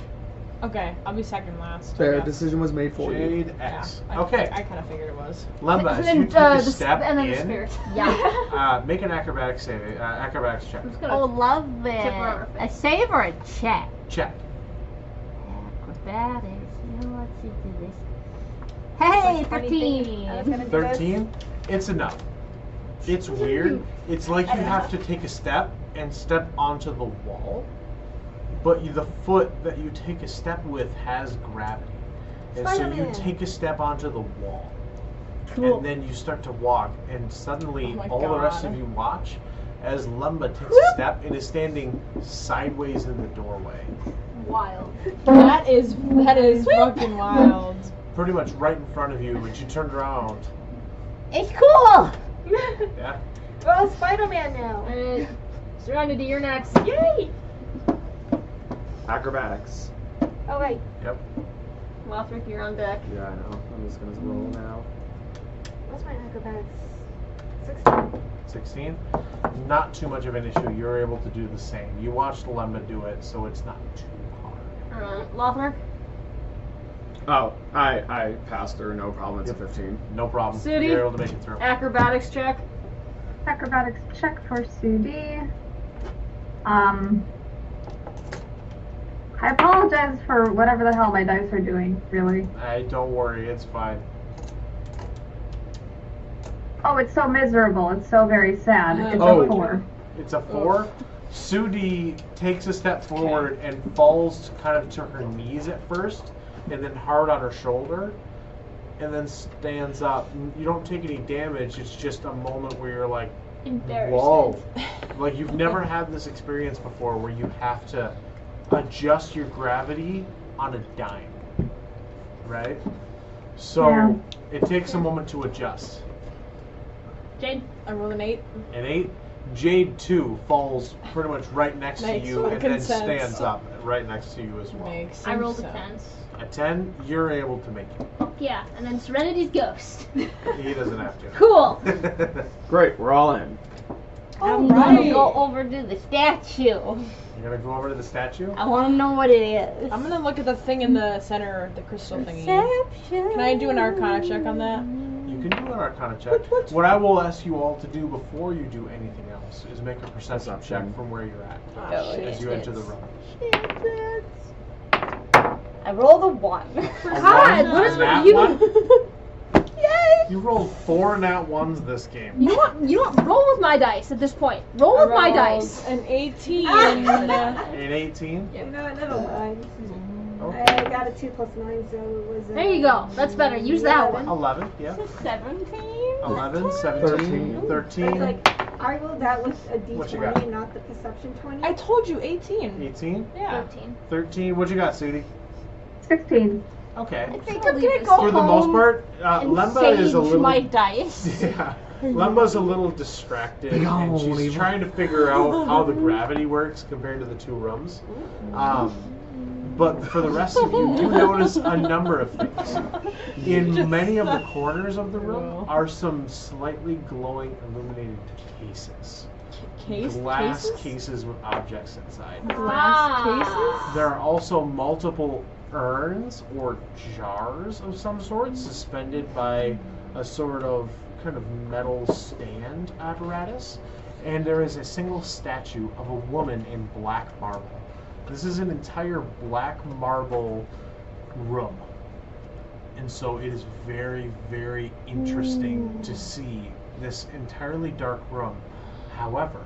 Okay, I'll be second last. Fair Yeah. decision was made for you. Jade Yeah, X. I Okay. kind of figured it was. Lemba, as And you then, take a the step and then the in, spirit. Yeah. make an acrobatics check. I'm just gonna Oh, love tip her on her it. face. A save or a check? Check. Acrobatics. You know what to do this. Hey, Funny thing, 13. I was gonna do this. 13. It's enough. It's weird. It's like you have to take a step and step onto the wall, but the foot that you take a step with has gravity. And so you Spider-Man. take a step onto the wall. Cool. And then you start to walk, and suddenly Oh my all the rest God. of you watch as Lemba takes a step and is standing sideways in the doorway. Wild. That is fucking wild. Pretty much right in front of you, and she turned around. It's cool. Yeah. Well, Spider-Man now. Alright. Serenity, you're next. Yay! Acrobatics. Oh wait. Yep. Lothrik, you're on deck. Yeah, I know. I'm just gonna roll now. What's my acrobatics? 16. 16. Not too much of an issue. You're able to do the same. You watched Lemba do it, so it's not too hard. Alright, Lothrik. Oh, I passed her, no problem. It's a 15. No problem. Sudi? You're able to make it through. Acrobatics check. Acrobatics check for Sudi. I apologize for whatever the hell my dice are doing, really. Hey, don't worry. It's fine. Oh, it's so miserable. It's so very sad. It's Oh. a 4. It's a 4. Sudi takes a step forward and falls kind of to her knees at first, and then hard on her shoulder, and then stands up. You don't take any damage. It's just a moment where you're like, Embarrassment. whoa. Like you've never had this experience before where you have to adjust your gravity on a dime. Right? So Yeah. it takes a moment to adjust. Jade. I rolled an 8. An 8. Jade 2 falls pretty much right next to Makes you and fucking then sense. stands up right next to you as well. Makes I rolled a sense. 10. A 10, you're able to make Yeah, and then Serenity's ghost. it. He doesn't have to. Cool. Great, we're all in. I'm gonna go over to the statue. You're gonna go over to the statue? I want to know what it is. I'm gonna look at the thing in the center, the crystal thingy. Perception. Can I do an Arcana check on that? You can do an Arcana check. What I will ask you all to do before you do anything else is make a perception check from where you're at Oh, shit. as you enter the room. I rolled a 1. God, what is Nat with you? one? Yay! You rolled 4 nat 1s this game. You don't roll with my dice at this point. Roll I with my rolled dice. An 18. An 18? You know what? Never mind. Okay. I got a 2 plus 9, so it was. There you go. That's better. Use that one. 11, yeah. 17. 11, 17, 13, It's like I rolled that with a What you got? D20, not the perception 20. I told you 18. 18, Yeah. 13. 13. What you got, Sudi? 16. Okay. I think I'll I'm leave gonna this. go For the most home part, and Lemba is a sage little. my dice. Yeah. Lemba's a little distracted, and she's trying to figure out how the gravity works compared to the two rooms. But for the rest of you, you notice a number of things. In many of the corners of the room are some slightly glowing, illuminated cases. Glass cases with objects inside. Glass cases? There are also multiple urns or jars of some sort suspended by a sort of kind of metal stand apparatus. And there is a single statue of a woman in black marble. This is an entire black marble room. And so it is very, very interesting to see this entirely dark room. However,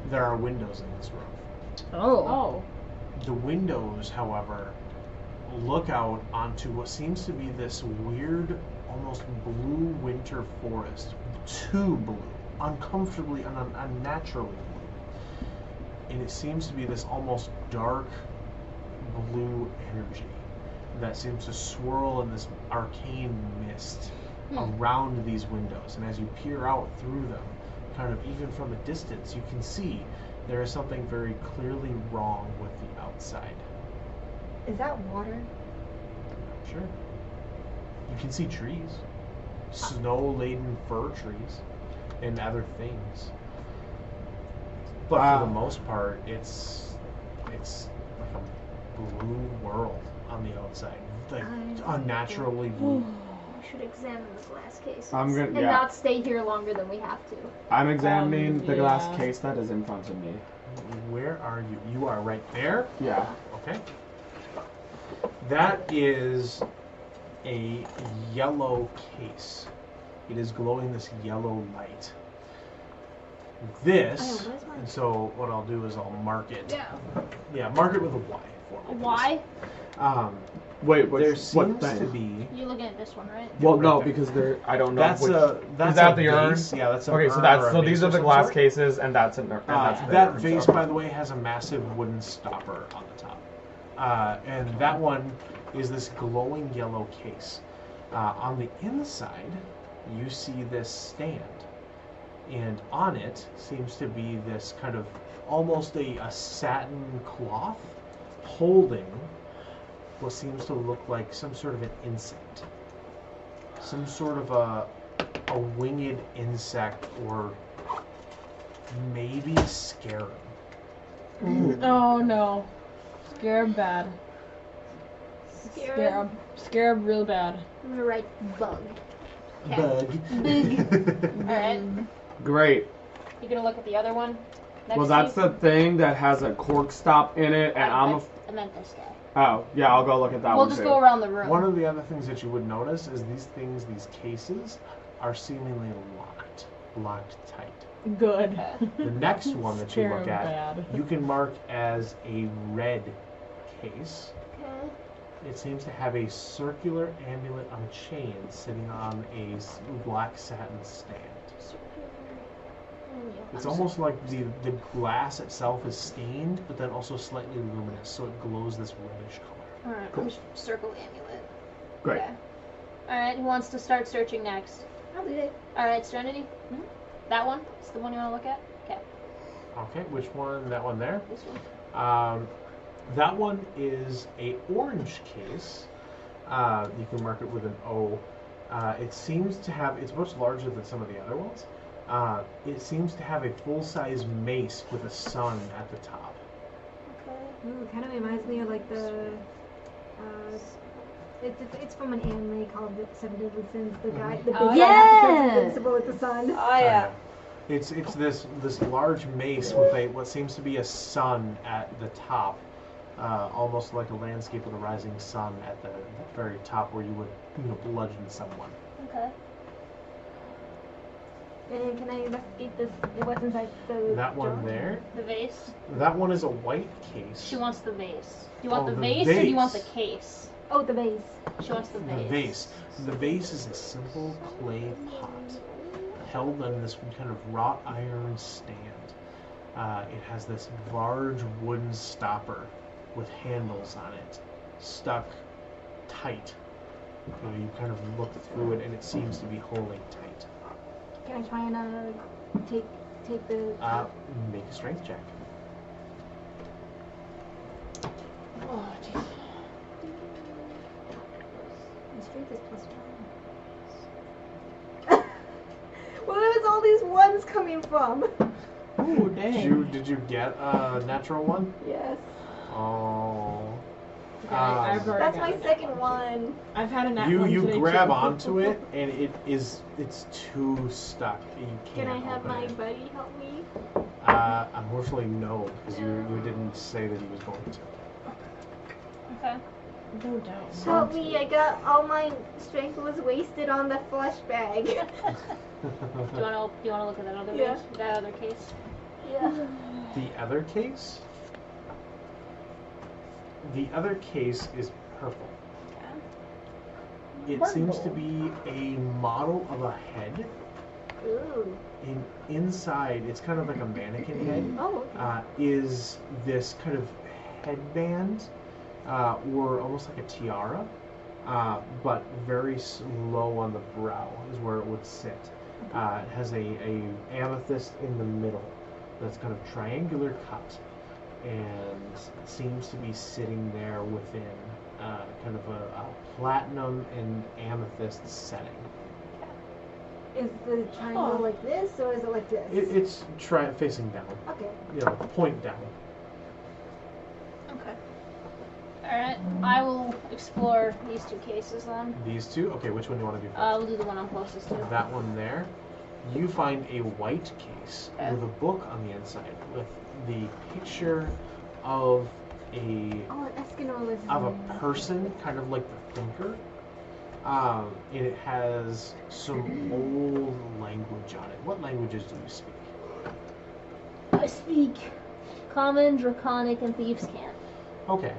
there are windows in this room. Oh. The windows, however, look out onto what seems to be this weird, almost blue winter forest. Too blue. Uncomfortably and unnaturally blue. And it seems to be this almost dark blue energy that seems to swirl in this arcane mist around these windows. And as you peer out through them, kind of even from a distance, you can see there is something very clearly wrong with the outside. Is that water? Sure. You You can see trees, snow-laden fir trees, and other things. But for the most part, it's like a blue world on the outside, like unnaturally blue. We should examine this glass case And and not stay here longer than we have to. I'm examining the glass yeah. case that is in front of me. Where are you? You are right there? Yeah. Okay. That is a yellow case. It is glowing this yellow light. This, where's mine? and so what I'll do is I'll mark it. Yeah. Yeah, mark it with a Y for me. Why? Wait, There what seems thing? to be. You're looking at this one, right? Well, no, Right there. because there. I don't know. That's which, that's is that a the urn? vase. Yeah, that's an Okay, so urn that's or a so vase these of are the some glass sort. cases, and that's an. And that's the That urn, vase, so. by the way, has a massive wooden stopper on the top. And that one is this glowing yellow case. On the inside, you see this stand. And on it seems to be this kind of almost a satin cloth holding what seems to look like some sort of an insect. Some sort of a winged insect, or maybe scarab. Oh no. Scarab bad. Scarab. Scarab real bad. I'm gonna write bug. Bug. Alright. Great. You gonna look at the other one? Next Well, that's to you? the thing that has a cork stop in it, and I'm a. I meant this guy. Oh, yeah, I'll go look at that We'll one just too. go around the room. One of the other things that you would notice is these cases are seemingly locked tight. Good. The next one that you look Scarab at, bad. you can mark as a red case. Okay. It seems to have a circular amulet on a chain sitting on a black satin stand. It's almost like the glass itself is stained, but then also slightly luminous, so it glows this reddish color. Alright, I'm just circle the amulet. Great. Okay. Alright, who wants to start searching next? I'll do it. Alright, Serenity? That one? Is the one you want to look at? Okay. Okay, which one? That one there? This one. That one is a orange case. You can mark it with an O. It seems to have, it's much larger than some of the other ones. It seems to have a full-size mace with a sun at the top. Okay. Ooh, it kind of reminds me of like the. It's from an anime called The Seven Deadly Sins. The guy, the big Oh, guy yeah. turns invincible with the sun. Oh yeah. It's this large mace with what seems to be a sun at the top, almost like a landscape with a rising sun at the very top, where you would bludgeon someone. Okay. And can I investigate this? What's inside the That one jar? there. The vase? That one is a white case. She wants the vase. Do you want Oh, the the vase, or do you want the vase. case? Oh, the base. She wants the The vase. vase. The vase is a simple clay pot held on this kind of wrought iron stand. It has this large wooden stopper with handles on it, stuck tight. You kind of look through it, and it seems to be holding tight. Can I try and take the? Make a strength check. Oh, jeez. My strength is +1. Where is all these ones coming from? Ooh, Did you get a natural one? Yes. Oh. I've already That's got my a nat second one. one. I've had a nat one You today, grab too. onto it, and it's too stuck. You Can can't I have open my it. buddy help me? Unfortunately, no, because you didn't say that he was going to. Okay. No doubt. Help me! I got all my strength was wasted on the flesh bag. Do you want to look at that other Yeah. vase? That other case? Yeah. The other case? The other case is purple. It seems to be a model of a head. Ooh. Inside, it's kind of like a mannequin head. Oh. Is this kind of headband, or almost like a tiara, but very low on the brow is where it would sit. It has a amethyst in the middle that's kind of triangular cut, and seems to be sitting there within kind of a platinum and amethyst setting. Is the triangle like this, or is it like this? It's facing down. Okay. You know, point down. Okay. Alright, I will explore these two cases then. These two? Okay, which one do you want to do first? We'll do the one I'm closest to. That one there. You find a white case with a book on the inside with the picture of a person, kind of like the thinker. And it has some old language on it. What languages do you speak? I speak Common, Draconic, and Thieves' Cant. Okay.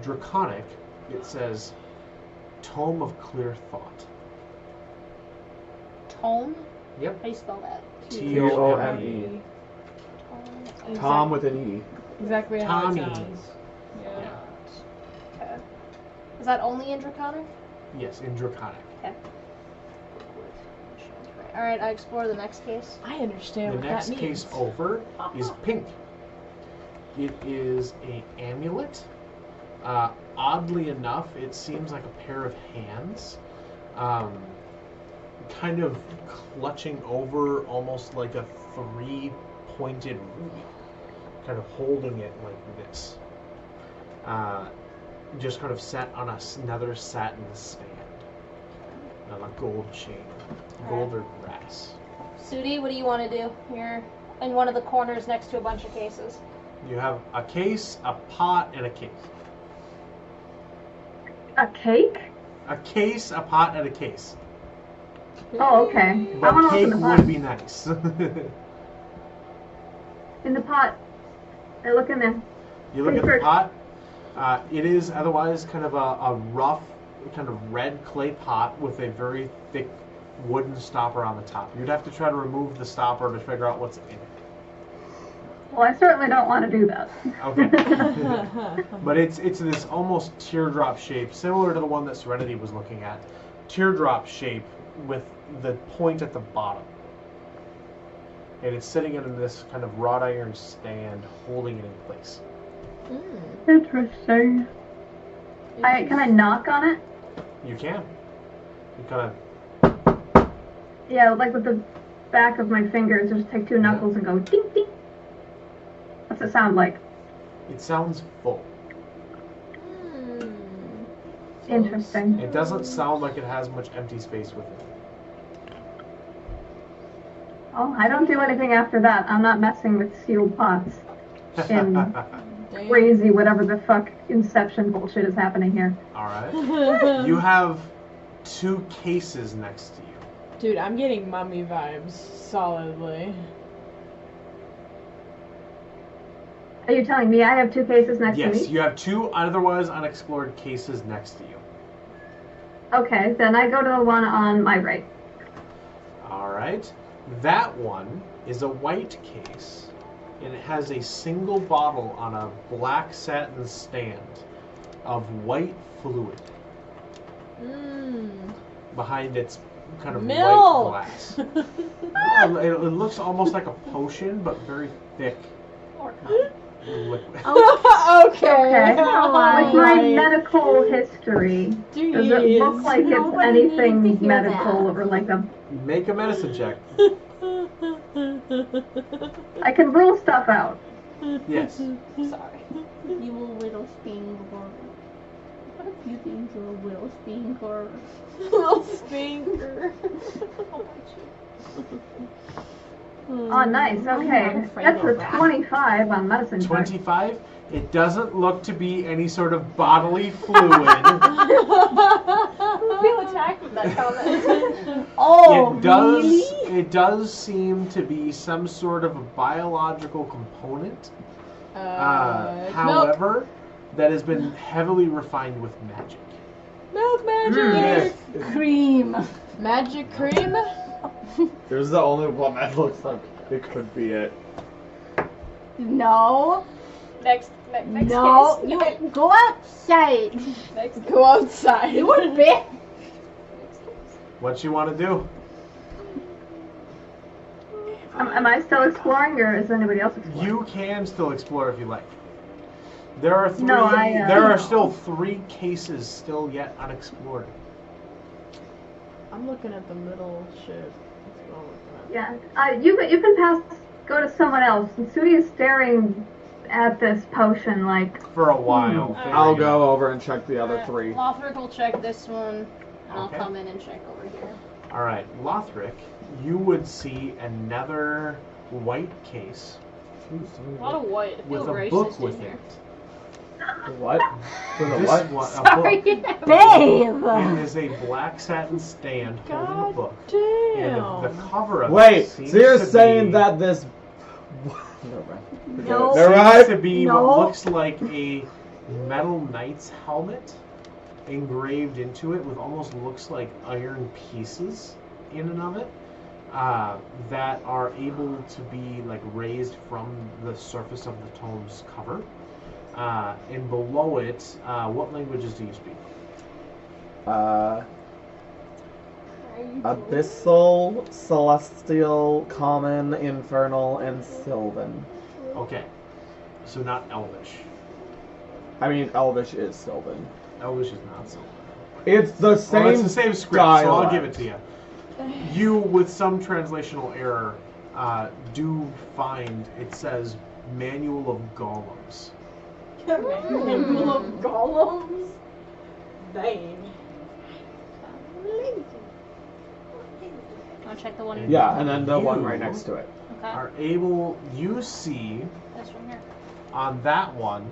Draconic, it says Tome of Clear Thought. Tome? Yep. How do you spell that? T-O-M-E. Tom with an E. Exactly how it Tommy. sounds. Yeah. Okay. Is that only in Draconic? Yes, in Draconic. Okay. Alright, I explore the next case. I understand The what next that means. case over is pink. It is an amulet. Oddly enough, it seems like a pair of hands, kind of clutching over almost like a three-pointed ruby, kind of holding it like this. Just kind of set on another satin stand on a gold chain, gold or brass. Sudi, what do you want to do? You're in one of the corners next to a bunch of cases. You have a case, a pot, and a case. A cake? A case, a pot, and a case. Oh, okay. I But want to cake open the pot. would be nice. In the pot. I look in there. You look at the First. pot. It is otherwise kind of a rough, kind of red clay pot with a very thick wooden stopper on the top. You'd have to try to remove the stopper to figure out what's in it. Well, I certainly don't want to do that. Okay. But it's this almost teardrop shape, similar to the one that Serenity was looking at. Teardrop shape with the point at the bottom. And it's sitting in this kind of wrought iron stand, holding it in place. Interesting. Can I knock on it? You can. You kind of... Yeah, like with the back of my fingers, just take two knuckles and go ding ding. What's it sound like? It sounds full. Interesting. It doesn't sound like it has much empty space within it. Oh, I don't do anything after that. I'm not messing with sealed pots. In crazy whatever the fuck Inception bullshit is happening here. Alright. You have two cases next to you. Dude, I'm getting mummy vibes solidly. Are you telling me I have two cases next to me? Yes, you have two otherwise unexplored cases next to you. Okay, then I go to the one on my right. Alright. That one is a white case, and it has a single bottle on a black satin stand of white fluid behind its kind of Milk! white glass. It looks almost like a potion, but very thick liquid. Okay. With my Alright. medical history, does it look like it's Nobody needed to anything hear medical that. or like a... Make a medicine check. I can rule stuff out. Yes. Sorry. You will little spinker. What a few things are a little spinker. Little stinker. Oh, nice. Okay. afraid That's of a that. 25 on medicine check. 25. It doesn't look to be any sort of bodily fluid. Feel attacked with that comment. Oh, It does seem to be some sort of a biological component. However, that has been heavily refined with magic. Milk magic! Cream. Magic cream? This is the only one that looks like it could be it. No. Next No. case. You go outside. Next case. Go outside. You would be. What you want to do? Am I still exploring or is anybody else exploring? You can still explore if you like. There are three. No, there are still 3 cases still yet unexplored. I'm looking at the middle ship. That's what I'm looking at. Yeah. You can go to someone else. And Sudi is staring at this potion like. For a while. I'll go over and check the other 3. Lothrik will check this one, and Okay. I'll come in and check over here. All right, Lothrik, you would see another white case A lot of white. I feel with a racist book in with here. it. What? For the This what? one, a Sorry. book. Babe! It is a black satin stand holding a God book. damn. And the cover of Wait, it so seems you're to saying be, that this. No. Never seems mind. to be No. what looks like a metal knight's helmet engraved into it with almost looks like iron pieces in and of it that are able to be like raised from the surface of the tome's cover. And below it, what languages do you speak? Abyssal, Celestial, Common, Infernal, and Sylvan. Okay, so not Elvish. I mean, Elvish is Sylvan. Elvish is not Sylvan. It's the same. Well, it's the same script, so I'll dialect. give it to you. You, with some translational error, do find it says Manual of Golems. Manual of golems? Dang. I'll check the one. Yeah, and then the one You right next to it. Okay. Are able, you see This one here. on that one,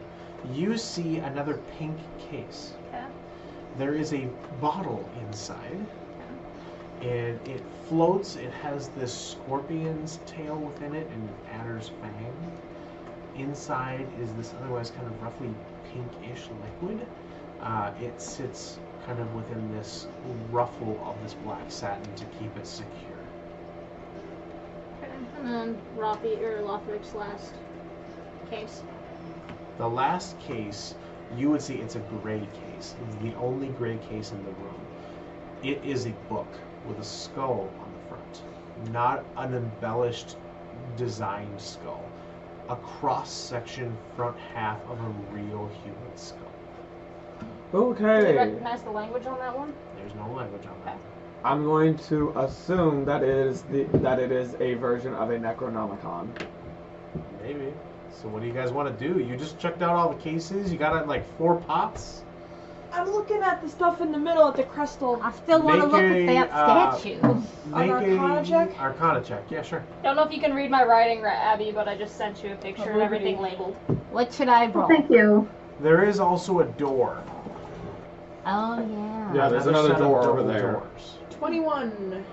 you see another pink case. Okay. There is a bottle inside, and it floats. It has this scorpion's tail within it and an adder's fang. Inside is this otherwise kind of roughly pinkish liquid. It sits kind of within this ruffle of this black satin to keep it secure. Okay. And then Lothrik's last case. The last case, you would see it's a gray case. It's the only gray case in the room. It is a book with a skull on the front. Not an embellished, designed skull. A cross-section front half of a real human skull. Do you Okay. recognize the language on that one? There's no language on that. I'm going to assume that it is a version of a Necronomicon. Maybe. So what do you guys want to do? You just checked out all the cases? You got like 4 pots? I'm looking at the stuff in the middle at the crystal. I still want to Make look a, at that statue. Make Arcana check? Arcana check, yeah, sure. Don't know if you can read my writing, Abby, but I just sent you a picture of everything labeled. What should I roll? Thank you. There is also a door. Oh, yeah. Yeah, there's another set of door over double there. doors. 21.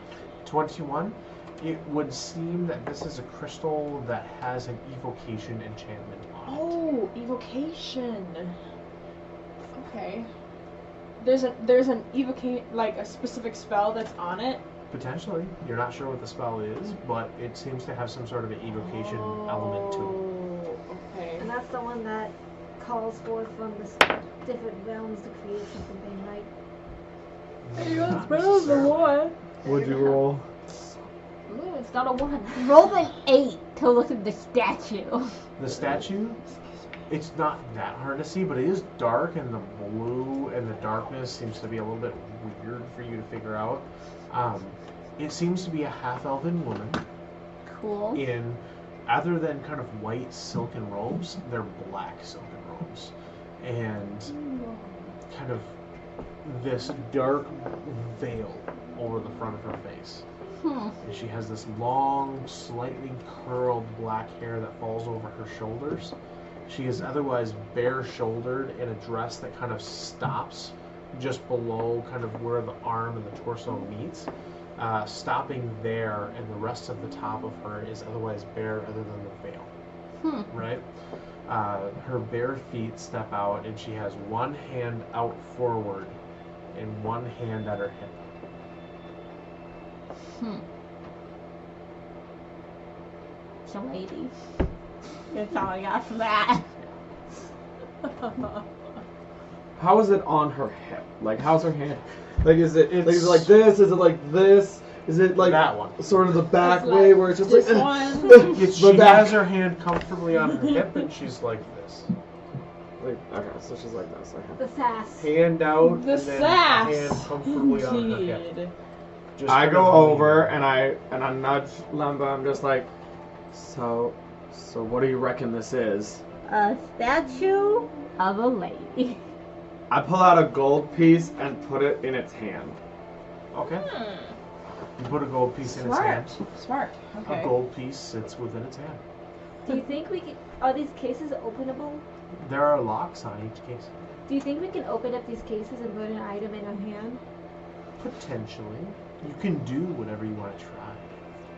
21. It would seem that this is a crystal that has an evocation enchantment on it. Oh, evocation. Okay. There's an evocate, like a specific spell that's on it. Potentially. You're not sure what the spell is, but it seems to have some sort of an evocation element to it. Oh, okay. And that's the one that calls forth from the different realms to create something, right? Not necessarily. Would you roll? Ooh, it's got a 1. Roll an 8 to look at the statue. The statue, it's not that hard to see, but it is dark, and the blue and the darkness seems to be a little bit weird for you to figure out. It seems to be a half-elven woman Cool. in, other than kind of white silken robes, they're black silken robes. And kind of this dark veil over the front of her face. Hmm. And she has this long, slightly curled black hair that falls over her shoulders. She is otherwise bare-shouldered in a dress that kind of stops just below kind of where the arm and the torso meets. Stopping there, and the rest of the top of her is otherwise bare other than the veil. Hmm. Right? Her bare feet step out, and she has one hand out forward and one hand at her hip. Hmm. It's a lady. That's all I got for that. How is it on her hip? Like, how's her hand? Like, is it It's- like this? Is it like this? Is it like That one. sort of the back It's way like where it's just this like one. She the back? has her hand comfortably on her hip, and she's like this. Like, okay, so she's like this. Okay. The sass. Hand out, The and then sass. hand comfortably on her hip. Kid. Just I kind go of over leaning. and I nudge Lemba. I'm just like, so what do you reckon this is? A statue of a lady. I pull out a gold piece and put it in its hand. Okay. You put a gold piece in its hand. Smart. Okay. A gold piece sits within its hand. Do you think we can? Are these cases openable? There are locks on each case. Do you think we can open up these cases and put an item in our hand? Potentially. You can do whatever you want to try.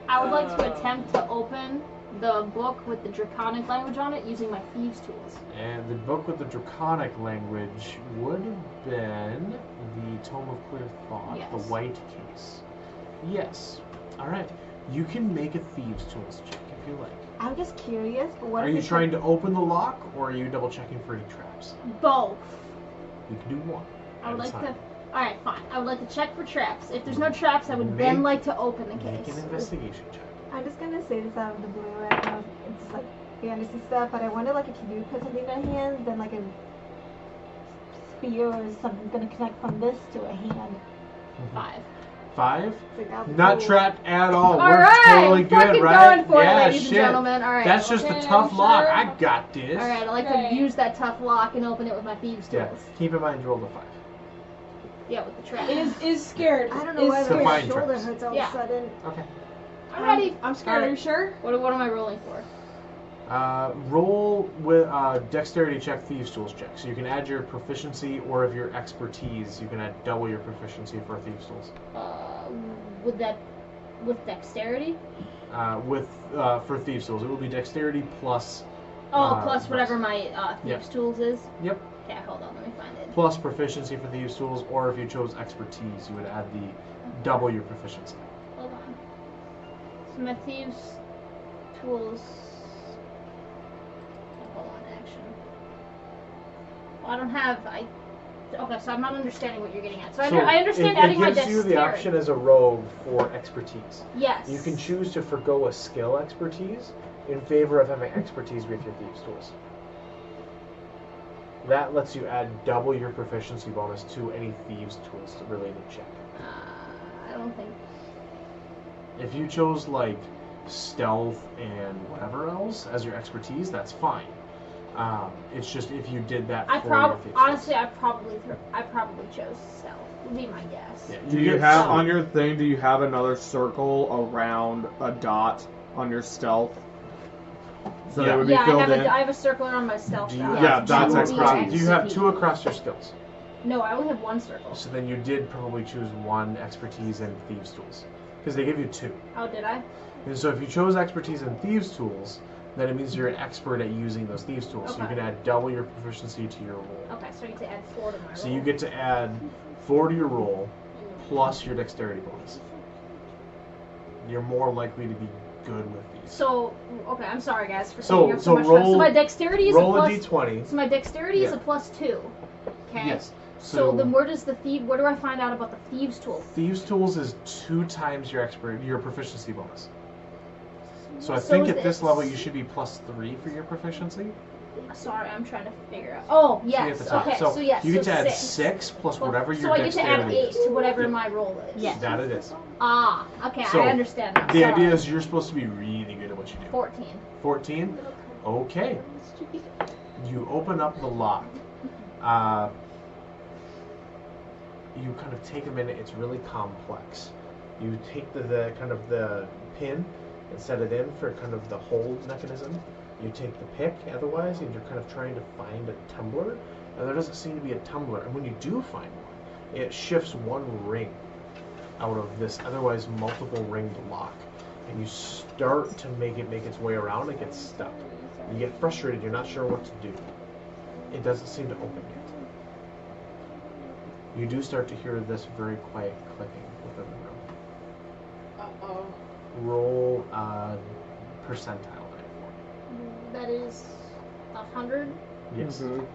I would like to attempt to open the book with the draconic language on it using my thieves' tools. And the book with the draconic language would have been the Tome of Clear Thought, Yes. the white case. Yes. Alright. You can make a thieves' tools check if you like. I'm just curious, but what Are if you we trying to open the lock, or are you double checking for any traps? Both. You can do one. I would at a like time. to. Alright, fine. I would like to check for traps. If there's no traps, I would then Make- like to open the Make case. an investigation check. I'm just gonna say this out of the blue right now. It's like fantasy stuff, but I wonder like if you do put something in our hands, then like a spear or something's gonna connect from this to a hand. 5. 5? It's like, that'd be Not cool. trapped at all. All Works right, totally good, fucking right? going for yeah, it, ladies shit. and gentlemen. All right, That's just okay, a tough I'm lock. sure. I got this. All right, I like Okay. to use that tough lock and open it with my thieves' tools. Yeah. Keep in mind you rolled a 5. Yeah, with the trap. Is scared. I don't know Is why To my find shoulder traps. hurts all Yeah. of a sudden. Okay. I'm ready. I'm scared. Are you sure? What am I rolling for? Roll with dexterity check, thieves tools check. So you can add your proficiency, or if your expertise, you can add double your proficiency for thieves tools. With dexterity? For thieves tools, it will be dexterity plus Plus whatever my thieves' Yeah. tools is. Yep. Okay, hold on, let me find it. plus proficiency for thieves tools, or if you chose expertise, you would add the double your proficiency. Hold on. So my thieves' tools. Hold on, action. Well, I don't have. Okay, so I'm not understanding what you're getting at. So I understand adding my It gives you dexterity. the option as a rogue for expertise. Yes. You can choose to forgo a skill expertise in favor of having expertise with your thieves tools. That lets you add double your proficiency bonus to any thieves tools related check. I don't think. If you chose like stealth and whatever else as your expertise, that's fine. It's just if you did that for your thieves honestly, I probably chose stealth. Would be my guess. tools. Yeah, Do you get have some. on your thing? Do you have another circle around a dot on your stealth? So Yeah. they would be Yeah, filled in. I have a circle around my stealth. Do you die. have Yeah, two that's That would be expertise. Do you have XP. 2 across your skills? No, I only have one circle. So then you did probably choose 1 expertise and thieves tools, because they give you 2. Oh, did I? And so if you chose expertise and thieves tools, then it means you're an expert at using those thieves tools. So you Okay. can add double your proficiency to your roll. Okay, so I get to add 4 to my roll. So you get to add 4 to your roll plus your dexterity bonus. You're more likely to be good with these. So, okay, I'm sorry guys for So- taking up so so much roll- time. So my dexterity is Roll a a plus. d20. So my dexterity is Yeah. a +2. Okay. Yes. So then where does where do I find out about the thieves tool? Thieves tools is 2 times your proficiency bonus. So I So think is at this it- level you should be +3 for your proficiency. Sorry, I'm trying to figure out. Oh, See at yes. the top. Okay, so yes. you get so to add 6. 6 plus whatever So your I get to dexterity add 8 is. to whatever Yeah. my roll is. Yes. That it is. Ah, okay, So, I understand now. The Sorry. idea is you're supposed to be really good at what you do. 14. 14? Okay. You open up the lock. You kind of take a minute. It's really complex. You take the kind of the pin and set it in for kind of the hold mechanism. You take the pick otherwise, and you're kind of trying to find a tumbler. And there doesn't seem to be a tumbler. And when you do find one, it shifts one ring out of this otherwise multiple ringed lock. And you start to make its way around. It gets stuck. You get frustrated. You're not sure what to do. It doesn't seem to open yet. You do start to hear this very quiet clicking within the room. Uh-oh. Roll percentile die That is 100. for me. Yes. Mhm.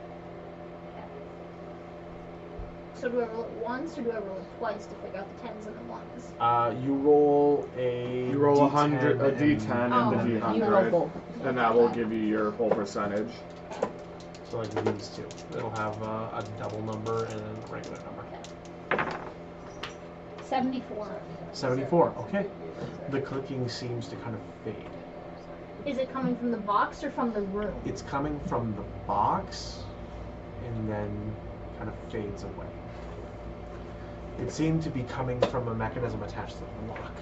So do I roll it once or do I roll it twice to figure out the 10s and the 1s? You roll a You roll D10 a D10 Oh, and a You roll D100, both. and that will give you your whole percentage. like these two. It'll have a double number and a regular number. 74. 74. Okay. The clicking seems to kind of fade. Is it coming from the box or from the room? It's coming from the box and then kind of fades away. It seemed to be coming from a mechanism attached to the lock.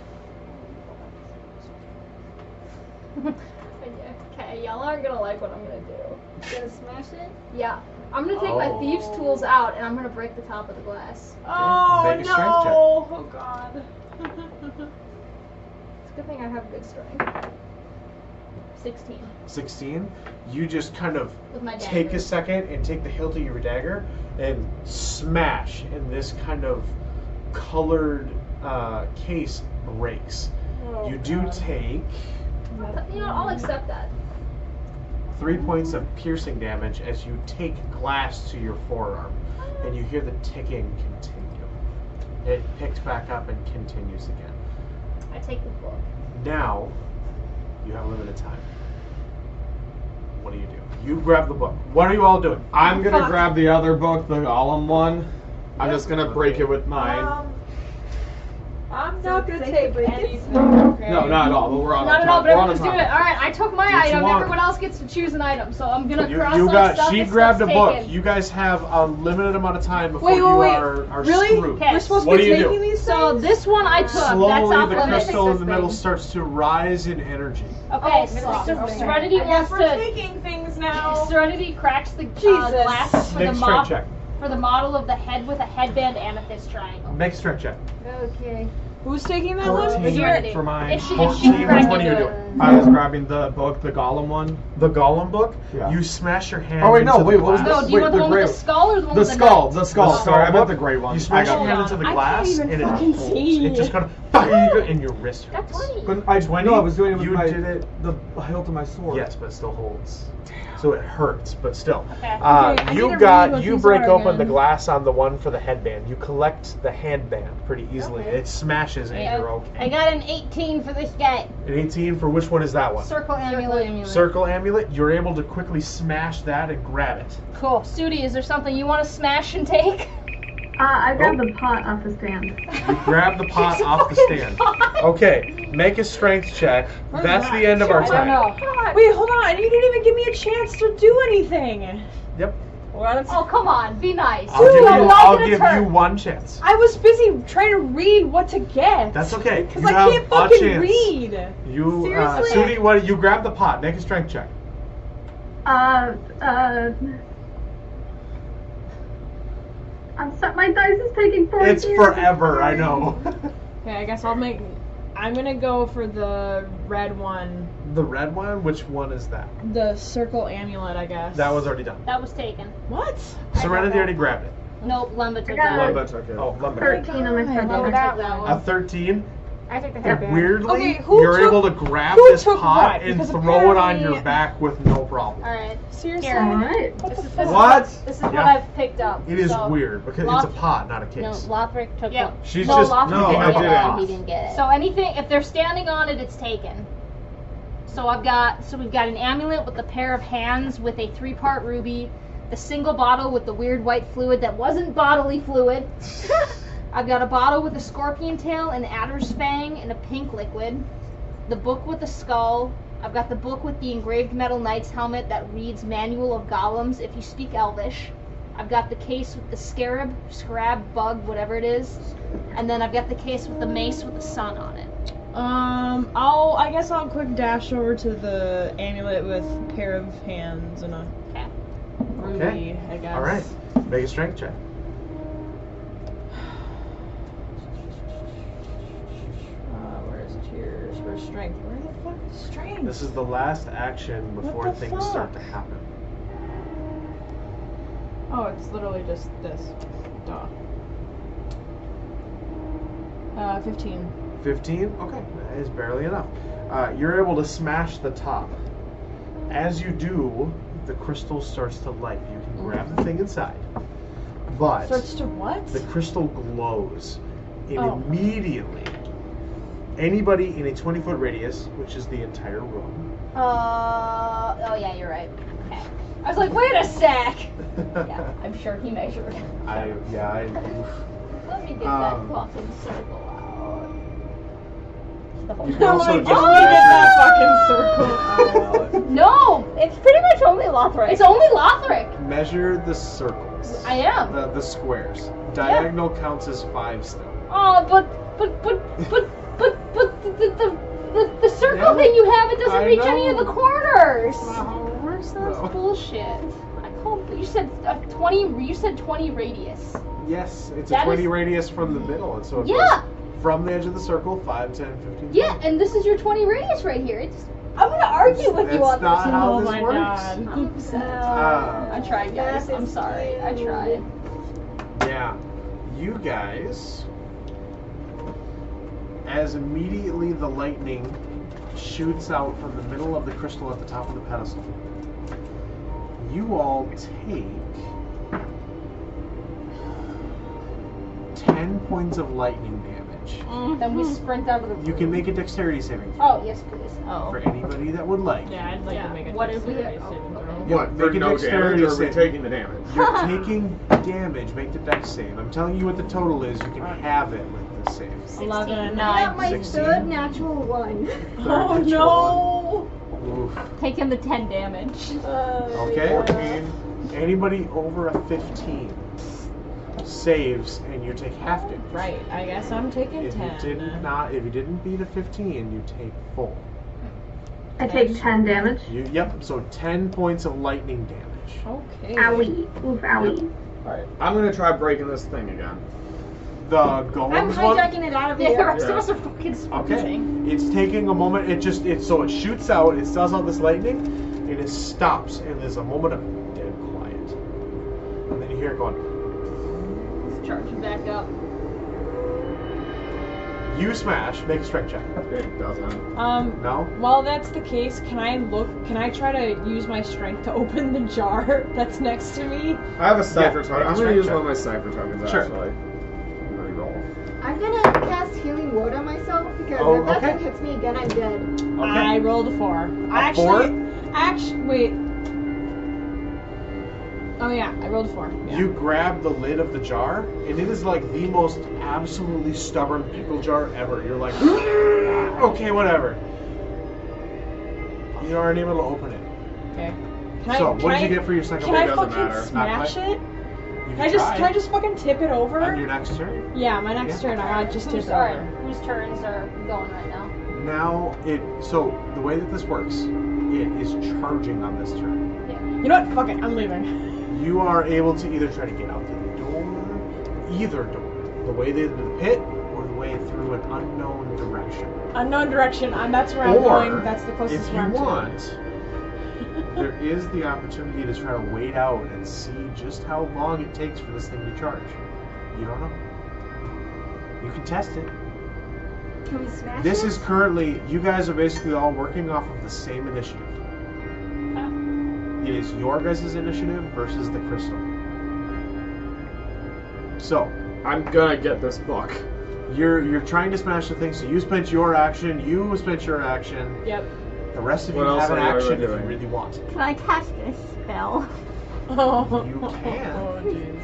Okay, y'all aren't gonna like what I'm gonna do. You gonna smash it? Yeah. I'm gonna take my thieves' tools out and I'm gonna break the top of the glass. Oh Make a strength check. no! Oh god. It's a good thing I have good strength. 16. 16. You just kind of With my take dagger. a second and take the hilt of your dagger and smash, and this kind of colored case breaks. Oh, You do God. take You know, I'll accept that. 3 points of piercing damage as you take glass to your forearm, and you hear the ticking continue. It picks back up and continues again. I take the book. Now, you have limited time. What do? You grab the book. What are you all doing? I'm gonna grab the other book, the Gollum one. I'm just gonna break it with mine. I'm not gonna take anything. No, not at all. But we're on Not a at all, time. but We're on a everyone's doing time. it. Alright, I took my Do what you item. want. Everyone else gets to choose an item. So I'm gonna cross You off got. stuff She that's grabbed a book. taken. You guys have a limited amount of time before Wait, you are really? screwed. Okay. We're supposed What to do be you do? taking these So things? this one I took. That's Slowly, off the limits. crystal in the middle starts to rise in energy. Okay, Oh, so okay. Serenity I wants guess we're to. taking things now. Serenity cracks the Jesus. glass for Make the a strength check. for the model of the head with a headband amethyst triangle. Make a strength check. Okay. Who's taking that one? 14 Serenity. for mine. If she 14. Which cracked one are you it, doing? I was grabbing the book, the Gollum one. The Gollum book. Yeah. You smash your hand. Oh, wait, no, into wait, the what was glass. No, do you want the the one with gray the skull or the one The with the skull, knife? the skull. The Sorry, I skull meant book. the gray one. You I smash your got hand it. into the I glass, can't even and it fucking holds. see. It just kind of in your wrist Got hurts. 20. But I 20? No, I was doing it with You my did it. the hilt of my sword. Yes, but it still holds. So it hurts, but still. Okay. I need to You read what you these break are open the again. glass on the one for the headband. You collect the headband pretty easily. Okay. It smashes and you're okay. I got an 18 for this guy. An 18 for which one is that one? Circle amulet. Circle amulet. You're able to quickly smash that and grab it. Cool. Sudi, is there something you want to smash and take? I grabbed the pot off the stand. You grab the pot off the stand. Okay, make a strength check. That's the end of our I don't time. know. Wait, hold on. You didn't even give me a chance to do anything. Yep. Oh, come on. Be nice. I'll give you one chance. I was busy trying to read what to get. That's okay. Because You I have can't a fucking chance. read. You, Seriously? Sudi, what? You grab the pot. Make a strength check. My dice is taking 4 It's forever. I know. Okay, I guess I'm gonna go for the red one. The red one. Which one is that? The circle amulet, I guess. That was already done. That was taken. What? Serenity already grabbed it. Nope, Lemba took got that. it. Lemba took it. Oh, Lemba. 13 on my Lemba card. took that A one. 13. I took the And headband. weirdly, Okay, who you're took- able to grab who this took pot what? and Because throw it on apparently- your back with no problem. Alright. Seriously? Here. Alright. What? This is Yeah. what I've picked up. It is so, weird because it's a Loth- pot, not a case. No, Lothrik took Yeah. one. She's No, just Lothrik No, didn't I get didn't. it. He didn't get it. So anything, if they're standing on it, it's taken. So we've got an amulet with a pair of hands with a 3-part ruby, the single bottle with the weird white fluid that wasn't bodily fluid. I've got a bottle with a scorpion tail, an adder's fang, and a pink liquid. The book with the skull. I've got the book with the engraved metal knight's helmet that reads Manual of Golems if you speak Elvish. I've got the case with the scarab, bug, whatever it is. And then I've got the case with the mace with the sun on it. I guess I'll quick dash over to the amulet with a pair of hands and a Okay. ruby, Okay. I guess. All right. Make a strength check. Where's tears? Where's strength? Where the fuck is strength? This is the last action before the things start to fuck? happen. Oh, it's literally just this. Duh. 15. 15? Okay, that is barely enough. You're able to smash the top. As you do, the crystal starts to light. You can grab the thing inside. But Starts to what? the crystal glows. And Oh. immediately, anybody in a 20-foot radius, which is the entire room, Oh yeah, you're right. Okay. I was like, wait a sec. Yeah, I'm sure he measured. Oof. Let me get that fucking circle out. You can also just Let me get that fucking circle out. No, it's pretty much only Lothrik. It's only Lothrik. measure the circles. I am. The squares. Diagonal counts as 5 still. Oh, but the circle thing you have, it doesn't reach any of the corners. That's not how it works, That's though. bullshit. I called. You said 20. You said 20 radius. Yes, it's That a 20 is- radius from the middle, and so it Yeah. goes from the edge of the circle, 5, 10, 15. Yeah, and this is your 20 radius right here. It's. I'm gonna argue with you That's on not this. how Oh this my works. god. I'm upset. Ah. I tried, guys. I'm sorry. I tried. Yeah, you guys, as immediately the lightning shoots out from the middle of the crystal at the top of the pedestal, you all take 10 points of lightning damage. Then we sprint out of the. You can make a dexterity saving throw Oh yes, please. for anybody that would like. Yeah, I'd like Yeah, to make a what did we dexterity get? saving Oh, throw. okay. What? Make For a no dexterity damage, or are we save. taking the damage? You're taking damage. Make the dex save. I'm telling you what the total is. You can have it with the save. 11. I got my 16. third natural one. Oh no! Oof. Taking the 10 damage. Okay. Anybody over a 15 saves, and you take half damage. Right, I guess I'm taking If 10. if you didn't beat a 15, you take full. I take 10 damage. Yep. So 10 points of lightning damage. Okay. Owie. Oof, owie. Alright, I'm gonna try breaking this thing again. The I'm golems one. hijacking it out of Yeah, the here. rest of Yeah. us are fucking Okay. sprinting. It's taking a moment. So it shoots out. It does all this lightning, and it stops, and there's a moment of dead quiet, and then you hear it going. It's charging back up. You smash. Make a strength check. It doesn't. No. While that's the case, can I try to use my strength to open the jar that's next to me? I have a cipher Yeah, token. I'm make a gonna use strength one of my cipher tokens Sure. actually. Reroll. I'm gonna cast healing word on myself because Oh, if that okay. thing hits me again, I'm dead. I rolled a 4. A 4? Wait. Oh yeah, I rolled a 4. Yeah. You grab the lid of the jar, and it is like the most absolutely stubborn pickle jar ever. You're like, okay, whatever. You aren't able to open it. Okay. So, what did you get for your second Can one? I doesn't fucking matter. smash Not it? You Can I just fucking tip it over? on your next turn? Yeah, my next Yeah. turn I want to just tip Whose it alright? over. Whose turns are going right now? Now so the way that this works, it is charging on this turn. You know what? Fuck it, I'm leaving. You are able to either try to get out through the door, either door, the way into the pit, or the way through an unknown direction. Unknown direction. That's where I'm Or, going. That's the closest if one you to. want, there is the opportunity to try to wait out and see just how long it takes for this thing to charge. You don't know. You can test it. Can we smash This it? is currently, you guys are basically all working off of the same initiative. It is your guys' initiative versus the crystal. So, I'm gonna get this book. you're trying to smash the thing, so you spent your action, you spent your action. Yep. The rest of What you else have an are you action if you doing? really want. Can I cast a spell? Oh. You can. Oh jeez.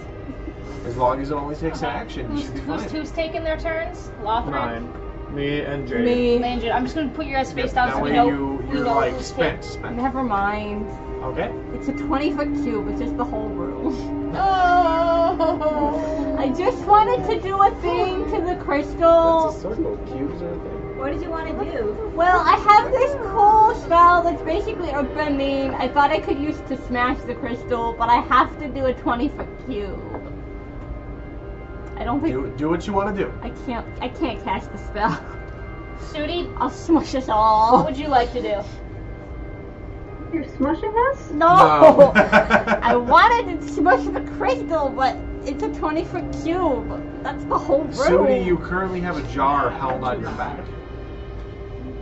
As long as it only takes an action, you should be fine. Who's taking their turns? Lothrik? 9. Me and Jade. Me. Landed. I'm just gonna put your guys face Yep, down that so we way know. we you're know like who's spent. Never mind. Okay. It's a 20-foot cube. It's just the whole room. Oh. I just wanted to do a thing to the crystal. circle. Cubes are a thing. What did you want to do? Well, I have this cool spell that's basically a bending. I thought I could use to smash the crystal, but I have to do a 20-foot cube. I don't think Do what you want to do. I can't cast the spell. Sudi, I'll smush us what all. would you like to do? You're smushing us? No! No. I wanted to smush the crystal, but it's a 20-foot cube. That's the whole room. Sudi, you currently have a jar held on your back.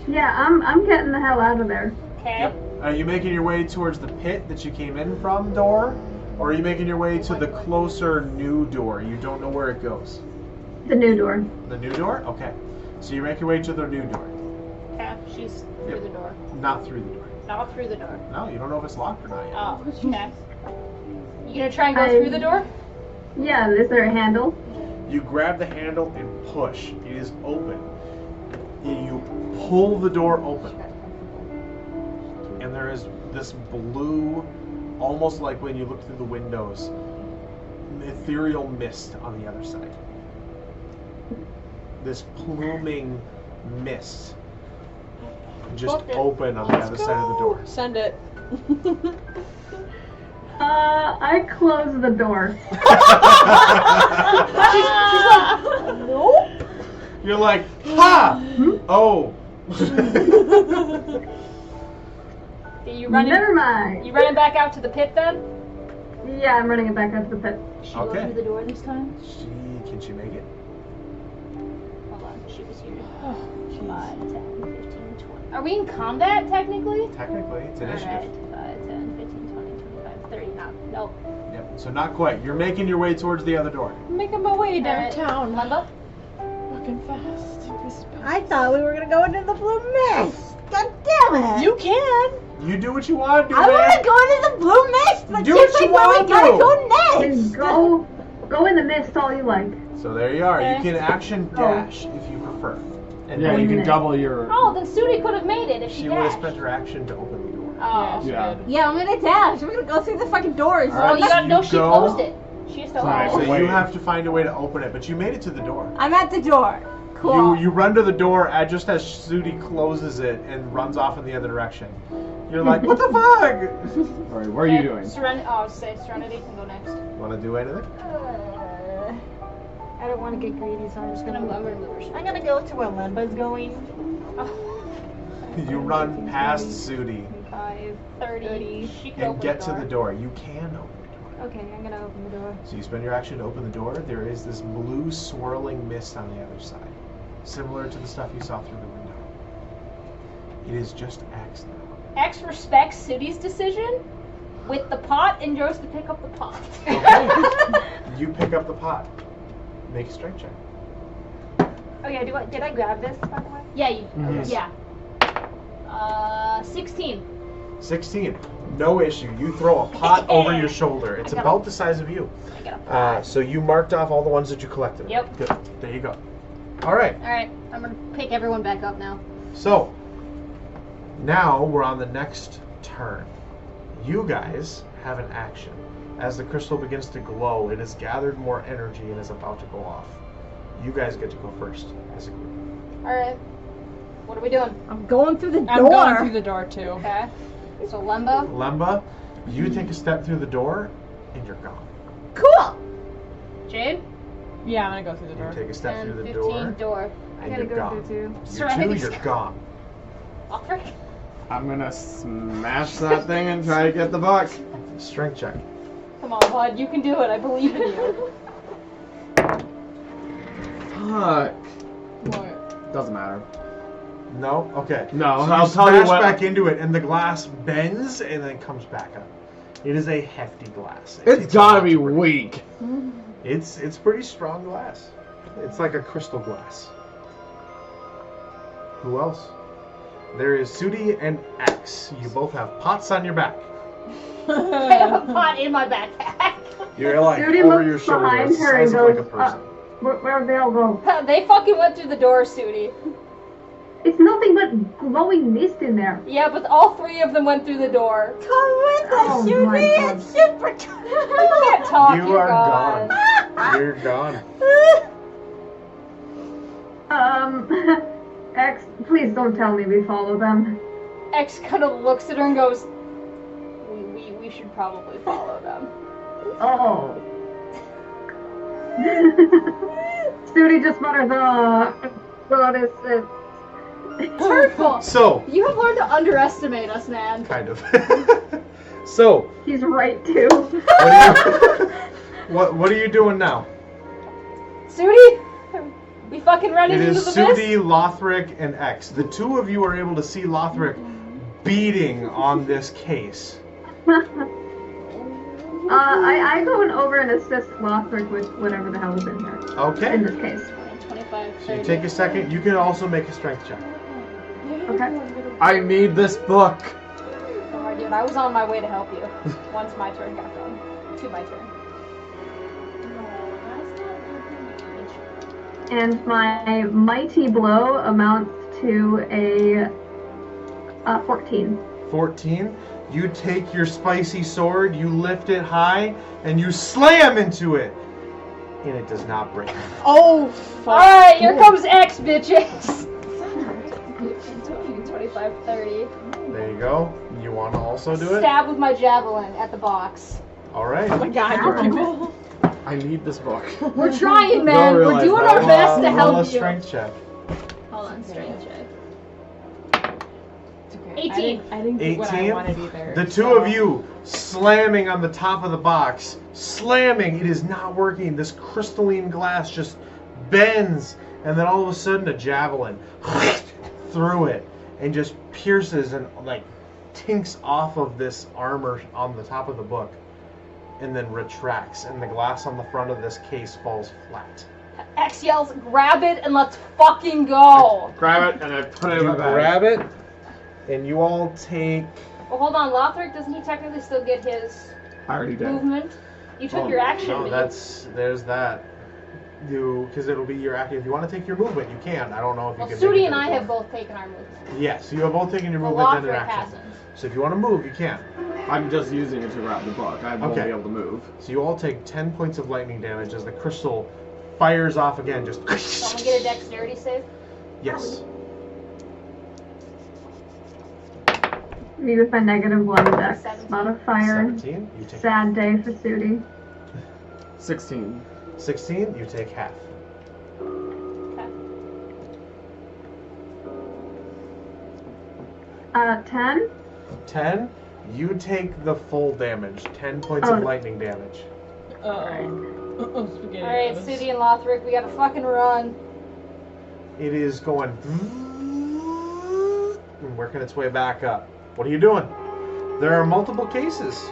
Yeah, I'm getting the hell out of there. Okay. Are you making your way towards the pit that you came in from door? Or are you making your way to the closer new door? You don't know where it goes. The new door. The new door? Okay. So you make your way to the new door. Okay. She's through the door. Not through the door. Not through the door. No, you don't know if it's locked or not yet. Oh, okay. You gonna try and go through the door? Yeah, is there a handle? You grab the handle and push. It is open. You pull the door open. And there is this blue, almost like when you look through the windows, ethereal mist on the other side. This pluming mist just open on the other side of the door. Send it. I close the door. She's like, nope. You're like, ha! Oh. You running? Never mind. You running back out to the pit then? Yeah, I'm running it back out to the pit. She go through the door this time? Can she make it? Hold on, she was here. 5, 10, 15, 20. Are we in combat technically? Technically, it's initiative. Alright, 5, 10, 15, 20, 25, 30. Nope. Yep. So not quite. You're making your way towards the other door. I'm making my way Alright, downtown. Lemba? Fucking fast. I thought we were gonna go into the blue mist. God damn it! You can. You do what you want to do, I man. want to go into the blue mist, but Do just what you like where we wanna gotta do. go Then next. go in the mist all you like. So there you are. You Okay. can action dash if you prefer. And Yeah, you can double your. Oh, then Sudi could have made it if she she would have dashed. spent her action to open the door. Oh. Yeah. Yeah, I'm gonna dash. We're gonna go through the fucking doors. All right. Well, you gotta know You she go. closed it. She has to Sorry. open So it. Wait. you have to find a way to open it, but you made it to the door. I'm at the door. Cool. You run to the door just as Sudi closes it and runs off in the other direction. You're like, what the fuck? Alright, what are you doing? Serenity can go next. Want to do anything? I don't want to get greedy, so I'm just gonna I'm move. gonna move her. I'm gonna go to where Lemba's going. You run past Sudi 5, 30. She can and open get the to door. the door. You can open the door. Okay, I'm gonna open the door. So you spend your action to open the door. There is this blue swirling mist on the other side, similar to the stuff you saw through the window. It is just X now. X respects Sudi's decision with the pot and goes to pick up the pot. Okay. You pick up the pot. Make a strength check. Okay, did I grab this, by the way? Yeah, you. Yes. Yeah. 16. 16. No issue. You throw a pot over your shoulder. It's I got about the size of you. I got a pot. So you marked off all the ones that you collected. Yep. Good. There you go. All right. All right, I'm gonna pick everyone back up now. So now we're on the next turn. You guys have an action. As the crystal begins to glow, it has gathered more energy and is about to go off. You guys get to go first as a group. All right. What are we doing? I'm going through the door. I'm going through the door too. Okay. So Lemba. Lemba, you take a step through the door and you're gone. Cool. Jade. Yeah, I'm gonna go through the You door. take a step 10, through the 15. door I and gotta you're go gone. through too. You Serenity's you're gone. Lothrik. I'm gonna smash that thing and try to get the book. Strength check. Come on, bud. You can do it. I believe in you. Fuck. What? Doesn't matter. No? Okay. No, So I'll tell you smash what. back into it and the glass bends and then comes back up. It is a hefty glass. It It's takes a gotta lot be to break. weak. It's pretty strong glass. It's like a crystal glass. Who else? There is Sudi and X. You both have pots on your back. I have a pot in my backpack. You're like Judy over looks your shoulder, behind the her and size of like a goes, person. Where'd they all go? They fucking went through the door, Sudi. It's nothing but glowing mist in there. Yeah, but all 3 of them went through the door. Come with us, Oh Judy. my God. It's super. You can't talk. You You're are gone. gone. You're gone. X, please don't tell me we follow them. X kind of looks at her and goes, we should probably follow them. Oh. Sudi just mutters, what is it? It's hurtful. So, You have learned to underestimate us, man. kind of. So, He's right too. what are you doing now? Sudi, we fucking running It into is the Sudi, mist? Lothrik, and X. The 2 of you are able to see Lothrik beating on this case. I go over and assist Lothrik with whatever the hell is in here. Okay. In this case. 25, So you 30. take a second. You can also make a strength check. Okay. I need this book. dude. I was on my way to help you. Once my turn got done. To my turn. And my mighty blow amounts to a 14. 14. You take your spicy sword, you lift it high, and you slam into it. And it does not break. Oh, fuck. Alright, here comes X, bitches. 25, 30. There you go. You want to also do it? Stab with my javelin at the box. All right. Oh my god, you're people. I need this book. We're trying, man. We're realize doing that. our best to Roll help a you. strength check. Hold on, strength check. It's okay. 18. I didn't get what I 18. wanted either. The two of you slamming on the top of the box. Slamming. It is not working. This crystalline glass just bends. And then all of a sudden a javelin through it. And just pierces and like tinks off of this armor on the top of the book. And then retracts. And the glass on the front of this case falls flat. X yells, grab it and let's fucking go. Grab it and I put it in You my bag. grab it. And you all take... Well, hold on, Lothrik, doesn't he technically still get his I already did. movement? You took your action. No, but there's that. Because it'll be your action. If you want to take your movement, you can. I don't know if you Well, can. Sudi make it and to I the have door. both taken our movement. Yes, you have both taken your Well, movement and an Lothrik action. hasn't. So if you want to move, you can. I'm just using it to grab the book. I won't Okay. be able to move. So you all take 10 points of lightning damage as the crystal fires off again. Just. Someone get a dexterity save? Yes. Me with my -1 dex 17. modifier. 17. You take. Sad day for Sudi. 16. 16. You take half. Okay. 10. 10. You take the full damage. 10 points Oh. of lightning damage. Spaghetti. Alright, Sudi and Lothrik, we gotta fucking run. It is going and working its way back up. What are you doing? There are multiple cases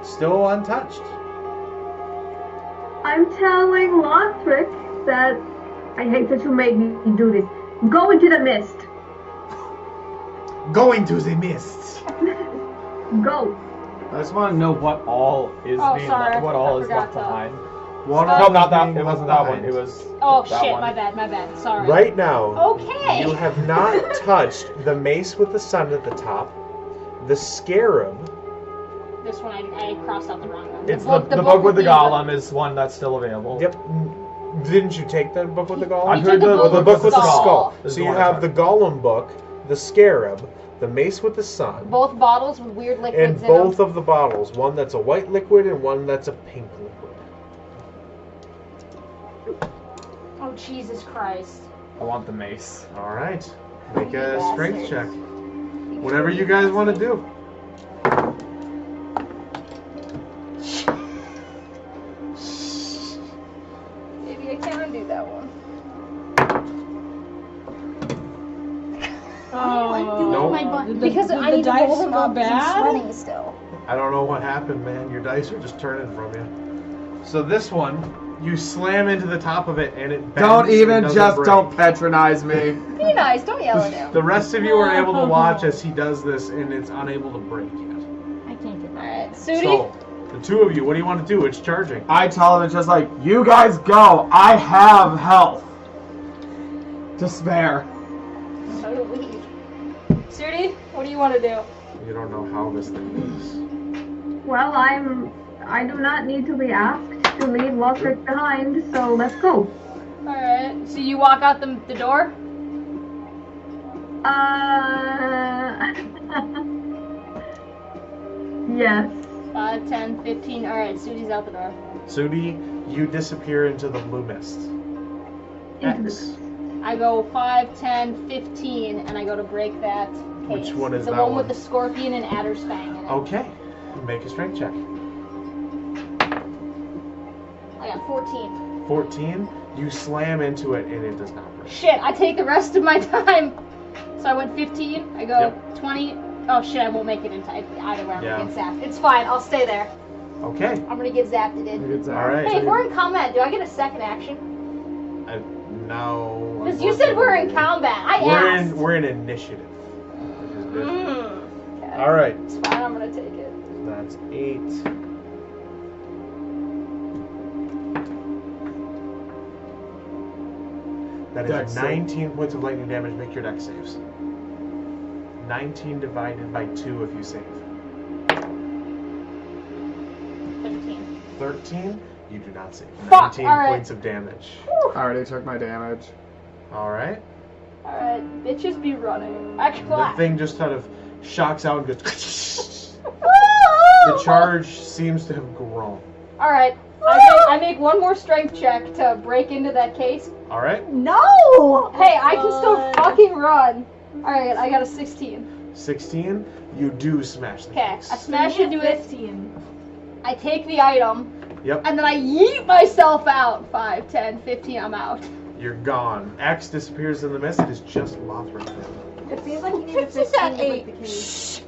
still untouched. I'm telling Lothrik that I hate that you made me do this. Go into the mist. Going to the mists. Go. I just want to know what all is Oh, being sorry, what I all is forgot left to- behind. One No, of No, them not is that. being It wasn't left that one. behind. It was. Oh that shit, one. my bad, sorry. Right now, Okay. you have not touched the mace with the sun at the top, the scarab. This one, I crossed out the wrong one. It's the book with the golem is one that's still available. Yep. Didn't you take the book with the golem? I You heard took the book with the skull. skull. is So the you one I have took. the golem book, the scarab, the mace with the sun, Both bottles with weird liquids and in both them. of the bottles. One that's a white liquid and one that's a pink liquid. Oh, Jesus Christ. I want the mace. All right. Make You a strength check. bastards. Whatever you guys want to do. Maybe I can undo that one. Oh, Nope. My button. The- Because the I need to dice roll them not up because I'm bad? sweating still. I don't know what happened, man. Your dice are just turning from you. So this one, you slam into the top of it, and it bends Don't and even doesn't just break. don't patronize me. Be nice, don't yell at him. The rest of you are able to watch as he does this, and it's unable to break yet. I can't get that. Alright, Sudi. So, the two of you, what do you want to do? It's charging. I tell him it's just like, you guys go. I have health. To spare. So do we. Sudi, what do you want to do? You don't know how this thing works. Well, I do not need to be asked to leave Lothrik behind, so let's go. Alright, so you walk out the door? Yes. 5, 10, 15. Alright, Sudi's out the door. Sudi, you disappear into the blue mist. Into X. I go 5, 10, 15, and I go to break that case. Which one is the that one one? with the scorpion and adder's fang in it. Okay. Make a strength check. I got 14. 14, you slam into it, and it does not break. Shit, I take the rest of my time. So I went 15, I go Yep. 20. Oh shit, I won't make it into either way. I'm Yeah. gonna get zapped. It's fine, I'll stay there. Okay. I'm gonna get zapped it in. It's All right. Hey, if we're in combat, do I get a second action? No. Because you said we're in combat. I asked. We're in initiative. Which is different. Okay. All right. It's fine. I'm gonna take it. That's 8. That is Dex save. 19 points of lightning damage. Make your dex saves. 19 divided by 2 if you save. 13. 13, you do not save. Fuck, 19 alright. points of damage. I already took my damage. Alright. Alright, bitches be running. I The clap. thing just kind of shocks out and goes. The charge seems to have grown. Alright, I make one more strength check to break into that case. Alright. No! Hey, I can still fucking run. Alright, I got a 16. 16, you do smash the Okay, case. I smash into it. 15. I take the item. Yep. And then I yeet myself out. 5, 10, 15, I'm out. You're gone. X disappears in the mist. It is just Lothrik. It seems like you need a It's just 15 at to break 8. the case.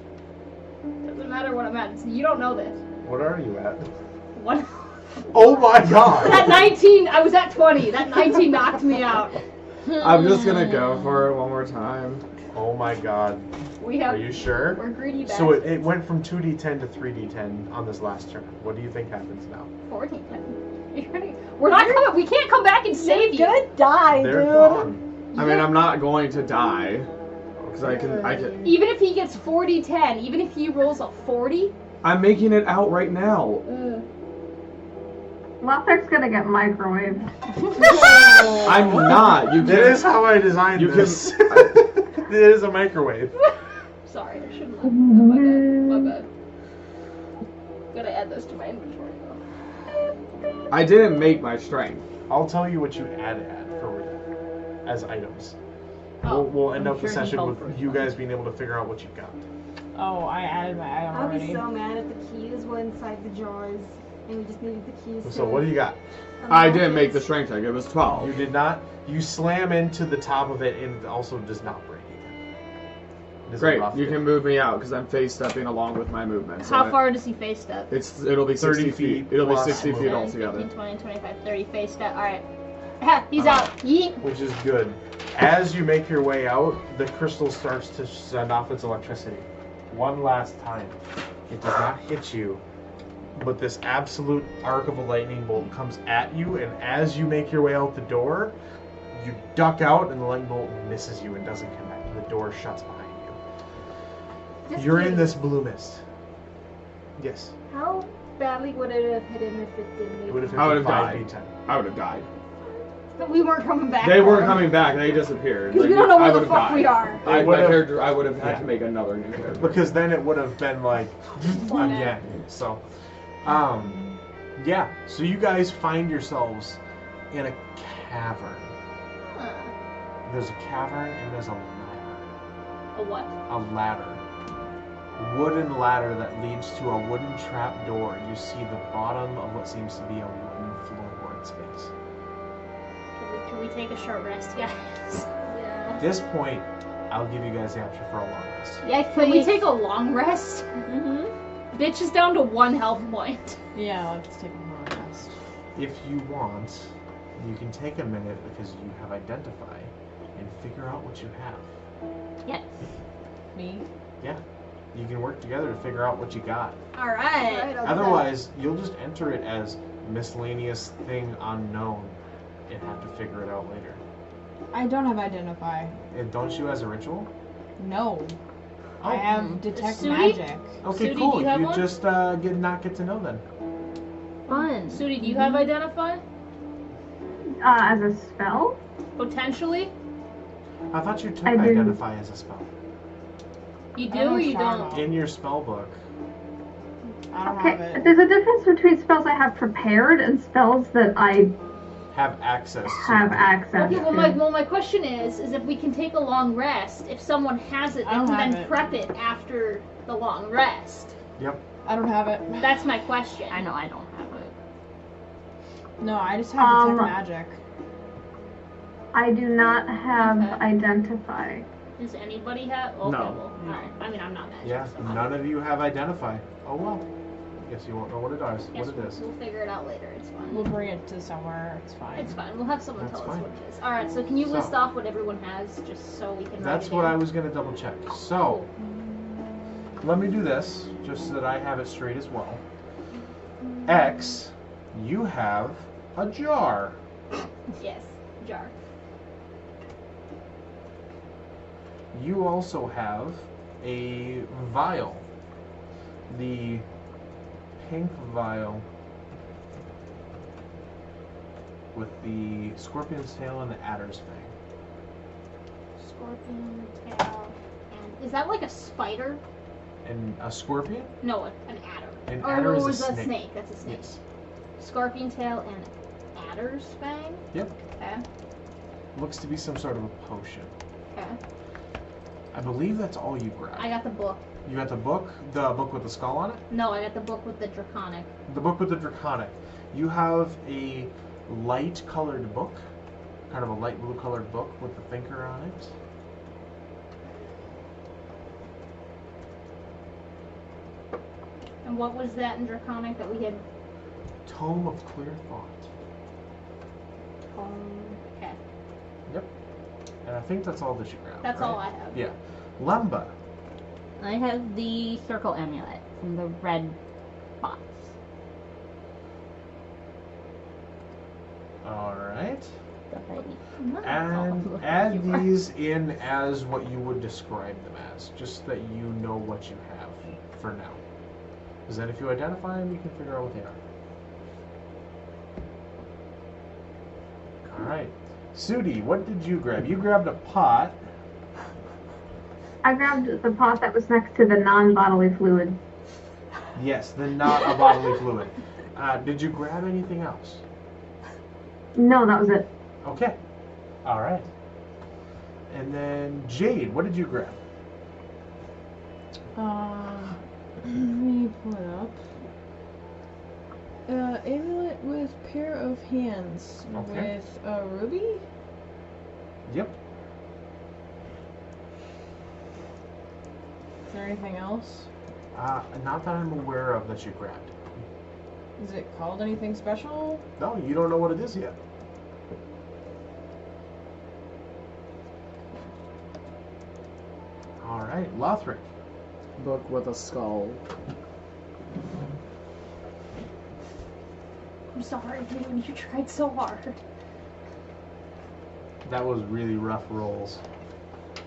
Doesn't matter what I'm at. You don't know this. What are you at? What? Oh my god! That 19, I was at 20. That 19 knocked me out. I'm just gonna go for it one more time. Oh my god. We Are have. you sure? We're greedy bastards. So it went from 2d10 to 3d10 on this last turn. What do you think happens now? 14. We're not coming. We can't come back and save you. You're gonna die, They're dude. gone. I mean, I'm not going to die. Because I can. Even if he gets 40-10, even if he rolls a 40. I'm making it out right now. Lothrik's gonna get microwaved. I'm not. You That can. is how I designed You this. It is a microwave. Sorry, I shouldn't have. My bad. My bad. Gotta add this to my inventory though. I didn't make my strength. I'll tell you what you add for real as items. Oh, We'll end I'm up the sure he session called with for you it. guys being able to figure out what you got. Oh, I added my item I'll be already. so mad if the keys were inside the jars and we just needed the keys. So what do you got? I didn't make the strength check. It was You 12. did not. You slam into the top of it, and it also does not break either. It is a Great. rough You hit. can move me out because I'm face stepping along with my movement. So How far does he face step? It'll be 30 60 feet. feet It'll be plus 60 feet movement. altogether. 15, 20, 25, 30 face step. Alright. He's out. Yeet. Which is good. As you make your way out, the crystal starts to send off its electricity. One last time. It does not hit you, but this absolute arc of a lightning bolt comes at you, and as you make your way out the door, you duck out, and the lightning bolt misses you and doesn't connect. The door shuts behind you. Just You're in curious, this blue mist. Yes. How badly would it have hit him if it didn't? It would have I hit would you have died. 5d10. I would have died. But we weren't coming back. They for weren't him. coming back. They disappeared. Because Like, we don't know I where the would've fuck died. we are. I would have had Yeah. to make another new character. Because then it would have been like again. So, yeah. So you guys find yourselves in a cavern. Huh. There's a cavern and there's a ladder. A what? A ladder. Wooden ladder that leads to a wooden trap door. You see the bottom of what seems to be a wooden floorboard space. Can we take a short rest, guys? At this point, I'll give you guys the option for a long rest. Yeah, can we take a long rest? Mm-hmm. Bitch is down to 1 health point. Yeah, let's take a more rest. If you want, you can take a minute because you have identify and figure out what you have. Yes. Me? Yeah. You can work together to figure out what you got. Alright. Alright, I'll do that. Otherwise, you'll just enter it as miscellaneous thing unknown and have to figure it out later. I don't have identify. And don't you as a ritual? No. Oh. I have detect Sudi? magic. Okay, Sudi, cool. do you have one? just not get to know then. Fun. Sudi, do you have identify? As a spell? Potentially? I thought you took I do. identify as a spell. You I do don't or you charm. don't? In your spell book. I don't have Okay, it. there's a difference between spells I have prepared and spells that I Have access to. have access Okay, to. my question is if we can take a long rest, if someone has it, they I don't can have then it. prep it after the long rest. Yep. I don't have it. That's my question. I know I don't have it. No, I just have detect Um, magic. I do not have Okay. identify. Does anybody have? Okay, No. well, alright. I mean, I'm not magic. Yeah. so I'm None of you have identify. Oh well. Guess you won't know what it is. Yes, What it is. We'll figure it out later. It's fine. We'll bring it to somewhere. It's fine. It's fine. We'll have someone That's tell us fine. what it is. Alright, so can you So- list off what everyone has just so we can That's write it what down? I was gonna double check. So, let me do this, just so that I have it straight as well. X, you have a jar. Yes, jar. You also have a vial. The pink vial with the scorpion's tail and the adder's fang. Scorpion tail. And is that like a spider? And a scorpion? No, an adder. An Or adder is was a that snake. That's a snake. Yes. Scorpion tail and adder's fang. Yep. Okay. Looks to be some sort of a potion. Okay. I believe that's all you grabbed. I got the book. You got the book with the skull on it? No, I got the book with the draconic. The book with the draconic. You have a light colored book, kind of a light blue colored book with the thinker on it. And what was that in draconic that we had? Tome of Clear Thought. Okay. Yep. And I think that's all that you grabbed. That's right? all I have. Yeah. Lemba. I have the circle amulet from the red box. Alright. Stuff I need. And add these in as what you would describe them as, just that you know what you have for now. Because then if you identify them, you can figure out what they are. Alright. Sudi, what did you grab? You grabbed a pot. I grabbed the pot that was next to the non-bodily fluid. Yes, the not a bodily fluid. Did you grab anything else? No, that was it. Okay. Alright. And then Jade, what did you grab? Let me pull it up. Amulet with pair of hands Okay. with a ruby. Yep. Is there anything else? Not that I'm aware of that you grabbed. Is it called anything special? No, you don't know what it is yet. Alright, Lothrik. Book with a skull. I'm sorry, dude. You tried so hard. That was really rough rolls.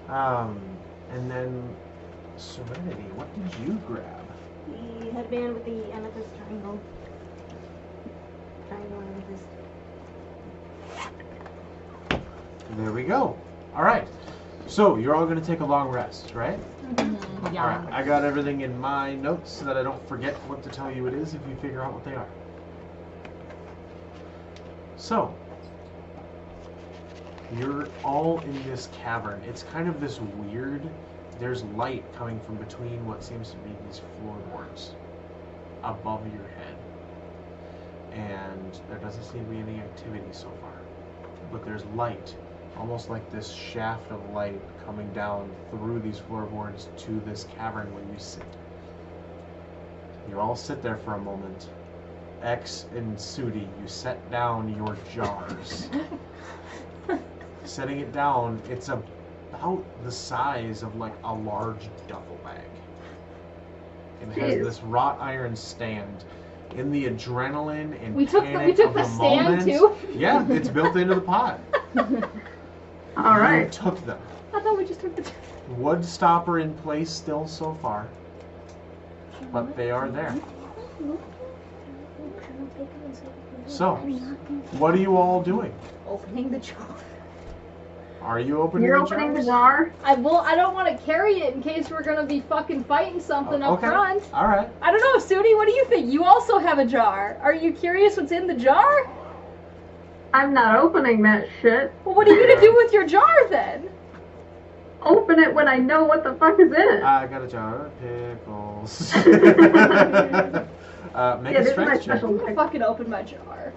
And then Serenity, what did you grab? The headband with the amethyst triangle. Triangle amethyst. There we go. Alright. So, you're all going to take a long rest, right? Yeah. Alright, I got everything in my notes so that I don't forget what to tell you it is if you figure out what they are. So, you're all in this cavern. It's kind of this weird, there's light coming from between what seems to be these floorboards above your head. And there doesn't seem to be any activity so far. But there's light, almost like this shaft of light coming down through these floorboards to this cavern where you sit. You all sit there for a moment. X and Sudi, you set down your jars. Setting it down, it's about the size of like a large duffel bag. It has this wrought iron stand. In the adrenaline and panic took of the the stand moment, too? yeah, it's built into the pot. All You right. took them. I thought we just took the. Wood stopper in place still so far, but they are there. So, what are you all doing? Opening the jar. Are you opening You're the opening the jars? jar. I don't want to carry it in case we're gonna be fucking fighting something up Okay. front. All right. I don't know, Sudi. What do you think? You also have a jar. Are you curious what's in the jar? I'm not opening that shit. Well, what are you gonna do with your jar then? Open it when I know what the fuck is in it. I got a jar of pickles. Make Yeah, a this is my strength check. special I'm gonna pick. fucking open my jar.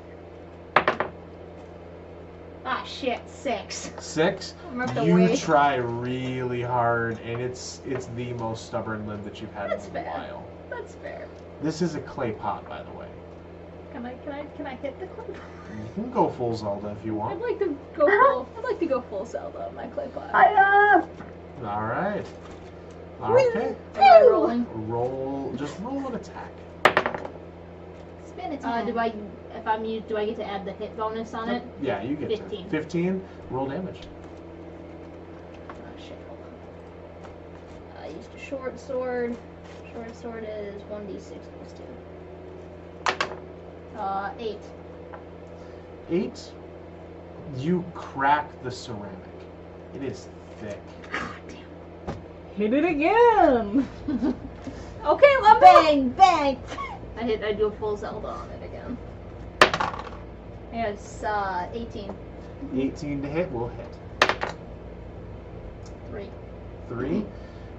Ah, shit. 6. 6. I'm gonna have to You wait. try really hard, and it's the most stubborn lid that you've had That's in a fair. while. That's fair. This is a clay pot, by the way. Can I hit the clip? You can go full Zelda if you I'd want. like to go full. I'd like to go full Zelda on my clay pot. I All right. Okay. Am I rolling? Just roll an attack. Spin attack. Do I get to add the hit bonus on it? Yeah, you get 15. 15. Roll damage. Oh shit, hold on. I used a short sword. Short sword is 1d6 plus 2. 8. 8. You crack the ceramic. It is thick. Hit it again. Okay, Lemba! Bang, bang. I do a full Zelda on it again. It's 18. 18 to hit will hit. 3. 3.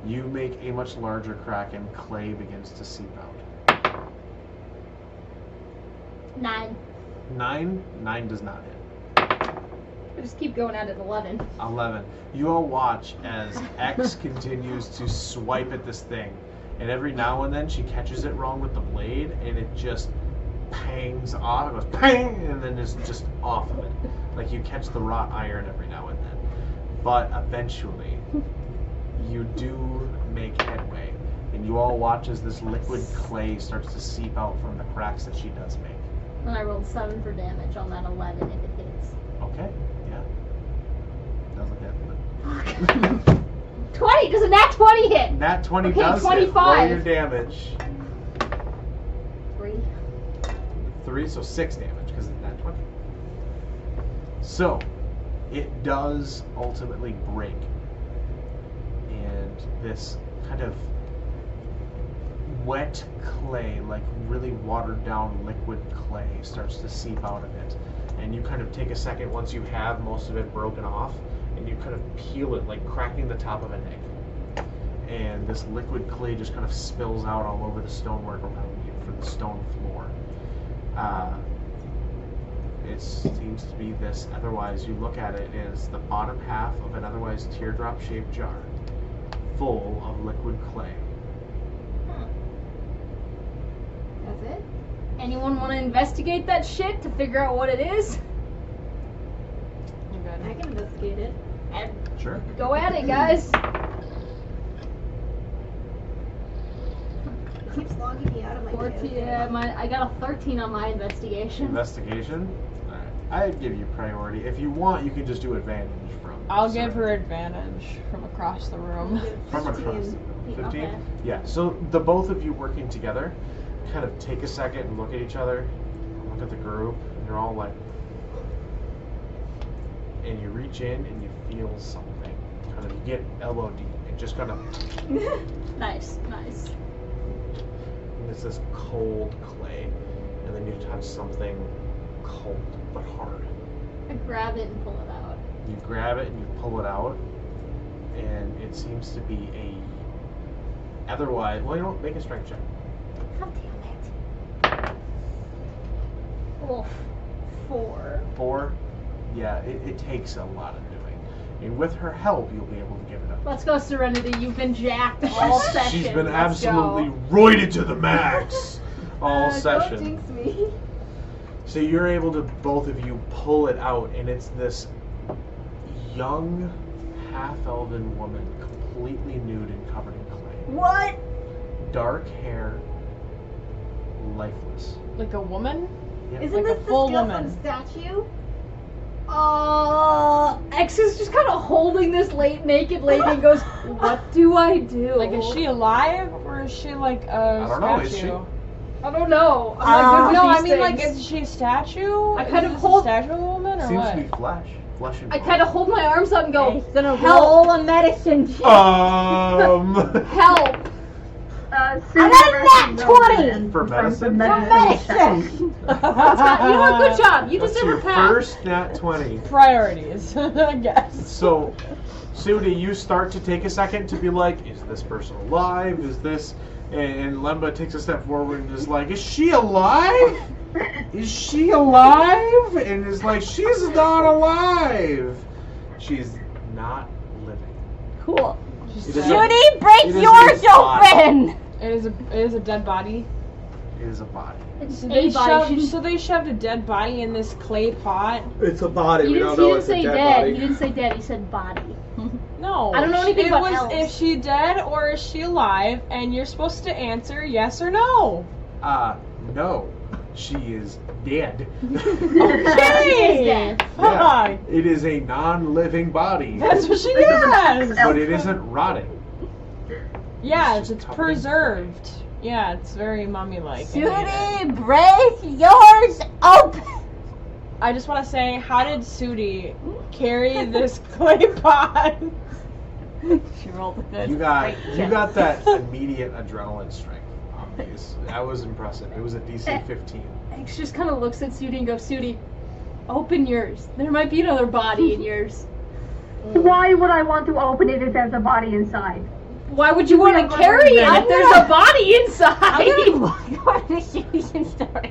You make a much larger crack and clay begins to seep out. 9. 9 does not hit. I just keep going at it. 11. 11. You all watch as X continues to swipe at this thing, and every now and then she catches it wrong with the blade, and it just pangs off. It goes pang, and then is just off of it. Like you catch the wrought iron every now and then. But eventually, you do make headway, and you all watch as this liquid clay starts to seep out from the cracks that she does make. And I rolled 7 for damage on that 11 if it hits. Okay, yeah. Doesn't hit, 20! Does a nat 20 hit? Nat 20 Okay, does 25. hit. Roll your damage. 3. 3, so 6 damage because it's nat 20. So, it does ultimately break. And this kind of wet clay, like really watered down liquid clay, starts to seep out of it. And you kind of take a second once you have most of it broken off, and you kind of peel it, like cracking the top of an egg. And this liquid clay just kind of spills out all over the stonework around you from the stone floor. It seems to be this, otherwise you look at it as the bottom half of an otherwise teardrop-shaped jar, full of liquid clay. That's it? Anyone want to investigate that shit to figure out what it is? You're good. I can investigate it. Sure. Go at it, guys. It keeps logging me out of my 14, I got a 13 on my investigation. Investigation? Alright. I'd give you priority. If you want, you can just do advantage from. I'll give her advantage from across the room. From across the room. 15? Okay. Yeah, so the both of you working together kind of take a second and look at each other, look at the group, and you're all like, and you reach in and you feel something. Kind of, you get elbow deep. It just kind of, Nice, nice. and it's this cold clay, and then you touch something cold but hard. I grab it and pull it out. You grab it and you pull it out, and it seems to be a, otherwise, well, you don't make a strength check. God damn it. Oh, 4. 4? Yeah, it takes a lot of doing. And with her help, you'll be able to give it up. Let's go, Serenity. You've been jacked all session. She's been Let's absolutely go. roided to the max all Don't session. jinx me. So you're able to, both of you, pull it out, and it's this young, half-elven woman, completely nude and covered in clay. What? Dark hair, lifeless. Like a woman? Yep. Isn't Like a this the full skeleton woman. statue? X is just kind of holding this naked lady and goes, "What do I do?" Like, is she alive or is she like a I don't know, is statue? she? I don't know. I'm not good with No, I these mean, like, things. is she a statue? I kind Is of this hold- a statue of a woman or Seems what? to be flesh and I bone. kind of hold my arms up and go, Gonna "Help! roll a medicine check. Help!" Susan got a nat recommends 20 and For from medicine? the Medicine. You know what? Good job. You That's deserve your a pat. first nat 20. Priorities, I guess. So, Sudi, you start to take a second to be like, is this person alive? Is this... And Lemba takes a step forward and is like, is she alive? Is she alive? And is like, she's not alive. She's not living. Cool. It is a- Judy, it break is yours a body. open. It is a dead body. It is a body. It's So a they, body. so they shoved a dead body in this clay pot. It's a body. He We didn't, don't know he it's didn't a say dead dead. body. He didn't say dead. He said body. No. I don't know anything it about was, elves. Is she dead or is she alive? And you're supposed to answer yes or no. No. She is dead. Okay. Fuck. It is a non-living body. That's what she is. But it isn't rotting. Yeah, It's just it's covered in preserved. Yeah, it's very mummy-like. Sudi, break yours open. I just want to say, how did Sudi carry this clay pot? She rolled a good. You got straight check. that immediate adrenaline strength on these. That was impressive. It was a DC 15. X just kind of looks at Sudi and goes, Sudi, open yours. There might be another body in yours. Why would I want to open it if there's a body inside? Why would you want to carry it if there's a body inside? I'm gonna walk over to Sudi and start.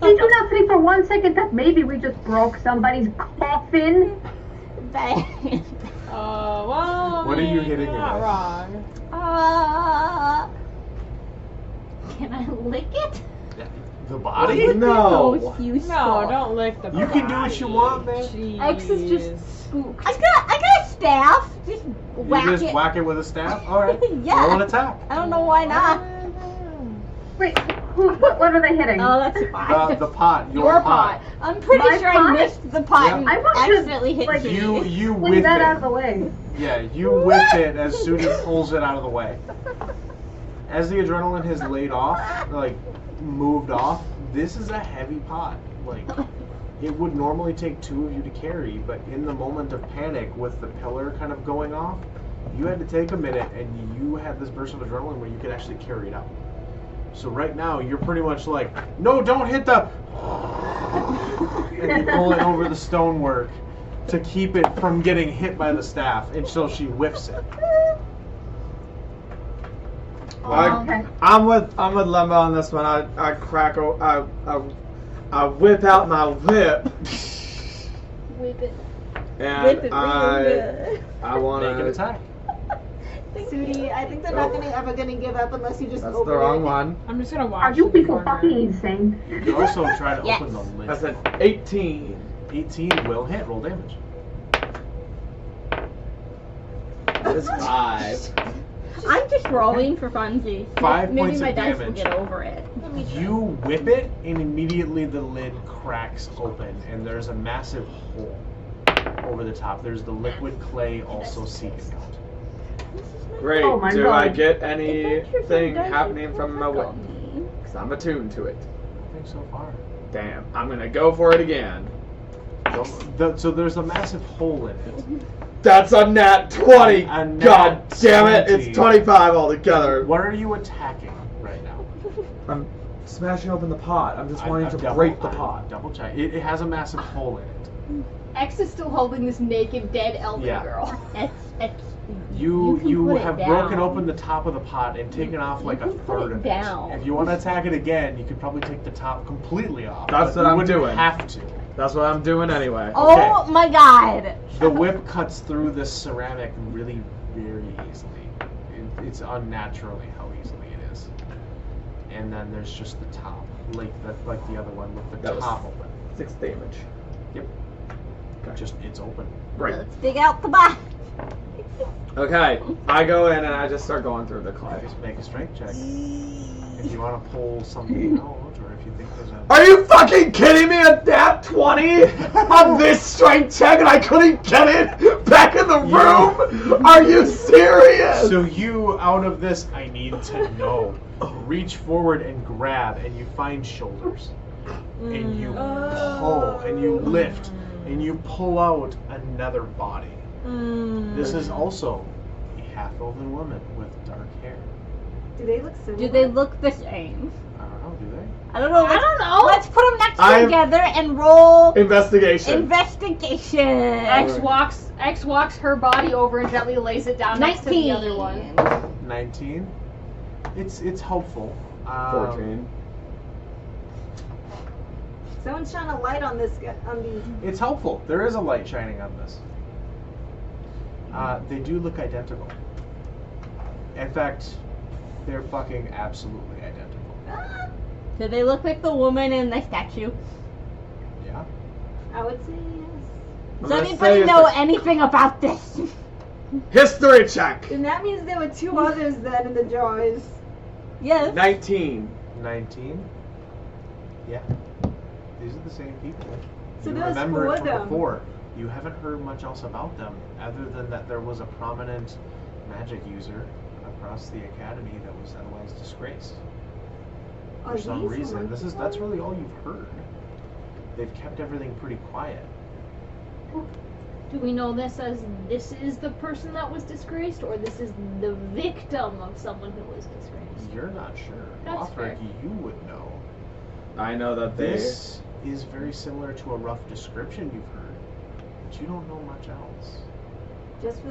Did you not think for 1 second that maybe we just broke somebody's coffin? Bang. Well, What are you hitting you're it not with? wrong. Can I lick it? The body? No. No, don't lick the You can do what you want, man. Jeez. X is just spooked. I got a staff. Just whack You just it. whack it with a staff? Alright. Yeah. Roll an attack. I don't know why not. Wait, what are they hitting? Oh, that's fine. The pot. Your pot. I'm pretty My sure pot? I missed the pot Yeah. and I want to, accidentally hit like, Sudi. You Swing whip that out of it. the way. Yeah, you whip it as Sudi pulls it out of the way. As the adrenaline has laid off, like moved off, this is a heavy pot. Like it would normally take two of you to carry, but in the moment of panic with the pillar kind of going off, you had to take a minute and you had this burst of adrenaline where you could actually carry it out. So right now you're pretty much like, no, don't hit the and you pull it over the stonework to keep it from getting hit by the staff until she whiffs it. Okay. I'm with Lemba on this one. I whip out my whip Whip it. and Whip it real I good. want Make an to. attack. Sudi, I think they're not ever gonna give up unless you just That's open the wrong it. one. I'm just gonna watch. Are you the people corner. fucking insane? You can also try to Yes. open the lid. That's an 18. 18 will hit. Roll damage. It's 5. I'm just rolling for funsies. 5 Maybe points my of dice will damage. get over it. You whip it, and immediately the lid cracks open, and there's a massive hole over the top. There's the liquid clay also seeping out. Great. Oh my Do God. I get anything happening from my whip? Because I'm attuned to it. I think so far. Damn. I'm gonna go for it again. So there's a massive hole in it. That's a nat 20. A nat God damn it! 20. It's 25 altogether. What are you attacking right now? I'm smashing open the pot. I'm just wanting to double- break the I pot. Double check. It has a massive hole in it. X is still holding this naked, dead elven Yeah. girl. It's You can put it have down. broken open the top of the pot and taken off like a can put third it of down. it. If you want to attack it again, you could probably take the top completely off. That's but what you I'm wouldn't doing. Have to. That's what I'm doing anyway. Oh my god! The whip cuts through this ceramic really very easily. It's unnaturally how easily it is. And then there's just the top, like the other one with the That was top open. 6 damage. Yep. Just it's open. Great. Let's dig out the back. Okay, I go in and I just start going through the clay. Just make a strength check. If you want to pull something out, or if you think there's a. Are you fucking kidding me? A nat 20 on this strength check and I couldn't get it back in the room? Are you serious? So you, out of this, I need to know, reach forward and grab, and you find shoulders, and you pull, and you lift, and you pull out another body. This is also a half-elven woman with dark hair. Do they look similar? Do they look the same? I don't know, do they? I don't know. I don't know. Let's put them next I'm- together and roll Investigation. investigation. X walks her body over and gently lays it down next to the other one. 19. It's helpful. 14. Someone's shine a light on this guy, on these. It's helpful. There is a light shining on this. They do look identical. In fact, they're fucking absolutely identical. Do they look like the woman in the statue? Yeah. I would say yes. I'm Does gonna anybody say know it's anything about this? History check. And that means there were two others then in the jars. Yes. 19. 19. Yeah. These are the same people. So You there's remember four it of from them. before. You haven't heard much else about them, other than that there was a prominent magic user across the academy that was otherwise disgraced. Are For some these reason. the That's really all you've heard. They've kept everything pretty quiet. Do we know this as this is the person that was disgraced, or this is the victim of someone who was disgraced? You're not sure. That's fair. Lothrik, you would know. I know that they. This is very similar to a rough description you've heard, but you don't know much else. Just for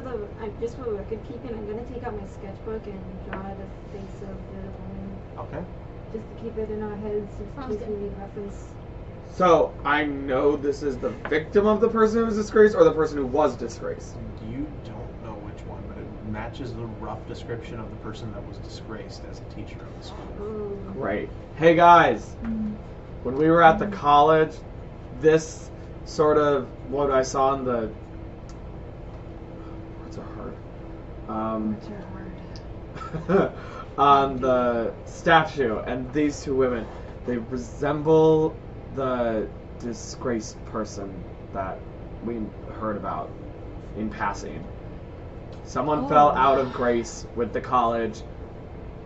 record keeping, I'm gonna take out my sketchbook and draw the face of the woman. Okay. Just to keep it in our heads, just in Sounds case we need reference. So I know this is the victim of the person who was disgraced, or the person who was disgraced. You don't know which one, but it matches the rough description of the person that was disgraced as a teacher of the school. Oh. Right. Hey guys, when we were at the college, this sort of what I saw in the what's a heart? On the statue, and these two women, they resemble the disgraced person that we heard about in passing. Someone fell out of grace with the college,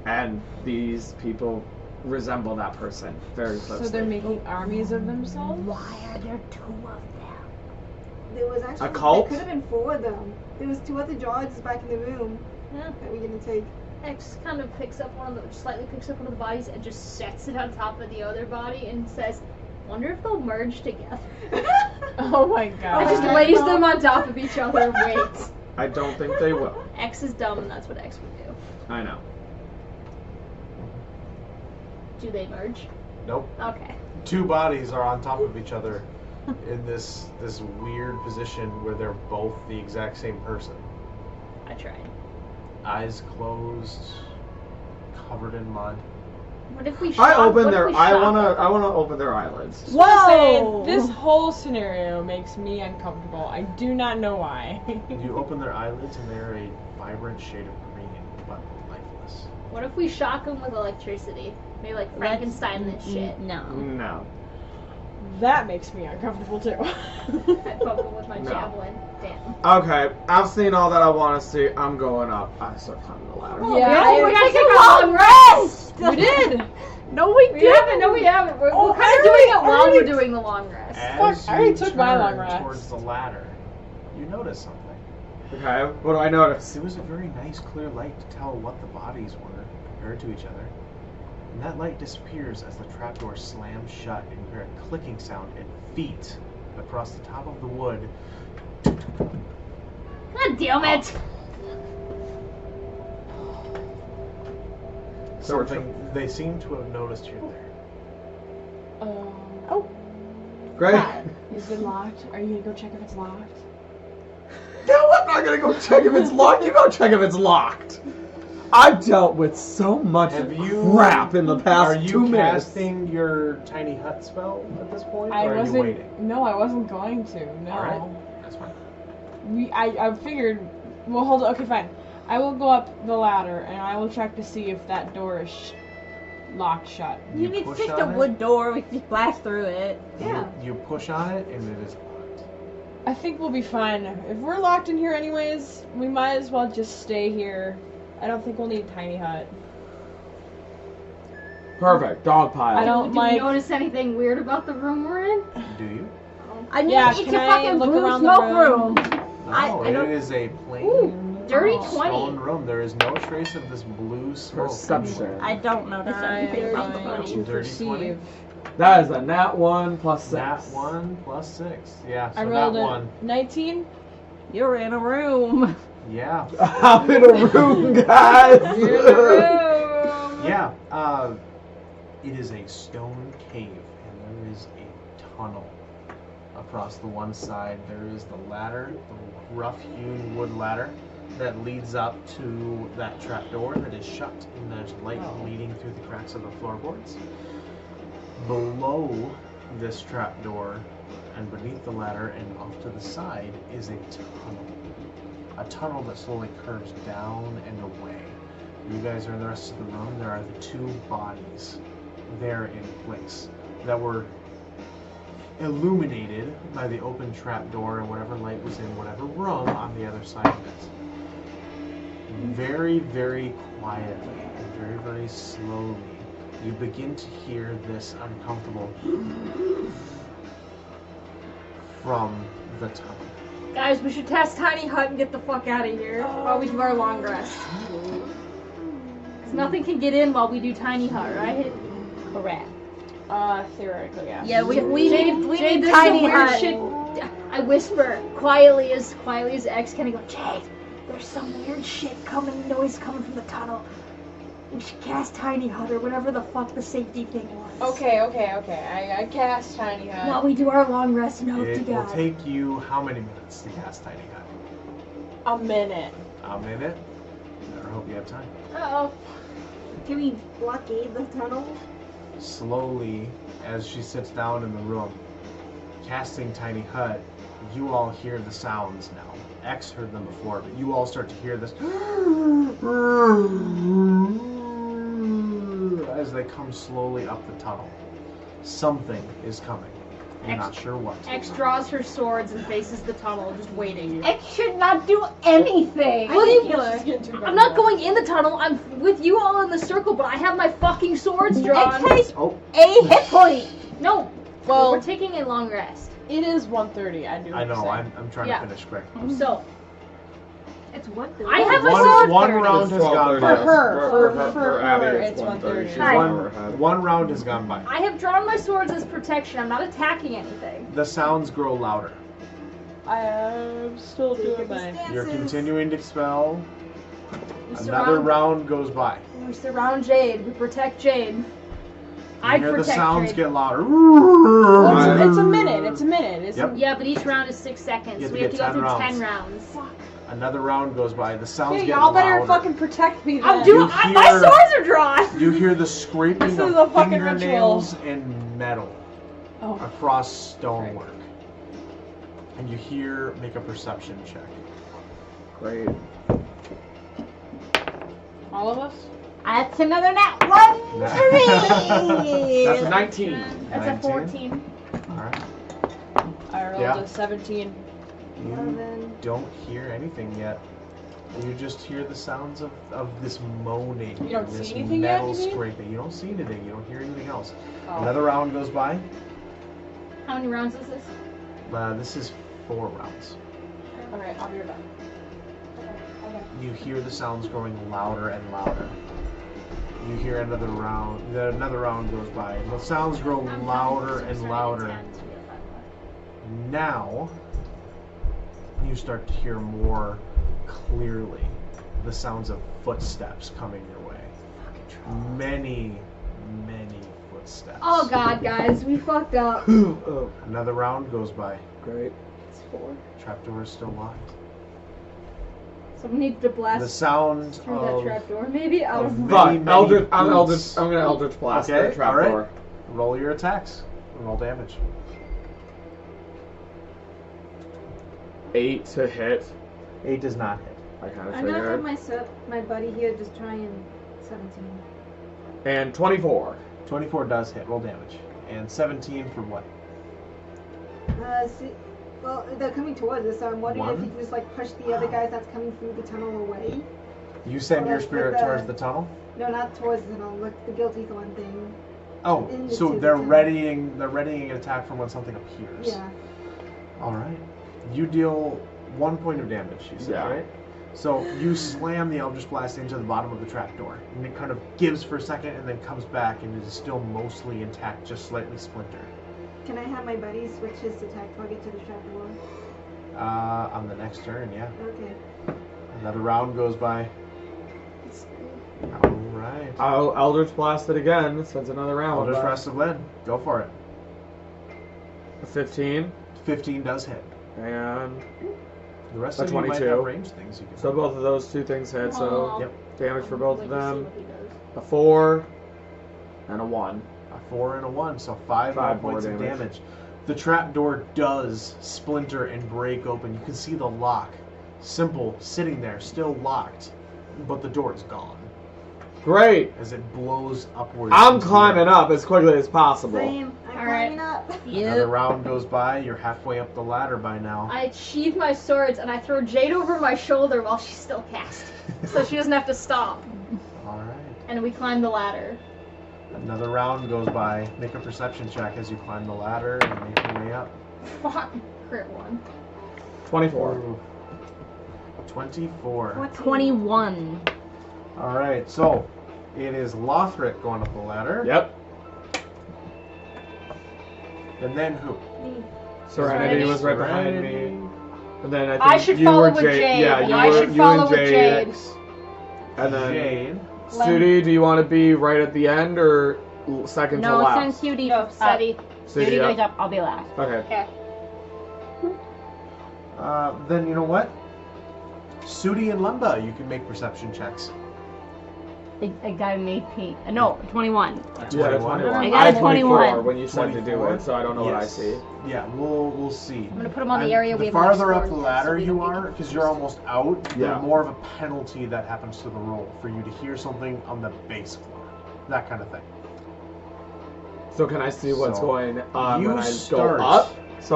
and these people resemble that person very closely. So they're making armies of themselves? Why are there two of them? There was actually A cult? There could have been four of them. There was two other jars back in the room Yeah. that we're gonna take. X kind of slightly picks up one of the bodies and just sets it on top of the other body and says, "Wonder if they'll merge together." Oh my And god. just lays them on top of each other and waits. I don't think they will. X is dumb, and that's what X would do. I know. Do they merge? Nope. Okay. Two bodies are on top of each other in this weird position where they're both the exact same person. I tried. Eyes closed, covered in mud. What if we I shock? open what if their. we I shock wanna. them? I wanna open their eyelids. Whoa! This whole scenario makes me uncomfortable. I do not know why. You open their eyelids and they're a vibrant shade of green, but lifeless. What if we shock them with electricity? Maybe like Frankenstein and shit. No. No. That makes me uncomfortable too. I poke them with my No. javelin. Damn. Okay, I've seen all that I want to see. I'm going up. I start climbing the ladder. Yeah, we gotta take take a a long rest! we did. No, we haven't. No, we haven't. We're kind of doing it while we're doing the long rest. As I already you took my long turn rest. towards the ladder, you notice something. Okay, what do I notice? There was a very nice clear light to tell what the bodies were compared to each other. And that light disappears as the trapdoor slams shut and you hear a clicking sound and feet across the top of the wood. God damn it! So we're Something they seem to have noticed you there. Oh. Great. Is it locked? Are you gonna go check if it's locked? No, I'm not gonna go check if it's locked. You go check if it's locked. I've dealt with so much Have you- crap in the past Are you 2 minutes. casting your tiny hut spell at this point? I or are wasn't. you waiting? No, I wasn't going to. No. Alright, that's fine. I figured. Well, hold on. Okay, fine. I will go up the ladder and I will check to see if that door is locked shut. You need push just a on it. wood door. We can just blast through it. Yeah. You push on it and it is locked. I think we'll be fine. If we're locked in here anyways, we might as well just stay here. I don't think we'll need a tiny hut. Perfect. Dog pile. I don't Do we like. notice anything weird about the room we're in? Do you? I mean, Yeah, it's can a I fucking look blue around the smoke room. No, I it don't- is a plain dirty stone 20. room. There is no trace of this blue smoke. Perception. I don't notice I anything am about the going room. to Dirty 20? perceive. That is a nat 1 plus 6. Nat 1 plus 6. Yeah, so I nat rolled a 1. 19. You're in a room. Yeah. I'm in a room, guys. You're in the room. Yeah. It is a stone cave, and there is a tunnel across the one side. There is the ladder, the rough-hewn wood ladder that leads up to that trapdoor that is shut, and there's light bleeding through the cracks of the floorboards. Below this trapdoor and beneath the ladder and off to the side is a tunnel. a tunnel that slowly curves down and away. You guys are in the rest of the room. There are the two bodies there in place that were illuminated by the open trapdoor and whatever light was in whatever room on the other side of it. Very, very quietly and very, very slowly, you begin to hear this uncomfortable from the tunnel. Guys, we should test Tiny Hut and get the fuck out of here while we do our long rest. Because nothing can get in while we do Tiny Hut, right? Correct. Theoretically, yeah. Yeah, we Jade, need there's Tiny some weird Hut. shit. I whisper quietly as X kind of go, Jade, there's some weird shit noise coming from the tunnel. We should cast Tiny Hut or whatever the fuck the safety thing was. Okay. I cast Tiny Hut. While we do our long rest and hope to It will God. take you how many minutes to cast Tiny Hut? A minute. A minute? I hope you have time. Uh-oh. Can we blockade the tunnel? Slowly, as she sits down in the room, casting Tiny Hut, you all hear the sounds now. X heard them before, but you all start to hear this as they come slowly up the tunnel. Something is coming. You're not sure what. X draws her swords and faces the tunnel, just waiting. X should not do anything. I'm not going in the tunnel. I'm with you all in the circle, but I have my fucking swords drawn. X has Oh, a hit point. No. Well, we're taking a long rest. it is 1:30. I do. I know. understand. I'm trying Yeah. to finish quick. So It's 1:30. I have my sword. One round has gone For by. her, for Abby, her, it's it's 1:30. She's Hi. an hour ahead. One round has gone by. I have drawn my swords as protection. I'm not attacking anything. The sounds grow louder. I am still doing mine. You're continuing to expel. We Another surround, round goes by. we surround Jade. We protect Jade. You I hear the protect sounds Jade. get louder. Well, it's a minute. It's a minute. It's Yep. Yeah, but each round is 6 seconds. You have We to have to get go through 10 10 rounds. Another round goes by. The sounds Hey, get y'all better louder. fucking protect me then. I'm doing. You My hear- swords are drawn. You hear the scraping This is of a fucking fingernails and metal Oh. across stonework. And you hear, make a perception check. Great. All of us? That's another nat one for me. That's a 19. That's 19? a 14. Alright. I rolled Yeah. a 17. You don't hear anything yet. You just hear the sounds of this moaning. You don't this see anything yet, metal you mean? scraping. You don't see anything. You don't hear anything else. Oh. Another round goes by. How many rounds is this? This is 4 rounds. Okay, I'll be right back. You hear the sounds growing louder and louder. You hear another round. Another round goes by. The sounds grow louder and louder. Now, you start to hear more clearly the sounds of footsteps coming your way. Many, many footsteps. Oh god, guys, we fucked up. Oh, Another round goes by. great. It's 4. Trapdoor is still locked. Someone needs to blast The sound through that of... trapdoor, maybe out of of. many, But many I'm boots. gonna Eldritch Blast Okay, the trapdoor. alright. Roll your attacks. Roll damage. 8 to hit. 8 does not hit. I kind of I'm gonna have figured. my buddy here just try and 17. And 24. 24 does hit. Roll damage. And 17 for what? See, well, they're coming towards us, so I'm wondering if One? you can just like push the other guys that's coming through the tunnel away. You send your Well, spirit that's the- towards the tunnel? No, not towards the tunnel. Like the guilty thorn thing. Oh, into so the they're tunnel. readying an attack from when something appears. Yeah. Alright. You deal 1 point of damage, you said, Yeah. right? So you slam the Eldritch Blast into the bottom of the trapdoor, and it kind of gives for a second and then comes back and it is still mostly intact, just slightly splintered. Can I have my buddy switch his attack target to the trapdoor? On the next turn, yeah. Okay. Another round goes by. Alright. I'll Eldritch Blast it again since another round. Eldritch Blast of Lynn. Go for it. A 15 15 does hit. and The rest A of you might 22. have range things you can so both of those 2 things hit. So Aw. Yep. damage for both of Like to see them. what he does. A 4 and a 1. A 4 and a 1, so 5 more 5 more points of damage. damage. The trapdoor does splinter and break open. You can see the lock Simple, sitting there, still locked, but the door is gone Great. as it blows upwards. I'm into the climbing air. up as quickly as possible. Same. I'm All right. climbing up. Another round goes by. You're halfway up the ladder by now. I sheathe my swords and I throw Jade over my shoulder while she's still casting, so she doesn't have to stop. All right. And we climb the ladder. Another round goes by. Make a perception check as you climb the ladder and make your way up. Fuck. Crit one. 24. Ooh. 24. 21. All right, so it is Lothrik going up the ladder. Yep. And then who? Serenity was right behind me. And then I think I should you follow were with Jade. Jade. Yeah, you I were should you follow and with Jade. Jade. And then Jade. Sudi, do you want to be right at the end or second to No, last? since Cutie No, steady. Cutie Sudi, goes up, I'll be last. Okay. Okay. Then you know what? Sudi and Lemba, you can make perception checks. I got an 18. No, 21. Yeah, 21. 21. I got a had 24 21. when you said to do 24? it, so I don't know what I Yes. see. Yeah, we'll see. I'm gonna put him on the area we The have more farther up scores the in, ladder so we you don't are, get because you're almost out, Yeah. the more of a penalty that happens to the roll for you to hear something on the base floor. That kind of thing. So can I see what's So, going on you when I start- go up? So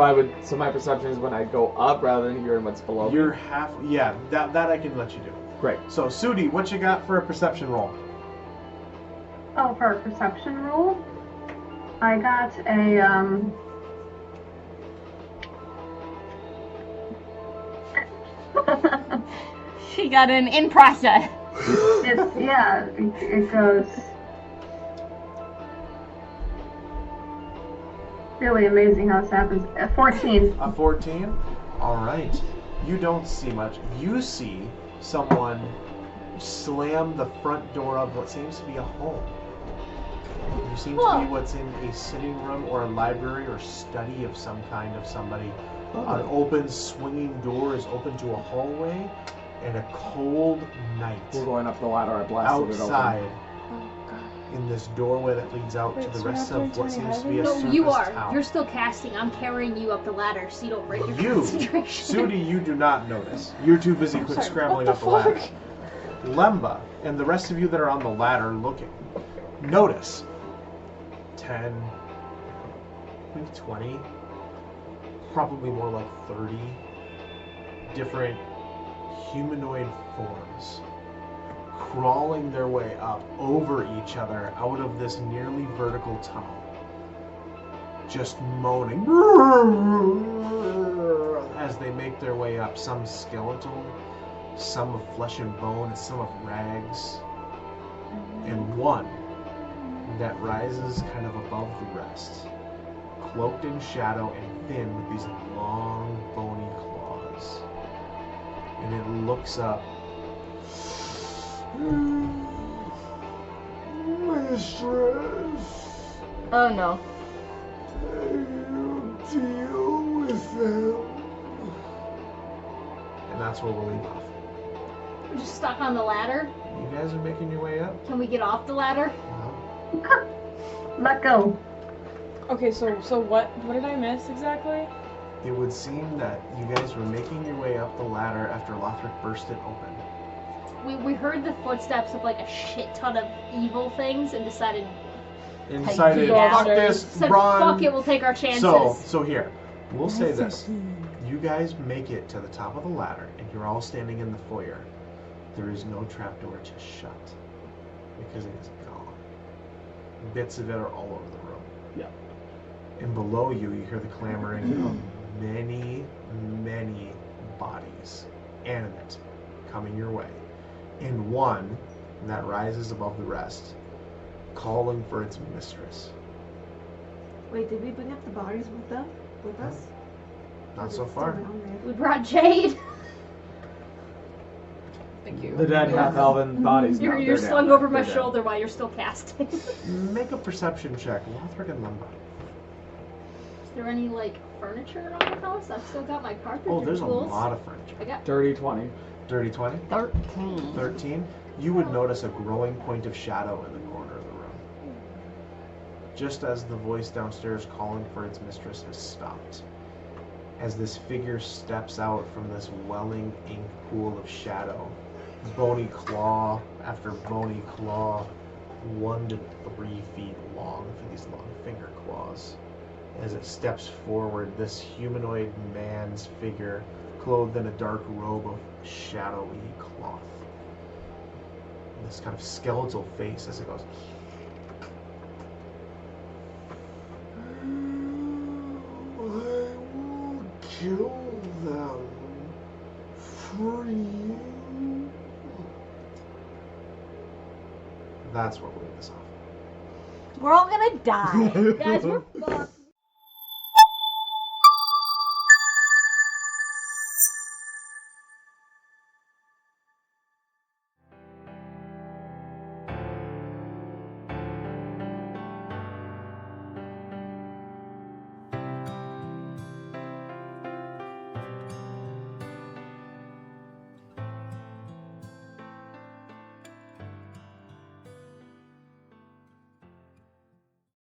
my perception is when I go up rather than hearing what's below me. You're half. Yeah, that I can let you do. Great. So, Sudi, what you got for a perception roll? Oh, for a perception roll, I got a She got an in process. it goes really amazing how this happens. 14. A 14? Alright. You don't see much. You see someone slam the front door of what seems to be a home. You seem to be what's in a sitting room or a library or study of some kind of somebody. An open swinging door is open to a hallway, and a cold night We're going up the ladder. I blasted it outside open. in this doorway that leads out to the rest of what seems to be a No, surface you are. town. You're still casting. I'm carrying you up the ladder so you don't break your You, concentration. Sudi, you do not notice. You're too busy quick scrambling up the ladder. Lemba and the rest of you that are on the ladder looking, notice 10, maybe 20, probably more like 30 different humanoid forms crawling their way up over each other out of this nearly vertical tunnel. Just moaning as they make their way up, some skeletal, some of flesh and bone, and some of rags, and one that rises kind of above the rest, cloaked in shadow and thin with these long, bony claws. And it looks up. Mistress, Oh no. deal with them. And that's where we'll leave off. We're just stuck on the ladder. You guys are making your way up. Can we get off the ladder? Let go. Okay, so what did I miss exactly? It would seem that you guys were making your way up the ladder after Lothrik burst it open. We heard the footsteps of like a shit ton of evil things and decided And decided, Yeah. fuck this, said run. fuck it, we'll take our chances. So here, we'll say this. You guys make it to the top of the ladder, and you're all standing in the foyer. There is no trapdoor to shut, because it is gone. Bits of it are all over the room. Yeah. And below you, you hear the clamoring of many, many bodies, animate, coming your way. And one that rises above the rest, calling for its mistress. Wait, did we bring up the bodies with them? With us? Not Or is so it still far. down there? We brought Jade. Thank you. The dead half-elven bodies. You're they're slung down. over my They're shoulder while you're still casting. Make a perception check, Lothrik and Lemba. Is there any like furniture around the house? I've still got my carpet. Oh, there's a tools. lot of furniture. I got. Dirty 20. Dirty 20? 13. 13. You would notice a growing point of shadow in the corner of the room. Just as the voice downstairs calling for its mistress has stopped. as this figure steps out from this welling ink pool of shadow. Bony claw after bony claw, 1 to 3 feet long for these long finger claws. As it steps forward, this humanoid man's figure, clothed in a dark robe of shadowy cloth. And this kind of skeletal face as it goes. I will kill them for you. That's where we'll leave this off. We're all gonna die. Guys, we're fucked.